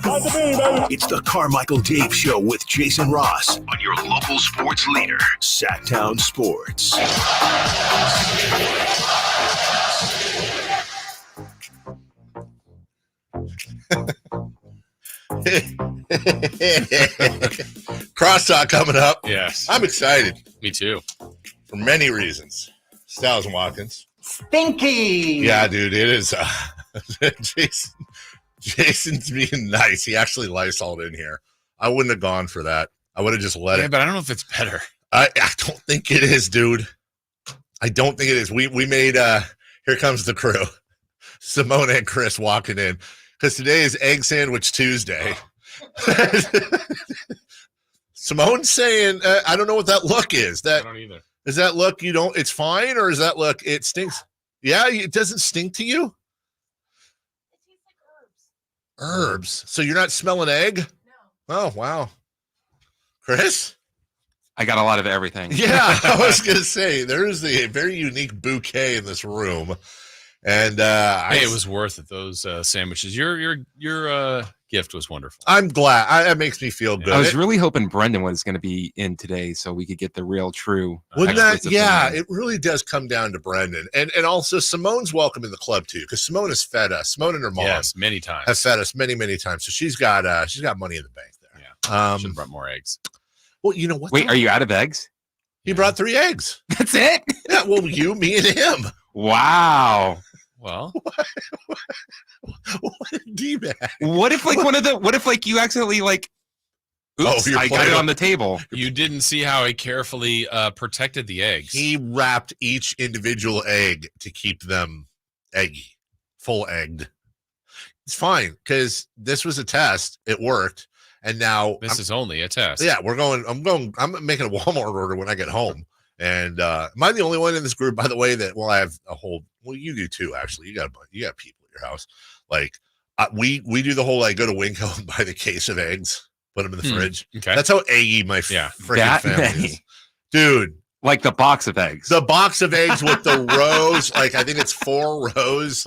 [SPEAKER 2] It's the Carmichael Dave Show with Jason Ross on your local sports leader, Sactown Sports.
[SPEAKER 5] Crosstalk coming up.
[SPEAKER 6] Yes.
[SPEAKER 5] I'm excited.
[SPEAKER 6] Me too.
[SPEAKER 5] For many reasons. Styles and Watkins.
[SPEAKER 1] Stinky.
[SPEAKER 5] Yeah, dude, it is. Jason's being nice. He actually Lysol'd in here. I wouldn't have gone for that. I would have just let it.
[SPEAKER 6] But I don't know if it's better.
[SPEAKER 5] I don't think it is, dude. I don't think it is. We made here comes the crew. Simone and Chris walking in. Because today is Egg Sandwich Tuesday. Simone's saying, I don't know what that look is.
[SPEAKER 6] I don't either.
[SPEAKER 5] Is that look you don't, it's fine, or is that look, it stinks? Yeah, it doesn't stink to you? Herbs. So you're not smelling egg? No. Oh, wow. Chris?
[SPEAKER 4] I got a lot of everything.
[SPEAKER 5] Yeah, I was going to say, there is a very unique bouquet in this room. And
[SPEAKER 6] hey, it was worth it, those sandwiches. Your gift was wonderful.
[SPEAKER 5] I'm glad. That makes me feel good.
[SPEAKER 4] I was really hoping Brendan was going to be in today so we could get the real true.
[SPEAKER 5] Wouldn't that? Yeah, it really does come down to Brendan. And also Simone's welcome in the club too, because Simone has fed us. Simone and her mom
[SPEAKER 6] many times
[SPEAKER 5] have fed us many times. So she's got money in the bank there.
[SPEAKER 6] Yeah. Should have brought more eggs.
[SPEAKER 5] Well, you know what?
[SPEAKER 4] Wait, are you out of eggs?
[SPEAKER 5] He brought 3 eggs.
[SPEAKER 4] That's it?
[SPEAKER 5] Yeah, well, you, me, and him.
[SPEAKER 4] Wow.
[SPEAKER 6] Well,
[SPEAKER 5] what a D-bag.
[SPEAKER 4] What if you accidentally oops, I got it on the table.
[SPEAKER 6] You didn't see how he carefully protected the eggs.
[SPEAKER 5] He wrapped each individual egg to keep them eggy, full egged. It's fine because this was a test. It worked. And now
[SPEAKER 6] this is only a test.
[SPEAKER 5] Yeah, I'm making a Walmart order when I get home. And am I the only one in this group, by the way, that I have a whole, you do too, actually. You got people at your house. We do the whole, go to Winco and buy the case of eggs, put them in the fridge.
[SPEAKER 6] Okay.
[SPEAKER 5] That's how eggy my freaking family is. Dude.
[SPEAKER 4] Like the box of eggs.
[SPEAKER 5] The box of eggs with the rows, I think it's 4 rows.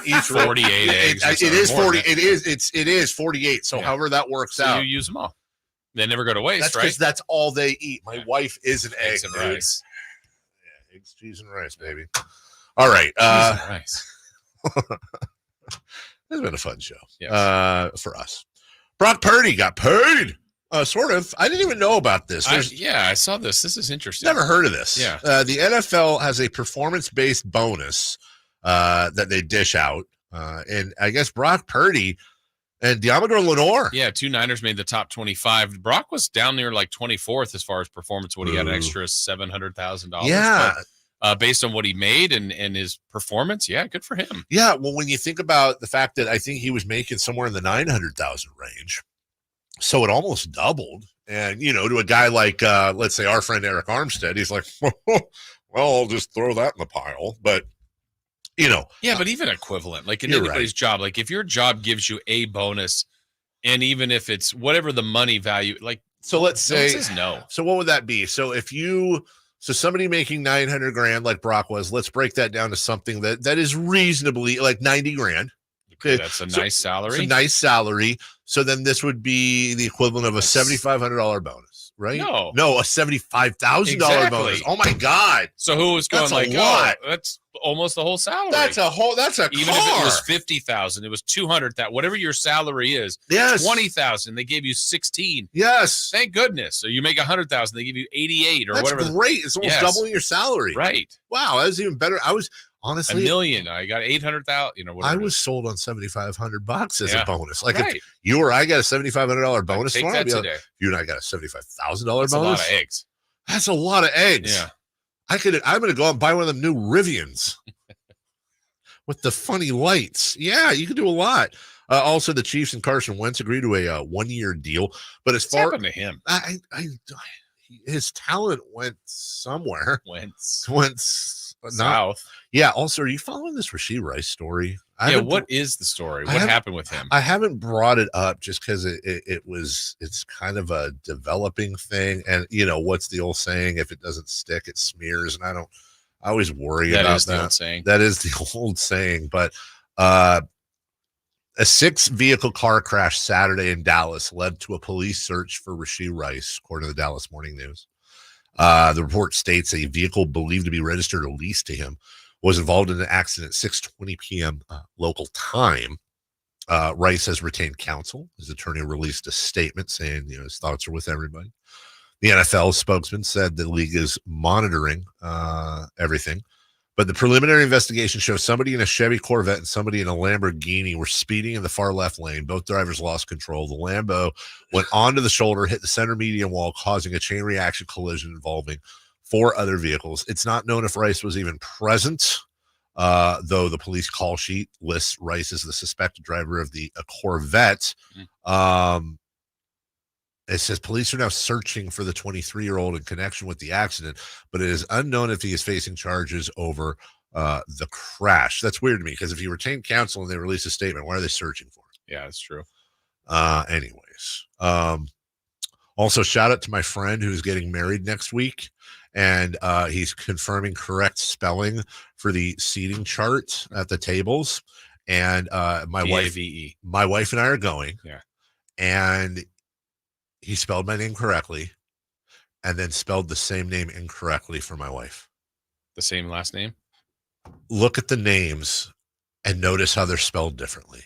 [SPEAKER 6] Each 48 eggs.
[SPEAKER 5] It is 40. It is 48. So however that works out.
[SPEAKER 6] You use them all. They never go to waste,
[SPEAKER 5] that's
[SPEAKER 6] right?
[SPEAKER 5] Because that's all they eat. My wife is an
[SPEAKER 6] eggs
[SPEAKER 5] egg.
[SPEAKER 6] And rice.
[SPEAKER 5] Yeah, eggs, cheese, and rice, baby. All right.
[SPEAKER 6] Cheese and rice.
[SPEAKER 5] It's been a fun show for us. Brock Purdy got paid. Sort of. I didn't even know about this.
[SPEAKER 6] I saw this. This is interesting.
[SPEAKER 5] Never heard of this.
[SPEAKER 6] Yeah.
[SPEAKER 5] The NFL has a performance-based bonus that they dish out. And I guess Brock Purdy and Diamador Lenore.
[SPEAKER 6] Yeah, 2 Niners made the top 25. Brock was down near 24th as far as performance when he had an extra $700,000.
[SPEAKER 5] Yeah.
[SPEAKER 6] But, based on what he made and his performance, yeah, good for him.
[SPEAKER 5] Yeah, well, when you think about the fact that I think he was making somewhere in the 900,000 range, so it almost doubled. And, to a guy like, let's say our friend Eric Armstead, he's like, well, I'll just throw that in the pile. But,
[SPEAKER 6] Yeah, but even equivalent, in anybody's job, if your job gives you a bonus, and even if it's whatever the money value,
[SPEAKER 5] so let's say
[SPEAKER 6] says no.
[SPEAKER 5] So what would that be? So so somebody making 900 grand like Brock was, let's break that down to something that is reasonably 90 grand.
[SPEAKER 6] Okay, that's a nice salary.
[SPEAKER 5] It's a nice salary. So then this would be the equivalent of a $7,500 bonus, right?
[SPEAKER 6] No,
[SPEAKER 5] a $75,000 bonus. Oh my God!
[SPEAKER 6] So who was going
[SPEAKER 5] that's a lot.
[SPEAKER 6] That's almost the whole salary.
[SPEAKER 5] That's a
[SPEAKER 6] even
[SPEAKER 5] car.
[SPEAKER 6] If it was 50,000, it was 200,000. Whatever your salary is,
[SPEAKER 5] yes,
[SPEAKER 6] 20,000. They gave you 16.
[SPEAKER 5] Yes,
[SPEAKER 6] thank goodness. So you make 100,000, they give you 88 or whatever.
[SPEAKER 5] That's great. It's almost doubling your salary.
[SPEAKER 6] Right.
[SPEAKER 5] Wow, that was even better. I was honestly
[SPEAKER 6] $1 million. I got 800,000.
[SPEAKER 5] I was sold on $7,500 as a bonus. If you or I got a $7,500 bonus,
[SPEAKER 6] take that today.
[SPEAKER 5] You and I got a $75,000 bonus.
[SPEAKER 6] A lot of eggs.
[SPEAKER 5] That's a lot of eggs.
[SPEAKER 6] Yeah.
[SPEAKER 5] I'm going to go out and buy one of them new Rivians with the funny lights. Yeah, you can do a lot. Also, the Chiefs and Carson Wentz agreed to a 1-year deal. But as far
[SPEAKER 6] happened to him,
[SPEAKER 5] his talent went somewhere.
[SPEAKER 6] Went
[SPEAKER 5] South. Yeah. Also, are you following this Rashee Rice story?
[SPEAKER 6] What is the story? What happened with him?
[SPEAKER 5] I haven't brought it up just because it's kind of a developing thing. And what's the old saying? If it doesn't stick, it smears. And I always worry about that. That is the old saying. That is the old saying. But a 6-vehicle car crash Saturday in Dallas led to a police search for Rashee Rice, according to the Dallas Morning News. The report states a vehicle believed to be registered or leased to him was involved in an accident at 6:20 p.m. Local time. Rice has retained counsel. His attorney released a statement saying his thoughts are with everybody. The NFL spokesman said the league is monitoring everything. But the preliminary investigation shows somebody in a Chevy Corvette and somebody in a Lamborghini were speeding in the far left lane. Both drivers lost control. The Lambo went onto the shoulder, hit the center median wall, causing a chain reaction collision involving 4 other vehicles. It's not known if Rice was even present, though the police call sheet lists Rice as the suspected driver of the Corvette. It says police are now searching for the 23-year-old in connection with the accident, but it is unknown if he is facing charges over the crash. That's weird to me because if you retain counsel and they release a statement, why are they searching for it?
[SPEAKER 6] Yeah, that's true.
[SPEAKER 5] Anyways, also shout out to my friend who's getting married next week, and he's confirming correct spelling for the seating chart at the tables. And my wife and I are going.
[SPEAKER 6] Yeah,
[SPEAKER 5] and he spelled my name correctly and then spelled the same name incorrectly for my wife.
[SPEAKER 6] The same last name?
[SPEAKER 5] Look at the names and notice how they're spelled differently.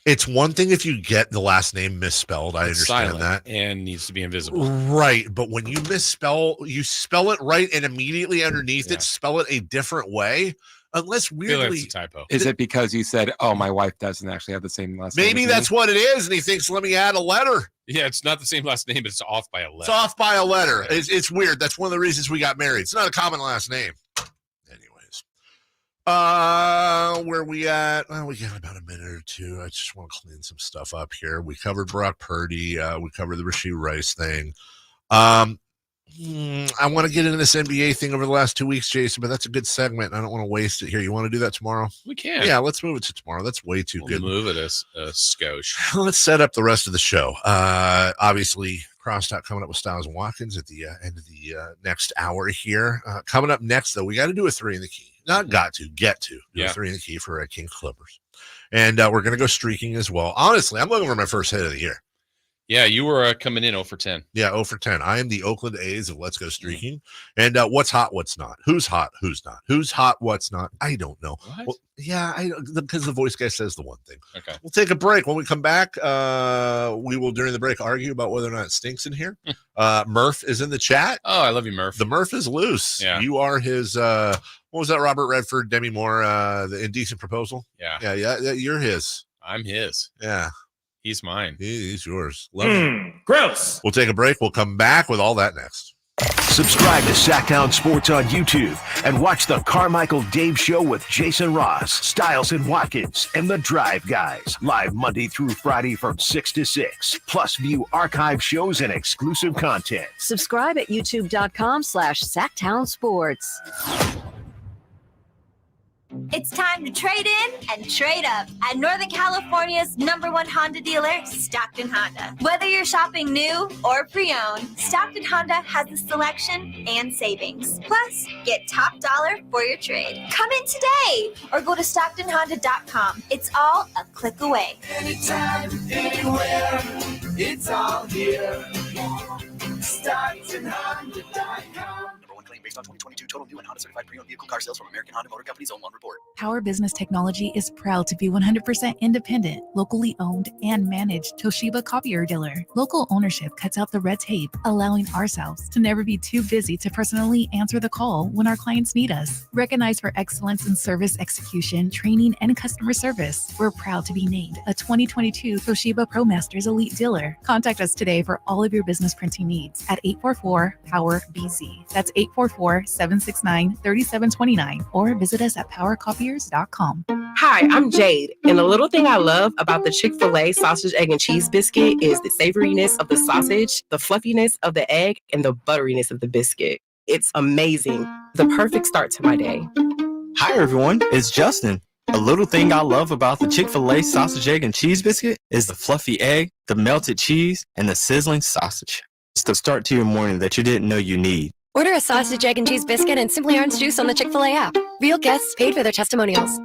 [SPEAKER 5] It's one thing if you get the last name misspelled. I understand that.
[SPEAKER 6] And needs to be invisible.
[SPEAKER 5] Right. But when you misspell, you spell it right and immediately underneath it, spell it a different way. Unless weirdly,
[SPEAKER 6] that's a typo.
[SPEAKER 4] Is it because you said, "Oh, my wife doesn't actually have the same last name"?
[SPEAKER 5] Maybe that's what it is, and he thinks, "Let me add a letter."
[SPEAKER 6] Yeah, it's not the same last name, but it's off by a letter.
[SPEAKER 5] It's off by a letter. It's weird. That's one of the reasons we got married. It's not a common last name. Anyways, where we at? Well, we got about a minute or two. I just want to clean some stuff up here. We covered Brock Purdy. We covered the Rashee Rice thing. I want to get into this NBA thing over the last 2 weeks, Jason, but that's a good segment. I don't want to waste it here. You want to do that tomorrow?
[SPEAKER 6] We can.
[SPEAKER 5] Yeah, let's move it to tomorrow. That's way too good.
[SPEAKER 6] Move it a skosh.
[SPEAKER 5] Let's set up the rest of the show. Obviously, Crosstalk coming up with Styles and Watkins at the end of the next hour here. Coming up next, though, we got to do a 3 in the key. Not got to, get to. Do a 3 in the key for King Clippers. And we're going to go streaking as well. Honestly, I'm looking for my first hit of the year.
[SPEAKER 6] Yeah, you were coming in 0 for 10.
[SPEAKER 5] Yeah, 0 for 10. I am the Oakland A's of Let's Go Streaking. And what's hot, what's not? Who's hot, who's not? Who's hot, what's not? I don't know.
[SPEAKER 6] What?
[SPEAKER 5] Well, yeah, because the voice guy says the one thing.
[SPEAKER 6] Okay.
[SPEAKER 5] We'll take a break. When we come back, we will, during the break, argue about whether or not it stinks in here. Murph is in the chat.
[SPEAKER 6] Oh, I love you, Murph.
[SPEAKER 5] The Murph is loose.
[SPEAKER 6] Yeah.
[SPEAKER 5] You are his, what was that, Robert Redford, Demi Moore, the Indecent Proposal?
[SPEAKER 6] Yeah.
[SPEAKER 5] Yeah, you're his.
[SPEAKER 6] I'm his.
[SPEAKER 5] Yeah.
[SPEAKER 6] He's mine.
[SPEAKER 5] He's yours. Love it.
[SPEAKER 3] Gross.
[SPEAKER 5] We'll take a break. We'll come back with all that next.
[SPEAKER 2] Subscribe to Sactown Sports on YouTube and watch the Carmichael Dave Show with Jason Ross, Styles and Watkins, and the Drive Guys. Live Monday through Friday from 6 to 6. Plus view archive shows and exclusive content.
[SPEAKER 1] Subscribe at youtube.com/Sactown Sports.
[SPEAKER 7] It's time to trade in and trade up at Northern California's #1 Honda dealer, Stockton Honda. Whether you're shopping new or pre-owned, Stockton Honda has the selection and savings. Plus, get top dollar for your trade. Come in today or go to StocktonHonda.com. It's all a click away.
[SPEAKER 21] Anytime, anywhere, it's all here. StocktonHonda.com.
[SPEAKER 8] Based on 2022 total new and Honda certified pre-owned vehicle car sales from American Honda Motor Company's own one report.
[SPEAKER 15] Power Business Technology is proud to be 100% independent, locally owned, and managed Toshiba copier dealer. Local ownership cuts out the red tape, allowing ourselves to never be too busy to personally answer the call when our clients need us. Recognized for excellence in service execution, training, and customer service, we're proud to be named a 2022 Toshiba ProMasters Elite Dealer. Contact us today for all of your business printing needs at 844-POWER-BZ. That's 844 844-769-3729 or visit us at powercopiers.com.
[SPEAKER 9] Hi, I'm Jade, and the little thing I love about the Chick-fil-A sausage, egg, and cheese biscuit is the savouriness of the sausage, the fluffiness of the egg, and the butteriness of the biscuit. It's amazing. The perfect start to my day.
[SPEAKER 10] Hi, everyone. It's Justin. A little thing I love about the Chick-fil-A sausage, egg, and cheese biscuit is the fluffy egg, the melted cheese, and the sizzling sausage. It's the start to your morning that you didn't know you need.
[SPEAKER 1] Order a sausage, egg, and cheese biscuit and Simply Orange juice on the Chick-fil-A app. Real guests paid for their testimonials.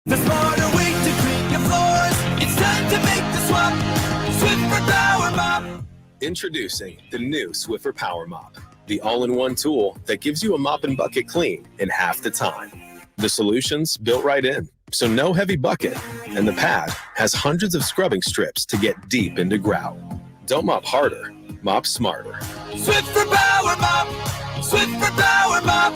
[SPEAKER 21] The smarter way to clean your floors. It's time to make the swap. Swiffer Power Mop.
[SPEAKER 11] Introducing the new Swiffer Power Mop, the all-in-one tool that gives you a mop and bucket clean in half the time. The solution's built right in, so no heavy bucket, and the pad has hundreds of scrubbing strips to get deep into grout. Don't mop harder, mop smarter.
[SPEAKER 21] Swiffer Power Mop. Swiffer Power Mop.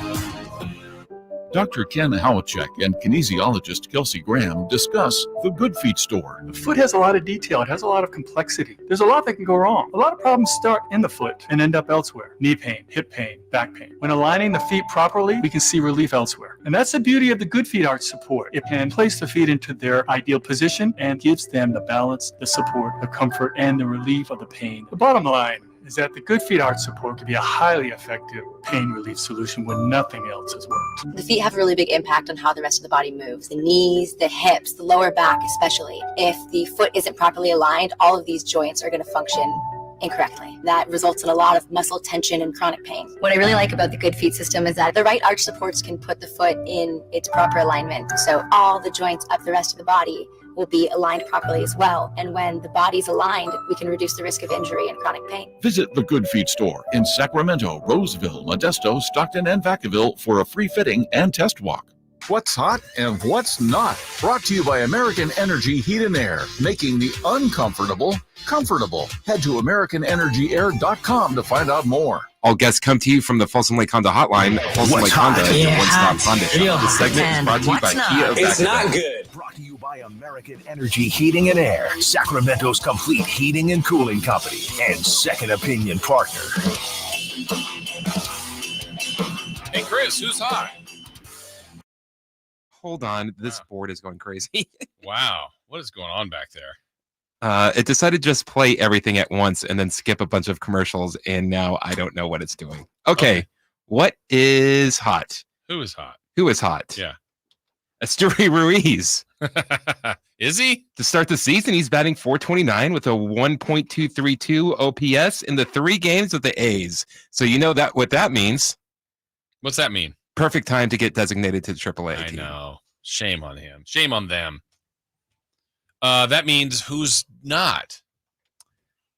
[SPEAKER 17] Dr. Ken Howachek and kinesiologist Kelsey Graham discuss the Good Feet store.
[SPEAKER 24] The foot has a lot of detail. It has a lot of complexity. There's a lot that can go wrong. A lot of problems start in the foot and end up elsewhere. Knee pain, hip pain, back pain. When aligning the feet properly, we can see relief elsewhere. And that's the beauty of the Good Feet Arch support. It can place the feet into their ideal position and gives them the balance, the support, the comfort, and the relief of the pain. The bottom line is that the Good Feet Arch support can be a highly effective pain relief solution when nothing else has worked.
[SPEAKER 25] The feet have a really big impact on how the rest of the body moves. The knees, the hips, the lower back especially. If the foot isn't properly aligned, all of these joints are going to function incorrectly. That results in a lot of muscle tension and chronic pain. What I really like about the Good Feet system is that the right arch supports can put the foot in its proper alignment. So all the joints up the rest of the body will be aligned properly as well. And when the body's aligned, we can reduce the risk of injury and chronic pain.
[SPEAKER 17] Visit the Good Feet store in Sacramento, Roseville, Modesto, Stockton, and Vacaville for a free fitting and test walk.
[SPEAKER 26] What's hot and what's not. Brought to you by American Energy Heat and Air, making the uncomfortable comfortable. Head to AmericanEnergyAir.com to find out more.
[SPEAKER 4] All guests come to you from the Folsom Lake Honda hotline. Folsom Lake Honda, your one-stop Honda shop. This segment is brought to you by Kia of
[SPEAKER 2] It's not
[SPEAKER 4] Vacaville.
[SPEAKER 2] good. Brought to you by American Energy Heating and Air, Sacramento's complete heating and cooling company, and second opinion partner.
[SPEAKER 6] Hey, Chris, who's hot?
[SPEAKER 4] Hold on, this board is going crazy.
[SPEAKER 6] Wow, what is going on back there?
[SPEAKER 4] It decided to just play everything at once and then skip a bunch of commercials, and now I don't know what it's doing. Okay. What is hot?
[SPEAKER 6] Who is hot?
[SPEAKER 4] Who is hot?
[SPEAKER 6] Yeah.
[SPEAKER 4] Esteury Ruiz.
[SPEAKER 6] Is he?
[SPEAKER 4] To start the season, he's batting .429 with a 1.232 OPS in the 3 games with the A's. So you know that what that means.
[SPEAKER 6] What's that mean?
[SPEAKER 4] Perfect time to get designated to the AAA
[SPEAKER 6] I
[SPEAKER 4] team.
[SPEAKER 6] know. Shame on him. Shame on them. That means who's not?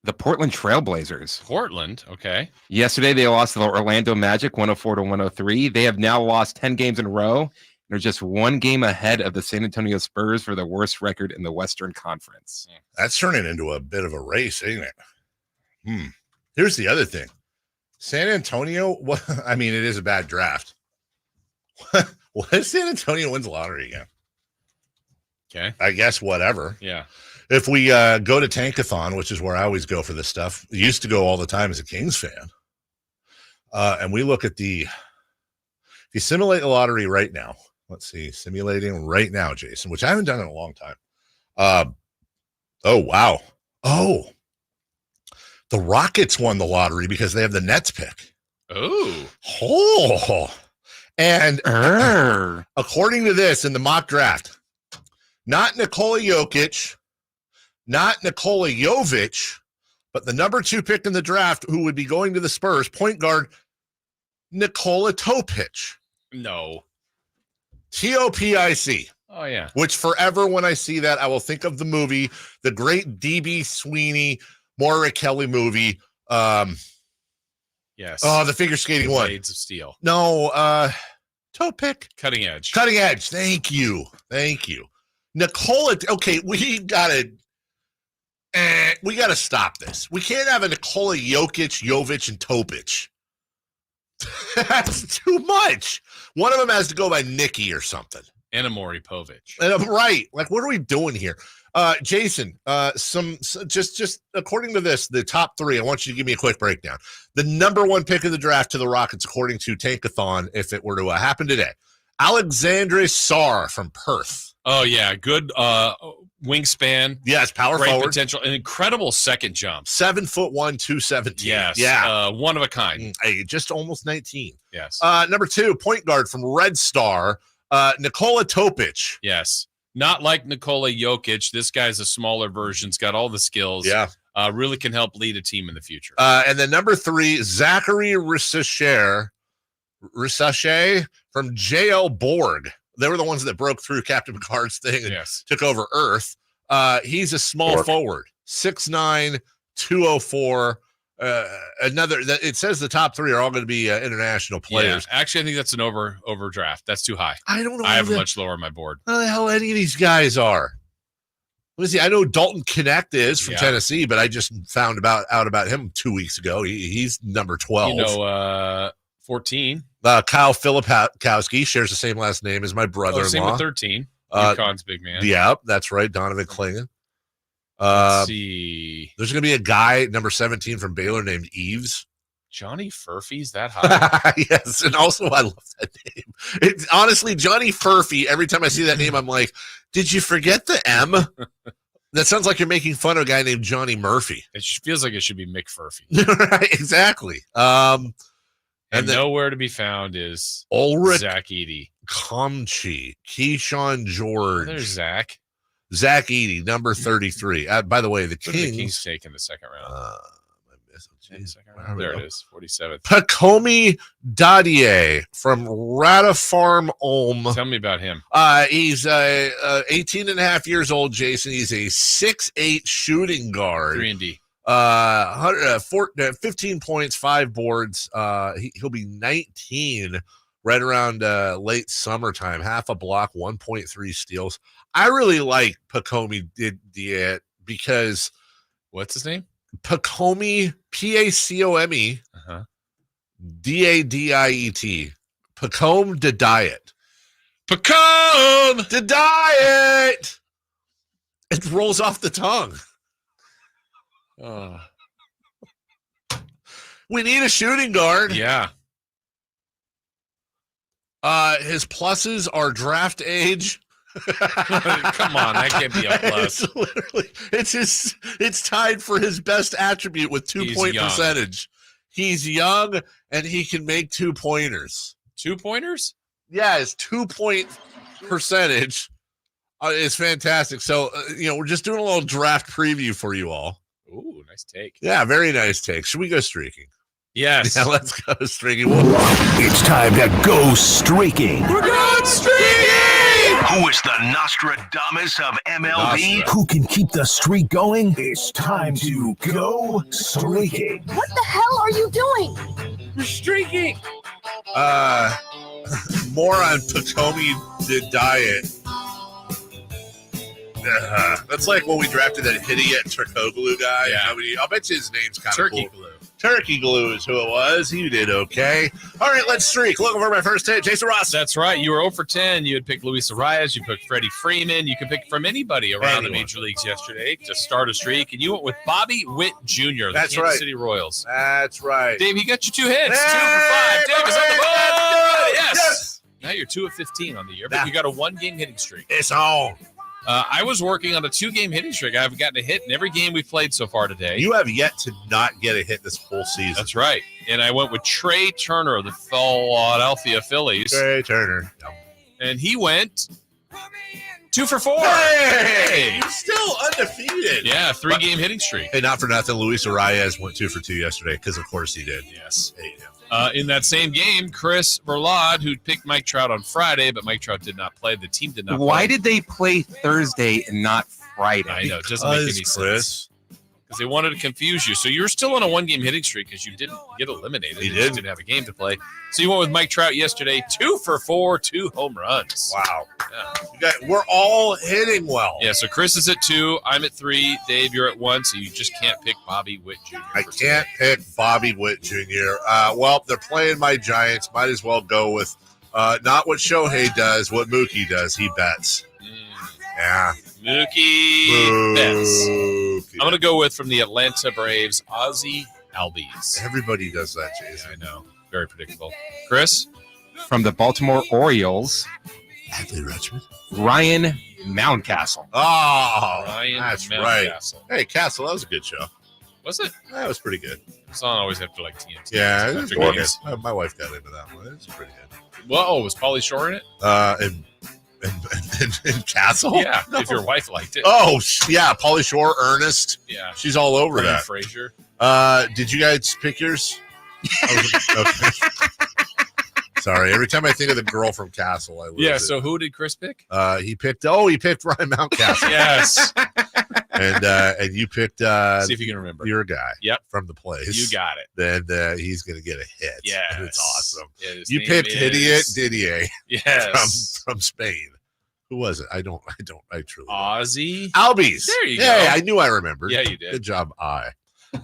[SPEAKER 4] The Portland Trailblazers.
[SPEAKER 6] Portland, okay.
[SPEAKER 4] Yesterday, they lost to the Orlando Magic 104-103. They have now lost 10 games in a row. They're just 1 game ahead of the San Antonio Spurs for the worst record in the Western Conference.
[SPEAKER 5] That's turning into a bit of a race, ain't it? Here's the other thing. San Antonio, I mean, it is a bad draft. What if San Antonio wins the lottery again?
[SPEAKER 6] Okay.
[SPEAKER 5] I guess whatever.
[SPEAKER 6] Yeah.
[SPEAKER 5] If we go to Tankathon, which is where I always go for this stuff, used to go all the time as a Kings fan. And we look at if you simulate the lottery right now, let's see, simulating right now, Jason, which I haven't done in a long time. Oh, wow. Oh, the Rockets won the lottery because they have the Nets pick. Oh. And according to this in the mock draft, not Nikola Jokic, not Nikola Jovic, but the number 2 pick in the draft who would be going to the Spurs, point guard Nikola Topic.
[SPEAKER 6] No.
[SPEAKER 5] Topic.
[SPEAKER 6] Oh, yeah.
[SPEAKER 5] Which forever when I see that, I will think of the movie, the great D.B. Sweeney, Maura Kelly movie.
[SPEAKER 6] Yes.
[SPEAKER 5] Oh, the figure skating one.
[SPEAKER 6] Blades of Steel.
[SPEAKER 5] No, Topic.
[SPEAKER 6] Cutting Edge.
[SPEAKER 5] Cutting Edge. Thank you. Nikola, okay, we gotta stop this. We can't have a Nikola Jokic, Jovic, and Topic. That's too much. One of them has to go by Nicky or something.
[SPEAKER 6] And Amori Povich.
[SPEAKER 5] Right. Like, what are we doing here? Jason, just according to this, the top 3, I want you to give me a quick breakdown. The number 1 pick of the draft to the Rockets, according to Tankathon, if it were to happen today, Alexandre Sarr from Perth.
[SPEAKER 6] Oh, yeah. Good wingspan.
[SPEAKER 5] Yes, power
[SPEAKER 6] great
[SPEAKER 5] forward.
[SPEAKER 6] Potential. An incredible second jump.
[SPEAKER 5] 7'1", 217.
[SPEAKER 6] Yes.
[SPEAKER 5] Yeah.
[SPEAKER 6] One of a kind.
[SPEAKER 5] Hey, just almost 19.
[SPEAKER 6] Yes.
[SPEAKER 5] Number 2, point guard from Red Star, Nikola Topic.
[SPEAKER 6] Yes. Not like Nikola Jokic. This guy's a smaller version. He's got all the skills.
[SPEAKER 5] Yeah.
[SPEAKER 6] Really can help lead a team in the future.
[SPEAKER 5] And then number 3, Zachary Rissache from JL Borg. They were the ones that broke through Captain Picard's thing and took over Earth. He's a small forward, 6'9", 204. It says the top 3 are all going to be international players.
[SPEAKER 6] Yeah. Actually, I think that's an overdraft. That's too high.
[SPEAKER 5] I don't know.
[SPEAKER 6] I have much lower on my board.
[SPEAKER 5] How the hell any of these guys are? Let me see. I know Dalton Connect is from Tennessee, but I just found out about him 2 weeks ago. He's number 12.
[SPEAKER 6] 14.
[SPEAKER 5] Kyle Filipowski shares the same last name as my brother-in-law.
[SPEAKER 6] Same with 13. UConn's big man.
[SPEAKER 5] Yeah, that's right. Donovan Clingan.
[SPEAKER 6] Let's see.
[SPEAKER 5] There's going to be a guy, number 17 from Baylor, named Eves.
[SPEAKER 6] Johnny Furphy's that high?
[SPEAKER 5] Yes, and also I love that name. Honestly, Johnny Furphy, every time I see that name, I'm like, did you forget the M? That sounds like you're making fun of a guy named Johnny Murphy.
[SPEAKER 6] It feels like it should be Mick Furphy.
[SPEAKER 5] Right, exactly.
[SPEAKER 6] And then, nowhere to be found is
[SPEAKER 5] Ulrich
[SPEAKER 6] Zach Edey.
[SPEAKER 5] Comchi, Keyshawn George.
[SPEAKER 6] There's Zach.
[SPEAKER 5] Zach Edey, number 33. By the way, the Kings
[SPEAKER 6] taken the second round. There it is, 47th.
[SPEAKER 5] Pacomi Dadier from Radafarm Ulm.
[SPEAKER 6] Tell me about him.
[SPEAKER 5] He's 18 and a half years old, Jason. He's a 6'8" shooting guard.
[SPEAKER 6] 3-and-D.
[SPEAKER 5] 15 points, 5 boards. He'll be 19 right around late summertime. Half a block, 1.3 steals. I really like Pacomi Dadier because
[SPEAKER 6] what's his name?
[SPEAKER 5] Pacomi, Pacome, Dadiet. Pacome de Diet.
[SPEAKER 6] Pacome
[SPEAKER 5] de Diet. It rolls off the tongue. We need a shooting guard.
[SPEAKER 6] Yeah.
[SPEAKER 5] His pluses are draft age.
[SPEAKER 6] Come on, that can't be a plus.
[SPEAKER 5] It's tied for his best attribute with 2-point percentage. He's young and he can make 2-pointers.
[SPEAKER 6] 2-pointers?
[SPEAKER 5] Yeah, his 2-point percentage is fantastic. So, we're just doing a little draft preview for you all.
[SPEAKER 6] Ooh, nice take.
[SPEAKER 5] Yeah, very nice take. Should we go streaking?
[SPEAKER 6] Yes.
[SPEAKER 5] Yeah, let's go streaking.
[SPEAKER 2] It's time to go streaking.
[SPEAKER 6] We're going streaking!
[SPEAKER 2] Who is the Nostradamus of MLB? Who can keep the streak going? It's time to go streaking.
[SPEAKER 12] What the hell are you doing?
[SPEAKER 6] We're streaking.
[SPEAKER 5] More on Pacomi the Diet. That's like when we drafted that Hidiot Turkoglu guy.
[SPEAKER 6] Yeah.
[SPEAKER 5] I'll bet you his name's kind of
[SPEAKER 6] Turkey
[SPEAKER 5] cool.
[SPEAKER 6] Glue.
[SPEAKER 5] Turkey Glue is who it was. You did okay. All right, let's streak. Looking for my first hit, Jason Ross.
[SPEAKER 6] That's right. You were 0 for 10. You had picked Luis Arias. You picked Freddie Freeman. You could pick from anybody around the major leagues yesterday to start a streak. And you went with Bobby Witt Jr., the Kansas City Royals.
[SPEAKER 5] That's right.
[SPEAKER 6] Dave, he got you 2 hits. 2 for 5. Dave is on the board. Yes. Now you're 2 of 15 on the year, but you got a 1-game hitting streak.
[SPEAKER 5] It's on.
[SPEAKER 6] I was working on a 2-game hitting streak. I haven't gotten a hit in every game we've played so far today.
[SPEAKER 5] You have yet to not get a hit this whole season.
[SPEAKER 6] That's right. And I went with Trey Turner of the Philadelphia Phillies.
[SPEAKER 5] Trey Turner. Yep.
[SPEAKER 6] And he went 2 for 4.
[SPEAKER 5] Hey! He's still undefeated.
[SPEAKER 6] Yeah, 3-game hitting streak.
[SPEAKER 5] Hey, not for nothing, Luis Arias went 2 for 2 yesterday because, of course, he did.
[SPEAKER 6] Yes. In that same game, Chris Berlad, who picked Mike Trout on Friday, but Mike Trout did not play. The team did not play.
[SPEAKER 4] Why did they play Thursday and not Friday?
[SPEAKER 6] I know. It doesn't make any sense. Because they wanted to confuse you. So you're still on a 1-game hitting streak because you didn't get eliminated.
[SPEAKER 5] He
[SPEAKER 6] didn't have a game to play. So you went with Mike Trout yesterday, 2 for 4, 2 home runs.
[SPEAKER 5] Wow. Yeah. We're all hitting well.
[SPEAKER 6] Yeah, so Chris is at 2. I'm at 3. Dave, you're at 1. So you just can't pick Bobby Witt Jr.
[SPEAKER 5] I can't pick Bobby Witt Jr. Well, they're playing my Giants. Might as well go with Not what Shohei does, what Mookie does. He bets. Yeah.
[SPEAKER 6] Mookie bets. I'm going to go with from the Atlanta Braves, Ozzie Albies.
[SPEAKER 5] Everybody does that, Jason.
[SPEAKER 6] Yeah, I know. Very predictable. Chris?
[SPEAKER 4] From the Baltimore Orioles,
[SPEAKER 5] Adley Rutschman.
[SPEAKER 4] Ryan Mountcastle.
[SPEAKER 5] Oh,
[SPEAKER 6] Ryan
[SPEAKER 5] that's
[SPEAKER 6] Mountcastle.
[SPEAKER 5] right. Hey, Castle, that was a good show.
[SPEAKER 6] Was it?
[SPEAKER 5] That was pretty good.
[SPEAKER 6] It's not always have to like TNT.
[SPEAKER 5] Yeah, it was
[SPEAKER 6] After
[SPEAKER 5] pretty
[SPEAKER 6] games.
[SPEAKER 5] good. My wife got into that one. It was pretty good.
[SPEAKER 6] Well, was Pauly Shore in it?
[SPEAKER 5] And Castle?
[SPEAKER 6] Yeah,
[SPEAKER 5] No.
[SPEAKER 6] if your wife liked it.
[SPEAKER 5] Oh, yeah. Pauly Shore, Ernest.
[SPEAKER 6] Yeah.
[SPEAKER 5] She's all over
[SPEAKER 6] Brendan
[SPEAKER 5] that.
[SPEAKER 6] Fraser.
[SPEAKER 5] Did you guys pick yours? Okay. Sorry. Every time I think of the girl from Castle, I lose
[SPEAKER 6] Yeah,
[SPEAKER 5] it.
[SPEAKER 6] so who did Chris pick?
[SPEAKER 5] He picked Ryan Mountcastle.
[SPEAKER 6] Yes.
[SPEAKER 5] And you picked
[SPEAKER 6] See if you can remember.
[SPEAKER 5] your guy.
[SPEAKER 6] Yep.
[SPEAKER 5] From the place.
[SPEAKER 6] You got it.
[SPEAKER 5] Then he's gonna get a hit.
[SPEAKER 6] Yes.
[SPEAKER 5] And it's awesome.
[SPEAKER 6] Yeah, his
[SPEAKER 5] You
[SPEAKER 6] name
[SPEAKER 5] picked
[SPEAKER 6] is-
[SPEAKER 5] Didier
[SPEAKER 6] Yes.
[SPEAKER 5] from Spain. Who was it? I truly
[SPEAKER 6] Ozzie
[SPEAKER 5] Albies.
[SPEAKER 6] There you
[SPEAKER 5] Yeah,
[SPEAKER 6] go.
[SPEAKER 5] I knew I remembered.
[SPEAKER 6] Yeah, you did.
[SPEAKER 5] Good job, John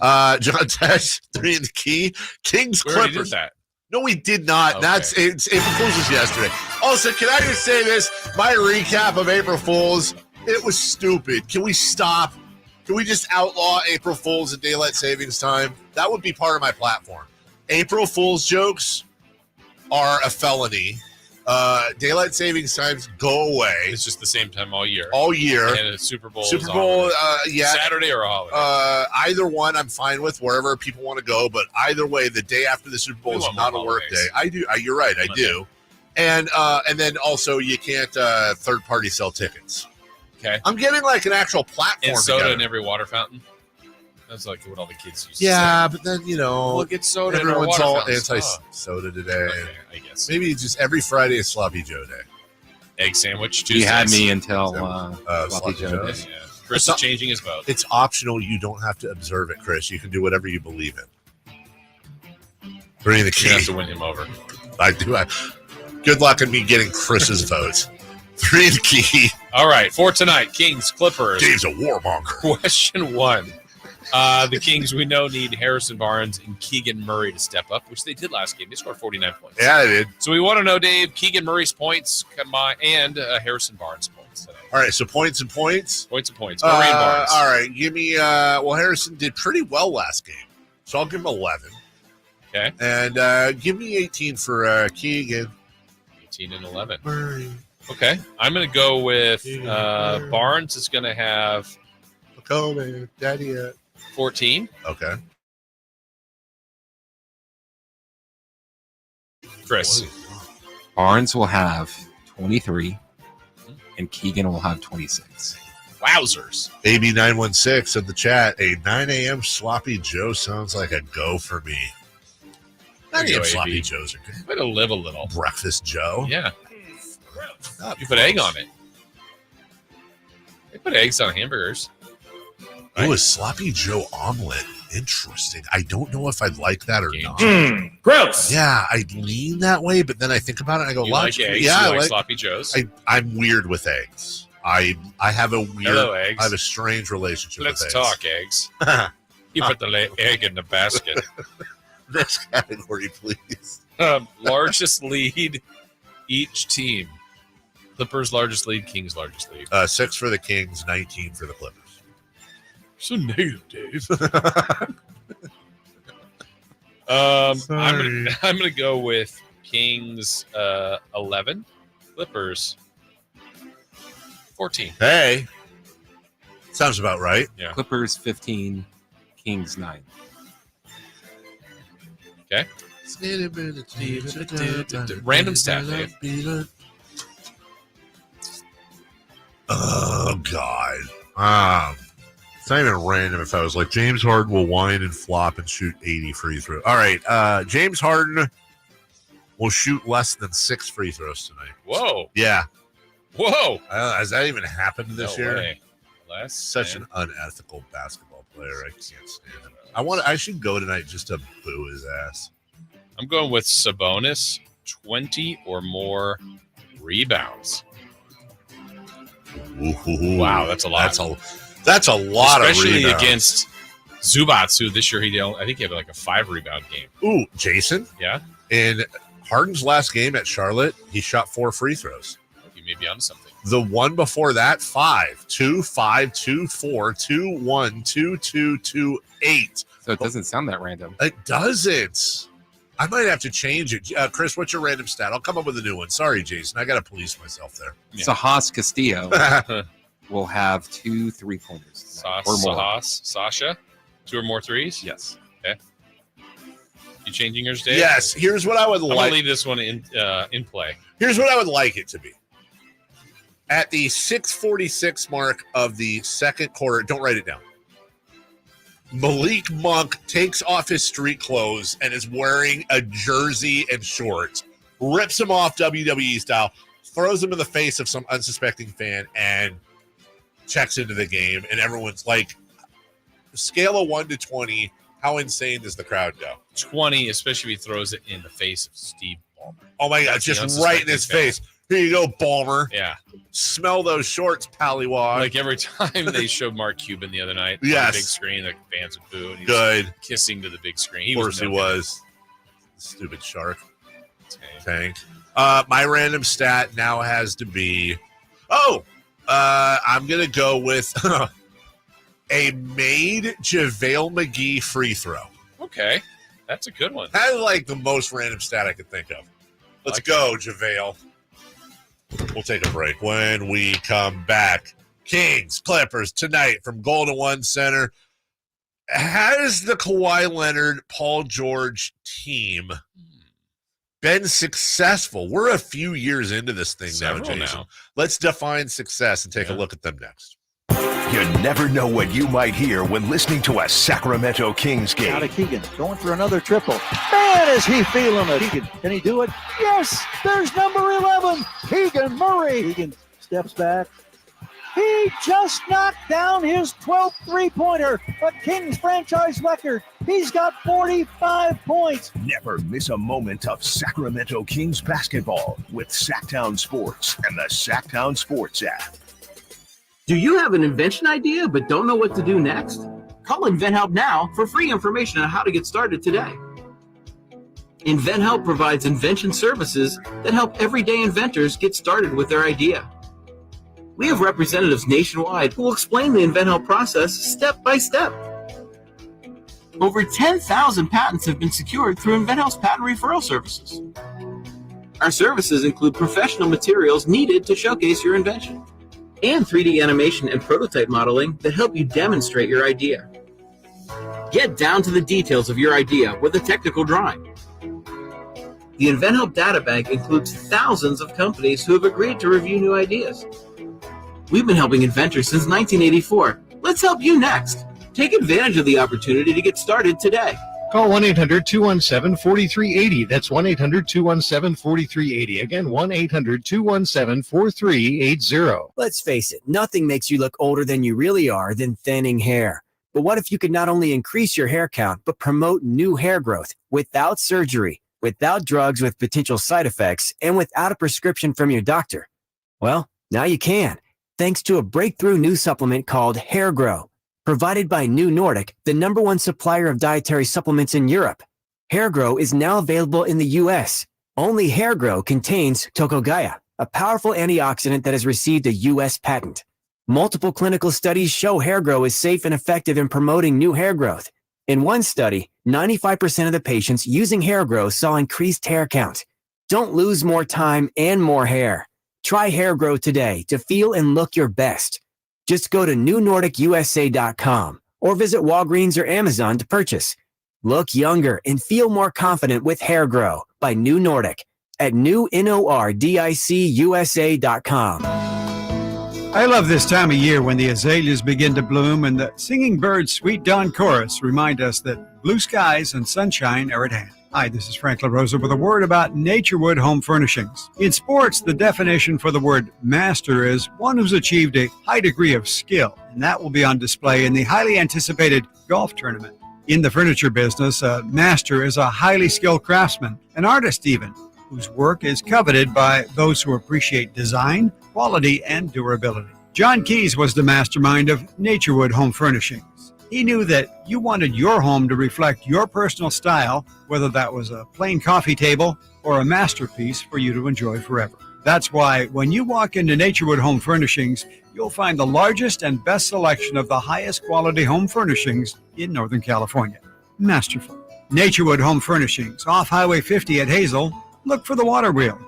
[SPEAKER 5] Tesh, 3 in the key. Kings
[SPEAKER 6] We already
[SPEAKER 5] Clippers.
[SPEAKER 6] did that.
[SPEAKER 5] No, we did not.
[SPEAKER 6] Okay.
[SPEAKER 5] That's April Fool's was yesterday. Also, can I just say this? My recap of April Fool's, it was stupid. Can we stop? Can we just outlaw April Fool's and daylight savings time? That would be part of my platform. April Fool's jokes are a felony. Daylight savings times go away.
[SPEAKER 6] It's just the same time all year.
[SPEAKER 5] All year.
[SPEAKER 6] And a Super Bowl.
[SPEAKER 5] Super
[SPEAKER 6] is
[SPEAKER 5] Bowl,
[SPEAKER 6] on.
[SPEAKER 5] yeah.
[SPEAKER 6] Saturday or a holiday.
[SPEAKER 5] Either one I'm fine with, wherever people want to go. But either way, the day after the Super Bowl
[SPEAKER 6] We
[SPEAKER 5] is
[SPEAKER 6] want
[SPEAKER 5] not
[SPEAKER 6] more
[SPEAKER 5] a work
[SPEAKER 6] holidays.
[SPEAKER 5] day. I do. You're right. I do. And then also you can't third party sell tickets.
[SPEAKER 6] Okay.
[SPEAKER 5] I'm getting like an actual platform.
[SPEAKER 6] And soda
[SPEAKER 5] together.
[SPEAKER 6] in every water fountain. That's like what all the kids used to
[SPEAKER 5] Yeah,
[SPEAKER 6] say.
[SPEAKER 5] but then
[SPEAKER 6] We'll get soda in our
[SPEAKER 5] everyone's
[SPEAKER 6] water
[SPEAKER 5] all
[SPEAKER 6] fountains.
[SPEAKER 5] anti-soda today.
[SPEAKER 6] Okay, I guess.
[SPEAKER 5] Maybe just every Friday is Sloppy Joe Day.
[SPEAKER 6] Egg sandwich
[SPEAKER 4] You
[SPEAKER 6] Tuesdays.
[SPEAKER 4] had me until
[SPEAKER 5] Sloppy
[SPEAKER 4] Sloppy Joe
[SPEAKER 5] Joes.
[SPEAKER 4] Day.
[SPEAKER 6] Yeah. Chris
[SPEAKER 5] It's
[SPEAKER 6] is changing his vote.
[SPEAKER 5] It's optional. You don't have to observe it, Chris. You can do whatever you believe in. Bring the
[SPEAKER 6] You
[SPEAKER 5] key.
[SPEAKER 6] have to win him over.
[SPEAKER 5] I do. Good luck in me getting Chris's vote. 3 the key.
[SPEAKER 6] All right, for tonight, Kings, Clippers.
[SPEAKER 5] Dave's a warmonger.
[SPEAKER 6] Question 1. The Kings, we know, need Harrison Barnes and Keegan Murray to step up, which they did last game. They scored 49 points.
[SPEAKER 5] Yeah, I did.
[SPEAKER 6] So we want to know, Dave, Keegan Murray's points combined and Harrison Barnes' points today.
[SPEAKER 5] All right, so points and points.
[SPEAKER 6] Points and points. Murray and Barnes.
[SPEAKER 5] All right, give me. Well, Harrison did pretty well last game, so I'll give him 11.
[SPEAKER 6] Okay.
[SPEAKER 5] And give me 18 for Keegan.
[SPEAKER 6] 18 and 11.
[SPEAKER 5] Murray.
[SPEAKER 6] Okay. I'm going to go with Barnes is going to have
[SPEAKER 5] Kobe, Daddy.
[SPEAKER 6] 14.
[SPEAKER 5] Okay.
[SPEAKER 6] Chris.
[SPEAKER 4] Barnes will have 23, and Keegan will have 26.
[SPEAKER 6] Wowzers.
[SPEAKER 5] AB916 in the chat. A 9 a.m. Sloppy Joe sounds like a go for me. 9
[SPEAKER 6] There you
[SPEAKER 5] a.m.
[SPEAKER 6] go,
[SPEAKER 5] Sloppy
[SPEAKER 6] AB.
[SPEAKER 5] Joes are good.
[SPEAKER 6] Way to live a little.
[SPEAKER 5] Breakfast Joe.
[SPEAKER 6] Yeah.
[SPEAKER 5] Not
[SPEAKER 6] You put egg on it. They put eggs on hamburgers.
[SPEAKER 5] Oh, a Sloppy Joe omelet. Interesting. I don't know if I'd like that or not.
[SPEAKER 6] Gross.
[SPEAKER 5] Yeah, I lean that way, but then I think about it and I go,
[SPEAKER 6] You like eggs?
[SPEAKER 5] Yeah,
[SPEAKER 6] You
[SPEAKER 5] I
[SPEAKER 6] like
[SPEAKER 5] like
[SPEAKER 6] sloppy joes?
[SPEAKER 5] I'm weird with eggs. I have a weird.
[SPEAKER 6] Hello, eggs.
[SPEAKER 5] I have a strange relationship
[SPEAKER 6] Let's
[SPEAKER 5] with
[SPEAKER 6] talk, eggs. You put the egg in the basket.
[SPEAKER 5] Next category, please.
[SPEAKER 6] Largest lead each team. Clippers largest lead, Kings largest lead.
[SPEAKER 5] 6 for the Kings, 19 for the Clippers.
[SPEAKER 6] So negative, Dave. I'm gonna go with Kings 11, Clippers 14.
[SPEAKER 5] Hey, sounds about right.
[SPEAKER 6] Yeah.
[SPEAKER 4] Clippers 15, Kings 9.
[SPEAKER 6] Okay. Random stat, Dave.
[SPEAKER 5] Oh God. It's not even random. If I was like James Harden will whine and flop and shoot 80 free throws. All right, James Harden will shoot less than 6 free throws tonight.
[SPEAKER 6] Whoa.
[SPEAKER 5] Yeah.
[SPEAKER 6] Whoa.
[SPEAKER 5] Has that even happened this
[SPEAKER 6] No
[SPEAKER 5] year?
[SPEAKER 6] way. Less
[SPEAKER 5] Such
[SPEAKER 6] than-
[SPEAKER 5] an unethical basketball player. I can't stand him. I should go tonight just to boo his ass.
[SPEAKER 6] I'm going with Sabonis 20 or more rebounds.
[SPEAKER 5] Ooh,
[SPEAKER 6] Wow, that's a lot.
[SPEAKER 5] That's a lot
[SPEAKER 6] Especially
[SPEAKER 5] of rebounds.
[SPEAKER 6] against Zubats, who this year I think he had like a 5 rebound game.
[SPEAKER 5] Ooh, Jason.
[SPEAKER 6] Yeah.
[SPEAKER 5] And Harden's last game at Charlotte, he shot 4 free throws.
[SPEAKER 6] You may be onto something.
[SPEAKER 5] The one before that, 5, 2, 5, 2, 4, 2, 1, 2, 2, 2, 8.
[SPEAKER 4] So it doesn't sound that random.
[SPEAKER 5] It doesn't. I might have to change it. Chris, what's your random stat? I'll come up with a new one. Sorry, Jason. I got to police myself there.
[SPEAKER 4] Yeah. Sahas Castillo will have 2 3-pointers or more.
[SPEAKER 6] Sasha, 2 or more threes?
[SPEAKER 4] Yes.
[SPEAKER 6] Okay. You changing yours, Dave?
[SPEAKER 5] Yes. Here's what I would
[SPEAKER 6] I'm
[SPEAKER 5] like.
[SPEAKER 6] going to leave this one in play.
[SPEAKER 5] Here's what I would like it to be. At the 6:46 mark of the second quarter, don't write it down. Malik Monk takes off his street clothes and is wearing a jersey and shorts, rips him off WWE style, throws him in the face of some unsuspecting fan, and checks into the game. And everyone's like, scale of 1 to 20, how insane does the crowd go?
[SPEAKER 6] 20, especially if he throws it in the face of Steve Ballmer.
[SPEAKER 5] Oh my God, just right in his face. Here you go, Ballmer.
[SPEAKER 6] Yeah.
[SPEAKER 5] Smell those shorts, Pallywog.
[SPEAKER 6] Like every time they showed Mark Cuban the other night on
[SPEAKER 5] Yes.
[SPEAKER 6] the big screen, the fans would boo. And he
[SPEAKER 5] Good.
[SPEAKER 6] was kissing to the big screen.
[SPEAKER 5] Of course he was. Stupid shark. Tank. My random stat now has to be, I'm going to go with a made JaVale McGee free throw.
[SPEAKER 6] Okay. That's a good one.
[SPEAKER 5] That is like the most random stat I could think of. Let's go, JaVale. We'll take a break. When we come back, Kings, Clippers tonight from Golden One Center. Has the Kawhi Leonard, Paul George team been successful? We're a few years into this thing now, Jason. Let's define success and take a look at them next.
[SPEAKER 2] You never know what you might hear when listening to a Sacramento Kings game.
[SPEAKER 13] Out of Keegan, going for another triple. Man, is he feeling it. Keegan, can he do it? Yes, there's number 11, Keegan Murray. Keegan steps back. He just knocked down his 12th three-pointer, a Kings franchise record. He's got 45 points.
[SPEAKER 2] Never miss a moment of Sacramento Kings basketball with Sactown Sports and the Sactown Sports app.
[SPEAKER 14] Do you have an invention idea but don't know what to do next? Call InventHelp now for free information on how to get started today. InventHelp provides invention services that help everyday inventors get started with their idea. We have representatives nationwide who will explain the InventHelp process step by step. Over 10,000 patents have been secured through InventHelp's patent referral services. Our services include professional materials needed to showcase your invention, and 3D animation and prototype modeling that help you demonstrate your idea. Get down to the details of your idea with a technical drawing. The InventHelp Data Bank includes thousands of companies who have agreed to review new ideas. We've been helping inventors since 1984. Let's help you next. Take advantage of the opportunity to get started today.
[SPEAKER 16] Call 1-800-217-4380. That's 1-800-217-4380. Again, 1-800-217-4380.
[SPEAKER 18] Let's face it, nothing makes you look older than you really are than thinning hair. But what if you could not only increase your hair count, but promote new hair growth without surgery, without drugs with potential side effects, and without a prescription from your doctor? Well, now you can, thanks to a breakthrough new supplement called Hair Grow. Provided by New Nordic, the #1 supplier of dietary supplements in Europe. Hair Grow is now available in the U.S. Only Hair Grow contains Tocogaya, a powerful antioxidant that has received a U.S. patent. Multiple clinical studies show Hair Grow is safe and effective in promoting new hair growth. In one study, 95% of the patients using Hair Grow saw increased hair count. Don't lose more time and more hair. Try Hair Grow today to feel and look your best. Just go to newnordicusa.com or visit Walgreens or Amazon to purchase. Look younger and feel more confident with Hair Grow by New Nordic at newnordicusa.com.
[SPEAKER 22] I love this time of year when the azaleas begin to bloom and the singing birds' sweet dawn chorus remind us that blue skies and sunshine are at hand. Hi, this is Frank LaRosa with a word about Naturewood Home Furnishings. In sports, the definition for the word master is one who's achieved a high degree of skill, and that will be on display in the highly anticipated golf tournament. In the furniture business, a master is a highly skilled craftsman, an artist even, whose work is coveted by those who appreciate design, quality, and durability. John Keyes was the mastermind of Naturewood Home Furnishings. He knew that you wanted your home to reflect your personal style, whether that was a plain coffee table, or a masterpiece for you to enjoy forever. That's why when you walk into Naturewood Home Furnishings, you'll find the largest and best selection of the highest quality home furnishings in Northern California. Masterful. Naturewood Home Furnishings, off Highway 50 at Hazel. Look for the water wheel.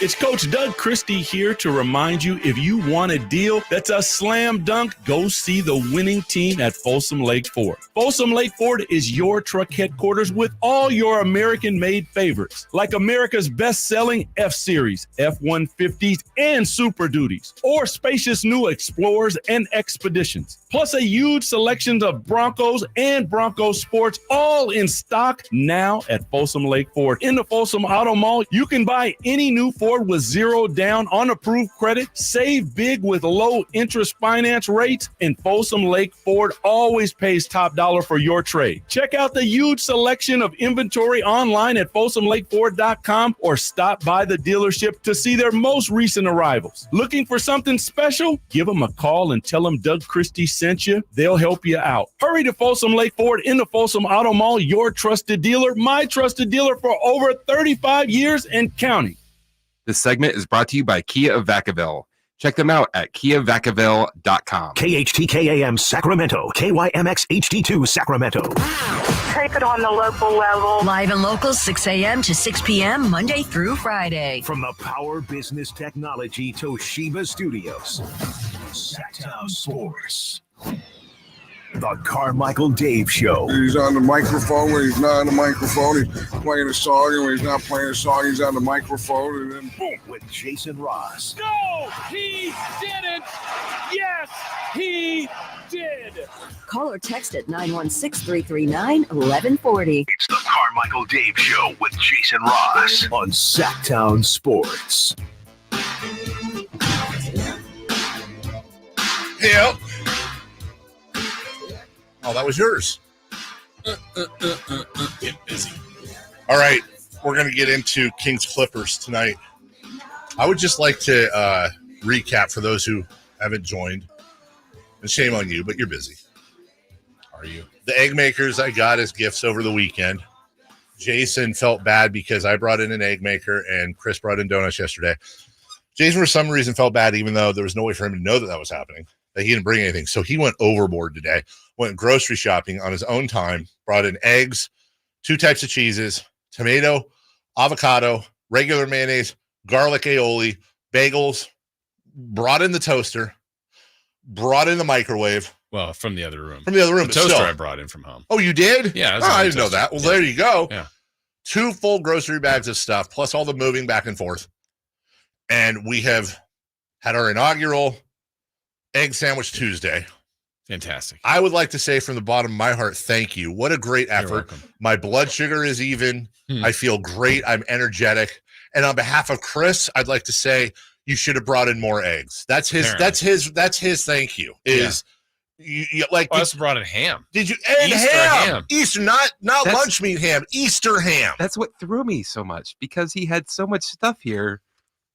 [SPEAKER 3] It's Coach Doug Christie here to remind you, if you want a deal that's a slam dunk, go see the winning team at Folsom Lake Ford. Folsom Lake Ford is your truck headquarters with all your American-made favorites, like America's best-selling F-Series, F-150s, and Super Duties, or spacious new Explorers and Expeditions, plus a huge selection of Broncos and Bronco Sports, all in stock now at Folsom Lake Ford. In the Folsom Auto Mall, you can buy any new Ford with zero down on approved credit, save big with low interest finance rates, and Folsom Lake Ford always pays top dollar for your trade. Check out the huge selection of inventory online at folsomlakeford.com or stop by the dealership to see their most recent arrivals. Looking for something special? Give them a call and tell them Doug Christie sent you. They'll help you out. Hurry to Folsom Lake Ford in the Folsom Auto Mall, your trusted dealer, my trusted dealer for over 35 years and counting.
[SPEAKER 4] This segment is brought to you by Kia of Vacaville. Check them out at kiavacaville.com.
[SPEAKER 2] KHTKAM Sacramento, KYMX HD2 Sacramento.
[SPEAKER 12] Take it on the local level. Live and local, 6 a.m. to 6 p.m., Monday through Friday.
[SPEAKER 2] From the Power Business Technology Toshiba Studios, Sactown Sports. The Carmichael Dave Show.
[SPEAKER 7] He's on the microphone when he's not on the microphone. He's playing a song, and when he's not playing a song, he's on the microphone. And then
[SPEAKER 2] boom, with Jason Ross.
[SPEAKER 16] No, he didn't. Yes, he did.
[SPEAKER 12] Call or text at 916-339-1140.
[SPEAKER 2] It's the Carmichael Dave Show with Jason Ross on Sactown Sports.
[SPEAKER 5] Yep. Oh, that was yours.
[SPEAKER 6] Get busy.
[SPEAKER 5] All right, we're going to get into Kings Clippers tonight. I would just like to recap for those who haven't joined. And shame on you, but you're busy.
[SPEAKER 6] Are you?
[SPEAKER 5] The egg makers I got as gifts over the weekend. Jason felt bad because I brought in an egg maker and Chris brought in donuts yesterday. Jason, for some reason, felt bad even though there was no way for him to know that was happening, that he didn't bring anything. So he went overboard today, went grocery shopping on his own time, brought in eggs, 2 types of cheeses, tomato, avocado, regular mayonnaise, garlic aioli, bagels, brought in the toaster, brought in the microwave.
[SPEAKER 6] Well, from the other room.
[SPEAKER 5] From the other room.
[SPEAKER 6] The toaster
[SPEAKER 5] still.
[SPEAKER 6] I brought in from home.
[SPEAKER 5] Oh, you did?
[SPEAKER 6] Yeah.
[SPEAKER 5] I didn't know that. Well, there you go.
[SPEAKER 6] Yeah.
[SPEAKER 5] 2 full grocery bags of stuff, plus all the moving back and forth. And we have had our inaugural Egg Sandwich Tuesday.
[SPEAKER 6] Fantastic.
[SPEAKER 5] I would like to say from the bottom of my heart, thank you. What a great effort. My blood sugar is even. I feel great. I'm energetic. And on behalf of Chris, I'd like to say you should have brought in more eggs. That's his.
[SPEAKER 6] Apparently.
[SPEAKER 5] That's his. Thank you. Is you like?
[SPEAKER 6] I also brought in ham.
[SPEAKER 5] Did you? And
[SPEAKER 6] Easter ham.
[SPEAKER 5] Easter, not lunch meat ham. Easter ham.
[SPEAKER 4] That's what threw me so much because he had so much stuff here,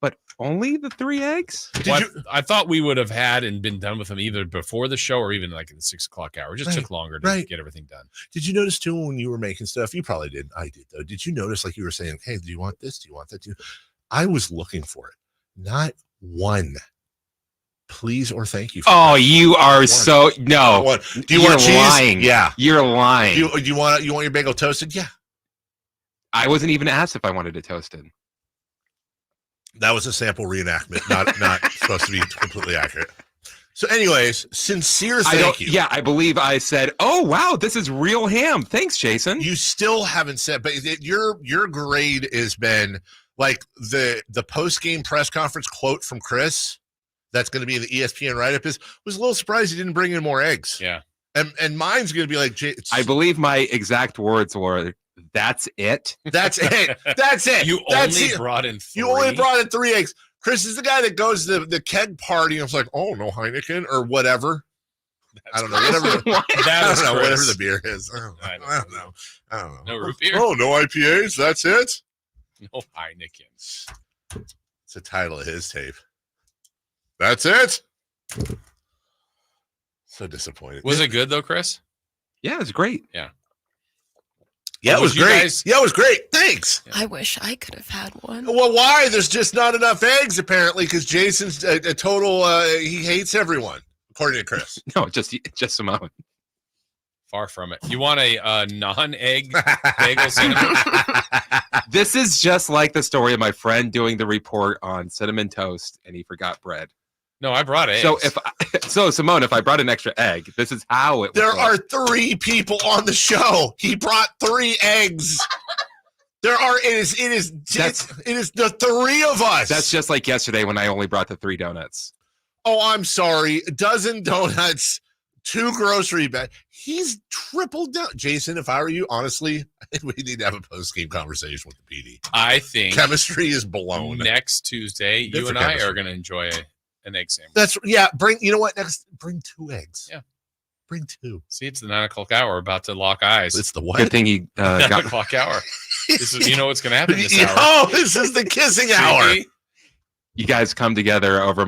[SPEAKER 4] but only the 3 eggs.
[SPEAKER 6] I thought we would have had and been done with them either before the show or even like in the 6 o'clock hour. It just took longer to get everything done.
[SPEAKER 5] Did you notice too when you were making stuff? You probably didn't. I did though. Did you notice like you were saying, "Hey, do you want this? Do you want that?" I was looking for it. Not one. Please or thank you.
[SPEAKER 4] Oh, you are so no.
[SPEAKER 5] Do you want cheese?
[SPEAKER 4] Lying.
[SPEAKER 5] Yeah,
[SPEAKER 4] you're lying.
[SPEAKER 5] Do you want your bagel toasted? Yeah.
[SPEAKER 4] I wasn't even asked if I wanted it toasted.
[SPEAKER 5] That was a sample reenactment, not supposed to be completely accurate. So, anyways, sincere thank you.
[SPEAKER 4] Yeah, I believe I said, "Oh wow, this is real ham." Thanks, Jason.
[SPEAKER 5] You still haven't said, but your grade has been like the post game press conference quote from Chris. That's going to be in the ESPN write-up. Was a little surprised he didn't bring in more eggs.
[SPEAKER 6] Yeah,
[SPEAKER 5] and mine's going to be like,
[SPEAKER 4] I believe my exact words were, "That's it.
[SPEAKER 5] That's it. That's it.
[SPEAKER 6] You only brought in 3.
[SPEAKER 5] You only brought in 3 eggs." Chris is the guy that goes to the keg party and it's like, "Oh, no Heineken or whatever." I don't know. Whatever the beer is. I don't know.
[SPEAKER 6] No root beer.
[SPEAKER 5] Oh, no IPAs. That's it.
[SPEAKER 6] No Heinekens.
[SPEAKER 5] It's the title of his tape. That's it. So disappointed.
[SPEAKER 6] Was it good though, Chris?
[SPEAKER 4] Yeah, it was great.
[SPEAKER 6] Yeah.
[SPEAKER 5] Yeah, it was great. Yeah, it was great. Thanks.
[SPEAKER 8] I wish I could have had one.
[SPEAKER 5] Well, why? There's just not enough eggs, apparently, because Jason's a total, he hates everyone, according to Chris.
[SPEAKER 4] No, just Simone.
[SPEAKER 6] Far from it. You want a non-egg bagel cinnamon?
[SPEAKER 4] This is just like the story of my friend doing the report on cinnamon toast, and he forgot bread.
[SPEAKER 6] No, I brought eggs.
[SPEAKER 4] So Simone, if I brought an extra egg, this is how it.
[SPEAKER 5] There are 3 people on the show. He brought 3 eggs. It is the 3 of us.
[SPEAKER 4] That's just like yesterday when I only brought the 3 donuts.
[SPEAKER 5] Oh, I'm sorry. A dozen donuts, 2 grocery bags. He's tripled down. Jason, if I were you, honestly, I think we need to have a post-game conversation with the PD.
[SPEAKER 6] I think
[SPEAKER 5] chemistry is blown.
[SPEAKER 6] Next Tuesday,
[SPEAKER 5] Good
[SPEAKER 6] you
[SPEAKER 5] for
[SPEAKER 6] and
[SPEAKER 5] chemistry.
[SPEAKER 6] I are going to enjoy an egg sandwich.
[SPEAKER 5] You know what? Bring 2 eggs.
[SPEAKER 6] Yeah.
[SPEAKER 5] Bring 2.
[SPEAKER 6] See, it's the 9 o'clock hour. About to lock eyes.
[SPEAKER 5] It's the what?
[SPEAKER 4] Good thing you
[SPEAKER 6] 9
[SPEAKER 4] got.
[SPEAKER 6] o'clock hour. You know what's going to happen this hour.
[SPEAKER 5] Oh, this is the kissing hour.
[SPEAKER 4] You guys come together over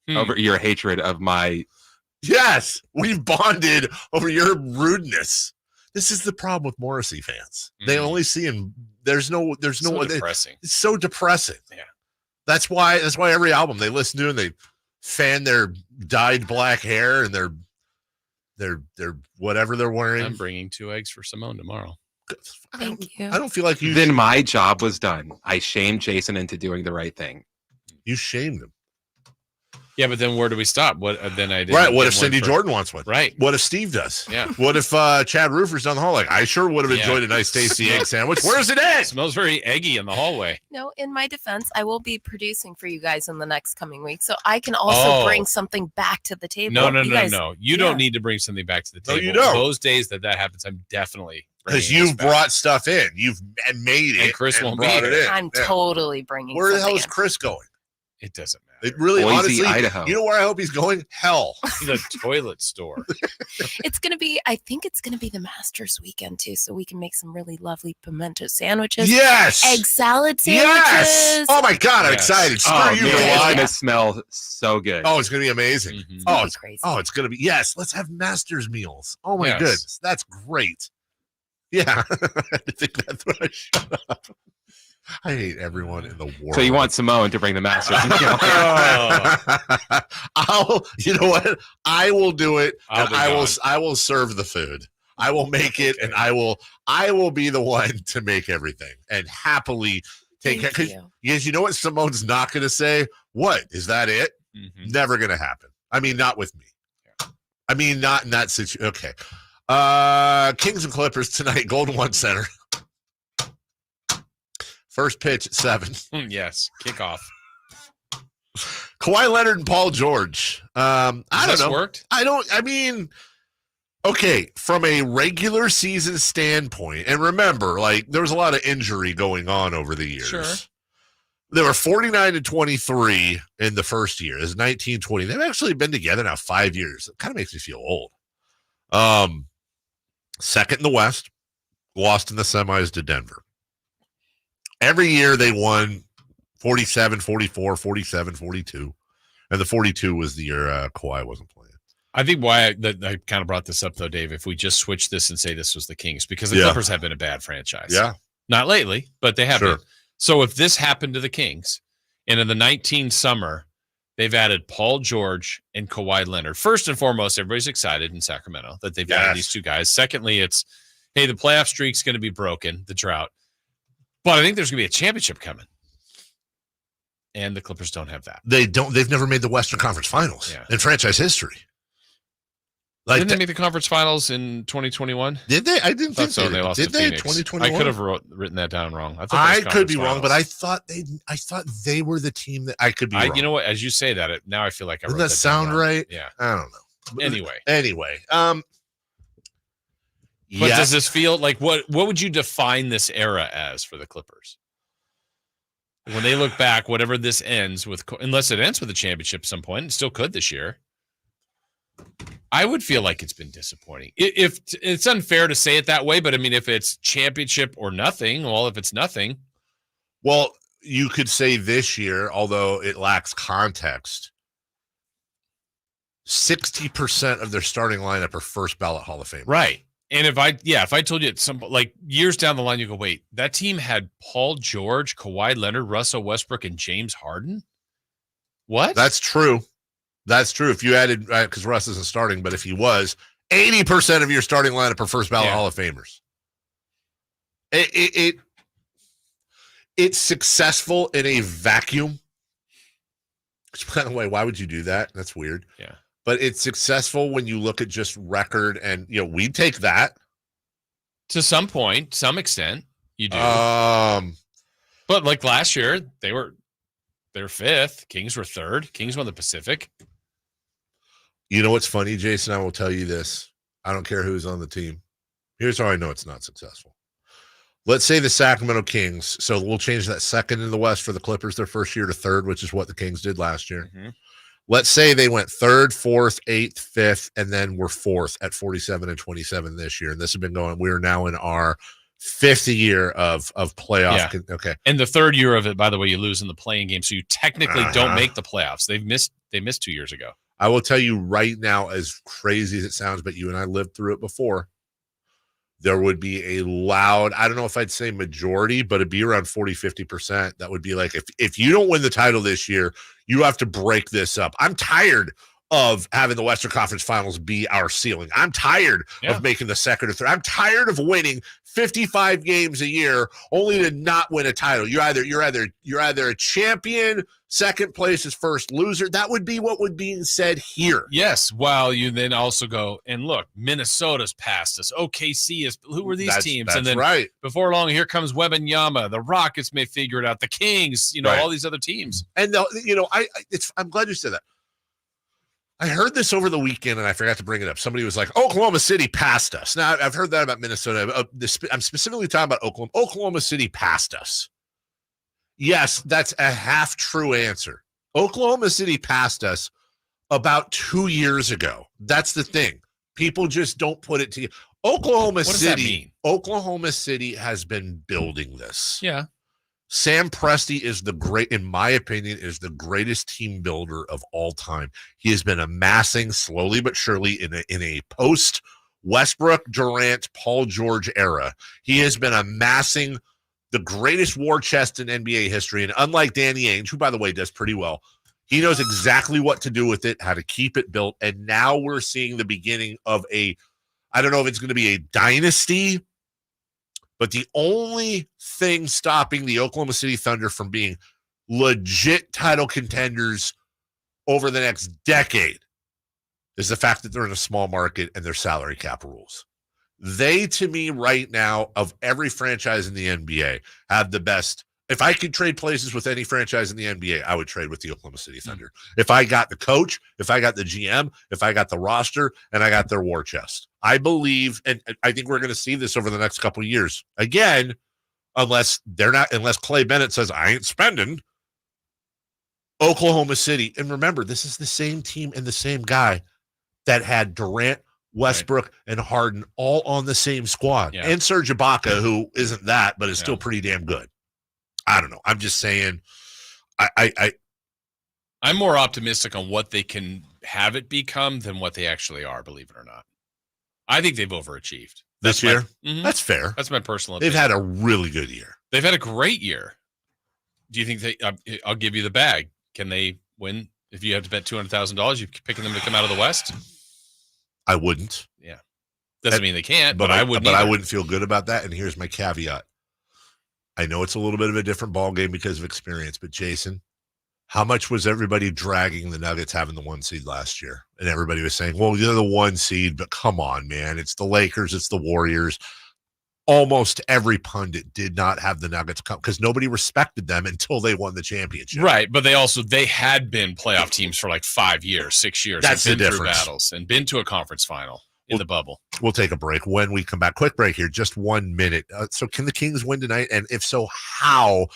[SPEAKER 4] over your hatred of my.
[SPEAKER 5] Yes, we've bonded over your rudeness. This is the problem with Morrissey fans. They only see him. There's no.
[SPEAKER 6] So depressing.
[SPEAKER 5] It's so depressing.
[SPEAKER 6] Yeah.
[SPEAKER 5] That's why every album they listen to and they fan their dyed black hair and their whatever they're wearing.
[SPEAKER 6] I'm bringing 2 eggs for Simone tomorrow.
[SPEAKER 8] Thank you.
[SPEAKER 5] I don't feel like you.
[SPEAKER 4] Then my job was done. I shamed Jason into doing the right thing.
[SPEAKER 5] You shamed him.
[SPEAKER 6] Yeah, but then where do we stop? What then? I did
[SPEAKER 5] Right. What if Cindy Jordan wants one?
[SPEAKER 6] Right.
[SPEAKER 5] What if Steve does?
[SPEAKER 6] Yeah.
[SPEAKER 5] What if Chad Roofer's down the hall? Like, I sure would have enjoyed a nice tasty egg sandwich. Where's it at?
[SPEAKER 6] It smells very eggy in the hallway.
[SPEAKER 8] No, in my defense, I will be producing for you guys in the next coming week, so I can also bring something back to the table.
[SPEAKER 6] No. You don't need to bring something back to the table.
[SPEAKER 5] No, you don't.
[SPEAKER 6] Those days that happens, I'm definitely
[SPEAKER 5] because you've brought stuff in. You've made it.
[SPEAKER 6] And Chris won't be
[SPEAKER 5] brought it
[SPEAKER 6] here.
[SPEAKER 5] in.
[SPEAKER 8] I'm totally bringing.
[SPEAKER 5] Where the hell is
[SPEAKER 8] something
[SPEAKER 5] Chris going?
[SPEAKER 6] It doesn't matter.
[SPEAKER 5] It really,
[SPEAKER 4] Boise,
[SPEAKER 5] honestly,
[SPEAKER 4] Idaho.
[SPEAKER 5] You know where I hope he's going? Hell.
[SPEAKER 6] The toilet store.
[SPEAKER 8] It's gonna be. I think it's gonna be the Masters weekend too, so we can make some really lovely pimento sandwiches.
[SPEAKER 5] Yes.
[SPEAKER 8] Egg salad sandwiches.
[SPEAKER 5] Yes. Oh my God, I'm excited. Screw you.
[SPEAKER 4] Man,
[SPEAKER 5] guys.
[SPEAKER 4] it's gonna smell so good.
[SPEAKER 5] Oh, it's gonna be amazing.
[SPEAKER 6] Mm-hmm.
[SPEAKER 5] Oh,
[SPEAKER 8] It's crazy.
[SPEAKER 5] Oh, it's gonna be. Yes, let's have Masters meals. Oh my
[SPEAKER 6] Yes.
[SPEAKER 5] goodness, that's great. Yeah, I think that's what I shut up. I hate everyone in the world.
[SPEAKER 4] So you want Simone to bring the Masters?
[SPEAKER 5] You know what? I will do it,
[SPEAKER 6] I'll
[SPEAKER 5] and
[SPEAKER 6] be
[SPEAKER 5] I will serve the food. I will make it, and I will be the one to make everything and happily take care. Because you know what Simone's not going to say? What is that? It never going to happen. I mean, not with me. I mean, not in that situation. Okay. Kings and Clippers tonight. Golden One Center. First pitch at 7.
[SPEAKER 6] Yes, kickoff.
[SPEAKER 5] Kawhi Leonard and Paul George. I don't know.
[SPEAKER 6] Worked?
[SPEAKER 5] I mean, okay, from a regular season standpoint, and remember, like, there was a lot of injury going on over the years.
[SPEAKER 6] Sure.
[SPEAKER 5] They were 49-23 in the first year. It's 19-20. They've actually been together now 5 years. It kind of makes me feel old. Second in the West, lost in the semis to Denver. Every year they won 47, 44, 47, 42. And the 42 was the year Kawhi wasn't playing.
[SPEAKER 6] I think why I kind of brought this up, though, Dave, if we just switch this and say this was the Kings, because the Clippers have been a bad franchise.
[SPEAKER 5] Yeah.
[SPEAKER 6] Not lately, but they have been. So if this happened to the Kings, and in the 19 summer, they've added Paul George and Kawhi Leonard. First and foremost, everybody's excited in Sacramento that they've added these 2 guys. Secondly, it's, hey, the playoff streak's going to be broken, the drought. But I think there's going to be a championship coming. And the Clippers don't have that.
[SPEAKER 5] They've never made the Western Conference Finals in franchise history. Like,
[SPEAKER 6] didn't they make the conference finals in 2021?
[SPEAKER 5] Did they? I didn't think
[SPEAKER 6] so. They lost
[SPEAKER 5] did
[SPEAKER 6] to Phoenix.
[SPEAKER 5] 2021?
[SPEAKER 6] I could have written that down wrong.
[SPEAKER 5] I could be wrong, but I thought they were the team that I could be wrong.
[SPEAKER 6] You know what? As you say that, now I feel like I wrote
[SPEAKER 5] Doesn't that sound right?
[SPEAKER 6] Yeah.
[SPEAKER 5] I don't know.
[SPEAKER 6] Anyway. But does this feel like what would you define this era as for the Clippers? When they look back, whatever this ends with, unless it ends with a championship at some point, it still could this year. I would feel like it's been disappointing. If it's unfair to say it that way, but I mean, if it's championship or nothing, well, if it's nothing.
[SPEAKER 5] Well, you could say this year, although it lacks context, 60% of their starting lineup are first ballot Hall of Fame.
[SPEAKER 6] Right. And if I told you at some like years down the line, you go, wait, that team had Paul George, Kawhi Leonard, Russell Westbrook, and James Harden. What?
[SPEAKER 5] That's true. That's true. If you added, because Russ isn't starting, but if he was, 80% of your starting lineup are first ballot Hall of Famers. It's successful in a vacuum. Which, by the way, why would you do that? That's weird.
[SPEAKER 6] Yeah.
[SPEAKER 5] But it's successful when you look at just record, and we take that
[SPEAKER 6] to some point, some extent. You do. But like last year, they're fifth. Kings were third. Kings won the Pacific.
[SPEAKER 5] You know what's funny, Jason? I will tell you this. I don't care who's on the team. Here's how I know it's not successful. Let's say the Sacramento Kings. So we'll change that second in the West for the Clippers their first year to third, which is what the Kings did last year.
[SPEAKER 6] Mm-hmm.
[SPEAKER 5] Let's say they went third, fourth, eighth, fifth, and then we're fourth at 47 and 27 this year. And this has been going. We are now in our fifth year of playoff.
[SPEAKER 6] Yeah.
[SPEAKER 5] Okay.
[SPEAKER 6] And the third year of it, by the way, you lose in the playing game. So you technically don't make the playoffs. They missed 2 years ago.
[SPEAKER 5] I will tell you right now, as crazy as it sounds, but you and I lived through it before. There would be a loud, I don't know if I'd say majority, but it'd be around 40, 50%. That would be like, if you don't win the title this year, you have to break this up. I'm tired of having the Western Conference Finals be our ceiling. I'm tired of making the second or third. I'm tired of winning 55 games a year only to not win a title. You're either a champion, second place is first loser. That would be what would be said here.
[SPEAKER 6] Yes, while you then also go, and look, Minnesota's past us. OKC is, who were these teams?
[SPEAKER 5] That's
[SPEAKER 6] and then
[SPEAKER 5] right.
[SPEAKER 6] Before long, here comes Wembanyama. The Rockets may figure it out. The Kings, all these other teams.
[SPEAKER 5] And I'm glad you said that. I heard this over the weekend, and I forgot to bring it up. Somebody was like, Oklahoma City passed us. Now, I've heard that about Minnesota. I'm specifically talking about Oklahoma. Oklahoma City passed us. Yes, that's a half-true answer. Oklahoma City passed us about 2 years ago. That's the thing. People just don't put it to you. Oklahoma City.
[SPEAKER 6] What does that mean?
[SPEAKER 5] Oklahoma City has been building this.
[SPEAKER 6] Yeah.
[SPEAKER 5] Sam Presti is in my opinion, is the greatest team builder of all time. He has been amassing slowly but surely in a post Westbrook, Durant, Paul George era. He has been amassing the greatest war chest in NBA history. And unlike Danny Ainge, who by the way does pretty well, he knows exactly what to do with it, how to keep it built. And now we're seeing the beginning of I don't know if it's going to be a dynasty, but the only thing stopping the Oklahoma City Thunder from being legit title contenders over the next decade is the fact that they're in a small market and their salary cap rules. They, to me, right now, of every franchise in the NBA, have the best. If I could trade places with any franchise in the NBA, I would trade with the Oklahoma City Thunder. If I got the coach, if I got the GM, if I got the roster, and I got their war chest. I believe, and I think we're going to see this over the next couple of years. Again, unless Clay Bennett says, I ain't spending, Oklahoma City. And remember, this is the same team and the same guy that had Durant, Westbrook, and Harden all on the same squad.
[SPEAKER 6] Yeah.
[SPEAKER 5] And Serge Ibaka, who isn't that, but is still pretty damn good. I don't know. I'm just saying,
[SPEAKER 6] I'm more optimistic on what they can have it become than what they actually are, believe it or not. I think they've overachieved.
[SPEAKER 5] This year?
[SPEAKER 6] Mhm.
[SPEAKER 5] That's fair.
[SPEAKER 6] That's my personal
[SPEAKER 5] They've
[SPEAKER 6] opinion.
[SPEAKER 5] had a really good year.
[SPEAKER 6] They've had a great year. Do you think I'll give you the bag. Can they win? If you have to bet $200,000, you're picking them to come out of the West?
[SPEAKER 5] I wouldn't.
[SPEAKER 6] Yeah. Doesn't mean they can't, but I wouldn't.
[SPEAKER 5] But I
[SPEAKER 6] either.
[SPEAKER 5] wouldn't feel good about that. And here's my caveat. I know it's a little bit of a different ball game because of experience, but Jason, how much was everybody dragging the Nuggets having the 1 seed last year? And everybody was saying, well, you're the 1 seed, but come on, man. It's the Lakers. It's the Warriors. Almost every pundit did not have the Nuggets come because nobody respected them until they won the championship.
[SPEAKER 6] Right, but they had been playoff teams for like 5 years, 6 years.
[SPEAKER 5] That's
[SPEAKER 6] and
[SPEAKER 5] the
[SPEAKER 6] been through
[SPEAKER 5] difference.
[SPEAKER 6] battles and been to a conference final in the bubble.
[SPEAKER 5] We'll take a break. When we come back, quick break here, just 1 minute. So can the Kings win tonight? And if so, how?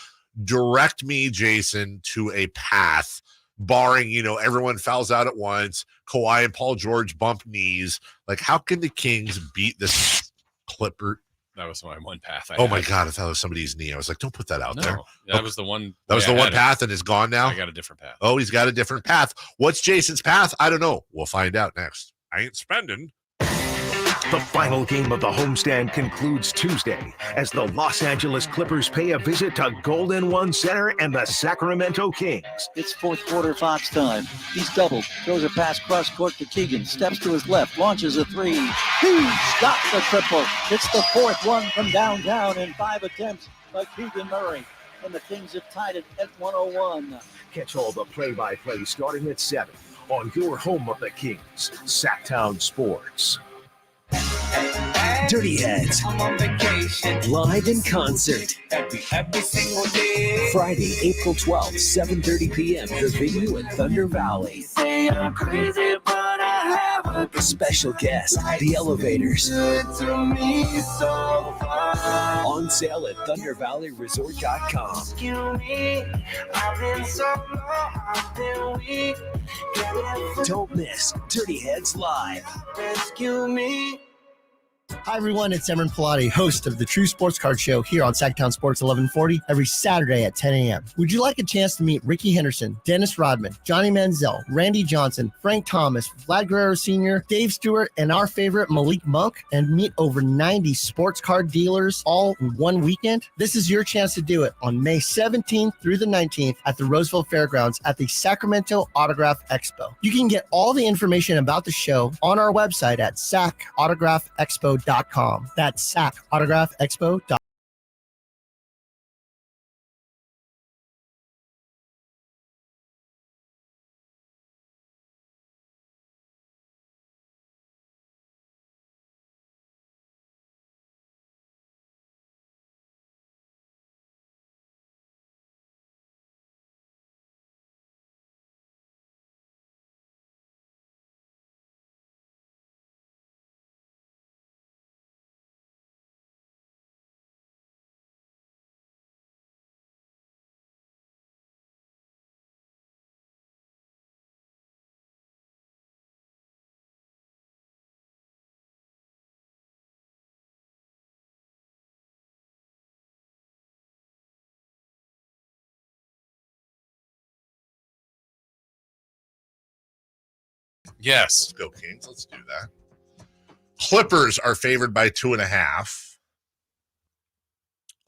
[SPEAKER 5] Direct me, Jason, to a path, barring, everyone fouls out at once, Kawhi and Paul George bump knees. Like, how can the Kings beat this Clipper?
[SPEAKER 6] That was my one path.
[SPEAKER 5] Oh my God, I thought it was somebody's knee. I was like, don't put that out there.
[SPEAKER 6] That was the one.
[SPEAKER 5] That was the
[SPEAKER 6] I
[SPEAKER 5] one
[SPEAKER 6] had it.
[SPEAKER 5] path and it's gone now?
[SPEAKER 6] I got a different path.
[SPEAKER 5] Oh, he's got a different path. What's Jason's path? I don't know. We'll find out next. I ain't spending.
[SPEAKER 2] The final game of the homestand concludes Tuesday as the Los Angeles Clippers pay a visit to Golden One Center and the Sacramento Kings.
[SPEAKER 13] It's fourth quarter Fox time. He's doubled, throws a pass cross court to Keegan, steps to his left, launches a three. He's got the triple. It's the fourth one from downtown in 5 attempts by Keegan Murray. And the Kings have tied it at 101.
[SPEAKER 2] Catch all the play-by-play starting at 7 on your home of the Kings, Sactown Sports.
[SPEAKER 9] Dirty Heads.
[SPEAKER 21] I'm on vacation.
[SPEAKER 9] Live in concert.
[SPEAKER 21] Every single day.
[SPEAKER 9] Friday, April 12th, 7:30 p.m. The venue at Thunder Valley.
[SPEAKER 21] Say I'm crazy, but I have a
[SPEAKER 9] Special guest, The Elevators.
[SPEAKER 21] good to me so far.
[SPEAKER 9] On sale at ThunderValleyResort.com.
[SPEAKER 21] Excuse me, I've been so long, I've been weak.
[SPEAKER 9] Don't miss Dirty Heads Live.
[SPEAKER 21] Rescue me.
[SPEAKER 10] Hi, everyone. It's Emron Pilati, host of the True Sports Card Show here on Sactown Sports 1140 every Saturday at 10 a.m. Would you like a chance to meet Ricky Henderson, Dennis Rodman, Johnny Manziel, Randy Johnson, Frank Thomas, Vlad Guerrero Sr., Dave Stewart, and our favorite Malik Monk, and meet over 90 sports card dealers all in one weekend? This is your chance to do it on May 17th through the 19th at the Roseville Fairgrounds at the Sacramento Autograph Expo. You can get all the information about the show on our website at sacautograph.expo.com. That's sacautograph.expo.com.
[SPEAKER 6] Yes.
[SPEAKER 5] Let's go, Kings. Let's do that. Clippers are favored by 2.5.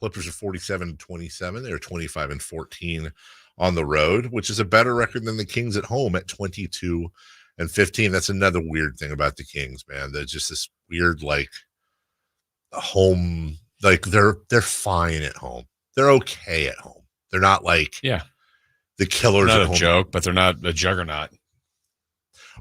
[SPEAKER 5] Clippers are 47-27. They're 25-14 on the road, which is a better record than the Kings at home at 22-15. That's another weird thing about the Kings, man. They're just this weird, like, home, like they're fine at home. They're okay at home. They're not like the killers
[SPEAKER 6] They're
[SPEAKER 5] at
[SPEAKER 6] not
[SPEAKER 5] home.
[SPEAKER 6] a joke, but they're not a juggernaut.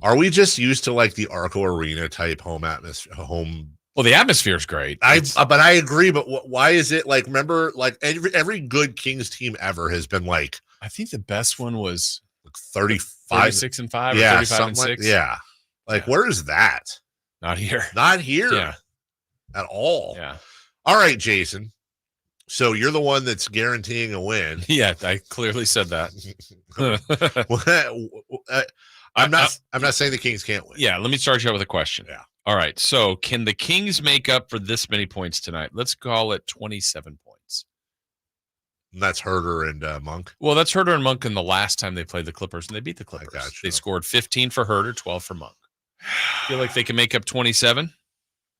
[SPEAKER 5] Are we just used to like the Arco Arena type home atmosphere?
[SPEAKER 6] Well, the atmosphere is great.
[SPEAKER 5] But I agree. But why is it like? Remember, like every good Kings team ever has been like.
[SPEAKER 6] I think the best one was
[SPEAKER 5] like 35,
[SPEAKER 6] 36-5, or
[SPEAKER 5] yeah,
[SPEAKER 6] 35-6.
[SPEAKER 5] Yeah, like where is that?
[SPEAKER 6] Not here.
[SPEAKER 5] Not here.
[SPEAKER 6] Yeah.
[SPEAKER 5] At all.
[SPEAKER 6] Yeah.
[SPEAKER 5] All right, Jason. So you're the one that's guaranteeing a win.
[SPEAKER 6] Yeah, I clearly said that.
[SPEAKER 5] I'm not saying the Kings can't win.
[SPEAKER 6] Yeah, let me start you out with a question.
[SPEAKER 5] Yeah.
[SPEAKER 6] All right. So can the Kings make up for this many points tonight? Let's call it 27 points.
[SPEAKER 5] And that's Herter and Monk.
[SPEAKER 6] Well, that's Herter and Monk in the last time they played the Clippers, and they beat the Clippers.
[SPEAKER 5] Gotcha.
[SPEAKER 6] They scored 15 for Herter, 12 for Monk. Feel like they can make up 27?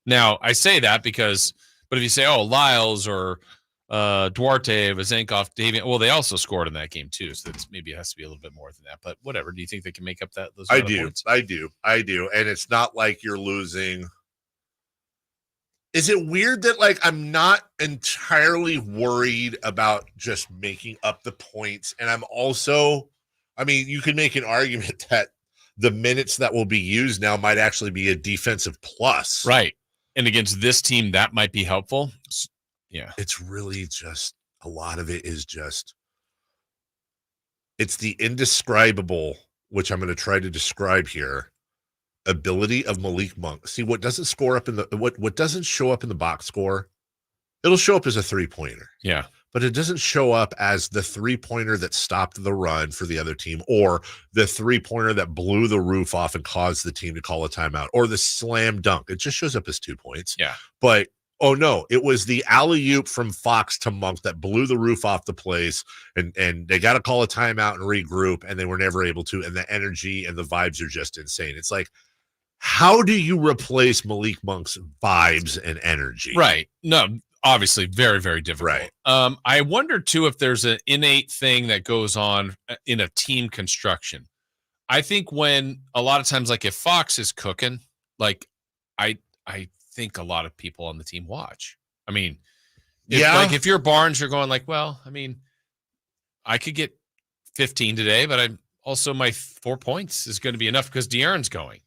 [SPEAKER 6] Now, I say that because, but if you say, oh, Lyles or Duarte, Vazenkov, Davian, well, they also scored in that game too, so maybe it has to be a little bit more than that. But whatever. Do you think they can make up those
[SPEAKER 5] I
[SPEAKER 6] other
[SPEAKER 5] do.
[SPEAKER 6] points?
[SPEAKER 5] I do. And it's not like you're losing. Is it weird that like I'm not entirely worried about just making up the points? And I'm also, I mean, you could make an argument that the minutes that will be used now might actually be a defensive plus.
[SPEAKER 6] Right. And against this team, that might be helpful. Yeah.
[SPEAKER 5] It's really just a lot of it is just it's the indescribable, which I'm going to try to describe here, ability of Malik Monk. See, what doesn't score up in the what doesn't show up in the box score, it'll show up as a 3-pointer.
[SPEAKER 6] Yeah.
[SPEAKER 5] But it doesn't show up as the 3-pointer that stopped the run for the other team, or the 3-pointer that blew the roof off and caused the team to call a timeout, or the slam dunk. It just shows up as 2 points.
[SPEAKER 6] Yeah.
[SPEAKER 5] But oh no, it was the alley-oop from Fox to Monk that blew the roof off the place, and they got to call a timeout and regroup, and they were never able to, and the energy and the vibes are just insane. It's like How do you replace Malik Monk's vibes and energy?
[SPEAKER 6] Right. No, obviously very, very difficult.
[SPEAKER 5] Right.
[SPEAKER 6] I wonder too if there's an innate thing that goes on in a team construction. I think when a lot of times, like if Fox is cooking, like I think a lot of people on the team watch. I mean, like if you're Barnes, you're going like, well, I mean, I could get 15 today, but I'm also my 4 points is going to be enough because De'Aaron's going.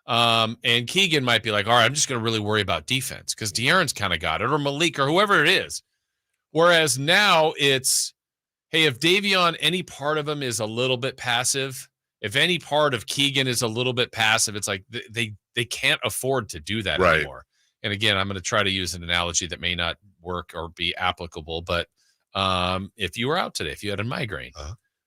[SPEAKER 6] And Keegan might be like, all right, I'm just going to really worry about defense because De'Aaron's kind of got it, or Malik, or whoever it is. Whereas now it's, hey, if Davion, any part of him is a little bit passive, if any part of Keegan is a little bit passive, it's like they can't afford to do that anymore. And again, I'm going to try to use an analogy that may not work or be applicable, but if you were out today, if you had a migraine,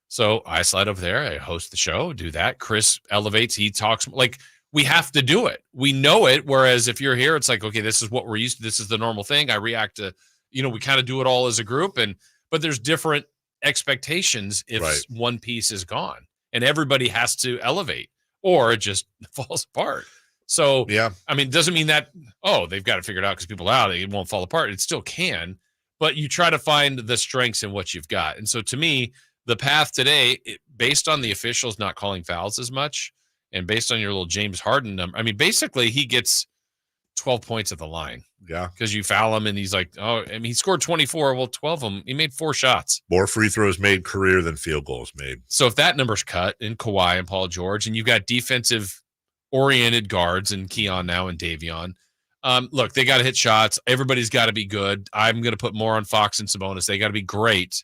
[SPEAKER 6] so I slide over there, I host the show, do that. Chris elevates, he talks, like we have to do it. We know it. Whereas if you're here, it's like, okay, this is what we're used to. This is the normal thing. I react to, we kind of do it all as a group, but there's different expectations if one piece is gone and everybody has to elevate or it just falls apart. So, I mean, it doesn't mean that, they've got to figure it out because people are out, it won't fall apart. It still can, but you try to find the strengths in what you've got. And so to me, the path today, based on the officials not calling fouls as much and based on your little James Harden number, I mean, basically he gets 12 points at the line.
[SPEAKER 5] Yeah.
[SPEAKER 6] Because you foul him and he's like, he scored 24. Well, 12 of them, he made 4 shots.
[SPEAKER 5] More free throws made career than field goals made.
[SPEAKER 6] So if that number's cut in Kawhi and Paul George, and you've got defensive-oriented guards and Keon now and Davion, look, they got to hit shots. Everybody's got to be good. I'm going to put more on Fox and Sabonis. They got to be great.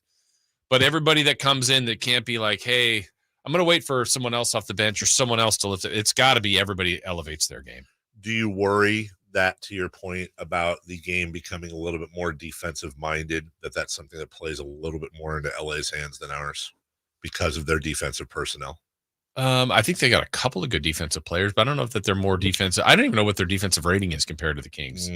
[SPEAKER 6] But everybody that comes in that can't be like, hey, I'm going to wait for someone else off the bench or someone else to lift it. It's got to be everybody elevates their game.
[SPEAKER 5] Do you worry that, to your point about the game becoming a little bit more defensive minded, that's something that plays a little bit more into LA's hands than ours because of their defensive personnel?
[SPEAKER 6] I think they got a couple of good defensive players, but I don't know if that they're more defensive. I don't even know what their defensive rating is compared to the Kings.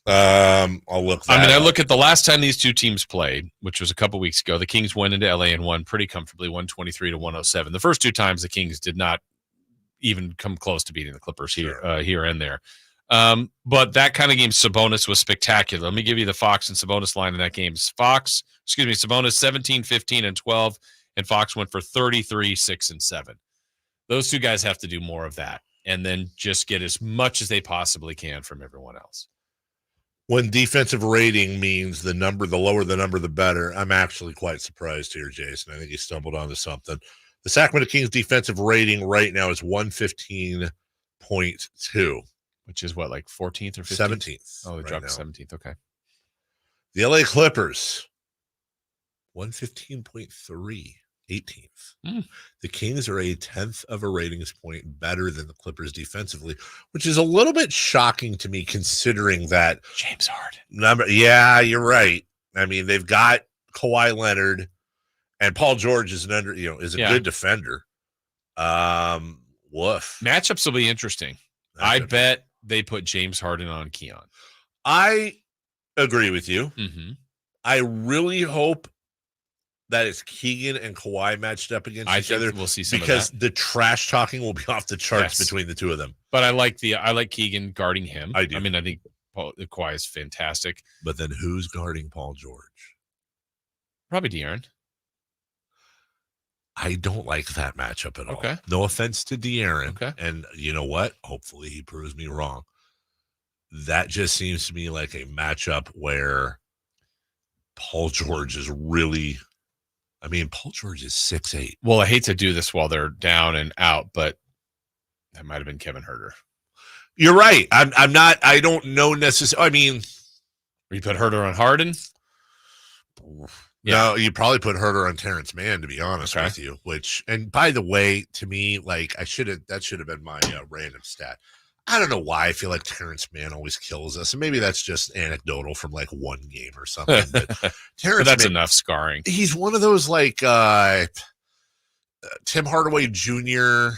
[SPEAKER 5] I'll look.
[SPEAKER 6] I look at the last time these two teams played, which was a couple weeks ago. The Kings went into LA and won pretty comfortably, 123-107. The first 2 times the Kings did not even come close to beating the Clippers here and there. But that kind of game, Sabonis was spectacular. Let me give you the Fox and Sabonis line in that game. Sabonis 17, 15, and 12. And Fox went for 33, 6, and 7. Those 2 guys have to do more of that and then just get as much as they possibly can from everyone else.
[SPEAKER 5] When defensive rating means the lower the number, the better, I'm actually quite surprised here, Jason. I think you stumbled onto something. The Sacramento Kings defensive rating right now is 115.2.
[SPEAKER 6] Which is what, like 14th or 15th?
[SPEAKER 5] 17th.
[SPEAKER 6] Oh, they dropped to 17th. Okay.
[SPEAKER 5] The LA Clippers, 115.3. 18th. The Kings are a 10th of a ratings point better than the Clippers defensively, which is a little bit shocking to me considering that
[SPEAKER 6] James Harden
[SPEAKER 5] number. Yeah, you're right. I mean, they've got Kawhi Leonard and Paul George is is a good defender. Woof.
[SPEAKER 6] Matchups will be interesting. I bet they put James Harden on Keon.
[SPEAKER 5] I agree with you.
[SPEAKER 6] Mm-hmm.
[SPEAKER 5] I really hope that it's Keegan and Kawhi matched up against each other.
[SPEAKER 6] We'll see some
[SPEAKER 5] because
[SPEAKER 6] of that.
[SPEAKER 5] The trash talking will be off the charts between the 2 of them.
[SPEAKER 6] But I like Keegan guarding him.
[SPEAKER 5] I do.
[SPEAKER 6] I mean, I think Kawhi is fantastic.
[SPEAKER 5] But then who's guarding Paul George?
[SPEAKER 6] Probably De'Aaron.
[SPEAKER 5] I don't like that matchup at all.
[SPEAKER 6] Okay.
[SPEAKER 5] No offense to De'Aaron.
[SPEAKER 6] Okay.
[SPEAKER 5] And you know what? Hopefully he proves me wrong. That just seems to me like a matchup where Paul George is really... I mean, Paul George is 6'8".
[SPEAKER 6] Well, I hate to do this while they're down and out, but that might have been Kevin Huerter.
[SPEAKER 5] You're right. I'm not. I don't know necessarily. I mean,
[SPEAKER 6] you put Huerter on Harden.
[SPEAKER 5] No, you probably put Huerter on Terrence Mann. To be honest with you, and by the way, to me, like that should have been my random stat. I don't know why I feel like Terrence Mann always kills us. And maybe that's just anecdotal from like one game or something. But Terrence
[SPEAKER 6] that's
[SPEAKER 5] Mann,
[SPEAKER 6] enough scarring.
[SPEAKER 5] He's one of those like Tim Hardaway Jr.,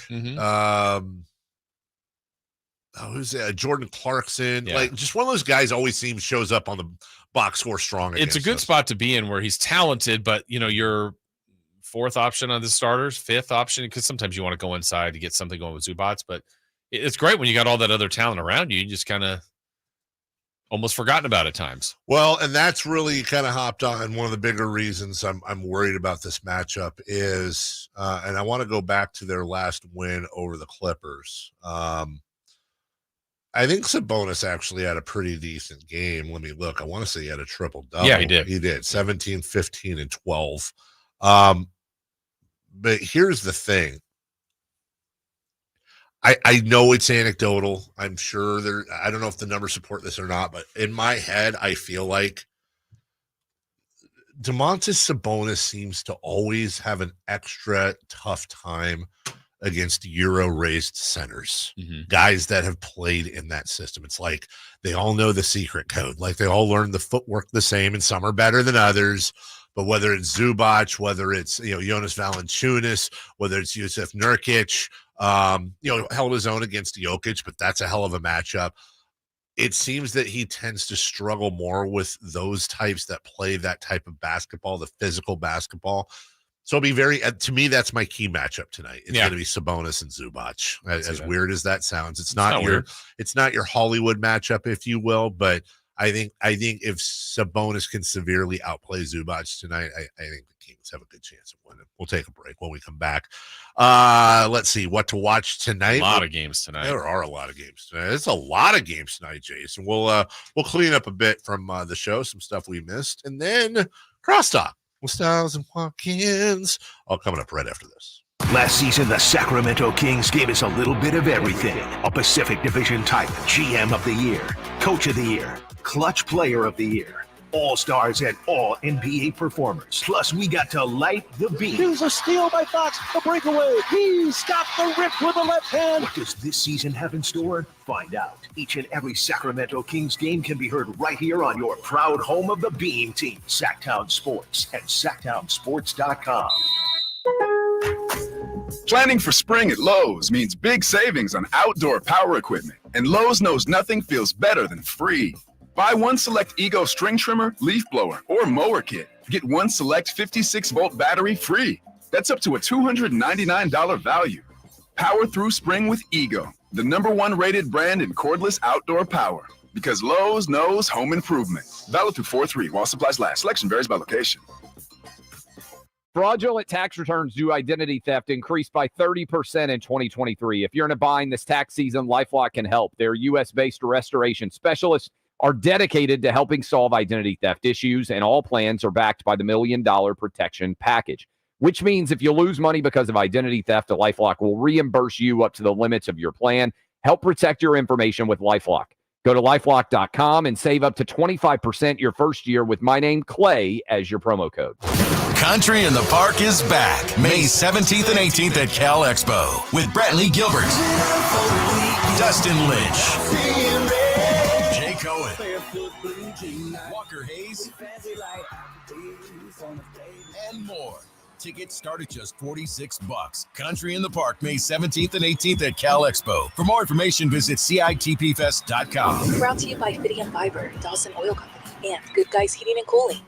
[SPEAKER 5] who's Jordan Clarkson. Like just one of those guys always shows up on the box score strong.
[SPEAKER 6] It's a good spot to be in where he's talented, but you're fourth option on the starters, fifth option, because sometimes you want to go inside to get something going with Zubats, but it's great when you got all that other talent around you. You just kind of almost forgotten about at times.
[SPEAKER 5] Well, and that's really kind of hopped on. One of the bigger reasons I'm worried about this matchup is, and I want to go back to their last win over the Clippers. I think Sabonis actually had a pretty decent game. Let me look. I want to say he had a triple-double.
[SPEAKER 6] Yeah, he did.
[SPEAKER 5] He did. 17, 15, and 12. But here's the thing. I know it's anecdotal. I'm sure I don't know if the numbers support this or not, but in my head, I feel like Domantas Sabonis seems to always have an extra tough time against Euro-raised centers, guys that have played in that system. It's like they all know the secret code. Like they all learn the footwork the same, and some are better than others. But whether it's Zubac, whether it's Jonas Valanciunas, whether it's Jusuf Nurkic, held his own against Jokic, but that's a hell of a matchup. It seems that he tends to struggle more with those types that play that type of basketball, the physical basketball. So it'll be to me, that's my key matchup tonight. It's going to be Sabonis and Zubac. As weird as that sounds, it's not your Hollywood matchup, if you will, but I think if Sabonis can severely outplay Zubac tonight, I think the Kings have a good chance of winning. We'll take a break when we come back. Let's see what to watch tonight.
[SPEAKER 6] A lot of games tonight.
[SPEAKER 5] There are a lot of games tonight. It's a lot of games tonight, Jason. We'll clean up a bit from the show, some stuff we missed, and then crosstalk with Styles and Watkins. All coming up right after this.
[SPEAKER 2] Last season, the Sacramento Kings gave us a little bit of everything. A Pacific Division type, GM of the Year, Coach of the Year, Clutch Player of the Year, All-Stars and All-NBA performers. Plus, we got to light the beam.
[SPEAKER 13] Here's a steal by Fox, a breakaway. He's got the rip with the left hand.
[SPEAKER 2] What does this season have in store? Find out. Each and every Sacramento Kings game can be heard right here on your proud home of the Beam Team, Sactown Sports and SactownSports.com.
[SPEAKER 1] Planning for spring at Lowe's means big savings on outdoor power equipment, and Lowe's knows nothing feels better than free. Buy one select Ego string trimmer, leaf blower, or mower kit. Get one select 56-volt battery free. That's up to a $299 value. Power through spring with Ego, the #1 rated brand in cordless outdoor power. Because Lowe's knows home improvement. Valid through 4/3 while supplies last. Selection varies by location.
[SPEAKER 11] Fraudulent tax returns due identity theft increased by 30% in 2023. If you're in a bind this tax season, LifeLock can help. Their U.S.-based restoration specialists are dedicated to helping solve identity theft issues, and all plans are backed by the $1 Million Protection Package, which means if you lose money because of identity theft, LifeLock will reimburse you up to the limits of your plan. Help protect your information with LifeLock. Go to LifeLock.com and save up to 25% your first year with my name, Clay, as your promo code.
[SPEAKER 15] Country in the Park is back May 17th and 18th at Cal Expo with Brantley Gilbert, Dustin Lynch, Jay Cohen, Walker Hayes, and more. Tickets start at just $46. Country in the Park May 17th and 18th at Cal Expo. For more information, visit CITPFest.com.
[SPEAKER 19] Brought to you by Fidium Fiber, Dawson Oil Company, and Good Guys Heating and Cooling.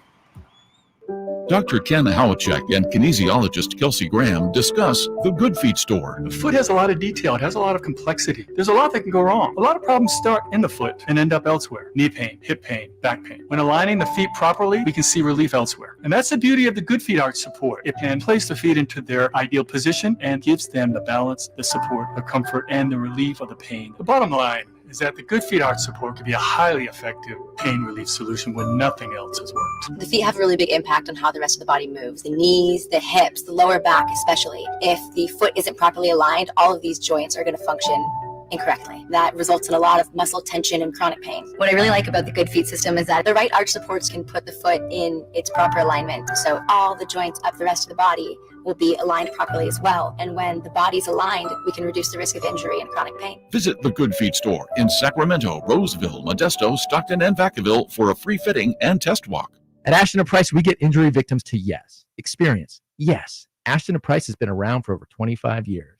[SPEAKER 17] Dr. Ken Howachek and kinesiologist Kelsey Graham discuss the Good Feet store.
[SPEAKER 24] The foot has a lot of detail. It has a lot of complexity. There's a lot that can go wrong. A lot of problems start in the foot and end up elsewhere. Knee pain, hip pain, back pain. When aligning the feet properly, we can see relief elsewhere. And that's the beauty of the Good Feet arch support. It can place the feet into their ideal position and gives them the balance, the support, the comfort, and the relief of the pain. The bottom line is that the Good Feet arch support can be a highly effective pain relief solution when nothing else has worked.
[SPEAKER 25] The feet have a really big impact on how the rest of the body moves. The knees, the hips, the lower back especially. If the foot isn't properly aligned, all of these joints are going to function incorrectly. That results in a lot of muscle tension and chronic pain. What I really like about the Good Feet system is that the right arch supports can put the foot in its proper alignment. So all the joints up the rest of the body will be aligned properly as well. And when the body's aligned, we can reduce the risk of injury and chronic pain.
[SPEAKER 17] Visit the Good Feet store in Sacramento, Roseville, Modesto, Stockton, and Vacaville for a free fitting and test walk.
[SPEAKER 20] At Ashton & Price, we get injury victims to yes. Experience, yes. Ashton & Price has been around for over 25 years.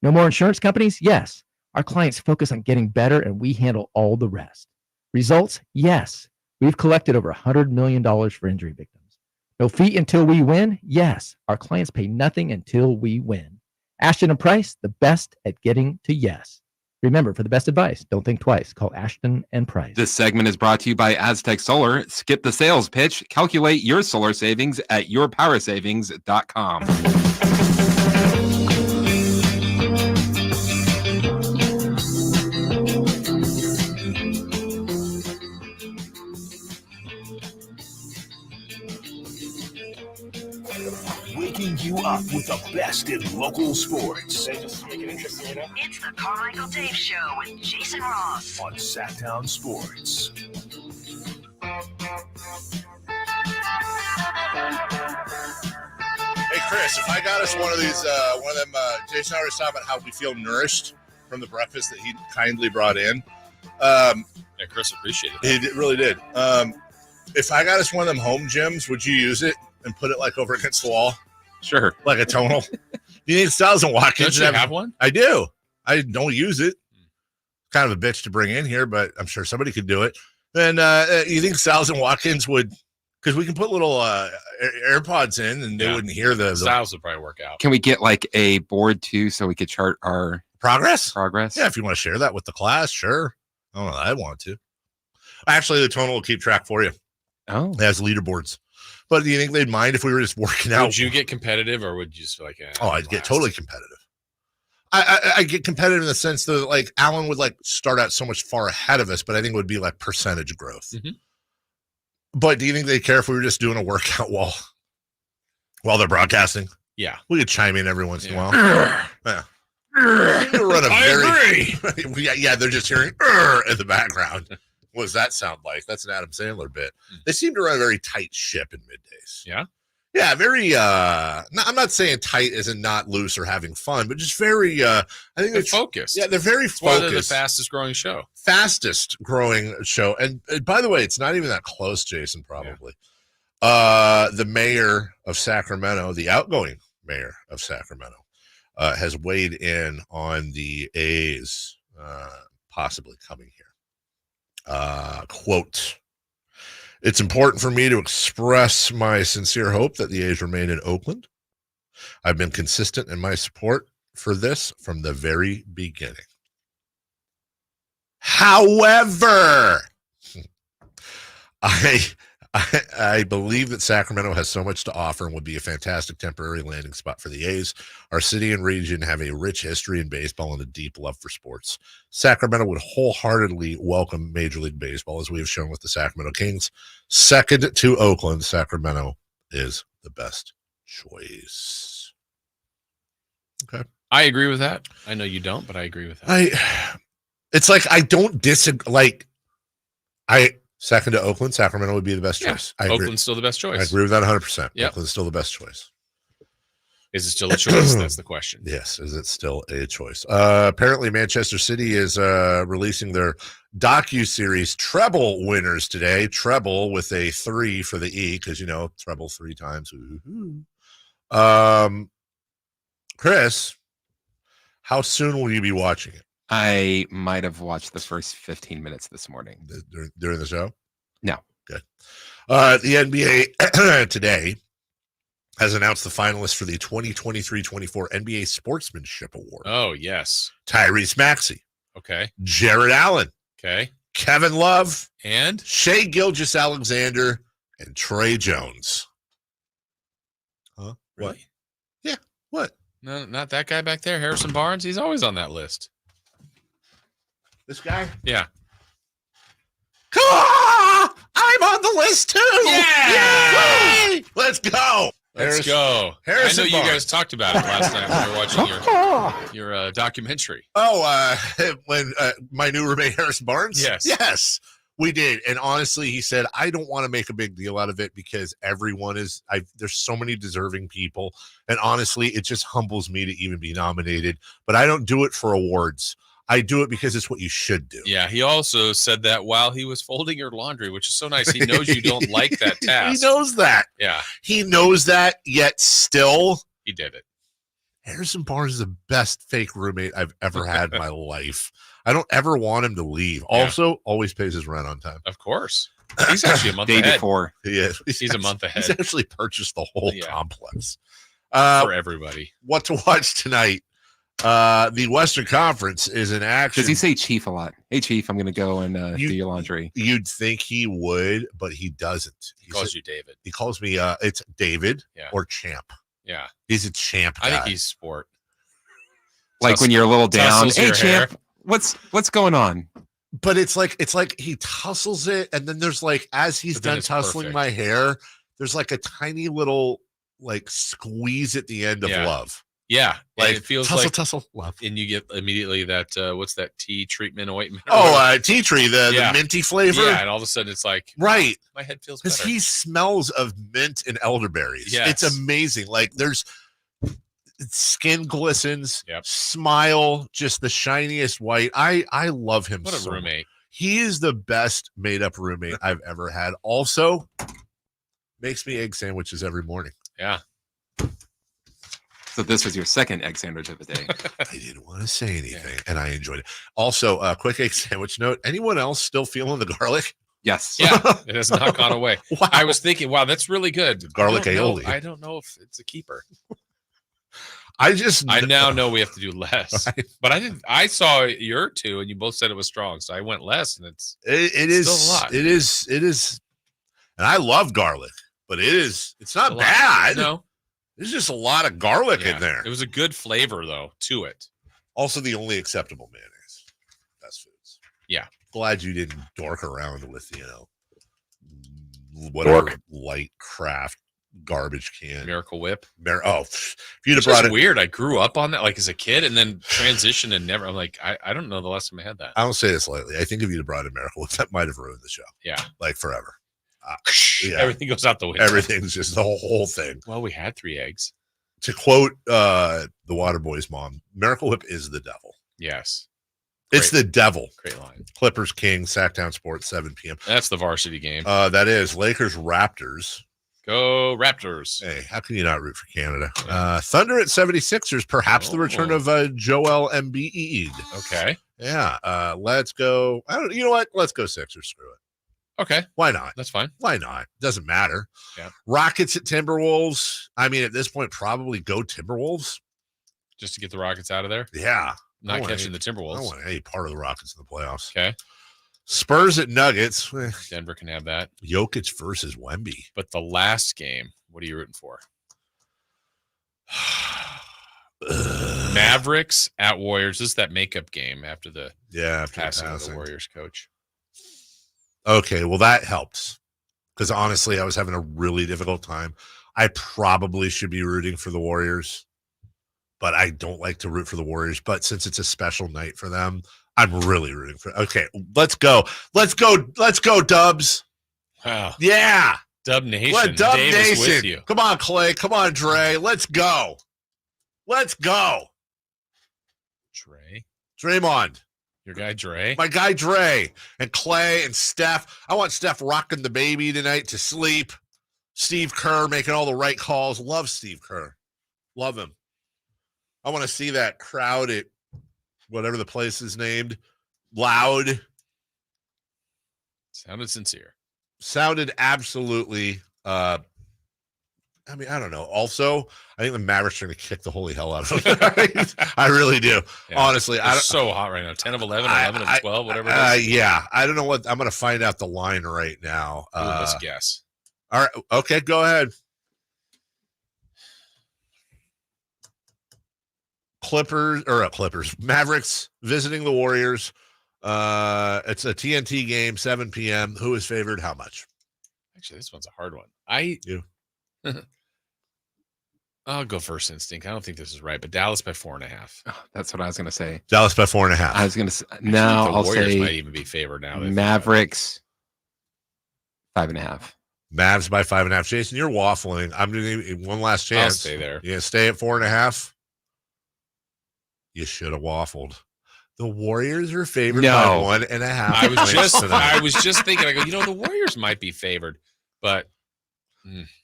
[SPEAKER 20] No more insurance companies? Yes. Our clients focus on getting better, and we handle all the rest. Results? Yes. We've collected over $100 million for injury victims. No fee until we win? Yes. Our clients pay nothing until we win. Ashton and Price, the best at getting to yes. Remember, for the best advice, don't think twice. Call Ashton and Price.
[SPEAKER 4] This segment is brought to you by Aztec Solar. Skip the sales pitch. Calculate your solar savings at yourpowersavings.com.
[SPEAKER 2] Waking you up with the best in local sports.
[SPEAKER 12] It's the Carmichael Dave Show with Jason Ross
[SPEAKER 2] on Sactown Sports.
[SPEAKER 5] Hey, Chris, if I got us one of these, one of them, Jason and I were talking about how we feel nourished from the breakfast that he kindly brought in.
[SPEAKER 6] Yeah, Chris appreciated that.
[SPEAKER 5] He really did. If I got us one of them home gyms, would you use it and put it like over against the wall?
[SPEAKER 4] Sure.
[SPEAKER 5] Like a tonal? Do you think Styles and Watkins
[SPEAKER 6] Don't you have one?
[SPEAKER 5] I do. I don't use it. Kind of a bitch to bring in here, but I'm sure somebody could do it. Then you think Styles and Watkins would, because we can put little AirPods in and they wouldn't hear the
[SPEAKER 6] Styles would probably work out.
[SPEAKER 4] Can we get like a board too so we could chart our
[SPEAKER 5] progress?
[SPEAKER 4] Yeah,
[SPEAKER 5] if you want to share that with the class, sure. I don't know. I want to. Actually, the tonal will keep track for you.
[SPEAKER 4] Oh.
[SPEAKER 5] It has leaderboards. But do you think they'd mind if we were just working out?
[SPEAKER 6] Would you get competitive or would you just feel like,
[SPEAKER 5] I'd get totally competitive. I get competitive in the sense that like Alan would like start out so much far ahead of us, but I think it would be like percentage growth.
[SPEAKER 6] Mm-hmm.
[SPEAKER 5] But do you think they'd care if we were just doing a workout while they're broadcasting?
[SPEAKER 6] Yeah.
[SPEAKER 5] We could chime in every once in a while. Yeah. I agree. Yeah, they're just hearing in the background. What does that sound like? That's an Adam Sandler bit. They seem to run a very tight ship in middays.
[SPEAKER 6] Yeah.
[SPEAKER 5] Yeah, very I'm not saying tight as in not loose or having fun, but just very I think
[SPEAKER 6] they're focused.
[SPEAKER 5] Yeah, they're very
[SPEAKER 6] focused. Well, they're the fastest growing show. And by the way, it's not even that close, Jason, probably. Yeah. The mayor of Sacramento, the outgoing mayor of Sacramento, has weighed in on the A's possibly coming here. Quote, "It's important for me to express my sincere hope that the A's remain in Oakland. I've been consistent in my support for this from the very beginning. However, I believe that Sacramento has so much to offer and would be a fantastic temporary landing spot for the A's. Our city and region have a rich history in baseball and a deep love for sports. Sacramento would wholeheartedly welcome Major League Baseball, as we have shown with the Sacramento Kings. Second to Oakland, Sacramento is the best choice." Okay. I agree with that. I know you don't, but I agree with that.
[SPEAKER 5] It's like I don't disagree. Second to Oakland, Sacramento would be the best choice. I agree.
[SPEAKER 6] Oakland's still the best choice.
[SPEAKER 5] I agree with that 100%.
[SPEAKER 6] Yep.
[SPEAKER 5] Oakland's still the best choice.
[SPEAKER 6] Is it still a choice? That's the question.
[SPEAKER 5] Yes. Is it still a choice? Apparently, Manchester City is releasing their docu-series Treble winners today. Treble with a 3 for the E, because, you know, treble 3 times. Chris, how soon will you be watching it?
[SPEAKER 4] I might have watched the first 15 minutes this morning.
[SPEAKER 5] During the show?
[SPEAKER 4] No.
[SPEAKER 5] Good. The NBA today has announced the finalists for the 2023-24 NBA Sportsmanship Award.
[SPEAKER 6] Oh, yes.
[SPEAKER 5] Tyrese Maxey.
[SPEAKER 6] Okay.
[SPEAKER 5] Jared Allen.
[SPEAKER 6] Okay.
[SPEAKER 5] Kevin Love.
[SPEAKER 6] And?
[SPEAKER 5] Shai Gilgeous-Alexander and Trey Jones. Huh?
[SPEAKER 6] Really?
[SPEAKER 5] What? Yeah. What?
[SPEAKER 6] No, not that guy back there. Harrison Barnes. He's always on that list.
[SPEAKER 5] This guy?
[SPEAKER 6] Yeah.
[SPEAKER 5] I'm on the list too.
[SPEAKER 6] Yeah.
[SPEAKER 5] Yay! Let's go.
[SPEAKER 6] Let's go.
[SPEAKER 5] Harrison
[SPEAKER 6] I know
[SPEAKER 5] Barnes.
[SPEAKER 6] you guys talked about it last night when we were watching your documentary.
[SPEAKER 5] Oh, when my new roommate Harrison Barnes?
[SPEAKER 6] Yes.
[SPEAKER 5] Yes, we did. And honestly, he said, I don't want to make a big deal out of it because everyone is, there's so many deserving people. And honestly, it just humbles me to even be nominated. But I don't do it for awards. I do it because it's what you should do.
[SPEAKER 6] Yeah, he also said that while he was folding your laundry, which is so nice. He knows you don't like that task.
[SPEAKER 5] He knows that.
[SPEAKER 6] Yeah.
[SPEAKER 5] He knows that, yet still.
[SPEAKER 6] He did it.
[SPEAKER 5] Harrison Barnes is the best fake roommate I've ever had in my life. I don't ever want him to leave. Also, always pays his rent on time.
[SPEAKER 6] Of course. He's actually a month
[SPEAKER 4] Day
[SPEAKER 6] ahead.
[SPEAKER 4] before.
[SPEAKER 5] Yeah,
[SPEAKER 6] He's a month ahead.
[SPEAKER 5] He's actually purchased the whole complex.
[SPEAKER 6] For everybody.
[SPEAKER 5] What to watch tonight? The Western Conference is in action.
[SPEAKER 4] Does he say Chief a lot? Hey, Chief, I'm going to go and do your laundry.
[SPEAKER 5] You'd think he would, but he doesn't.
[SPEAKER 6] He calls you David.
[SPEAKER 5] He calls me, it's David or Champ.
[SPEAKER 6] Yeah.
[SPEAKER 5] He's a champ guy.
[SPEAKER 6] I think he's sport.
[SPEAKER 4] Like when you're a little down. Hey,
[SPEAKER 6] hair.
[SPEAKER 4] Champ, what's going on?
[SPEAKER 5] But it's like he tussles it, and then there's like, as he's done tussling my hair, there's like a tiny little like squeeze at the end of love.
[SPEAKER 6] Yeah,
[SPEAKER 5] like
[SPEAKER 6] it feels
[SPEAKER 5] tussle, love.
[SPEAKER 6] And you get immediately that what's that tea treatment ointment?
[SPEAKER 5] Tea tree, the minty flavor.
[SPEAKER 6] Yeah, and all of a sudden it's like,
[SPEAKER 5] right.
[SPEAKER 6] My head feels
[SPEAKER 5] because
[SPEAKER 6] better.
[SPEAKER 5] he smells of mint and elderberries.
[SPEAKER 6] Yes.
[SPEAKER 5] It's amazing. Like there's skin glistens, smile, just the shiniest white. I love him.
[SPEAKER 6] What a roommate.
[SPEAKER 5] He is the best made up roommate I've ever had. Also, makes me egg sandwiches every morning.
[SPEAKER 6] Yeah.
[SPEAKER 4] So this was your second egg sandwich of the day.
[SPEAKER 5] I didn't want to say anything, and I enjoyed it. Also, a quick egg sandwich note. Anyone else still feeling the garlic?
[SPEAKER 4] Yes.
[SPEAKER 6] Yeah, it has not gone away. Wow. I was thinking, wow, that's really good.
[SPEAKER 5] Garlic aioli.
[SPEAKER 6] I don't know if it's a keeper.
[SPEAKER 5] I
[SPEAKER 6] now know we have to do less. But I saw your two, and you both said it was strong, so I went less, and it's still a lot.
[SPEAKER 5] It is, and I love garlic, but it's not bad.
[SPEAKER 6] No.
[SPEAKER 5] There's just a lot of garlic in there.
[SPEAKER 6] It was a good flavor, though, to it.
[SPEAKER 5] Also, the only acceptable mayonnaise. Best foods.
[SPEAKER 6] Yeah.
[SPEAKER 5] Glad you didn't dork around with, whatever light craft garbage can.
[SPEAKER 6] Miracle Whip.
[SPEAKER 5] If you'd have brought it.
[SPEAKER 6] Weird. I grew up on that, like as a kid, and then transitioned and never. I'm like, I don't know the last time I had that.
[SPEAKER 5] I don't say this lightly. I think if you'd have brought in Miracle Whip, that might have ruined the show.
[SPEAKER 6] Yeah.
[SPEAKER 5] Like forever.
[SPEAKER 6] Everything goes out the window.
[SPEAKER 5] Everything's just the whole thing.
[SPEAKER 6] Well, we had 3 eggs.
[SPEAKER 5] To quote the Waterboy's mom, Miracle Whip is the devil.
[SPEAKER 6] Yes.
[SPEAKER 5] It's the devil.
[SPEAKER 6] Great line.
[SPEAKER 5] Clippers Kings, Sactown Sports, 7 p.m.
[SPEAKER 6] That's the varsity game.
[SPEAKER 5] That is Lakers Raptors.
[SPEAKER 6] Go Raptors.
[SPEAKER 5] Hey, how can you not root for Canada? Thunder at 76ers, perhaps the return of Joel Embiid.
[SPEAKER 6] Okay.
[SPEAKER 5] Yeah. Let's go. You know what? Let's go Sixers. Screw it.
[SPEAKER 6] Okay.
[SPEAKER 5] Why not?
[SPEAKER 6] That's fine.
[SPEAKER 5] Why not? Doesn't matter.
[SPEAKER 6] Yeah.
[SPEAKER 5] Rockets at Timberwolves. I mean, at this point, probably go Timberwolves.
[SPEAKER 6] Just to get the Rockets out of there?
[SPEAKER 5] Yeah.
[SPEAKER 6] Not catching the Timberwolves.
[SPEAKER 5] I don't want any part of the Rockets in the playoffs.
[SPEAKER 6] Okay.
[SPEAKER 5] Spurs at Nuggets.
[SPEAKER 6] Denver can have that.
[SPEAKER 5] Jokic versus Wemby.
[SPEAKER 6] But the last game, what are you rooting for? Mavericks at Warriors. This is that makeup game after the passing of the Warriors coach.
[SPEAKER 5] Okay, well, that helps. Because honestly, I was having a really difficult time. I probably should be rooting for the Warriors, but I don't like to root for the Warriors. But since it's a special night for them, I'm really rooting for. Okay, let's go. Let's go. Let's go, Dubs.
[SPEAKER 6] Wow.
[SPEAKER 5] Yeah.
[SPEAKER 6] Dub Nation.
[SPEAKER 5] What, Dub
[SPEAKER 6] Dave is
[SPEAKER 5] Nation.
[SPEAKER 6] with you.
[SPEAKER 5] Come on, Clay. Come on, Dre. Let's go. Let's go. Draymond.
[SPEAKER 6] Your guy Dre?
[SPEAKER 5] My guy Dre and Clay and Steph. I want Steph rocking the baby tonight to sleep. Steve Kerr making all the right calls. Love Steve Kerr. Love him. I want to see that crowd at whatever the place is named. Loud.
[SPEAKER 6] Sounded sincere.
[SPEAKER 5] Sounded absolutely I mean, I don't know. Also, I think the Mavericks are going to kick the holy hell out of them. I really do. Yeah. Honestly,
[SPEAKER 6] it's so hot right now. 10 of 11, 11 of 12, whatever it is.
[SPEAKER 5] Yeah. I don't know what. I'm going to find out the line right now.
[SPEAKER 6] Let's guess.
[SPEAKER 5] All right. Okay, go ahead. Mavericks visiting the Warriors. It's a TNT game, 7 p.m. Who is favored? How much?
[SPEAKER 6] Actually, this one's a hard one. I'll go first instinct. I don't think this is right, but Dallas by 4.5.
[SPEAKER 4] Oh, that's what I was going to say.
[SPEAKER 5] Dallas by 4.5.
[SPEAKER 4] I was going to say. Now I'll
[SPEAKER 6] Warriors
[SPEAKER 4] say
[SPEAKER 6] might even be favored now.
[SPEAKER 4] Mavericks 5.5.
[SPEAKER 5] Mavs by 5.5. Jason, you're waffling. I'm going to give you one last chance.
[SPEAKER 6] I'll stay there.
[SPEAKER 5] You going to stay at 4.5? You should have waffled. The Warriors are favored by 1.5.
[SPEAKER 6] I was just thinking. I go. The Warriors might be favored, but.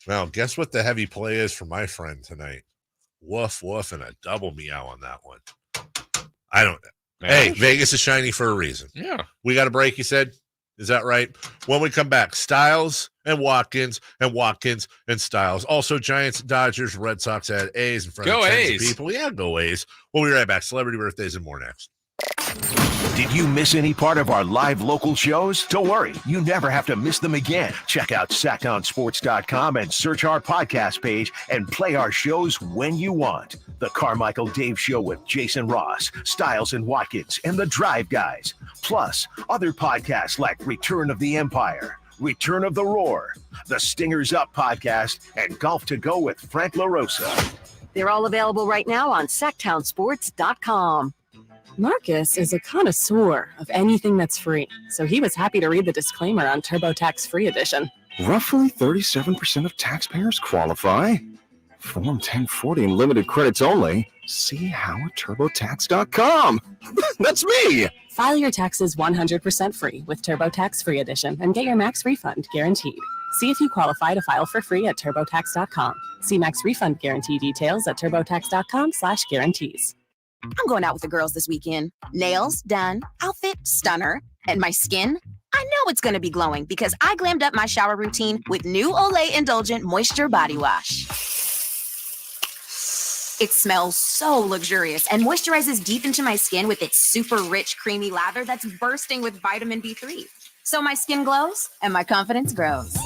[SPEAKER 5] Well, guess what the heavy play is for my friend tonight? Woof, woof, and a double meow on that one. I don't know. Hey, Vegas is shiny for a reason.
[SPEAKER 6] Yeah.
[SPEAKER 5] We got a break, you said? Is that right? When we come back, Styles and Watkins and Watkins and Styles. Also, Giants, Dodgers, Red Sox at A's in front of tens of people. Yeah, go A's. We'll be right back. Celebrity birthdays and more next.
[SPEAKER 2] Did you miss any part of our live local shows? Don't worry, you never have to miss them again. Check out SactownSports.com and search our podcast page and play our shows when you want. The Carmichael Dave Show with Jason Ross, Styles and Watkins, and the Drive Guys. Plus, other podcasts like Return of the Empire, Return of the Roar, the Stingers Up podcast, and Golf to Go with Frank LaRosa.
[SPEAKER 12] They're all available right now on SactownSports.com.
[SPEAKER 3] Marcus is a connoisseur of anything that's free, so he was happy to read the disclaimer on TurboTax Free Edition.
[SPEAKER 14] Roughly 37% of taxpayers qualify. Form 1040 and limited credits only. See how at TurboTax.com. That's me!
[SPEAKER 3] File your taxes 100% free with TurboTax Free Edition and get your max refund guaranteed. See if you qualify to file for free at TurboTax.com. See max refund guarantee details at TurboTax.com/guarantees.
[SPEAKER 18] I'm going out with the girls this weekend. Nails done, outfit stunner, and my skin, I know it's going to be glowing because I glammed up my shower routine with new Olay Indulgent Moisture Body Wash. It smells so luxurious and moisturizes deep into my skin with its super rich, creamy lather that's bursting with vitamin B3. So my skin glows and my confidence grows.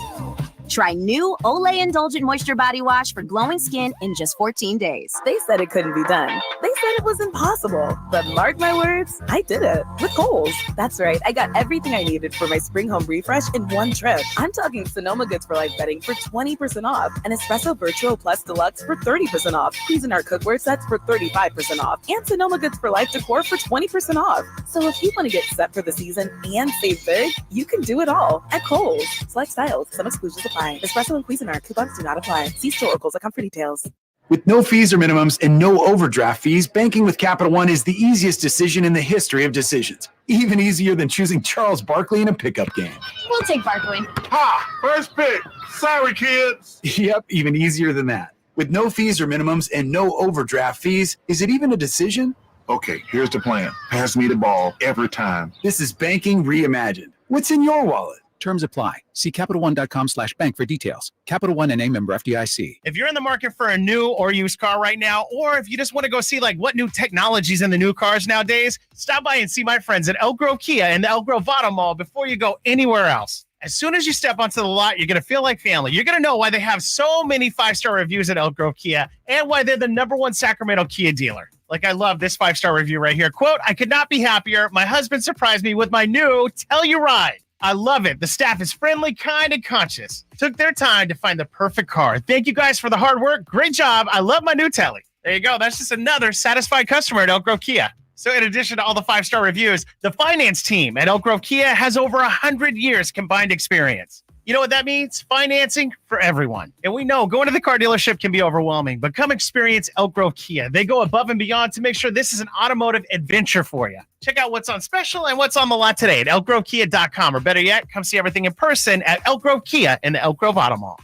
[SPEAKER 18] Try new Olay Indulgent Moisture Body Wash for glowing skin in just 14 days.
[SPEAKER 22] They said it couldn't be done. They said it was impossible. But mark my words, I did it with Kohl's. That's right. I got everything I needed for my spring home refresh in one trip. I'm talking Sonoma Goods for Life bedding for 20% off and Espresso Virtual Plus Deluxe for 30% off. Cuisinart cookware sets for 35% off and Sonoma Goods for Life decor for 20% off. So if you want to get set for the season and save big, you can do it all at Kohl's. Select styles. Some exclusions apply. Espresso and Cuisinart coupons do not apply. See store or Kohl's.com for details.
[SPEAKER 23] With no fees or minimums and no overdraft fees, banking with Capital One is the easiest decision in the history of decisions. Even easier than choosing Charles Barkley in a pickup game.
[SPEAKER 26] We'll take Barkley.
[SPEAKER 23] Ha! First pick. Sorry, kids. Yep, even easier than that. With no fees or minimums and no overdraft fees, is it even a decision?
[SPEAKER 27] Okay, here's the plan. Pass me the ball every time.
[SPEAKER 23] This is banking reimagined. What's in your wallet? Terms apply. See CapitalOne.com/bank for details. Capital One NA member FDIC.
[SPEAKER 28] If you're in the market for a new or used car right now, or if you just want to go see like what new technology's in the new cars nowadays, stop by and see my friends at Elk Grove Kia in the Elk Grove Auto Mall before you go anywhere else. As soon as you step onto the lot, you're going to feel like family. You're going to know why they have so many 5-star reviews at Elk Grove Kia and why they're the #1 Sacramento Kia dealer. Like, I love this 5-star review right here. Quote, "I could not be happier. My husband surprised me with my new Telluride. I love it. The staff is friendly, kind, and conscious. Took their time to find the perfect car. Thank you guys for the hard work. Great job. I love my new Telly." There you go. That's just another satisfied customer at Elk Grove Kia. So in addition to all the 5-star reviews, the finance team at Elk Grove Kia has over 100 years combined experience. You know what that means? Financing for everyone. And we know going to the car dealership can be overwhelming, but come experience Elk Grove Kia. They go above and beyond to make sure this is an automotive adventure for you. Check out what's on special and what's on the lot today at elkgrovekia.com, or better yet, come see everything in person at Elk Grove Kia in the Elk Grove Auto Mall.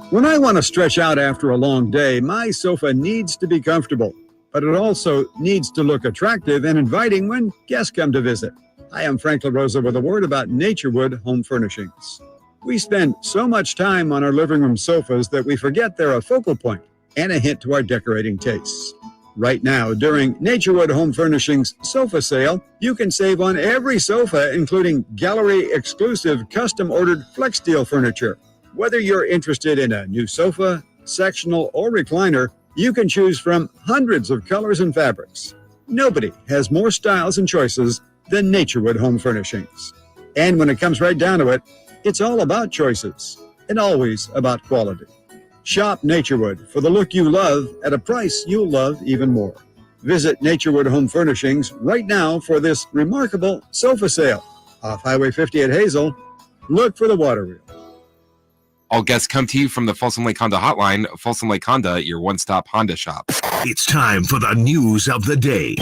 [SPEAKER 29] When I want to stretch out after a long day, my sofa needs to be comfortable, but it also needs to look attractive and inviting when guests come to visit. Hi, I'm Frank LaRosa with a word about Naturewood Home Furnishings. We spend so much time on our living room sofas that we forget they're a focal point and a hint to our decorating tastes. Right now, during Naturewood Home Furnishings sofa sale, you can save on every sofa, including gallery-exclusive custom-ordered flex steel furniture. Whether you're interested in a new sofa, sectional, or recliner, you can choose from hundreds of colors and fabrics. Nobody has more styles and choices than Naturewood Home Furnishings. And when it comes right down to it, it's all about choices and always about quality. Shop Naturewood for the look you love at a price you'll love even more. Visit Naturewood Home Furnishings right now for this remarkable sofa sale. Off Highway 50 at Hazel, look for the water wheel.
[SPEAKER 4] All guests come to you from the Folsom Lake Honda Hotline. Folsom Lake Honda, your one-stop Honda shop.
[SPEAKER 2] It's time for the news of the day.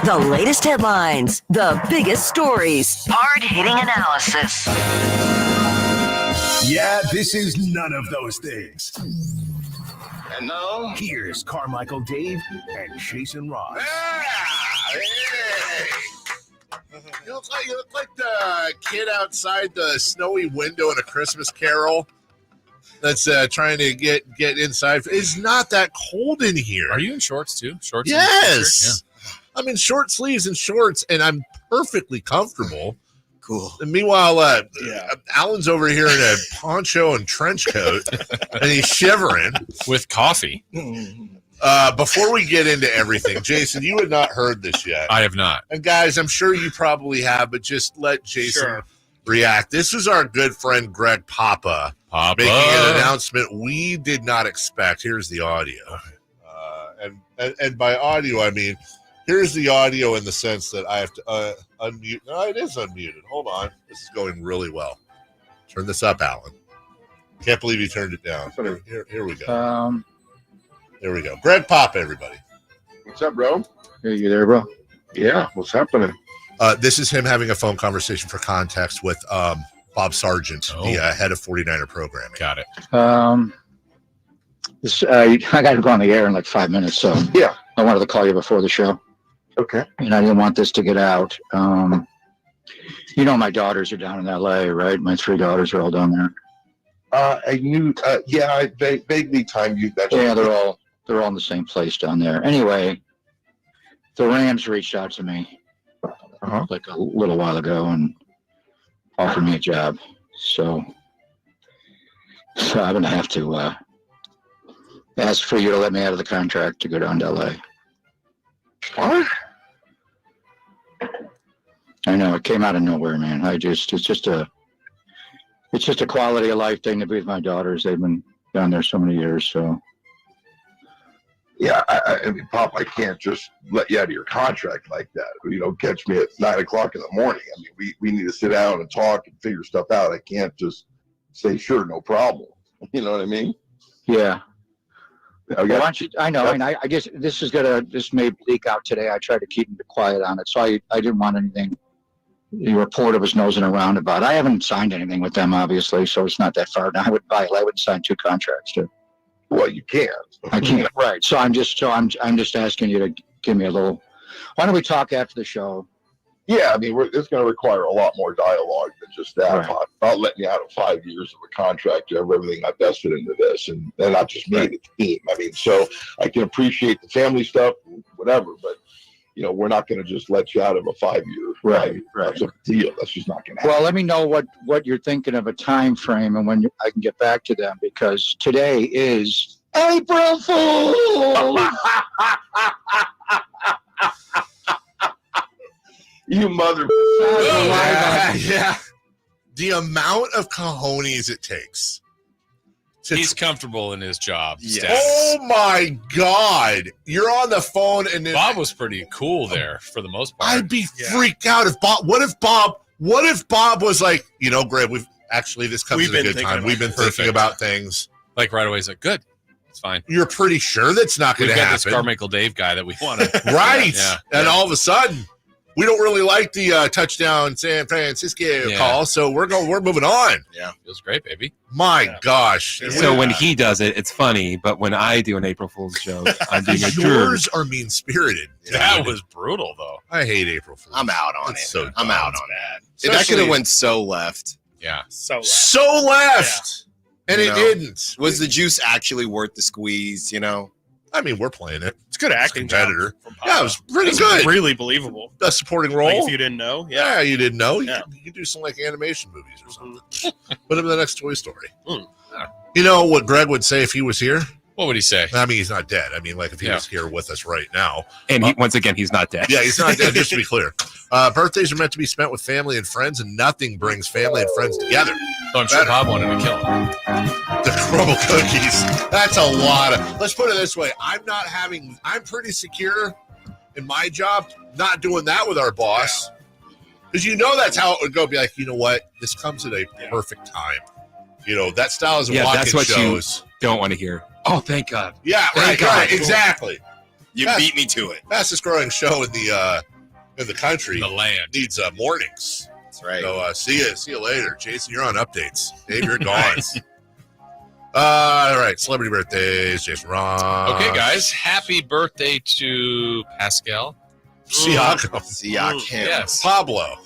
[SPEAKER 12] The latest headlines, the biggest stories, hard-hitting analysis.
[SPEAKER 2] Yeah, this is none of those things.
[SPEAKER 27] And now,
[SPEAKER 2] here's Carmichael Dave and Jason Ross.
[SPEAKER 5] You look like the kid outside the snowy window in A Christmas Carol that's trying to get inside. It's not that cold in here.
[SPEAKER 6] Are you in shorts too? Shorts?
[SPEAKER 5] Yes.
[SPEAKER 6] Yeah.
[SPEAKER 5] I'm in short sleeves and shorts, and I'm perfectly comfortable.
[SPEAKER 1] Cool.
[SPEAKER 5] And meanwhile, Alan's over here in a poncho and trench coat, and he's shivering
[SPEAKER 6] with coffee.
[SPEAKER 5] Before we get into everything, Jason, you had not heard this yet.
[SPEAKER 6] I have not.
[SPEAKER 5] And guys, I'm sure you probably have, but just let Jason react. This is our good friend Greg Papa making an announcement we did not expect. Here's the audio. And by audio, I mean, here's the audio in the sense that I have to unmute. No, it is unmuted. Hold on. This is going really well. Turn this up, Alan. Can't believe you turned it down. Here we go. There we go. Greg Papa, everybody.
[SPEAKER 1] What's up, bro? Hey, you there, bro? Yeah, what's happening?
[SPEAKER 5] This is him having a phone conversation for context with Bob Sargent, the head of 49er programming.
[SPEAKER 6] Got it.
[SPEAKER 7] I got to go on the air in like 5 minutes, so
[SPEAKER 1] yeah,
[SPEAKER 7] I wanted to call you before the show.
[SPEAKER 1] Okay.
[SPEAKER 7] And I didn't want this to get out. You know, my daughters are down in L.A., right? My 3 daughters are all down there.
[SPEAKER 1] I knew. I vaguely timed you.
[SPEAKER 7] Yeah, they're all in the same place down there. Anyway, the Rams reached out to me like a little while ago and offered me a job. So I'm gonna have to ask for you to let me out of the contract to go down to LA.
[SPEAKER 1] What?
[SPEAKER 7] I know, it came out of nowhere, man. it's just a quality of life thing to be with my daughters. They've been down there so many years, so.
[SPEAKER 1] Yeah, I mean, Pop, I can't just let you out of your contract like that. You know, catch me at 9 o'clock in the morning. I mean, we need to sit down and talk and figure stuff out. I can't just say, sure, no problem. You know what I mean?
[SPEAKER 7] Yeah. I know. I guess this may leak out today. I tried to keep him quiet on it, so I didn't want anything. The reporter was nosing around about it. I haven't signed anything with them, obviously, so it's not that far. Now I would sign 2 contracts too.
[SPEAKER 1] Well, you can't.
[SPEAKER 7] I can't. Right. So I'm just asking you to give me a little. Why don't we talk after the show?
[SPEAKER 1] Yeah, I mean, it's going to require a lot more dialogue than just that.
[SPEAKER 7] Right.
[SPEAKER 1] Pop. Not letting you out of 5 years of a contract. You have everything I invested into this, and not just me, the team. I mean, so I can appreciate the family stuff, whatever, but you know, we're not going to just let you out of a 5-year.
[SPEAKER 7] Right.
[SPEAKER 1] That's a deal. That's just not going to happen.
[SPEAKER 7] Well, let me know what you're thinking of a time frame and when I can get back to them, because today is April Fool.
[SPEAKER 1] You mother.
[SPEAKER 5] Yeah. The amount of cojones it takes.
[SPEAKER 6] He's comfortable in his job.
[SPEAKER 5] Oh my God. You're on the phone and
[SPEAKER 6] Bob was pretty cool there for the most part.
[SPEAKER 5] I'd be freaked out if Bob was like, you know, Greg, this comes at a good time. We've been thinking about things.
[SPEAKER 6] Like right away, he's like, good. It's fine.
[SPEAKER 5] You're pretty sure that's not going to happen.
[SPEAKER 6] We've got this Carmichael Dave guy that we want to.
[SPEAKER 5] Right.
[SPEAKER 6] Yeah.
[SPEAKER 5] And all of a sudden, we don't really like the touchdown San Francisco call, so we're moving on.
[SPEAKER 6] Yeah, feels great, baby.
[SPEAKER 5] My gosh!
[SPEAKER 4] So when he does it, it's funny, but when I do an April Fool's joke, I'm being a jerk.
[SPEAKER 5] Yours are mean spirited.
[SPEAKER 6] That was brutal, though.
[SPEAKER 5] I hate April Fool's.
[SPEAKER 1] I'm out on it.
[SPEAKER 5] So
[SPEAKER 1] I'm out on that. That could have went so left.
[SPEAKER 6] Yeah,
[SPEAKER 1] so
[SPEAKER 5] left, and it didn't.
[SPEAKER 1] Was the juice actually worth the squeeze? You know.
[SPEAKER 5] I mean, we're playing it.
[SPEAKER 8] It's good acting.
[SPEAKER 5] Competitor. Yeah, it was pretty good.
[SPEAKER 8] Really believable.
[SPEAKER 5] Best supporting role.
[SPEAKER 8] Like if you didn't know.
[SPEAKER 5] Yeah, you didn't know. You could do some like animation movies or something. Put him in the next Toy Story. You know what Greg would say if he was here?
[SPEAKER 6] What would he say?
[SPEAKER 5] I mean, he's not dead. I mean, like if he was here with us right now.
[SPEAKER 4] And once again, he's not dead.
[SPEAKER 5] Yeah, he's not dead, just to be clear. Birthdays are meant to be spent with family and friends, and nothing brings family and friends together.
[SPEAKER 6] Oh, I'm sure Bob wanted to kill him.
[SPEAKER 5] The crumble cookies. That's a lot of. Let's put it this way. I'm pretty secure in my job, not doing that with our boss. Because you know that's how it would go. Be like, you know what? This comes at a perfect time. You know, that style is
[SPEAKER 4] walking
[SPEAKER 5] that's what
[SPEAKER 4] shows. You don't want to hear. Oh, thank God.
[SPEAKER 5] Yeah,
[SPEAKER 4] thank
[SPEAKER 5] right, exactly.
[SPEAKER 1] You beat me to it.
[SPEAKER 5] Fastest growing show in the country.
[SPEAKER 6] The land
[SPEAKER 5] needs mornings.
[SPEAKER 1] That's right.
[SPEAKER 5] So see you later. Jason, you're on updates. Dave, you're gone. All right, celebrity birthdays, Jason Ross.
[SPEAKER 6] Okay, guys, happy birthday to Pascal
[SPEAKER 5] Siakam.
[SPEAKER 1] Siakam.
[SPEAKER 6] Yes.
[SPEAKER 5] Pablo.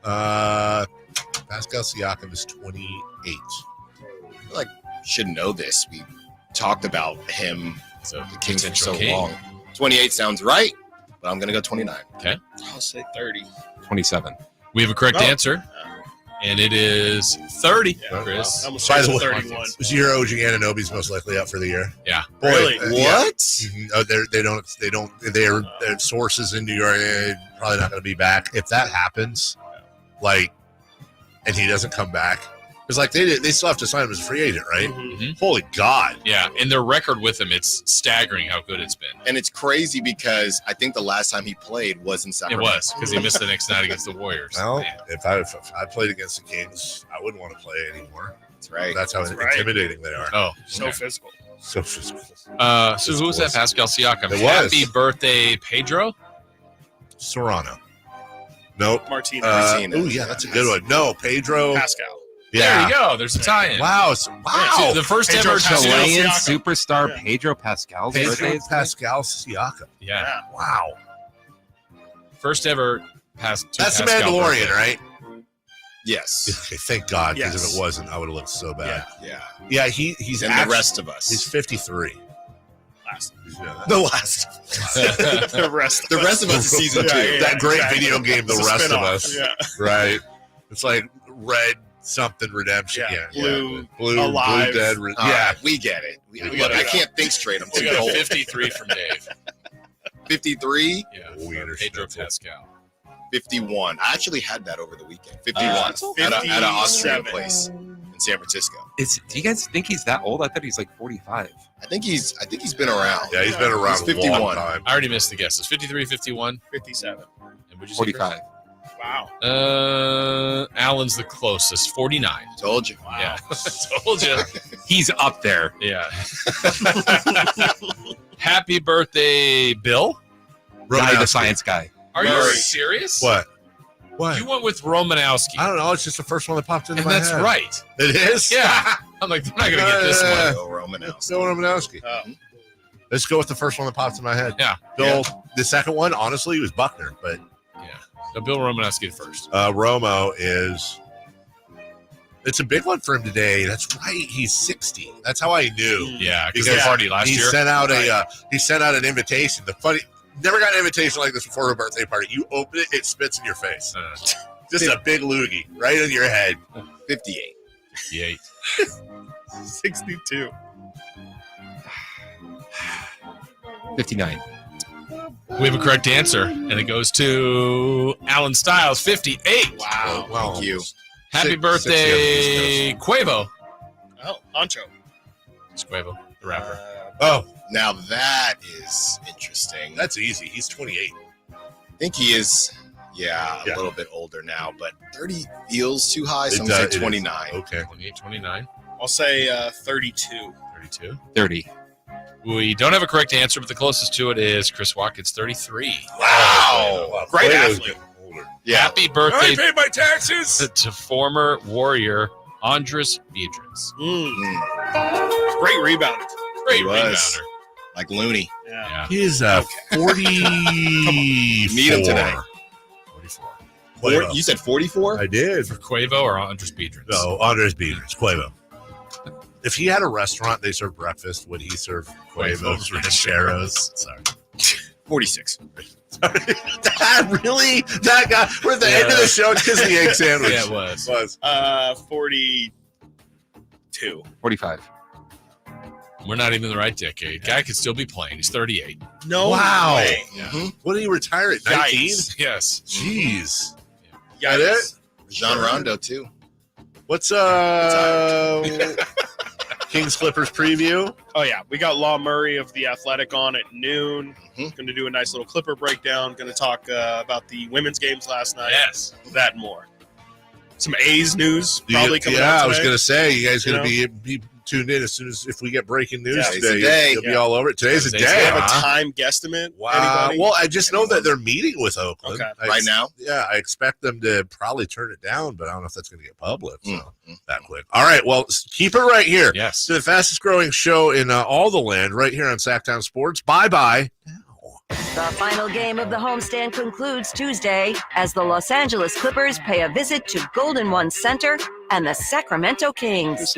[SPEAKER 5] Pascal Siakam is 28.
[SPEAKER 8] I feel like should know this. We talked about him, so the Kings for so long. 28 sounds right, but I'm going to go 29.
[SPEAKER 6] Okay.
[SPEAKER 9] I'll say 30.
[SPEAKER 4] 27.
[SPEAKER 6] We have a correct answer, and it is 30, Chris.
[SPEAKER 9] Wow.
[SPEAKER 5] By the way,
[SPEAKER 9] 31.
[SPEAKER 5] Zero OG Anunoby's most likely out for the year.
[SPEAKER 6] Yeah.
[SPEAKER 5] Boy,
[SPEAKER 9] Really?
[SPEAKER 8] What?
[SPEAKER 5] Mhm. Oh, their sources in New York, probably not going to be back. If that happens, and he doesn't come back, because they still have to sign him as a free agent, right?
[SPEAKER 6] Mm-hmm.
[SPEAKER 5] Holy God.
[SPEAKER 6] Yeah, and their record with him, it's staggering how good it's been.
[SPEAKER 8] And it's crazy because I think the last time he played was in
[SPEAKER 6] It
[SPEAKER 8] Sacramento.
[SPEAKER 6] was, because he missed the next night against the Warriors.
[SPEAKER 5] Well,
[SPEAKER 6] Man.
[SPEAKER 5] if I played against the Kings, I wouldn't want to play anymore.
[SPEAKER 8] That's right.
[SPEAKER 5] That's how intimidating they are.
[SPEAKER 6] Oh,
[SPEAKER 9] So physical.
[SPEAKER 5] So physical.
[SPEAKER 6] So who was that? Pascal Siakam.
[SPEAKER 5] It was.
[SPEAKER 6] Happy birthday, Pedro.
[SPEAKER 5] Serrano. Nope.
[SPEAKER 9] Martinez.
[SPEAKER 5] Oh, yeah, that's a good one. No, Pedro.
[SPEAKER 9] Pascal.
[SPEAKER 6] There you go. There's a tie-in.
[SPEAKER 5] Wow.
[SPEAKER 6] Yeah, the first
[SPEAKER 9] Pedro
[SPEAKER 6] ever
[SPEAKER 9] Pascal
[SPEAKER 4] Chilean
[SPEAKER 9] Siakam.
[SPEAKER 4] superstar Pedro Pascal's birthday.
[SPEAKER 5] Pedro
[SPEAKER 4] is today?
[SPEAKER 5] Pascal Siakam.
[SPEAKER 6] Yeah.
[SPEAKER 5] Wow.
[SPEAKER 6] First ever
[SPEAKER 5] That's the Mandalorian, right?
[SPEAKER 8] Yes.
[SPEAKER 5] Okay, thank God, because
[SPEAKER 9] Yes.
[SPEAKER 5] if it wasn't, I would have looked so bad.
[SPEAKER 8] Yeah.
[SPEAKER 5] Yeah, he's
[SPEAKER 8] And the rest of us.
[SPEAKER 5] He's 53.
[SPEAKER 9] Last.
[SPEAKER 8] The last.
[SPEAKER 9] The rest.
[SPEAKER 8] The rest of us is season 2.
[SPEAKER 9] Yeah,
[SPEAKER 5] That great
[SPEAKER 9] exactly.
[SPEAKER 5] video game, The
[SPEAKER 9] It's a
[SPEAKER 5] Rest of
[SPEAKER 9] spin-off.
[SPEAKER 5] Us.
[SPEAKER 9] Yeah.
[SPEAKER 5] Right. It's like Red something Redemption.
[SPEAKER 9] Yeah.
[SPEAKER 5] Blue
[SPEAKER 9] Alive.
[SPEAKER 5] Dead.
[SPEAKER 8] Yeah, we get it. I can't think straight. I'm
[SPEAKER 6] We
[SPEAKER 8] too
[SPEAKER 6] got a
[SPEAKER 8] old.
[SPEAKER 6] 53 from Dave.
[SPEAKER 8] 53,
[SPEAKER 6] Yeah.
[SPEAKER 5] We understand
[SPEAKER 6] Pedro
[SPEAKER 5] that.
[SPEAKER 6] Pascal.
[SPEAKER 8] 51. I actually had that over the weekend. 51
[SPEAKER 9] Uh,
[SPEAKER 8] at an Austrian
[SPEAKER 9] 57.
[SPEAKER 8] place in San Francisco.
[SPEAKER 4] Do you guys think he's that old? I thought he's like 45.
[SPEAKER 8] I think he's been around.
[SPEAKER 5] Yeah, he's been around
[SPEAKER 8] He's
[SPEAKER 5] a
[SPEAKER 8] 51.
[SPEAKER 5] long time.
[SPEAKER 6] I already missed the guesses. 53, 51.
[SPEAKER 9] 57.
[SPEAKER 6] And would you say, Chris?
[SPEAKER 4] 45.
[SPEAKER 9] Wow.
[SPEAKER 6] Alan's the closest. 49.
[SPEAKER 8] Told you.
[SPEAKER 9] Wow.
[SPEAKER 6] Yeah. Told you.
[SPEAKER 4] He's up there.
[SPEAKER 6] Yeah. Happy birthday, Bill.
[SPEAKER 4] Guy, the science guy.
[SPEAKER 6] Are you
[SPEAKER 8] Murray.
[SPEAKER 6] serious?
[SPEAKER 5] What? What?
[SPEAKER 6] You went with Romanowski.
[SPEAKER 5] I don't know. It's just the first one that popped into
[SPEAKER 6] And
[SPEAKER 5] my
[SPEAKER 6] that's
[SPEAKER 5] head.
[SPEAKER 6] right.
[SPEAKER 5] It is?
[SPEAKER 6] Yeah. I'm like, they're not going to get this one.
[SPEAKER 8] Bill Romanowski.
[SPEAKER 5] Bill Romanowski.
[SPEAKER 9] Oh.
[SPEAKER 5] Let's go with the first one that popped in my head.
[SPEAKER 6] Yeah.
[SPEAKER 5] Bill, the second one, honestly, was Buckner, but
[SPEAKER 6] Yeah. So Bill Romanowski first.
[SPEAKER 5] Romo is. It's a big one for him today. That's right. He's 60. That's how I knew.
[SPEAKER 6] Yeah, because they partied last
[SPEAKER 5] he
[SPEAKER 6] year.
[SPEAKER 5] Sent out he sent out an invitation. Never got an invitation like this before a birthday party. You open it, it spits in your face. Just a big loogie right in your head.
[SPEAKER 8] 58.
[SPEAKER 6] 58.
[SPEAKER 9] 62.
[SPEAKER 4] 59.
[SPEAKER 6] We have a correct answer, and it goes to Alan Stiles, 58.
[SPEAKER 9] Wow.
[SPEAKER 5] Well,
[SPEAKER 8] Thank you.
[SPEAKER 6] Happy birthday, Quavo.
[SPEAKER 9] Oh, Ancho.
[SPEAKER 6] It's Quavo, the rapper.
[SPEAKER 5] Oh,
[SPEAKER 8] Now that is interesting.
[SPEAKER 5] that's easy. He's 28.
[SPEAKER 8] I think he is, a little bit older now, but 30 feels too high, so I'm going to say 29.
[SPEAKER 5] Okay.
[SPEAKER 6] 28, 29,
[SPEAKER 9] I'll say 32.
[SPEAKER 6] 32.
[SPEAKER 4] 30.
[SPEAKER 6] We don't have a correct answer, but the closest to it is Chris Watkins, 33.
[SPEAKER 5] Wow.
[SPEAKER 9] Great
[SPEAKER 5] Plato's
[SPEAKER 9] athlete.
[SPEAKER 5] getting older.
[SPEAKER 8] Yeah.
[SPEAKER 6] Happy birthday
[SPEAKER 5] I paid my taxes.
[SPEAKER 6] to former Warrior Andres Biedrins.
[SPEAKER 9] Great rebounder.
[SPEAKER 6] Great
[SPEAKER 8] He was.
[SPEAKER 6] rebounder.
[SPEAKER 8] Like Looney.
[SPEAKER 9] Yeah.
[SPEAKER 5] He's 44.
[SPEAKER 8] Meet him today.
[SPEAKER 6] 44.
[SPEAKER 5] Quavo.
[SPEAKER 8] You said 44?
[SPEAKER 5] I did.
[SPEAKER 6] For Quavo or Andres Biedrins?
[SPEAKER 5] No, Andres Biedrins, Quavo. If he had a restaurant, they serve breakfast. Would he serve Quavo's rancheros? Sorry.
[SPEAKER 8] 46.
[SPEAKER 5] Really? That guy? We're at the end of the show because of the egg sandwich.
[SPEAKER 6] Yeah, it was.
[SPEAKER 9] 42.
[SPEAKER 4] 45.
[SPEAKER 6] We're not even in the right decade. Guy could still be playing. He's 38.
[SPEAKER 9] No
[SPEAKER 5] Wow.
[SPEAKER 9] way.
[SPEAKER 5] What did he retire at 19?
[SPEAKER 9] Yikes.
[SPEAKER 6] Yes.
[SPEAKER 5] Jeez.
[SPEAKER 9] Yeah,
[SPEAKER 5] That it?
[SPEAKER 8] John Rondo, too.
[SPEAKER 5] What's Kings Clippers preview?
[SPEAKER 9] Oh, yeah. We got Law Murray of The Athletic on at noon.
[SPEAKER 8] Mhm.
[SPEAKER 9] Going to do a nice little Clipper breakdown. Going to talk about the women's games last night.
[SPEAKER 6] Yes.
[SPEAKER 9] That and more. Some A's news probably coming out
[SPEAKER 5] Yeah,
[SPEAKER 9] today.
[SPEAKER 5] I was going to say, you guys going
[SPEAKER 9] You
[SPEAKER 5] to be tuned in as soon as if we get breaking news
[SPEAKER 8] Yeah,
[SPEAKER 5] today.
[SPEAKER 8] today's a day.
[SPEAKER 5] You'll be
[SPEAKER 9] Yeah.
[SPEAKER 5] all over it. Today's a
[SPEAKER 6] Today's
[SPEAKER 5] day.
[SPEAKER 9] Do you have a
[SPEAKER 5] huh?
[SPEAKER 9] time guesstimate?
[SPEAKER 5] Wow.
[SPEAKER 9] Anybody?
[SPEAKER 5] Well, I just know that they're meeting with Oakland.
[SPEAKER 9] Okay.
[SPEAKER 5] I
[SPEAKER 8] Right now?
[SPEAKER 5] Yeah, I expect them to probably turn it down, but I don't know if that's going to get public. So
[SPEAKER 8] Mm-hmm.
[SPEAKER 5] that quick. All right. Well, keep it right here.
[SPEAKER 6] Yes.
[SPEAKER 5] To the fastest growing show in all the land, right here on Sactown Sports. Bye bye.
[SPEAKER 12] The final game of the homestand concludes Tuesday as the Los Angeles Clippers pay a visit to Golden One Center and the Sacramento Kings.